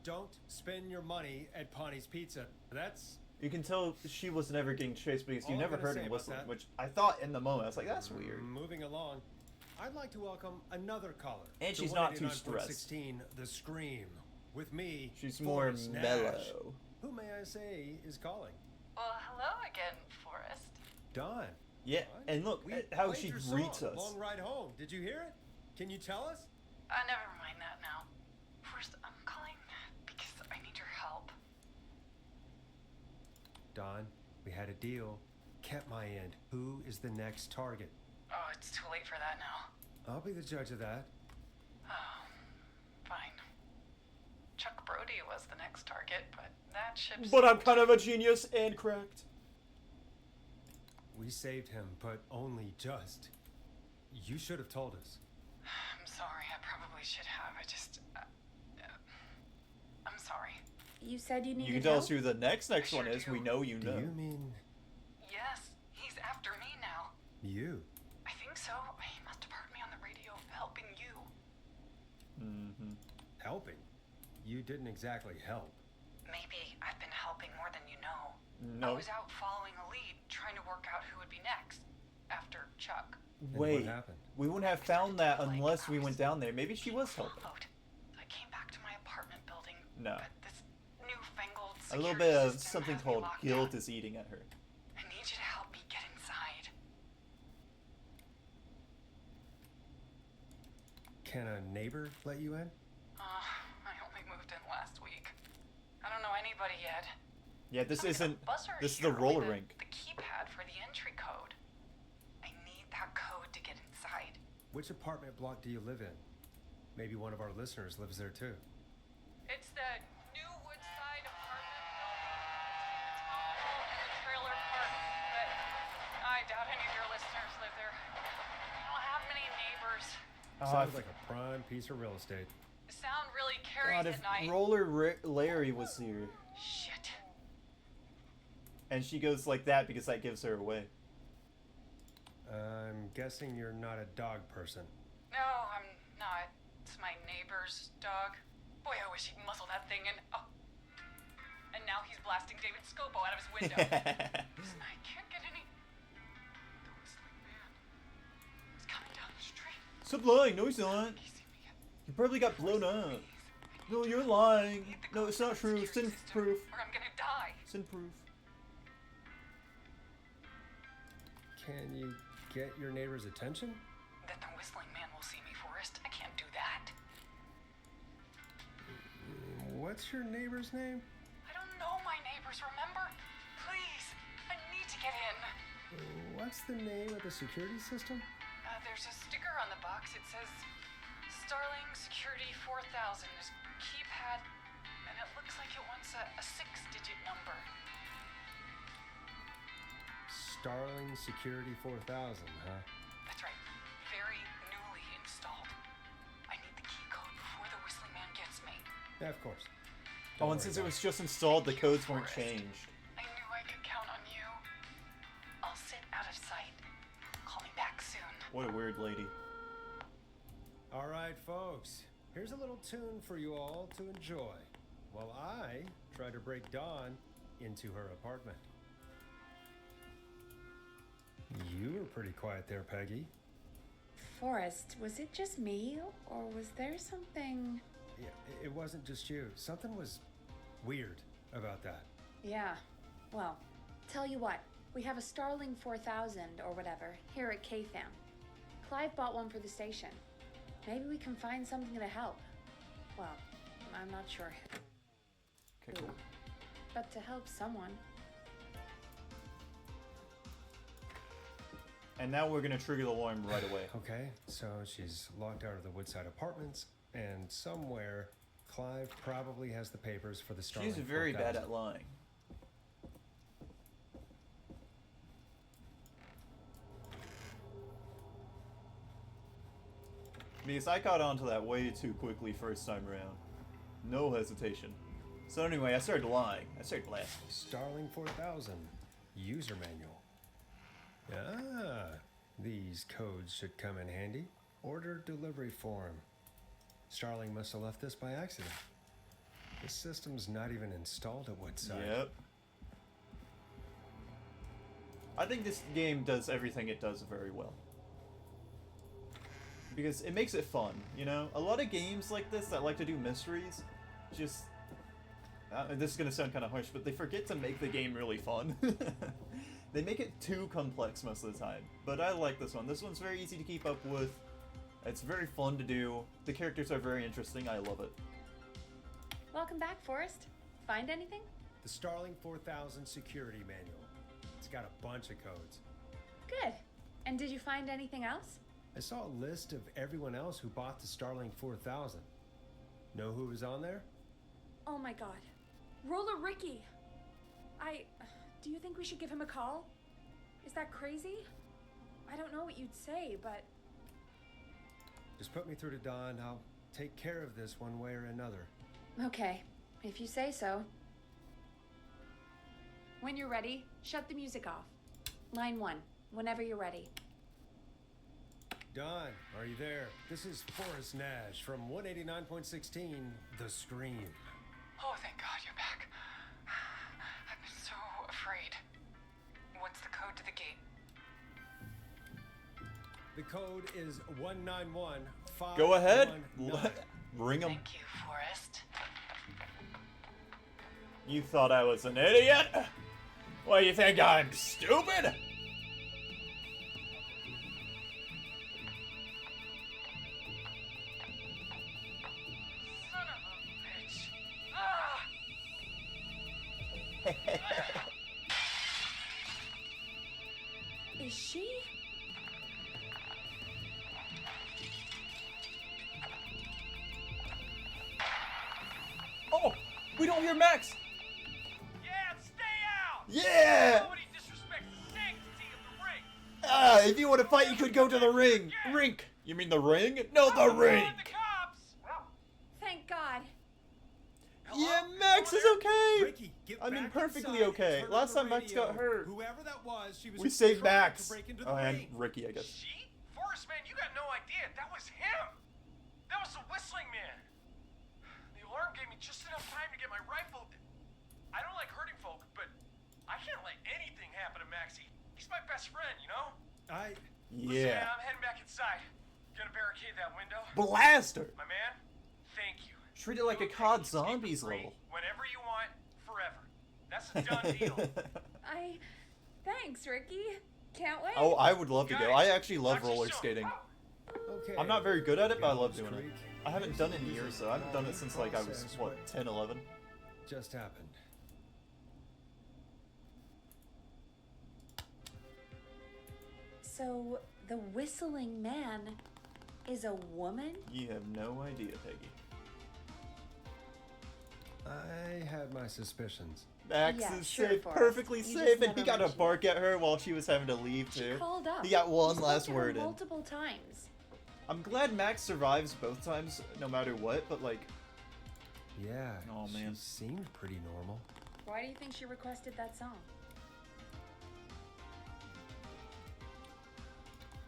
don't spend your money at Ponty's Pizza. That's You can tell she was never getting chased because you All I'm never gonna heard say him about whistling, that- which I thought in the moment I was like, that's weird. moving along. I'd like to welcome another caller. And to she's not too 189.16, The Scream. With me, She's more Forrest Nash. mellow. Who may I say is calling? Well, hello again, Forrest. Don. Yeah, and look We at how played she your song, greets us. Long Ride Home. Did you hear it? Can you tell us? Never mind that now. First, I'm calling because I need your help. Don, we had a deal. Kept my end. Who is the next target? Oh, it's too late for that now. I'll be the judge of that. Oh, fine. Chuck Brody was the next target, but that ship's... But I'm kind of a genius and cracked. We saved him, but only just. You should have told us. I'm sorry, I probably should have. I just... I'm sorry. You said you needed You can tell help? us who the next one is. We know you know. Do you mean Yes, he's after me now. you? I think so. He must have heard me on the radio helping you. Mm-hmm. Helping? You didn't exactly help. Maybe I've been helping more than you know. No. I was out following a lead, trying to work out who would be next. After Chuck. And Wait, what happened? we wouldn't have found that unless we went down there. Maybe she was helping. Followed. I came back to my apartment building. No. But this newfangled A little security bit of system something has me called locked guilt down. is eating at her. I need you to help me get inside. Can a neighbor let you in? I only moved in last week. I don't know anybody yet. Yeah, this Somebody's got isn't. a buzzer This is here the roller with rink. The keypad for the entry code. I need that code to get inside. Which apartment block do you live in? Maybe one of our listeners lives there too. It's the new Woodside apartment building. It's small and the trailer park, but I doubt any of your listeners live there. I don't have many neighbors. Sounds like a prime piece of real estate. The sound really carries God, if at night. Larry was here. Shit. And she goes like that because that gives her away. I'm guessing you're not a dog person. No, I'm not. It's my neighbor's dog. Boy, I wish he'd muzzle that thing and... Oh. And now he's blasting David Scopo out of his window. I can't get any... The whistling man. He's coming down the street. Stop lying. No, he's not. He probably got blown up. No, you're lying. No, it's not true. Send proof. Or I'm gonna die. Send proof. Can you get your neighbor's attention? That the whistling man will see me, Forrest. I can't do that. What's your neighbor's name? I don't know my neighbors, remember? Please, I need to get in. What's the name of the security system? There's a sticker on the box. It says Starling Security 4000. There's a keypad, and it looks like it wants a 6-digit number. Starling Security 4000, huh? That's right. Very newly installed. I need the key code before the whistling man gets me. Yeah, of course. Oh, and since it was just installed, the codes weren't changed. I knew I could count on you. I'll sit out of sight. Call me back soon. What a weird lady. All right, folks. Here's a little tune for you all to enjoy while I try to break dawn into her apartment. You were pretty quiet there, Peggy. Forrest, was it just me, or was there something... Yeah, it wasn't just you. Something was weird about that. Yeah, well, tell you what, we have a Starling 4000 or whatever here at KFAM. Clive bought one for the station. Maybe we can find something to help. Well, I'm not sure who, Okay, cool. but to help someone. And now we're gonna trigger the alarm right away. Okay, so she's locked out of the Woodside Apartments, and somewhere Clive probably has the papers for the Starling. She's very 4000. bad at lying. Because I caught on to that way too quickly first time around. No hesitation. So anyway, I started lying. I started blasting. Starling 4000 user manual. Ah, these codes should come in handy. Order delivery form. Starling must have left this by accident. The system's not even installed at Woodside. Yep. I think this game does everything it does very well. Because it makes it fun, you know? A lot of games like this that like to do mysteries, just... this is gonna sound kind of harsh, but they forget to make the game really fun. They make it too complex most of the time. But I like this one. This one's very easy to keep up with. It's very fun to do. The characters are very interesting. I love it. Welcome back, Forrest. Find anything? The Starling 4000 security manual. It's got a bunch of codes. Good. And did you find anything else? I saw a list of everyone else who bought the Starling 4000. Know who was on there? Oh my god. Roller Ricky! Do you think we should give him a call? Is that crazy? I don't know what you'd say, but... Just put me through to Don. I'll take care of this one way or another. Okay, if you say so. When you're ready, shut the music off. Line 1, whenever you're ready. Don, are you there? This is Forrest Nash from 189.16, The Scream. Oh, thank God you're back. I've been so afraid. What's the code to the gate? The code is 191519. Go ahead. Ring 'em. Thank you, Forrest. You thought I was an idiot? What, you think I'm stupid? Son of a bitch. Ah! Is she? Oh, we don't hear Max. Yeah, stay out! Yeah! Nobody disrespects the sanctity of the ring! If you want to fight, you could go to the ring. Rink. You mean the ring? No, the ring. The cops! Thank God. Yeah, Max is okay. Ricky, get I mean, back perfectly inside. okay. Turn Last on time the Max got radio. hurt. Whoever that was, she was We saved trying Max. to break into the Oh, and ring. Ricky, I guess. She? Forrest, man, you got no idea. That was him! That was the whistling man! The alarm gave me just enough time to get my rifle. I don't like hurting folk, but I can't let anything happen to Maxie. He's my best friend, you know? Listen, man, I'm heading back inside. Gonna barricade that window. Blast her. My man, thank you. Treat it like a COD Zombies level. Whenever you want, forever. That's a done deal. Thanks, Ricky. Can't wait. Oh, I would love to go. I actually love roller skating. Okay. I'm not very good at it, but I love doing it. Creek. I haven't done it in years, though. I haven't done it since like I was, what, 10, 11? Just happened. So, the whistling man is a woman? You have no idea, Peggy. I had my suspicions. Max Yeah, is sure, safe, Forrest. perfectly You just safe, and never he got to mentioned bark at her while she was having to leave, too. Called up. He got one You last spoke to her word in. multiple times. I'm glad Max survives both times, no matter what, but like... Yeah. Oh, man. She seemed pretty normal. Why do you think she requested that song?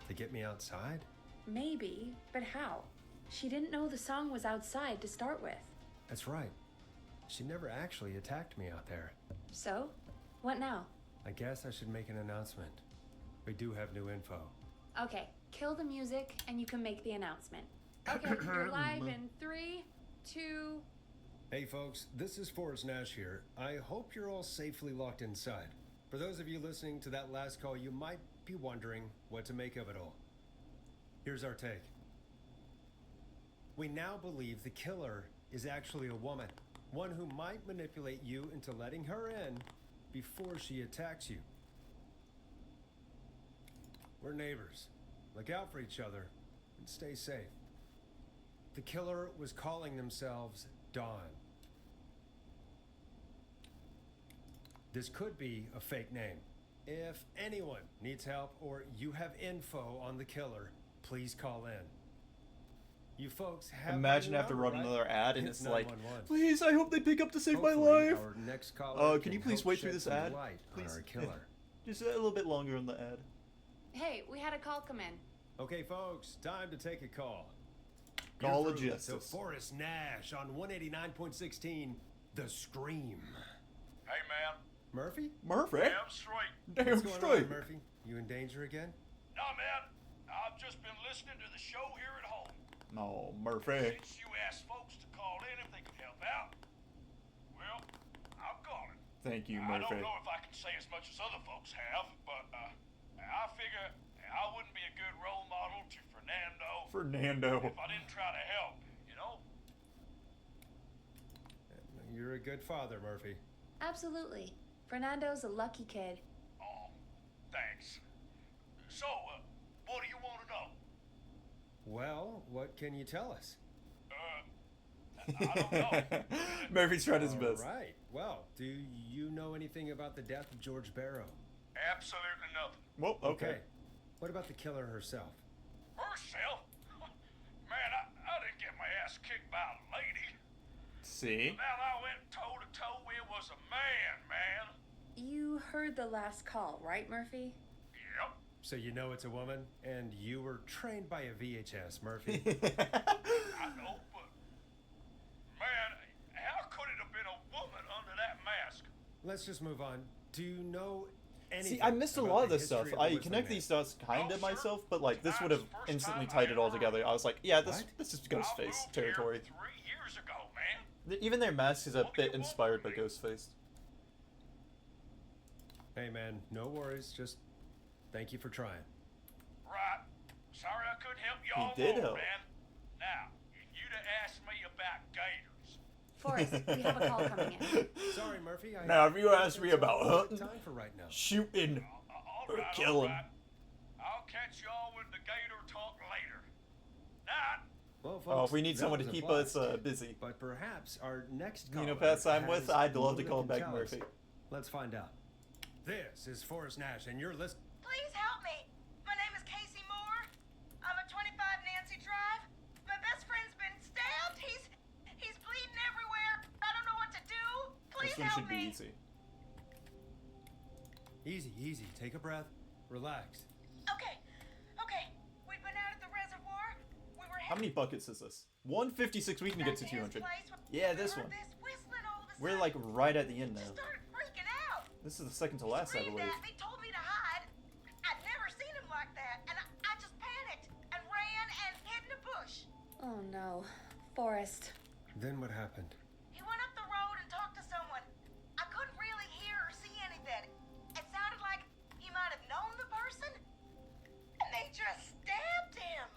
To get me outside? Maybe, but how? She didn't know the song was outside to start with. That's right. She never actually attacked me out there. So? What now? I guess I should make an announcement. We do have new info. Okay, kill the music and you can make the announcement. Okay, you're live in 3, 2... Hey folks, this is Forrest Nash here. I hope you're all safely locked inside. For those of you listening to that last call, you might be wondering what to make of it all. Here's our take. We now believe the killer is actually a woman. One who might manipulate you into letting her in before she attacks you. We're neighbors. Look out for each other and stay safe. The killer was calling themselves Dawn. This could be a fake name. If anyone needs help or you have info on the killer, please call in. You folks have Imagine after running running another ad and it's like, 911. please, I hope they pick up to save my Hopefully, life. our next caller Can you please help wait through shed this some ad? light on Please. our killer. Just a little bit longer on the ad. Hey, we had a call come in. Okay, folks, time to take a call. Call You're of through to Justice. Forrest Nash on 189.16, The Scream. Hey, man. Murphy? Murphy? Damn straight. Damn What's going straight. on, Murphy? You in danger again? Nah, man. I've just been listening to the show here at home. No, Murphy. Since you asked folks to call in if they could help out, well, I'm calling. Thank you, I Murphy. don't know if I can say as much as other folks have, but I figure I wouldn't be a good role model to Fernando if I didn't try to help, you know? You're a good father, Murphy. Absolutely. Fernando's a lucky kid. Oh, thanks. So, what do you want to know? Well, what can you tell us? I don't know. Murphy's trying his best. All right. Well, do you know anything about the death of George Barrow? Absolutely nothing. Well, okay. What about the killer herself? Herself? Man, I didn't get my ass kicked by a lady. See? The man I went toe to toe with was a man. You heard the last call, right, Murphy? Yep. So you know it's a woman, and you were trained by a VHS, Murphy. I know, but man, how could it have been a woman under that mask? Let's just move on. Do you know anything? See, I missed a about lot of the this stuff. history of I the Whistling connect Man? these dots kind of myself, but like this would have instantly tied it all together. I was like, yeah, this is Ghostface territory. 3 years ago, man. Even their mask is a bit inspired by Ghostface. Hey, man, no worries. Just thank you for trying. Right. Sorry I couldn't help you all did more, help. man. Now, if you'd have asked me about gators. Forrest, we have a call coming in. Sorry, Murphy. Now, if you ask me about hunting, time for right now. shooting, or Alright, killing, alright. I'll catch y'all with the gator talk later. Night. Well, oh, folks, if we need that someone to was a keep blast. us busy, But perhaps our next you know, caller pass time with, has I'd love more to they call can back tell us. Murphy. Let's find out. This is Forrest Nash, and you're listening. Please help me. My name is Casey Moore. I'm at 25 Nancy Drive. My best friend's been stabbed. He's bleeding everywhere. I don't know what to do. Please This one help should be me. easy. Easy. Take a breath. Relax. Okay. We've been out at the reservoir. We were How many buckets is this? 156. We can get to 200. Yeah, this one. whistling all of a We're sudden. like right at the end now. Started freaking out. This is the second to last, I Screamed believe. at me, told me to hide. I'd never seen him like that, and I just panicked and ran and hid in a bush. Oh no. Forrest. Then what happened? He went up the road and talked to someone. I couldn't really hear or see anything. It sounded like he might have known the person, and they just stabbed him.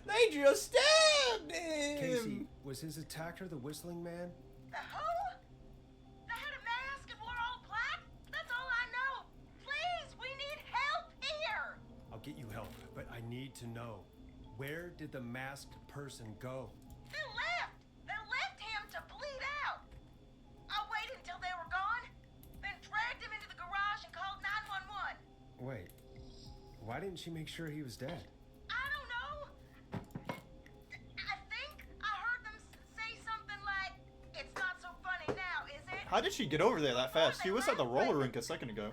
They just stabbed him! Casey, was his attacker the Whistling Man? The who? They had a mask and wore all black? That's all I know. Please, we need help here. I'll get you help, but I need to know. Where did the masked person go? They left. They left him to bleed out. I waited until they were gone, then dragged him into the garage and called 911. Wait, why didn't she make sure he was dead? I don't know. I think I heard them say something like, "It's not so funny now, is it?" How did she get over there that fast? She was at the roller rink a second ago.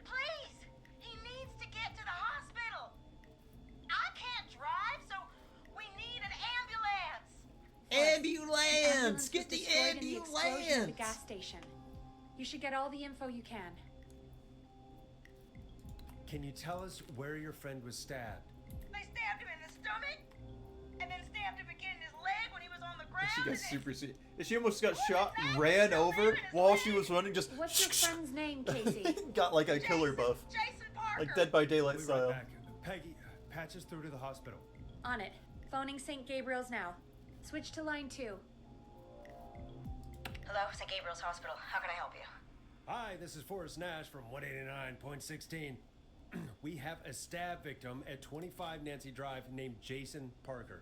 Please, he needs to get to the hospital. I can't drive, so we need an ambulance. Ambulance! ambulance! Get the explosion of the ambulance! gas station. You should get all the info you can. Can you tell us where your friend was stabbed? They stabbed him in the stomach, and then stabbed him again in his leg when he was on the ground. She got and then- super sick. She almost got shot, ran over while she was running, just What's your friend's name, Casey? got like a killer buff. Jason Parker. Like Dead by Daylight We'll be right style. back. Peggy, patch us through to the hospital. On it. Phoning St. Gabriel's now. Switch to line 2. Hello, St. Gabriel's Hospital. How can I help you? Hi, this is Forrest Nash from 189.16. We have a stab victim at 25 Nancy Drive named Jason Parker.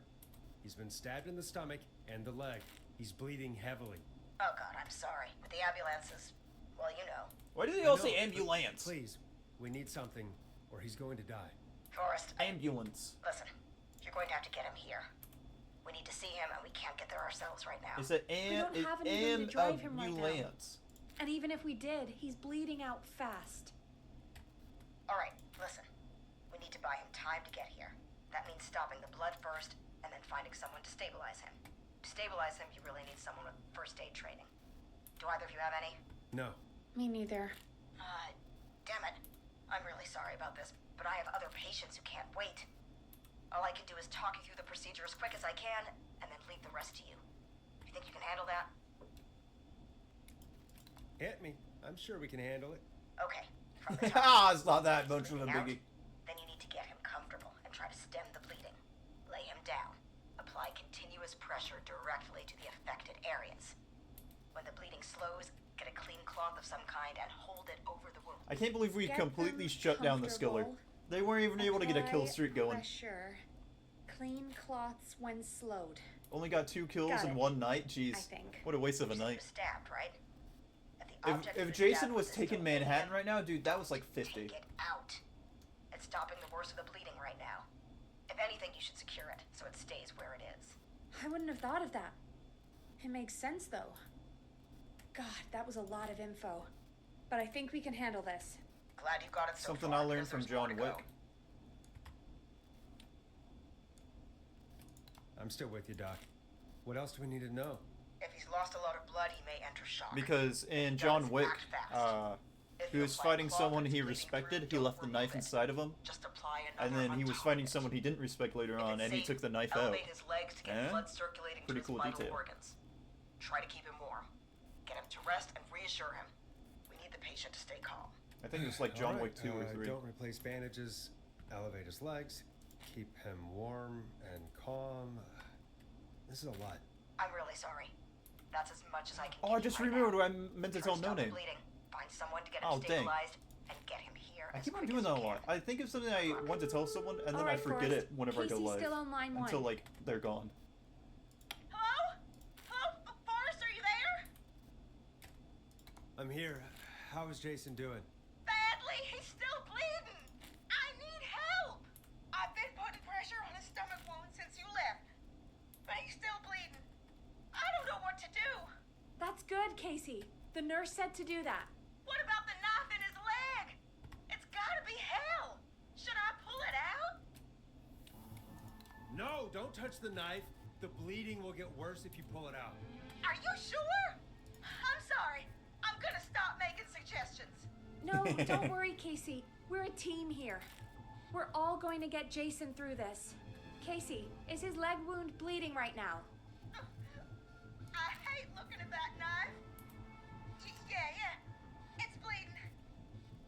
He's been stabbed in the stomach and the leg. He's bleeding heavily. Oh God, I'm sorry. But the ambulance is, well, you know. Why do they I all know, say but ambulance? Please, we need something or he's going to die. Forrest, Ambulance. listen. You're going to have to get him here. We need to see him, and we can't get there ourselves right now. Is it We don't have anyone to drive him right now. ambulance? And even if we did, he's bleeding out fast. All right, listen. We need to buy him time to get here. That means stopping the blood first, and then finding someone to stabilize him. To stabilize him, you really need someone with first aid training. Do either of you have any? No. Me neither. Damn it. I'm really sorry about this, but I have other patients who can't wait. All I can do is talk you through the procedure as quick as I can, and then leave the rest to you. You think you can handle that? Hit me. I'm sure we can handle it. Okay. From the top. Ah, it's not that much of a Bleeding out, biggie. Then you need to get him comfortable and try to stem the bleeding. Lay him down. Apply continuous pressure directly to the affected areas. When the bleeding slows, get a clean cloth of some kind and hold it over the wound. I can't believe we Get completely them shut down the skiller. comfortable. They weren't even able to get a kill Apply streak going. Pressure. Clean cloths when slowed. Only got 2 kills Got in it. one night. Jeez, I think. what a waste of a You said he night. was stabbed, right? And the object of If the Jason stab was his taking stomach. Manhattan right now, dude, that was like 50. Take it out. It's stopping the worst of the bleeding right now. If anything, you should secure it so it stays where it is. I wouldn't have thought of that. It makes sense, though. God, that was a lot of info. But I think we can handle this. Glad you got it so Something far, I learned because from there's more John to go. Wick. I'm still with you, Doc. What else do we need to know? If he's lost a lot of blood, he may enter shock. Because in If John does, Wick, act fast. If he you was apply fighting cloth someone and he it's bleeding respected. through, He left the don't knife remove it. inside of him, Just apply and another then he on was top fighting of it. someone he didn't respect later If on, it's and he safe, took the knife out. elevate his legs to get Eh? blood circulating Pretty to cool his vital detail. organs. Try to keep him warm. Get him to rest and reassure him. We need the patient to stay calm. I think it's like John All Wick 2 or 3. Don't replace bandages. Elevate his legs. Keep him warm and calm. This is a lot. I'm really sorry. That's as much as I can Oh, give I you just right remembered now. what I meant to Try tell to No stop the Name. bleeding. Find someone to get him Oh, dang. stabilized and get him here I as keep on quick doing as that a you lot. can. I think of something I want to tell someone, and then I Alright, forget Forrest. it whenever I go Casey's live. still on line 1. Until, like, they're gone. Hello? Hello? Forrest, are you there? I'm here. How is Jason doing? Badly. He's still bleeding. I need help. I've been putting pressure on his stomach wound since you left. But he's still bleeding. I don't know what to do. That's good, Casey. The nurse said to do that. What about the knife in his leg? It's gotta be hell. Should I pull it out? No, don't touch the knife. The bleeding will get worse if you pull it out. Are you sure? I'm sorry. I'm gonna stop making suggestions. No, don't worry, Casey. We're a team here. We're all going to get Jason through this. Casey, is his leg wound bleeding right now? I hate looking at that knife. Yeah. It's bleeding.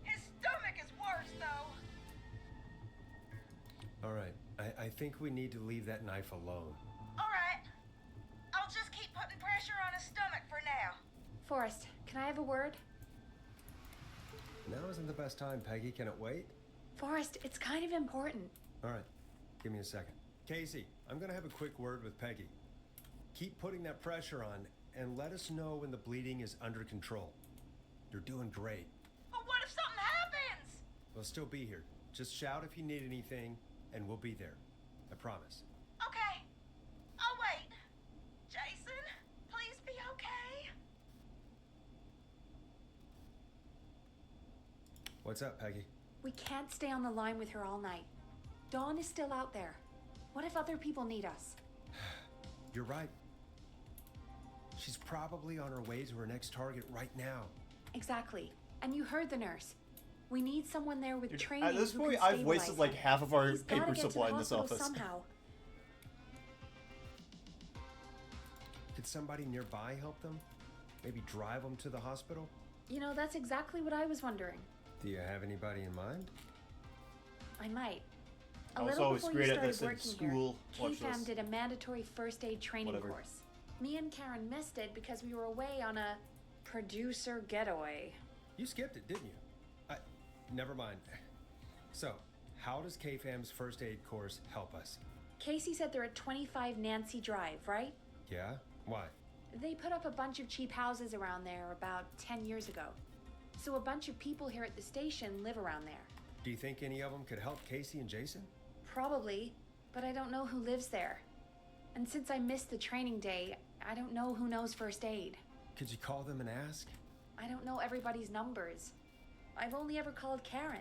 His stomach is worse, though. All right. I think we need to leave that knife alone. All right. I'll just keep putting pressure on his stomach for now. Forrest, can I have a word? Now isn't the best time, Peggy. Can it wait? Forrest, it's kind of important. All right. Give me a second. Casey, I'm going to have a quick word with Peggy. Keep putting that pressure on and let us know when the bleeding is under control. You're doing great. But what if something happens? We'll still be here. Just shout if you need anything, and we'll be there. I promise. Okay. I'll wait. Jason, please be okay. What's up, Peggy? We can't stay on the line with her all night. Dawn is still out there. What if other people need us? You're right. She's probably on her way to her next target right now. Exactly. And you heard the nurse. We need someone there with training. At this who point, can I've wasted stabilize like him. half of our He's gotta paper get to the supply in this hospital office. somehow. Could somebody nearby help them? Maybe drive them to the hospital? You know, that's exactly what I was wondering. Do you have anybody in mind? I might. I A was little always before great you at started this in working school. here, Watch KFAM this. did a mandatory first aid training Whatever. course. Me and Karen missed it because we were away on a producer getaway. You skipped it, didn't you? Never mind. So, how does KFAM's first aid course help us? Casey said they're at 25 Nancy Drive, right? Yeah? Why? They put up a bunch of cheap houses around there about 10 years ago. So a bunch of people here at the station live around there. Do you think any of them could help Casey and Jason? Probably, but I don't know who lives there. And since I missed the training day, I don't know who knows first aid. Could you call them and ask? I don't know everybody's numbers. I've only ever called Karen.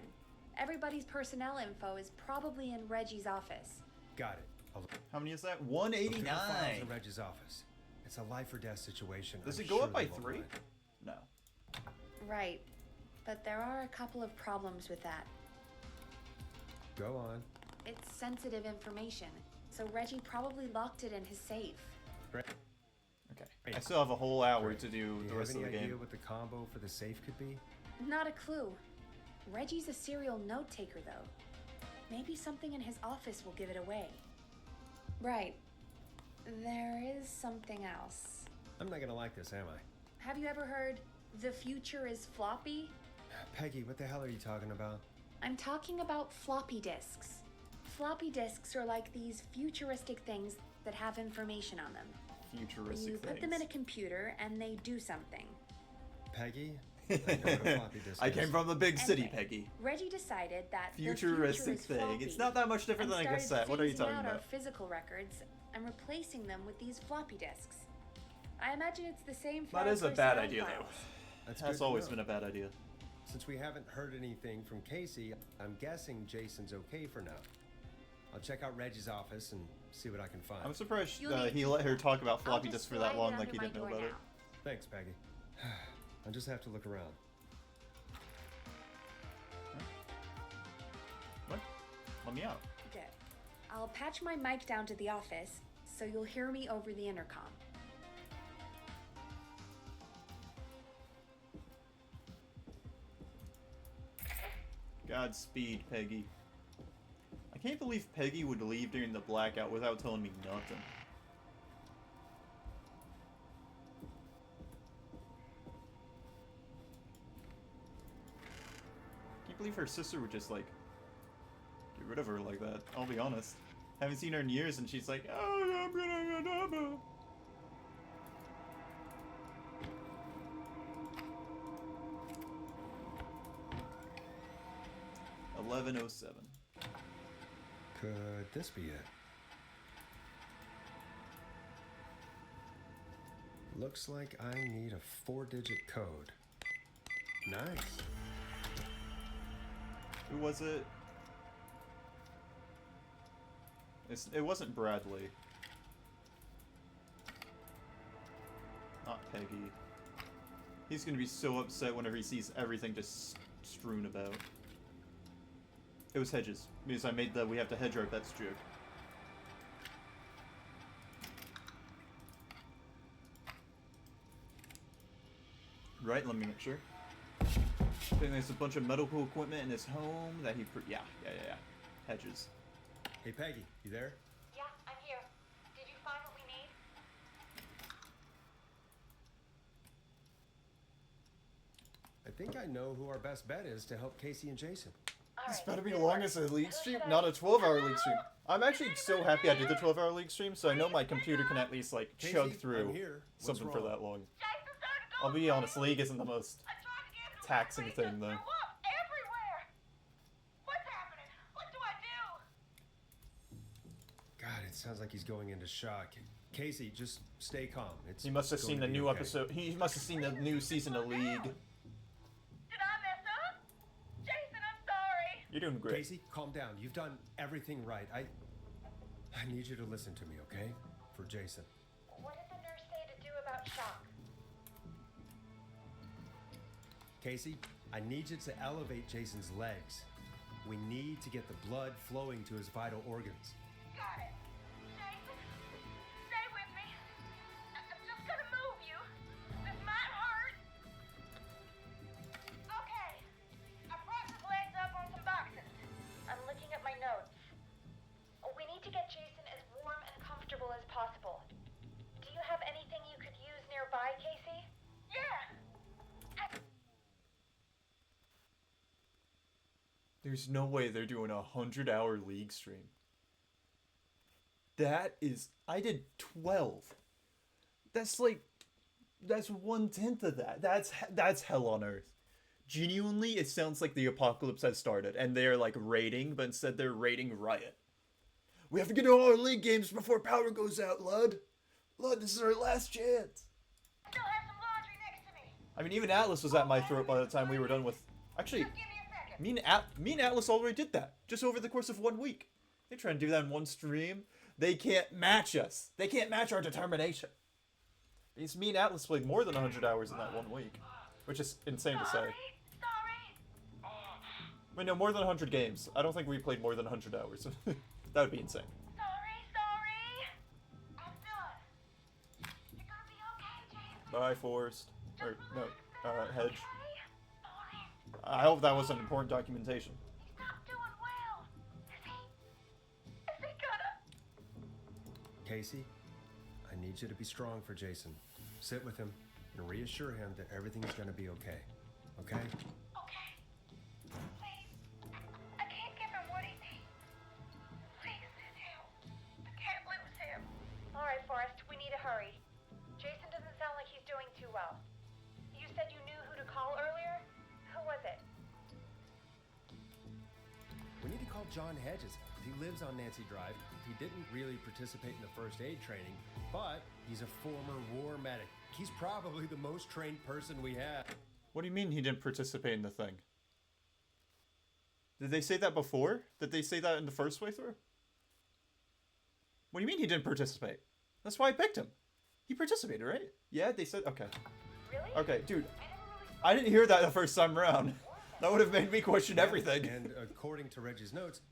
Everybody's personnel info is probably in Reggie's office. Got it. How many is that? Look at the files 189. in Reggie's office. It's a life or death situation. Does I'm it go sure up by they won't 3? mind. No. Right. But there are a couple of problems with that. Go on. It's sensitive information, so Reggie probably locked it in his safe. Great. Okay. I still have a whole hour Great. to do Do the you rest have of any the idea game. what the combo for the safe could be? Not a clue. Reggie's a serial note taker, though. Maybe something in his office will give it away. Right. There is something else. I'm not gonna like this, am I? Have you ever heard, "The future is floppy"? Peggy, what the hell are you talking about? I'm talking about floppy disks. Floppy disks are like these futuristic things that have information on them. Futuristic You things. put them in a computer and they do something. Peggy? I know what a floppy disk I is. came from the big city, Anyway, Peggy. Reggie decided that Futuristic the future is thing. floppy It's not that much different and than a started cassette. What are you phasing talking out our about? physical records and replacing them with these floppy disks. I imagine it's the same for That our is a bad personnel idea, files. though. That's That's good to always know. been a bad idea. Since we haven't heard anything from Casey, I'm guessing Jason's okay for now. I'll check out Reggie's office and see what I can find. I'm surprised You'll need he to let her know. talk about I'll floppy just disks for that slide it long under like he my didn't know door about it. now. Thanks, Peggy. I'll just have to look around. What? Let me out. Good. I'll patch my mic down to the office so you'll hear me over the intercom. Godspeed, Peggy. I can't believe Peggy would leave during the blackout without telling me nothing. Can't believe her sister would just like get rid of her like that. I'll be honest. Haven't seen her in years, and she's like, "Oh, I'm gonna get up." 11:07. Could this be it? Looks like I need a 4-digit code. Nice. Who was it? It wasn't Bradley. Not Peggy. He's gonna be so upset whenever he sees everything just strewn about. It was Hedges, because I made the we have to hedge our bets joke. Right, let me make sure. I think there's a bunch of medical equipment in his home that he yeah. Hedges. Hey, Peggy, you there? Yeah, I'm here. Did you find what we need? I think I know who our best bet is to help Casey and Jason. This better be the longest league stream, not a 12-hour league stream. I'm actually so happy I did the 12-hour league stream, so I know my computer can at least like Casey, chug through I'm here. What's something for wrong? that long. I'll be honest, League isn't the most taxing thing though. Everywhere! What's happening? What do I do? God, it sounds like he's going into shock. Casey, just stay calm. It's He must have going seen to the be new okay. episode. He must have seen the new season of League. Did I mess up? Jason, I'm sorry. You're doing great. Casey, calm down. You've done everything right. I need you to listen to me, okay? For Jason. What did the nurse say to do about shock. Casey, I need you to elevate Jason's legs. We need to get the blood flowing to his vital organs. Got it. Jason, stay with me. I'm just gonna move you. This might hurt. Okay. I propped his legs up on some boxes. I'm looking at my notes. We need to get Jason as warm and comfortable as possible. Do you have anything you could use nearby, Casey? Yeah. There's no way they're doing a 100-hour League stream. That is... I did 12. That's 1/10 of that. That's hell on earth. Genuinely, it sounds like the apocalypse has started, and they're like raiding, but instead they're raiding Riot. We have to get to all our League games before power goes out, Lud. Lud, this is our last chance. Still have some laundry next to me. I mean, even Atlas was at my throat by the time we were done with... Actually, me and Atlas already did that, just over the course of 1 week. They try and do that in one stream. They can't match us. They can't match our determination. Because me and Atlas played more than 100 hours in that 1 week. Which is insane to say. Sorry. Wait, no, more than 100 games. I don't think we played more than 100 hours. That would be insane. Sorry. I'm done. You're gonna be okay, Jason. Bye, Forrest. Or, no, Hedge. I hope that wasn't important documentation. He's not doing well. Is he gonna... Casey, I need you to be strong for Jason. Sit with him and reassure him that everything's gonna be okay. Okay? Okay. Please. I can't give him what he needs. Please send help. I can't lose him. All right, Forrest, we need to hurry. Jason doesn't sound like he's doing too well. You said you knew who to call earlier? Who was it? We need to call John Hedges. He lives on Nancy Drive. He didn't really participate in the first aid training, but he's a former war medic. He's probably the most trained person we have. What do you mean he didn't participate in the thing? Did they say that before? Did they say that in the first way through? What do you mean he didn't participate? That's why I picked him. He participated, right? Yeah, they said... Okay. Really? Okay, dude. I didn't hear that the first time around. That would have made me question everything. And according to Reggie's notes,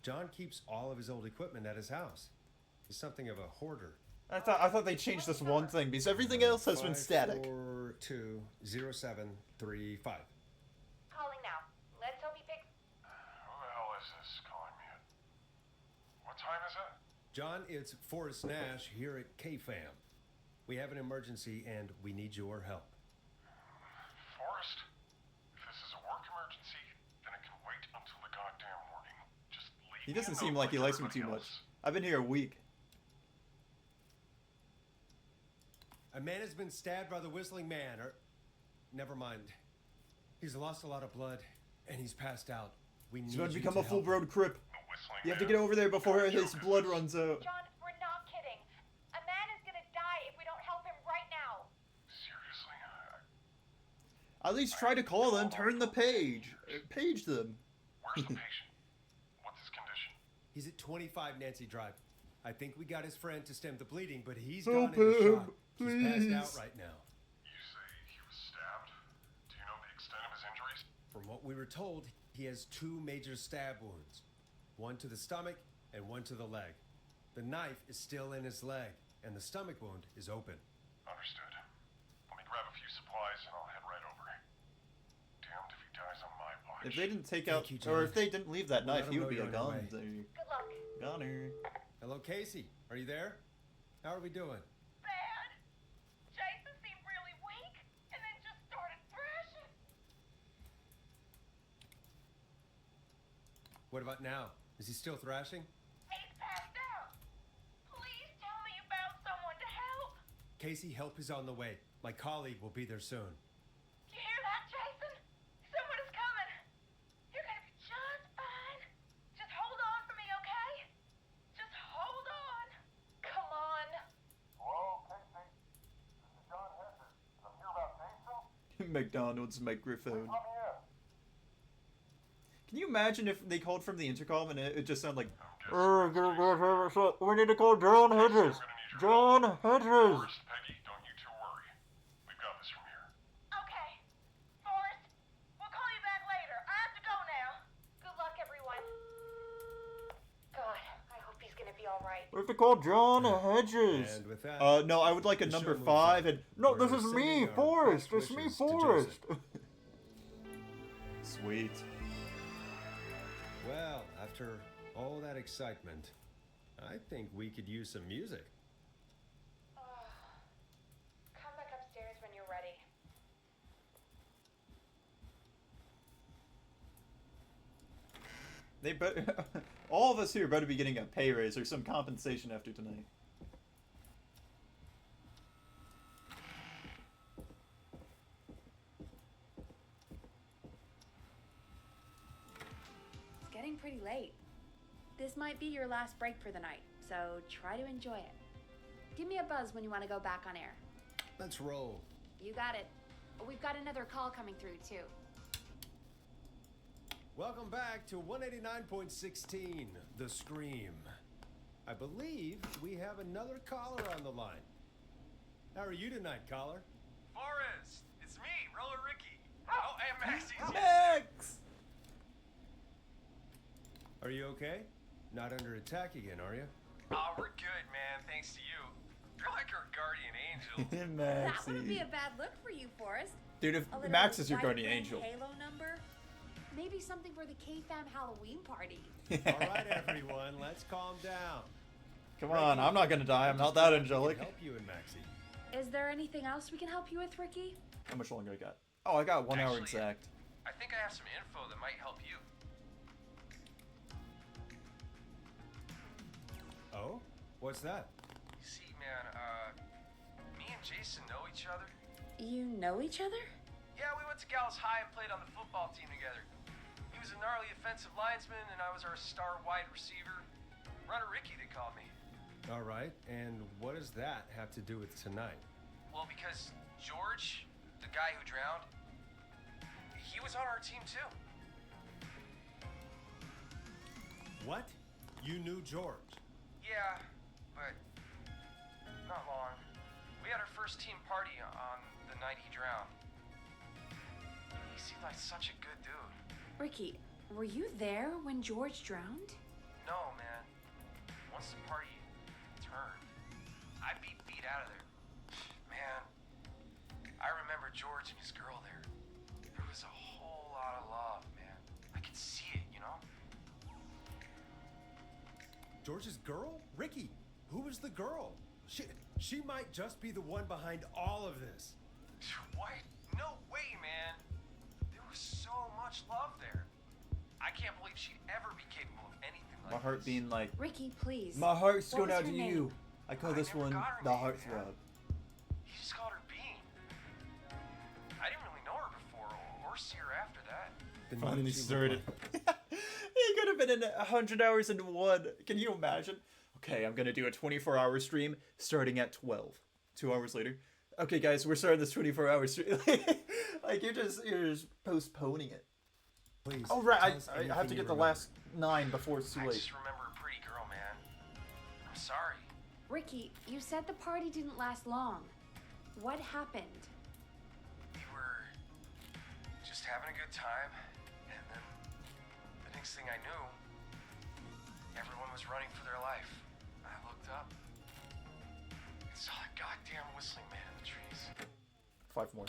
John keeps all of his old equipment at his house. He's something of a hoarder. I thought they changed this one thing because everything else has been static. 5420735. Calling now. Let's hope he picks... Who the hell is this calling me at? What time is it? John, it's Forrest Nash here at KFAM. We have an emergency and we need your help. Forrest? If this is a work emergency, then it can wait until the goddamn morning. Just leave He me doesn't alone seem like he likes me everybody too much. else. I've been here a week. A man has been stabbed by the Whistling Man, or... Never mind. He's lost a lot of blood, and he's passed out. We need He's about to you become a help him. full-blown crip. You have to get over there before his blood runs out. John, we're not kidding. A man is gonna die if we don't help him right now. Seriously? At least try to call them, turn the page. Page them. Where's the patient? What's his condition? He's at 25 Nancy Drive. I think we got his friend to stem the bleeding, but he's Help gone into him, shock. He's passed out please. right now. You say he was stabbed? Do you know the extent of his injuries? From what we were told, he has 2 major stab wounds. One to the stomach and one to the leg. The knife is still in his leg, and the stomach wound is open. Understood. Let me grab a few supplies and I'll head right over. Damned if he dies on my watch. If they didn't take out, you, or John. if they didn't leave that We'll knife, let he him would be know a you're on gone. your way. Good luck. Goner. Hello, Casey. Are you there? How are we doing? Bad. Jason seemed really weak, and then just started thrashing. What about now? Is he still thrashing? He's passed out. Please tell me you found someone to help. Casey, help is on the way. My colleague will be there soon. You hear that, Jason? Someone is coming. You're gonna be just fine. Just hold on for me, okay? Just hold on. Come on. Hello, Casey. This is John Hedges. I'm here about Jason. McDonald's microphone. Come here. Can you imagine if they called from the intercom and it just sounded like, we need to call John Hedges. John Hedges. Peggy, don't you two worry. right. We have to call John Hedges. And with that, no, I would like a the number show moves 5 on. and no, We're this is me, sending our Forrest. best It's me, wishes to Forrest. Jason. Sweet. Well, after all that excitement, I think we could use some music. Come back upstairs when you're ready. They better, all of us here better be getting a pay raise or some compensation after tonight. It's getting pretty late. This might be your last break for the night, so try to enjoy it. Give me a buzz when you want to go back on air. Let's roll. You got it. We've got another call coming through, too. Welcome back to 189.16, The Scream. I believe we have another caller on the line. How are you tonight, caller? Forrest, it's me, Roller Ricky. Oh, and Max. Max! Are you okay? Not under attack again, are you? Oh, we're good, man. Thanks to you. You're like our guardian angel. That wouldn't be Maxie. a bad look for you, Forrest. Dude, if A little Max is your white guardian ring angel. Halo number? Maybe something for the K-Fam Halloween party. All right, everyone, let's calm down. Come on, I'm not gonna die. I'm not that angelic. Help you and Maxie. Is there anything else we can help you with, Ricky? How much longer I got? Oh, I got 1 hour Actually, exact. I think I have some info that might help you. Oh? What's that? You see, man, me and Jason know each other. You know each other? Yeah, we went to Gallows High and played on the football team together. He was a gnarly offensive linesman, and I was our star wide receiver. Runner Ricky, they called me. All right, and what does that have to do with tonight? Well, because George, the guy who drowned, he was on our team too. What? You knew George? Yeah, but not long. We had our first team party on the night he drowned. He seemed like such a good dude. Ricky, were you there when George drowned? No, man. Once the party turned, I beat out of there. Man, I remember George and his girl there. There was a whole lot of love, man. I could see it, you know? George's girl? Ricky, who was the girl? She might just be the one behind all of this. What? No way, man. There was so much love there. I can't believe she'd ever be capable of anything like My heart this. being like, Ricky, please. my heart's What going was out her to name? you. I call this never one got her the name, heartthrob. man. He just called her Bean. I didn't really know her before or see her after that. Then what Finally did she look started. like? He could have been in 100 hours in one. Can you imagine? Okay, I'm gonna do a 24-hour stream starting at 12. 2 hours later. Okay, guys, we're starting this 24-hour stream. Like you're just postponing it. Please. Oh right, tell us I have anything to you get the remember. last 9 before it's too I late. just remember a pretty girl, man. I'm sorry. Ricky, you said the party didn't last long. What happened? We were just having a good time, and then the next thing I knew, everyone was running for their life. I looked up and saw a goddamn whistling man in the trees. 5 more.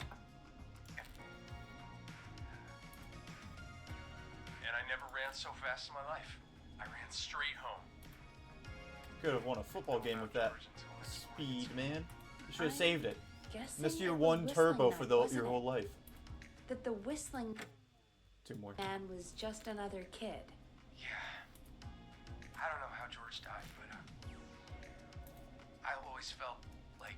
And I never ran so fast in my life. I ran straight home. Could have won a football game with that speed, man. You should have I saved it. Guessing Missed your it was 1 whistling turbo night, for wasn't your it? whole life. That the whistling 2 more. man was just another kid. Yeah. I don't know how George died, but I always felt like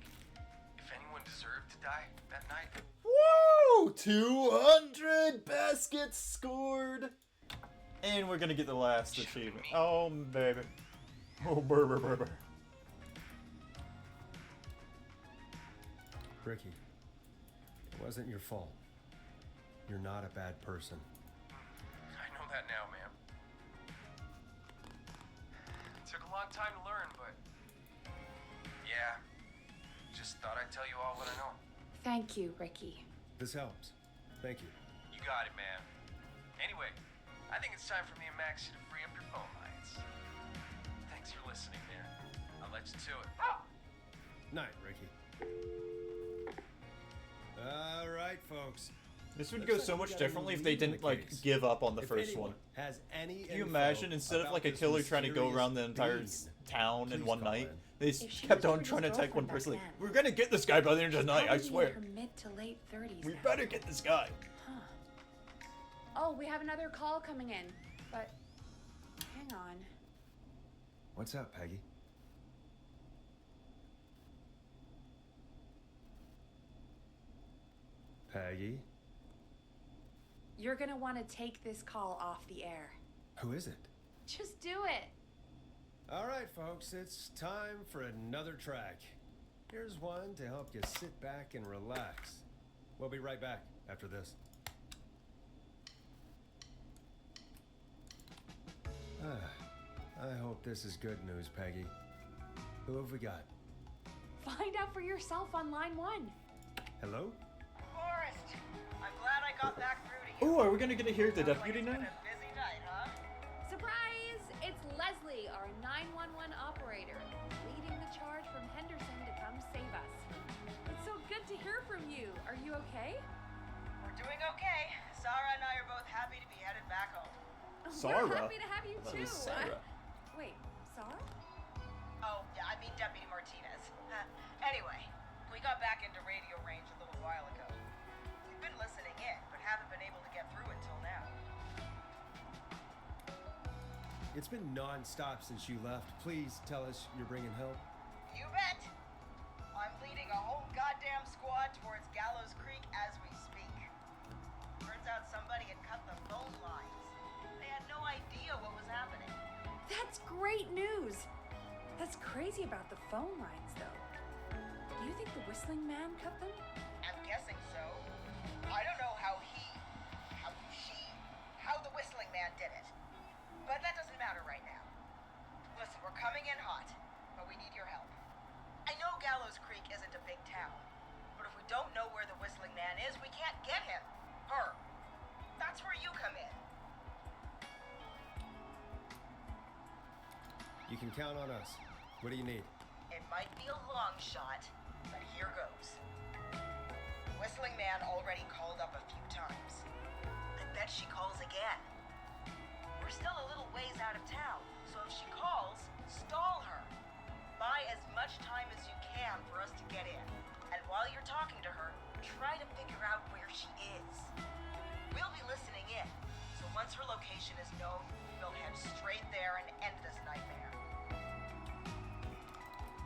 if anyone deserved to die that night, Woo! 200 baskets scored! And we're gonna get the last achievement. Oh, baby. Oh, baby. Ricky, it wasn't your fault. You're not a bad person. I know that now, ma'am. It took a long time to learn, but yeah, just thought I'd tell you all what I know. Thank you, Ricky. This helps. Thank you. You got it, man. Anyway, I think it's time for me and Maxie to free up your phone lines. Thanks Thanks for listening, man. I'll let you to it. Night, Ricky. All right, folks. This would Looks go like so we much got a differently new if they lead in didn't the like case. give up on the If first anyone one. has any Can you info imagine instead of about like a this killer trying to go mysterious around the entire being, town in please one call night, in. they If she kept was on George's trying to attack one girlfriend person. back Like, then, we're gonna get this guy by the end of the night, I Probably swear. in her mid to late 30s We now. better get this guy. Huh. Oh, we have another call coming in, but hang on. What's up, Peggy? Peggy? You're gonna want to take this call off the air. Who is it? Just do it. All right, folks, it's time for another track. Here's one to help you sit back and relax. We'll be right back after this. I hope this is good news, Peggy. Who have we got? Find out for yourself on line 1. Hello? Forrest, I'm glad I got back through to you. Oh, are we gonna get to hear the deputy now? It's been a busy night, huh? Surprise! It's Leslie, our 911 operator, leading the charge from Henderson to come save us. It's so good to hear from you. Are you okay? We're doing okay. Sarah and I are both happy to be headed back home. Sarah? We're happy to have you That too. was Sarah. Wait, Sarah? Oh, yeah, I mean Deputy Martinez. Anyway, we got back into radio range a little while ago. We've been listening in, but haven't been able to get through until now. It's been non-stop since you left. Please tell us you're bringing help. You bet! I'm leading a whole goddamn squad towards Gallows Creek as we speak. Turns out somebody had cut the phone lines. They had no idea what was happening. That's great news. That's crazy about the phone lines, though. Do you think the Whistling Man cut them? I'm guessing so. I don't know how the Whistling Man did it. But that doesn't matter right now. Listen, we're coming in hot, but we need your help. I know Gallows Creek isn't a big town, but if we don't know where the Whistling Man is, we can't get him. Her. That's where you come in. You can count on us. What do you need? It might be a long shot, but here goes. Whistling Man already called up a few times. I bet she calls again. We're still a little ways out of town, so if she calls, stall her. Buy as much time as you can for us to get in. And while you're talking to her, try to figure out where she is. We'll be listening in, so once her location is known, we'll head straight there and end this nightmare.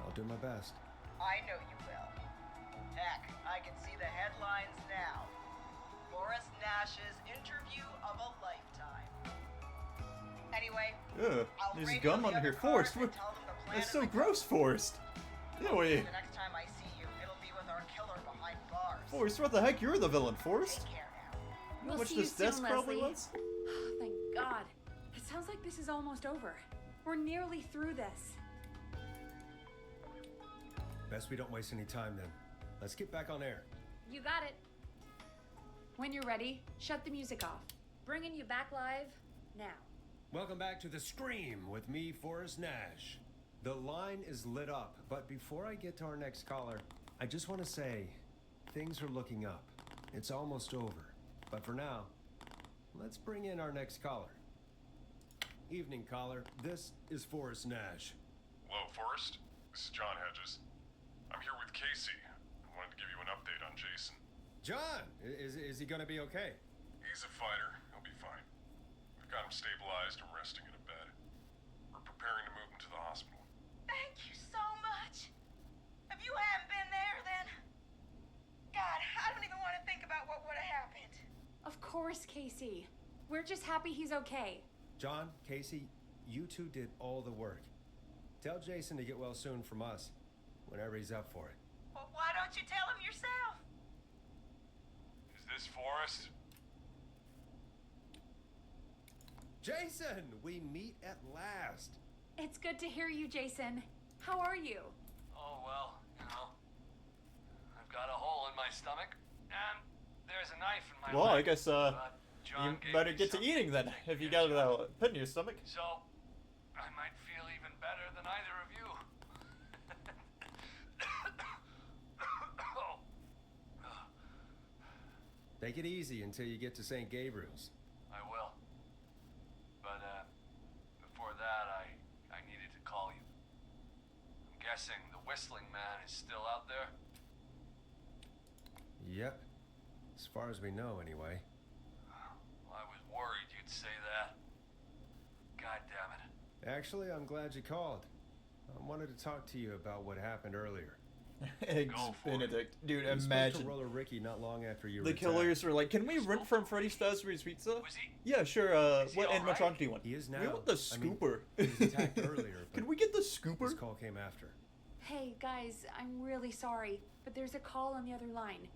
I'll do my best. I know you will. Heck, I can see the headlines now. Forrest Nash's interview of a lifetime. Anyway, Ugh, I'll there's a radio gun the on other here. cars Forrest, and what? tell them the plan That's is so like- gross, Forrest. No way. The next time I see you, it'll be with our killer behind bars. Forrest, what the heck? You're the villain, Forrest. Take care now. You know how We'll much see you this desk soon, probably Leslie. was? Thank God. It sounds like this is almost over. We're nearly through this. Best we don't waste any time then. Let's get back on air. You got it. When you're ready, shut the music off. Bringing you back live now. Welcome back to The Scream with me, Forrest Nash. The line is lit up, but before I get to our next caller, I just want to say things are looking up. It's almost over. But for now, let's bring in our next caller. Evening, caller. This is Forrest Nash. Hello, Forrest. This is John Hedges. I'm here with Casey. I wanted to give you an update on Jason. John, is he gonna be okay? He's a fighter. He'll be fine. We've got him stabilized and resting in a bed. We're preparing to move him to the hospital. Thank you so much. If you hadn't been there, then... God, I don't even want to think about what would have happened. Of course, Casey. We're just happy he's okay. John, Casey, you two did all the work. Tell Jason to get well soon from us, whenever he's up for it. Well, why don't you tell him yourself? Is this Forrest? Jason, we meet at last. It's good to hear you, Jason. How are you? Oh, well, you know. I've got a hole in my stomach, and there's a knife in my Well, leg. I guess but John you gave better me get to something eating then. to If you get got a pit in your stomach. So, I might feel even better Take it easy until you get to St. Gabriel's. I will. But, before that, I needed to call you. I'm guessing the Whistling Man is still out there? Yep. As far as we know, anyway. Well, I was worried you'd say that. God damn it. Actually, I'm glad you called. I wanted to talk to you about what happened earlier. Eggs Benedict. Dude, We spoke imagine. to Roller Ricky not long after you The were killers were like, can we rent from Freddy's Fazbear's Pizza? Yeah, sure. What animatronic do you want? He is now. We want the scooper. He was attacked earlier. Can we get the scooper? This call came after. Hey, guys, I'm really sorry, but there's a call on the other line.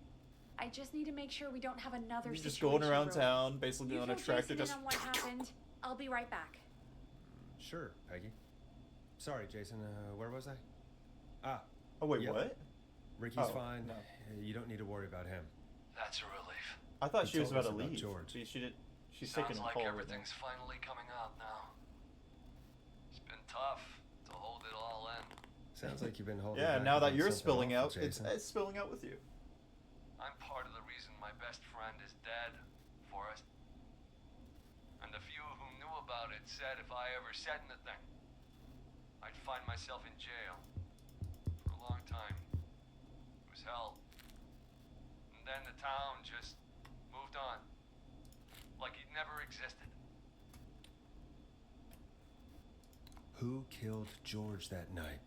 I just need to make sure we don't have another He's just situation going around brewing. town, basically You on a fill tractor, Jason just. in on what happened. I'll be right back. Sure, Peggy. Sorry, Jason. Where was I? Ah. Oh wait, yep. what? Ricky's Oh, fine. no. You don't need to worry about him. That's a relief. I thought He she was told about to us about leave. George. See, she did. She's Sounds taking a like call. everything's finally coming out now. It's been tough to hold it all in. Sounds like you've been holding. Yeah, back now that about you're something spilling awful, out, it's Jason. spilling out with you. I'm part of the reason my best friend is dead, Forrest. And the few who knew about it said if I ever said anything, I'd find myself in jail. For a long time. It was hell. And then the town just moved on. Like it never existed. Who killed George that night?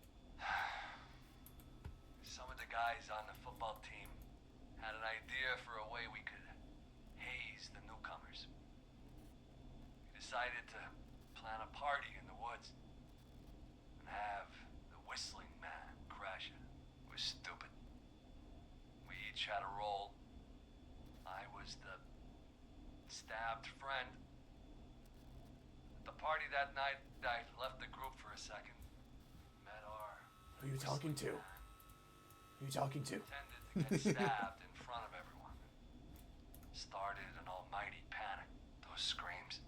Some of the guys on the football team had an idea for a way we could haze the newcomers. We decided to plan a party in the woods and have the Whistling Man crash it. It was stupid. We each had a role. I was the stabbed friend. At the party that night, I left the group for a second. Met our... Who are you talking to? Who are you talking to? Pretended to get stabbed in front of everyone. Started an almighty panic. Those screams.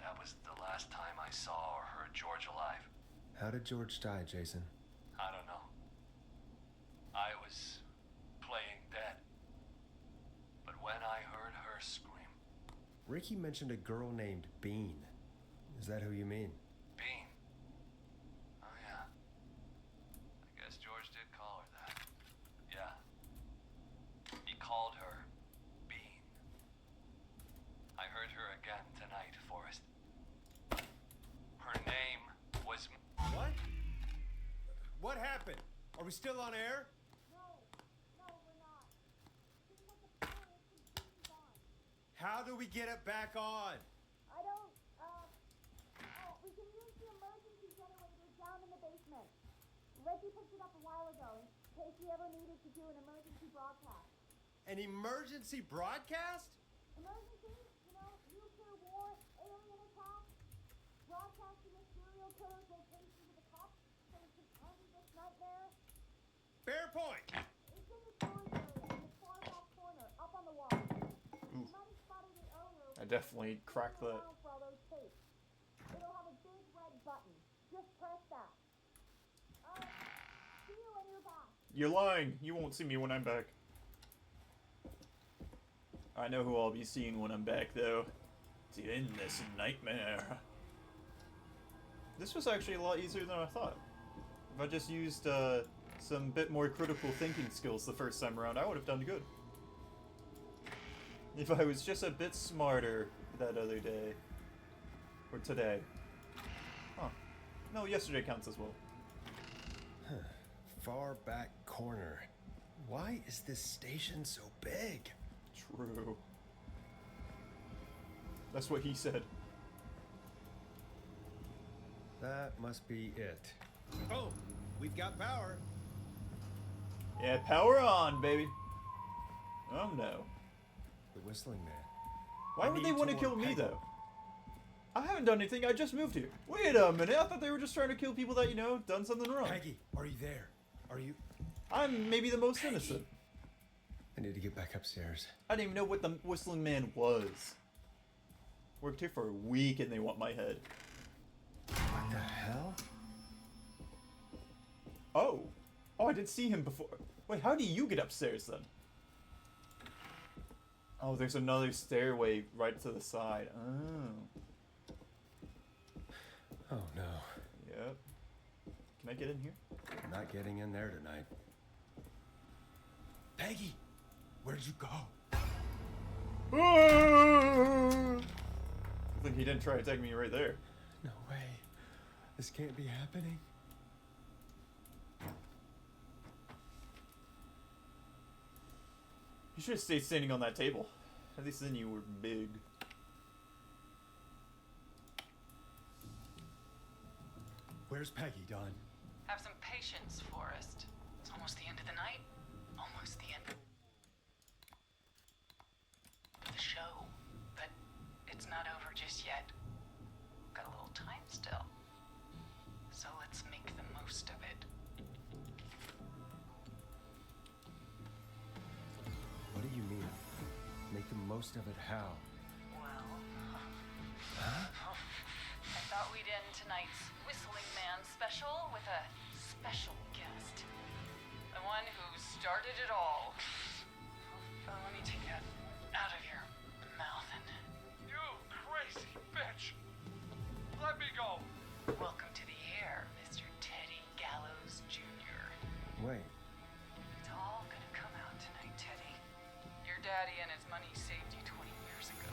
That was the last time I saw or heard George alive. How did George die, Jason? I don't know. I was playing dead. But when I heard her scream... Ricky mentioned a girl named Bean. Is that who you mean? Bean. Oh, yeah. I guess George did call her that. Yeah. He called her Bean. I heard her again tonight, Forrest. Her name was... What? What happened? Are we still on air? How do we get it back on? I don't, we can use the emergency generator down in the basement. Reggie picked it up a while ago in case we ever needed to do an emergency broadcast. An emergency broadcast? Emergency? You know, nuclear war, alien attack, broadcasting a serial killer's location to the cops so we can end this nightmare. Fair point. It's in the storage area in the far back corner, up on the wall. You might have spotted it earlier. I definitely cracked that. For all those tapes. It'll have a big red button. Just press that. See you when you're back. You're lying. You won't see me when I'm back. I know who I'll be seeing when I'm back, though. To end this nightmare. This was actually a lot easier than I thought. If I just used some bit more critical thinking skills the first time around, I would have done good. If I was just a bit smarter that other day. Or today. Huh. No, yesterday counts as well. Huh. Far back corner. Why is this station so big? True. That's what he said. That must be it. Oh, we've got power. Yeah, power on, baby. Oh no. The Whistling Man. Why would they want to kill me, though? I haven't done anything, I just moved here. Wait a minute, I thought they were just trying to kill people that, you know, done something wrong. Peggy, are you there? Are you... I'm maybe the most innocent. I need to get back upstairs. I didn't even know what the Whistling Man was. Worked here for a week and they want my head. What the hell? Oh. Oh, I didn't see him before. Wait, how do you get upstairs then? Oh, there's another stairway right to the side. Oh. Oh no. Yep. Can I get in here? I'm not getting in there tonight. Peggy, where'd you go? I think he didn't try to take me right there. No way. This can't be happening. You should have stayed standing on that table. At least then you were big. Where's Peggy, Don? Have some patience, Forrest. It's almost the end of the night. Almost the end of the show. But it's not over just yet. Got a little time still. So let's make the most of it. What do you mean? Make the most of it how? Well, Huh? I thought we'd end tonight's Whistling Man special with a special guest. The one who started it all. Let me take that out of your mouth and... You crazy bitch! Let me go! Welcome to the air, Mr. Teddy Gallows Jr. Wait. It's all gonna come out tonight, Teddy. Your daddy and his money saved you 20 years ago.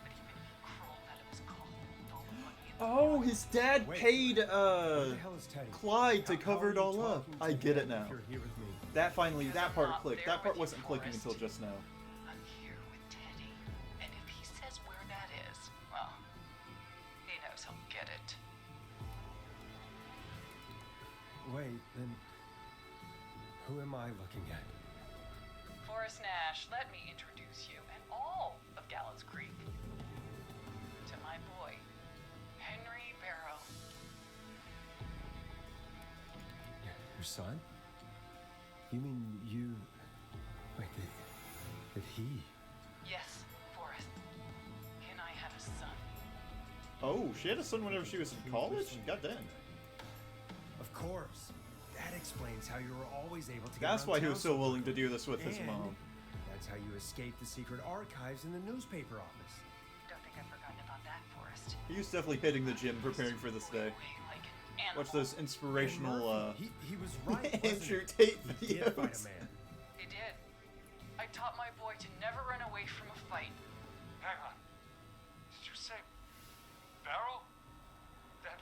But even if you crawled out of his coffin with all the money in the Oh, his dad paid Where the hell is Teddy? Clyde to How cover are it you all up. talking to I get him it now. if you're here with me? That finally, Because that I'm part not clicked. there That part with you, wasn't clicking Forrest. until just now. I'm here with Teddy. And if he says where that is, well, he knows he'll get it. Wait, then who am I looking at? Forrest Nash, let me introduce you and all of Gallows Creek to my boy, Henry Barrow. Your son? You mean you... Wait, did he... Yes, Forrest. He and I had a son. Oh, she had a son whenever she was in college? God damn. Of course. That explains how you were always able to get That's around why he town was so willing to do this with his And mom. That's how you escaped the secret archives in the newspaper office. Don't think I've forgotten about that, Forrest. He was definitely hitting the gym preparing for this day. Watch those inspirational, He was right, wasn't Andrew he? Tate He did fight a videos. man. He did. I taught my boy to never run away from a fight. Hang on. Did you say Barrow? That...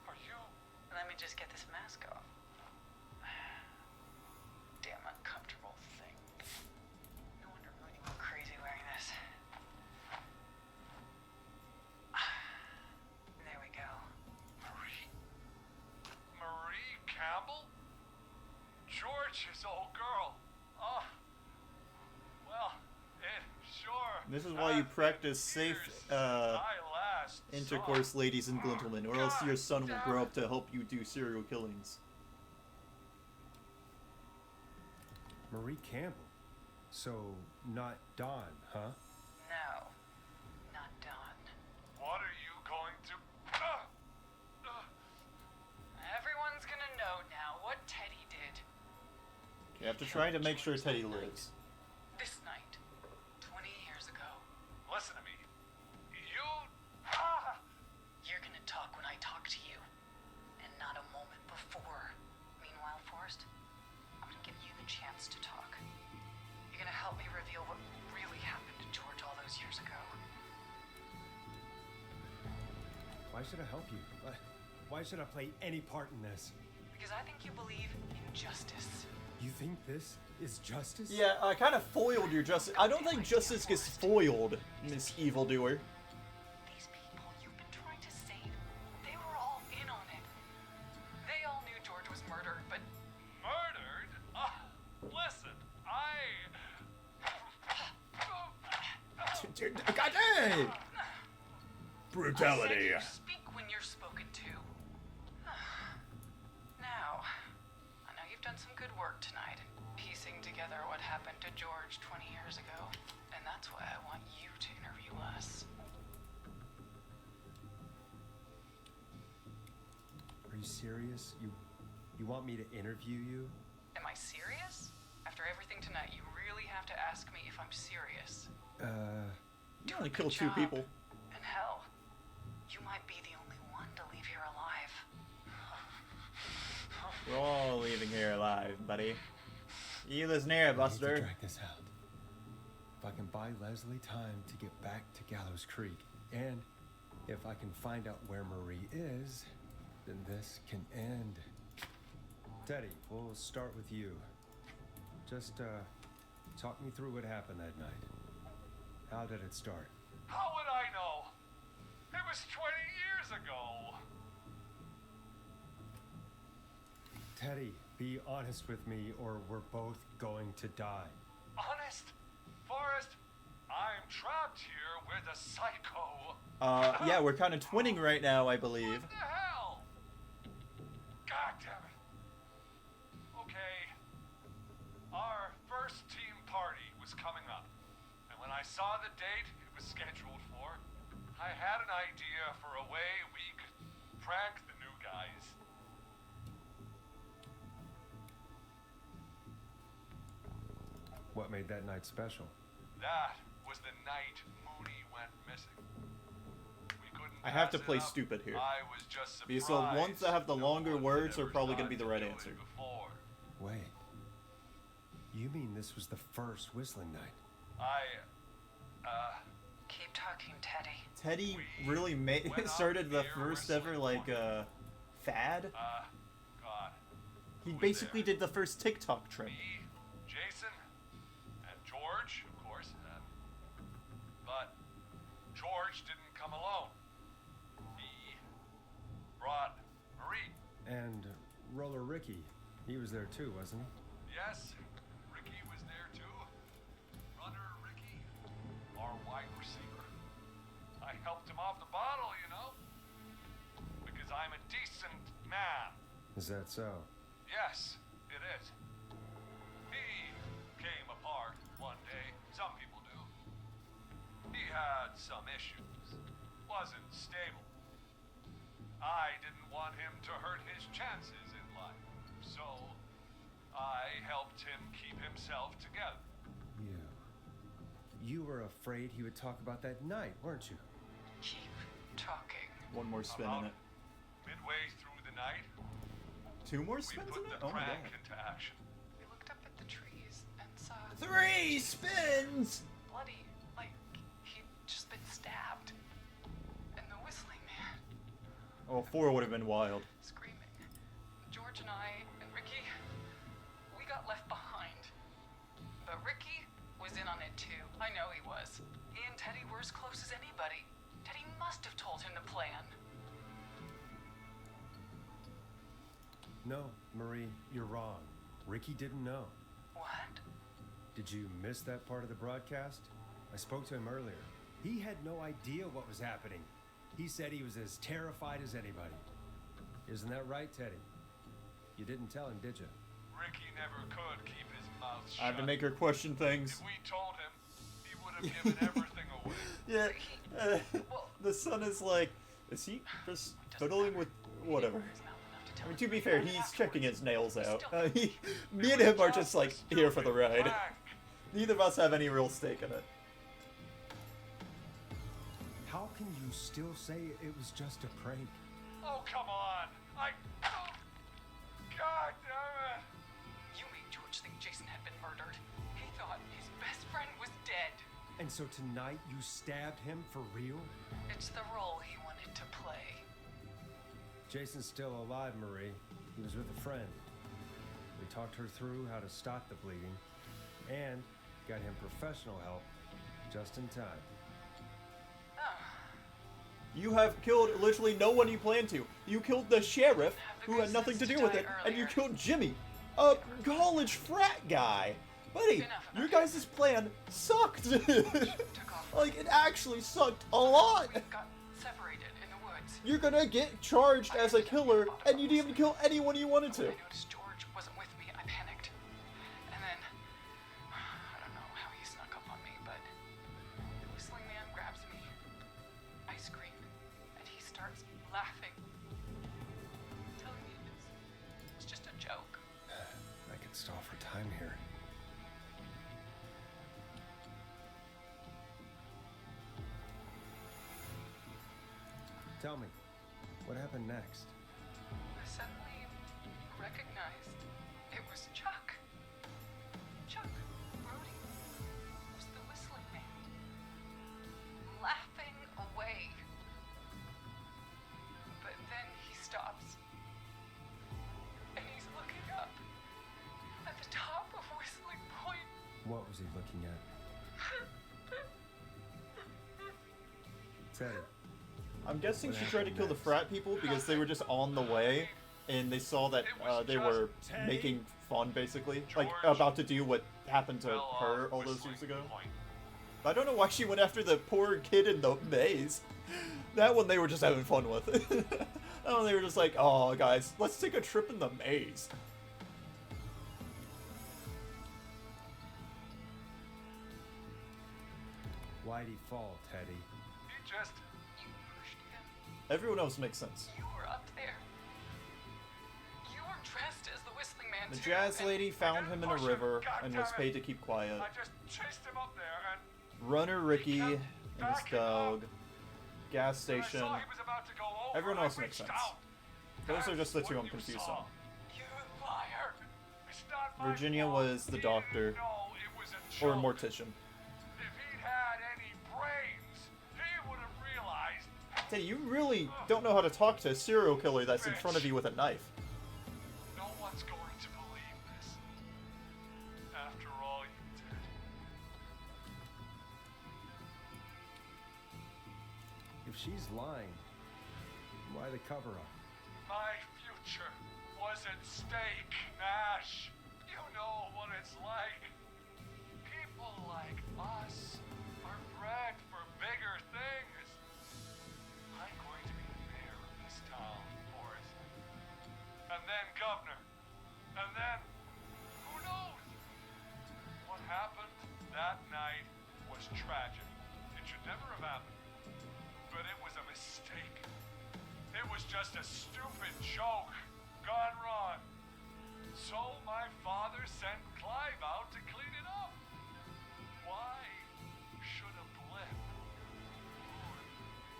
Are you... Let me just get this mask off. Damn uncomfortable thing. No wonder Mooney went crazy wearing this. There we go. Marie Campbell? George's old girl. Oh. Well, it sure... This is why you practice safe intercourse, ladies and gentlemen, or else your son will grow up to help you do serial killings. Marie Campbell. So, not Dawn, huh? No, not Dawn. What are you going to... Everyone's gonna know now what Teddy did. You have to try to make sure Teddy lives. This night, 20 years ago. Listen to me. You... You're gonna talk when I talk to you, and not a moment before. Meanwhile, Forrest, I'm gonna give you the chance to talk. You're gonna help me reveal what really happened to George all those years ago. Why should I help you? Why should I play any part in this? Because I think you believe in justice. You think this is justice? Yeah, I kind of foiled your justice. I don't think justice gets foiled, Miss Evildoer. These people you've been trying to save, they were all in on it. They all knew George was murdered, but... Murdered? Listen, God dang! Brutality. I said you speak when you're spoken to. Now, I know you've done some good work tonight in piecing together what happened to George 20 years ago, and that's why I want you to interview us. Are you serious? You want me to interview you? Am I serious? After everything tonight, you really have to ask me if I'm serious. You only killed 2 people. And hell, you might be the only one to leave here alive. We're all leaving here alive, buddy. You listen here, I need Buster. to drag this out. If I can buy Leslie time to get back to Gallows Creek, and if I can find out where Marie is, then this can end. Teddy, we'll start with you. Just, talk me through what happened that night. How did it start? How would I know? It was 20 years ago. Teddy, be honest with me or we're both going to die. Honest? Forrest, I'm trapped here with a psycho. Yeah, we're kind of twinning right now, I believe. What the hell? God damn it. Okay. Our first team party was coming up. And when I saw the date it was scheduled for, I had an idea for a way we could prank the new guys. What made that night special? That was the night Mooney went missing. We couldn't I have to pass it play up. stupid here. I was just Because the ones that have the longer words are probably going to be the right do it answer. before. Wait. You mean this was the first whistling night? Keep talking, Teddy. Teddy really started the first ever, like, fad. God. He basically did the first TikTok trend. Jason and George, of course. But George didn't come alone. He brought Marie. And Roller Ricky, he was there too, wasn't he? Yes, Ricky was there too. Runner Ricky, our wide receiver. I helped him off the bottle, you know. Because I'm a decent man. Is that so? Yes, it is. He came apart one day. Some people do. He had some issues. Wasn't stable. I didn't want him to hurt his chances in life. So, I helped him keep himself together. You were afraid he would talk about that night, weren't you? Keep talking. One more spin in it. Midway through the night, 2 more we spins put in it? the Oh my prank god. into action. We looked up at the trees and saw 3 spins! bloody, like he'd just been stabbed. And the whistling man Oh, 4 would have been wild. screaming. George and I and Ricky, we got left behind. But Ricky was in on it too. I know he was. He and Teddy were as close as anybody. Teddy must have told him the plan. No, Marie, you're wrong. Ricky didn't know. What? Did you miss that part of the broadcast? I spoke to him earlier. He had no idea what was happening. He said he was as terrified as anybody. Isn't that right, Teddy? You didn't tell him, did you? Ricky never could keep his mouth shut. I have to make her question things. If we told him, he would have given everything away. Yeah, the son is like, is he just fiddling with whatever? I mean, to be fair, he's checking his nails out. Me and him are just like here for the ride. Neither of us have any real stake in it. How can you still say it was just a prank? Oh, come on. God damn it. You made George think Jason had been murdered. He thought his best friend was dead. And so tonight you stabbed him for real? It's the role he wanted to play. Jason's still alive, Marie. He was with a friend. We talked her through how to stop the bleeding and got him professional help just in time. You have killed literally no one you planned to. You killed the sheriff, who had nothing to do with it, and you killed Jimmy, a college frat guy. Buddy, your guys' plan sucked. Like, it actually sucked a lot. Got separated in the woods. You're gonna get charged as a killer, and you didn't even kill anyone you wanted to. I noticed George wasn't with me. I panicked. And then, I don't know how he snuck up on me, but the whistling man grabs me. I scream, and he starts laughing. Telling me it's just a joke. I can stall for time here. Tell me, what happened next? I suddenly recognized it was Chuck. Chuck Brody was the whistling man, laughing away. But then he stops, and he's looking up at the top of Whistling Point. What was he looking at? Teddy. I'm guessing she tried to kill the frat people because they were just on the way, and they saw that they were making fun, basically, like about to do what happened to her all those years ago. I don't know why she went after the poor kid in the maze. That one they were just having fun with. That one they were just like, oh guys, let's take a trip in the maze. Why'd he fall, Teddy? He just... You pushed him. Everyone else makes sense. You were up there. You were dressed as the whistling man The too, jazz and lady found him in a river and was paid to keep quiet. I just chased him up there and... Runner Ricky and his dog. Gas station. I saw he was about to go over. Everyone else I makes reached sense. out. Those are just the two That's I'm what confused you saw. on. You liar. It's not my Virginia fault. was the doctor. No, it was a Or a joke. mortician. If he'd had any brains, he would have realized. Hey, you really don't know how to talk to a serial killer that's in front of you with a knife. No one's going to believe this. After all you did. If she's lying, why the cover-up? My future was at stake, Nash. You know what it's like. People like us are bred for bigger things. I'm going to be the mayor of this town, Forrest. And then governor. And then, who knows? What happened that night was tragic. It should never have happened. But it was a mistake. It was just a stupid joke gone wrong. So my father sent Clive out to clean it up. Why should a blip ruin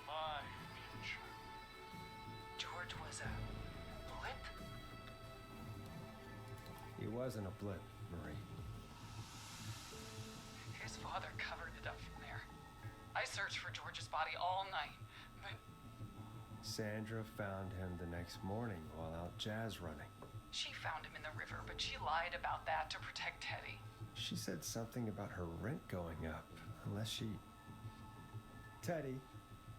my future? George was a blip? He wasn't a blip, Marie. His father covered it up from there. I searched for George's body all night, but Sandra found him the next morning while out jazz running. she found him in the river, but she lied about that to protect Teddy. She said something about her rent going up, unless she... Teddy,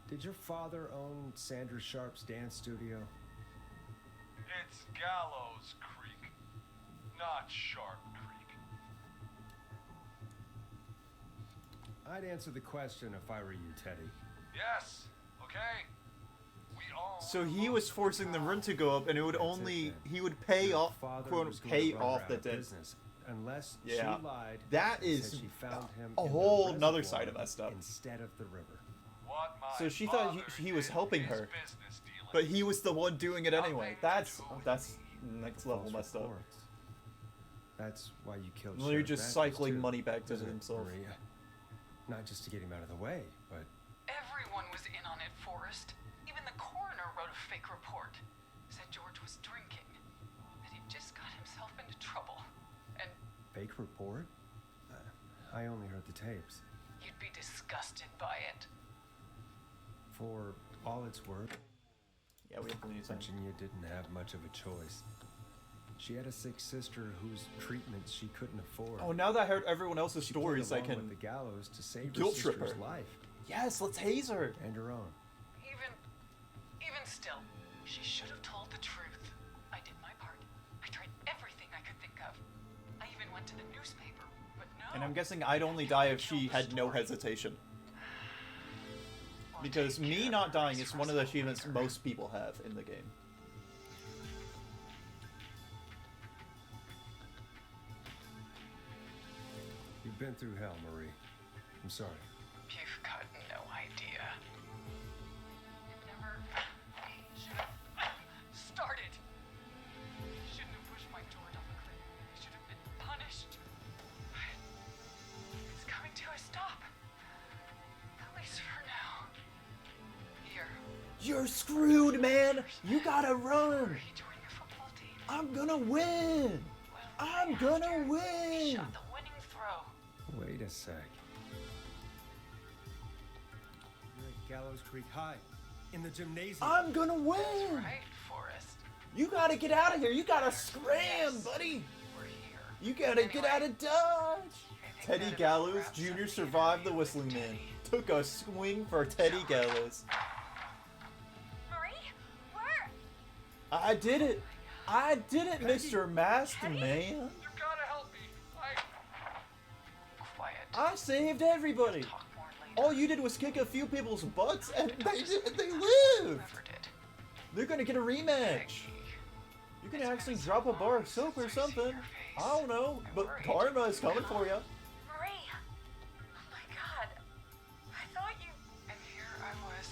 did your father own Sandra Sharp's dance studio? It's Gallows Creek, not Sharp Creek. I'd answer the question if I were you, Teddy. Yes, okay? We all... So he was forcing the rent to go up, and it would only he would pay Your off, father quote, was going pay to run her off out the of debt. business, unless Yeah, she lied. that and is said she found him a in the whole nother reservoir side of messed up. instead of the river. What my So she thought he was helping her, but he was the one doing it anyway. That's next level False messed up. reports. That's why you killed. Well, you're Sheriff just Matthews, cycling too, money back to isn't it, himself. Maria? Not just to get him out of the way, but Everyone was in on it, Forrest. Even the coroner wrote a fake report. Said George was drinking. That he just got himself into trouble. And fake report. I only heard the tapes. you'd be disgusted by it. For all it's worth, Yeah, we have plenty of time. Virginia didn't have much of a choice. She had a sick sister whose treatments she couldn't afford. Oh, now that I heard everyone else's She played stories, I along can with the gallows to save her guilt trip sister's her. life Yes, let's haze her. and her own. Even still, she should have told the truth. I did my part. I tried everything I could think of. I even went to the newspaper, but no. And I'm guessing I'd only die if she had no hesitation. Because me not dying is one of the achievements most people have in the game. You've been through hell, Marie. I'm sorry. You've got no idea. It never should have started. You shouldn't have pushed my George off a cliff. He should have been punished. It's coming to a stop. At least for now. Here. You're screwed, man. You gotta run. I'm gonna win. I'm gonna win. Shot the winning throw. Wait a sec. You're at Gallows Creek High, in the gymnasium. I'm gonna win. Right, Forrest. You gotta get out of here. You gotta scram, buddy. We're here. You gotta get out of Dodge. Teddy Gallows Jr. survived the Whistling Man. Took a swing for Teddy Gallows. Marie? Where? I did it. I did it, Mr. Masked Man. You gotta help me. Quiet. I saved everybody. All you did was kick a few people's butts, and they lived. They're gonna get a rematch. You're gonna actually drop a bar of soap or something. I don't know, but karma is coming for you. Marie! Oh my god. I thought you... And here I was.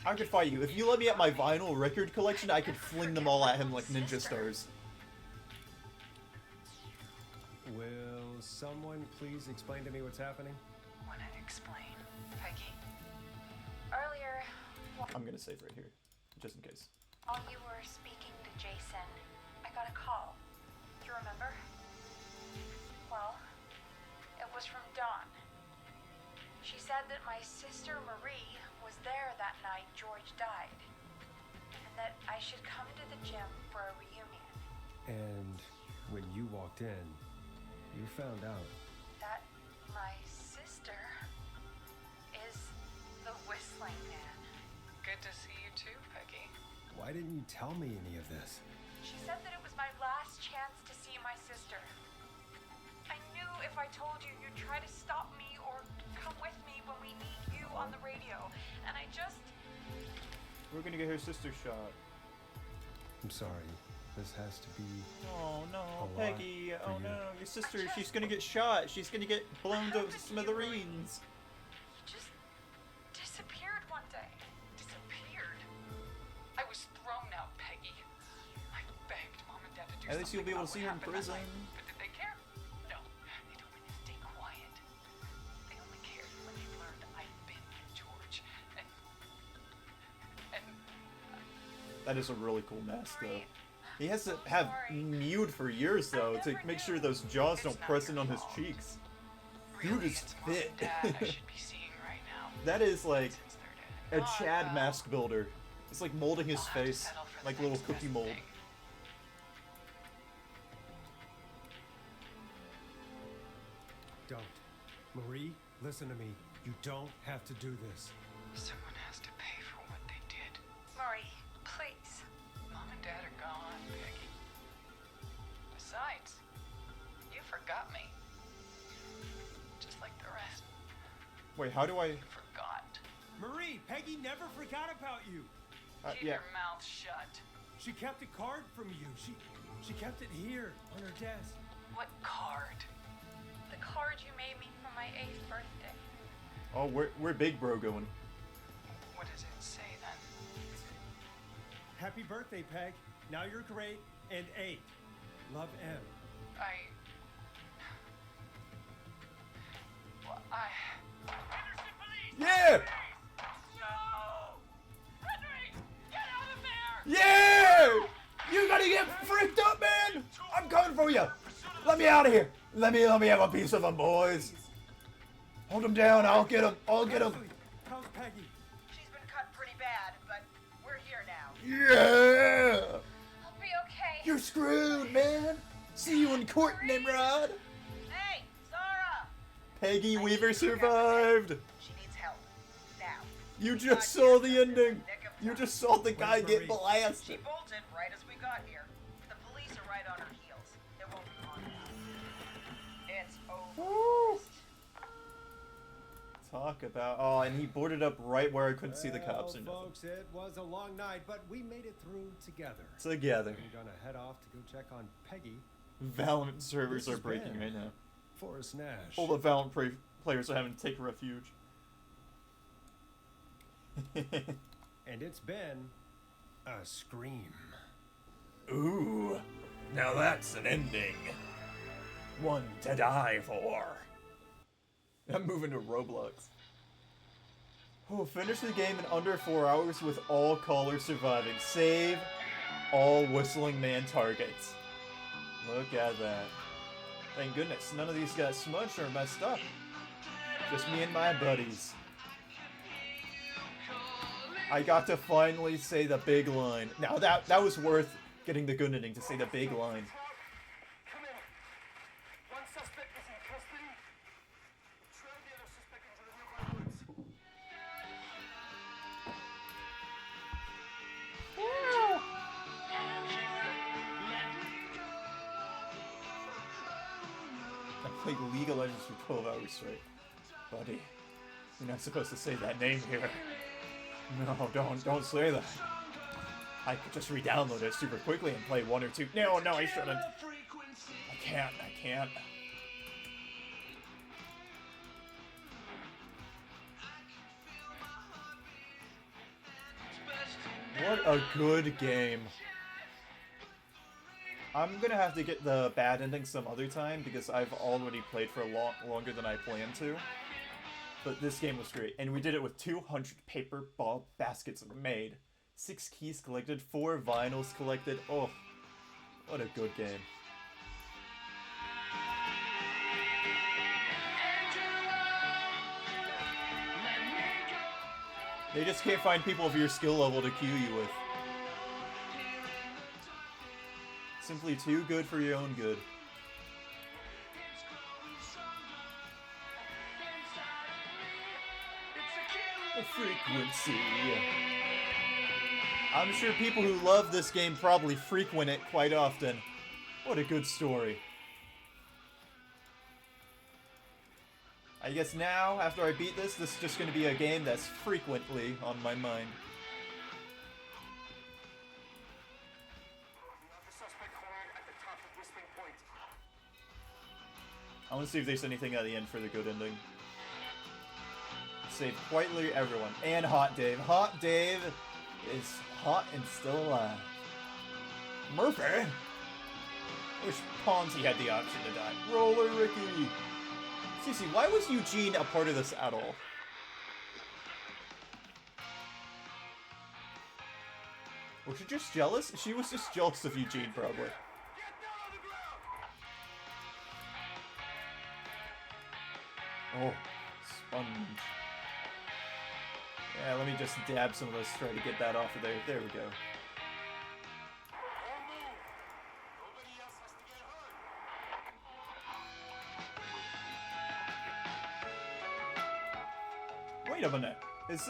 I could fight you. If you let me at my vinyl record collection, I could fling them all at him like ninja stars. Will someone please explain to me what's happening? Wanna explain, Peggy? Earlier, I'm gonna save right here, just in case. while you were speaking to Jason, I got a call. Do you remember? Well, it was from Dawn. She said that my sister Marie was there that night George died, and that I should come to the gym for a reunion. And when you walked in, you found out. That my sister is the Whistling Man. Good to see you too, Peggy. Why didn't you tell me any of this? She said that it was my last chance to see my sister. I knew if I told you, you'd try to stop me or come with me when we need you on the radio. And I just... We're gonna get her sister shot. I'm sorry. This has to be... Oh no, a lot Peggy. for Oh you. no, your sister. She's gonna get shot. She's gonna get blown to smithereens. You just disappeared one day. Disappeared. I was thrown out, Peggy. I begged Mom and Dad to do At least you'll be able to see her in something about what prison. happened that night. But did they care? No. They told me to stay quiet. They only cared when they learned I'd been with George. And That is a really cool mask, though. He has to have mute for years, though, to make sure those jaws don't press in on his cheeks. Dude is fit. Dad, I should be seeing right now. That is like a Chad mask builder. It's like molding his face, like a little cookie mold. Don't. Marie, listen to me. You don't have to do this. Someone has to pay for what they did. Marie, please. Mom and Dad are gone, Peggy. Besides, you forgot me. Just like the rest. Wait, how do I... Forgot. Marie, Peggy never forgot about you. Keep your mouth shut. She kept a card from you. She kept it here on her desk. What card? The card you made me for my 8th birthday. Oh, where Big Bro going? What does it say then? Happy birthday, Peg. Now you're great and 8. Love, M. Yeah! No! Henry! Get out of there! Yeah! You gotta get freaked up, man! I'm coming for you! Let me out of here! Let me have a piece of him, boys! Hold him down, I'll get him! I'll get him! How's Peggy? She's been cut pretty bad, but we're here now. Yeah! I'll be okay. You're screwed, man! See you in court, Nimrod! Hey, Zara! Peggy Weaver survived! She needs help. Now. You just saw the ending! You just saw the guy get She blasted! bolted right as we got here. The police are right on her heels. It won't be long now. It's over. Talk about... Oh, and he boarded up right where I couldn't see the cops or nothing. Folks, it was a long night, but we made it through together. Together. I'm gonna head off to go check on Peggy. Valorant servers This are has breaking been right now. Forrest Nash. All the Valorant players are having to take refuge. And it's been a scream. Ooh, now that's an ending. One to die for. I'm moving to Roblox. Oh, finish the game in under 4 hours with all callers surviving. Save all Whistling Man targets. Look at that. Thank goodness, none of these got smudged or messed up. Just me and my buddies. I got to finally say the big line. Now that was worth getting the good ending to say the big line. Come in. One suspect is in custody. Trail the other suspect into the nearby woods. I played League of Legends for 12 hours straight. Buddy, you're not supposed to say that name here. No, don't say that. I could just re-download it super quickly and play 1 or 2. No, I shouldn't. I can't. What a good game. I'm gonna have to get the bad ending some other time because I've already played for longer than I planned to. But this game was great, and we did it with 200 paper ball baskets made, 6 keys collected, 4 vinyls collected. Oh, what a good game. They just can't find people of your skill level to queue you with. Simply too good for your own good. The frequency. I'm sure people who love this game probably frequent it quite often. What a good story. I guess now, after I beat this is just going to be a game that's frequently on my mind. I want to see if there's anything at the end for the good ending. Save quietly everyone. And Hot Dave. Hot Dave is hot and still alive. Murphy? Wish Ponzi had the option to die. Roller Ricky. Cece, why was Eugene a part of this at all? Was she just jealous? She was just jealous of Eugene, probably. Oh, sponge. Yeah, let me just dab some of this, try to get that off of there. There we go. Wait a minute. Is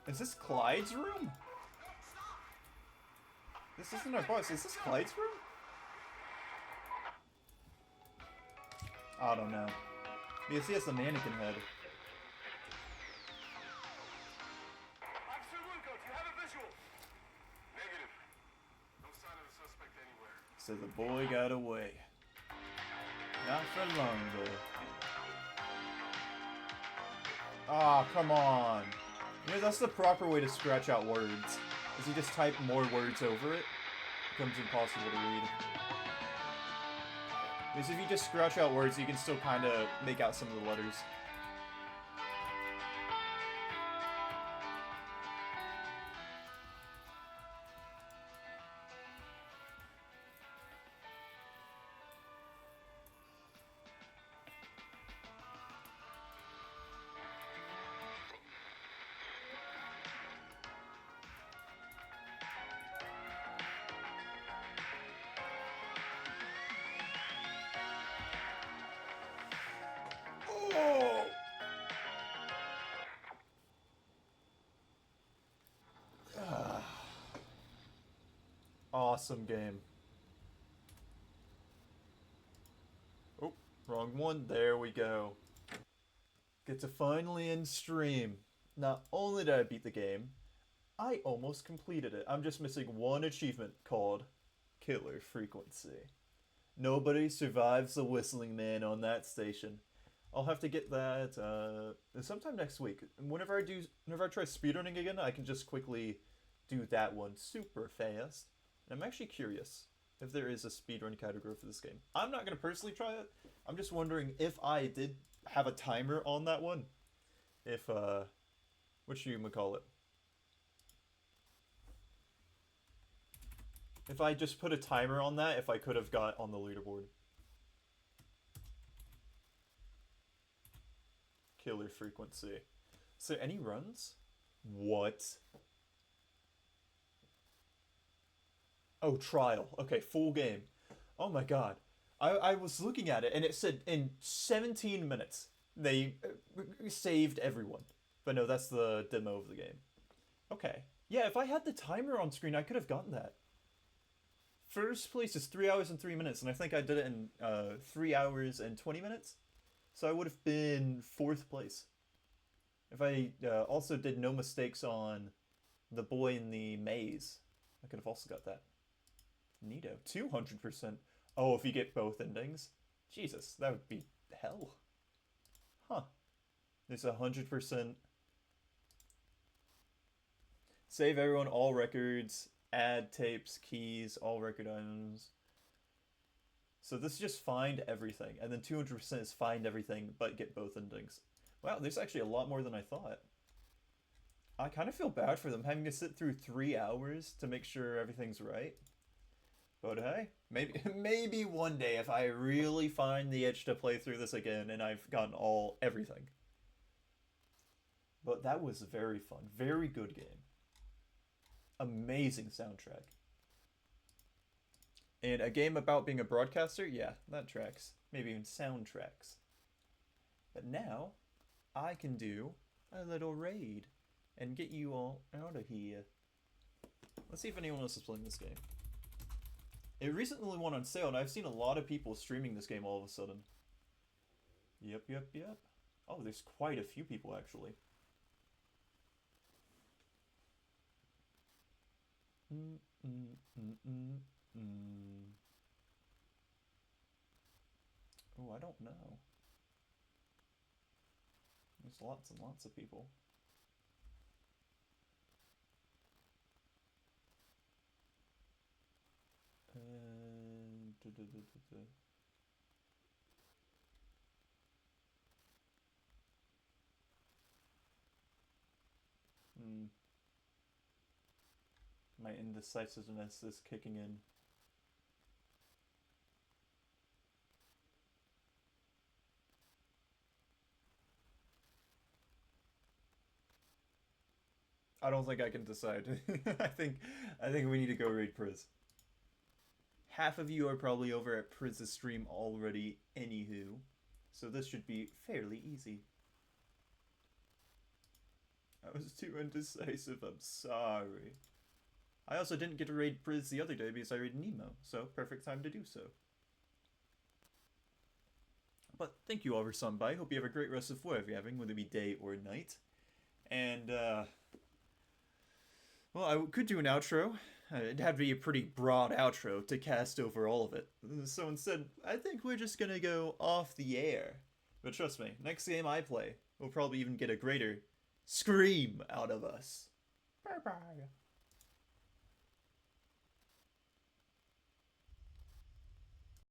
this Clyde's room? This isn't our boss. Is this Clyde's room? I don't know. Because he has the mannequin head. So the boy got away. Not for long, though. Ah, come on. You know, that's the proper way to scratch out words. Is you just type more words over it. It becomes impossible to read. Because if you just scratch out words, you can still kind of make out some of the letters. Awesome game. Oh, wrong one. There we go. Get to finally end stream. Not only did I beat the game, I almost completed it. I'm just missing one achievement called Killer Frequency. Nobody survives the Whistling Man on that station. I'll have to get that sometime next week. Whenever I try speedrunning again, I can just quickly do that one super fast. And I'm actually curious if there is a speedrun category for this game. I'm not going to personally try it. I'm just wondering if I did have a timer on that one, if, what you call it? If I just put a timer on that, if I could have got on the leaderboard. Killer frequency. Is there any runs? What? Oh, trial. Okay, full game. Oh my god. I was looking at it and it said in 17 minutes they saved everyone. But no, that's the demo of the game. Okay. Yeah, if I had the timer on screen, I could have gotten that. First place is 3 hours and 3 minutes, and I think I did it in 3 hours and 20 minutes. So I would have been 4th place. If I also did no mistakes on the boy in the maze, I could have also got that. Neato. 200%. Oh, if you get both endings? Jesus, that would be hell. Huh. There's 100%. Save everyone, all records, add tapes, keys, all record items. So this is just find everything, and then 200% is find everything, but get both endings. Wow, there's actually a lot more than I thought. I kind of feel bad for them having to sit through 3 hours to make sure everything's right. But hey, maybe one day if I really find the itch to play through this again and I've gotten everything. But that was very fun. Very good game. Amazing soundtrack. And a game about being a broadcaster? Yeah, that tracks. Maybe even soundtracks. But now, I can do a little raid and get you all out of here. Let's see if anyone else is playing this game. It recently went on sale, and I've seen a lot of people streaming this game all of a sudden. Yep. Oh, there's quite a few people, actually. Oh, I don't know. There's lots and lots of people. My indecisiveness is kicking in. I don't think I can decide. I think we need to go raid Priz. Half of you are probably over at Priz's stream already, anywho. So this should be fairly easy. I was too indecisive, I'm sorry. I also didn't get to raid Priz the other day because I raided Nemo, so perfect time to do so. But thank you all for stopping by. Hope you have a great rest of whatever you're having, whether it be day or night. And, well, I could do an outro. It'd have to be a pretty broad outro to cast over all of it. So instead, I think we're just gonna go off the air. But trust me, next game I play, we'll probably even get a greater scream out of us. Bye-bye.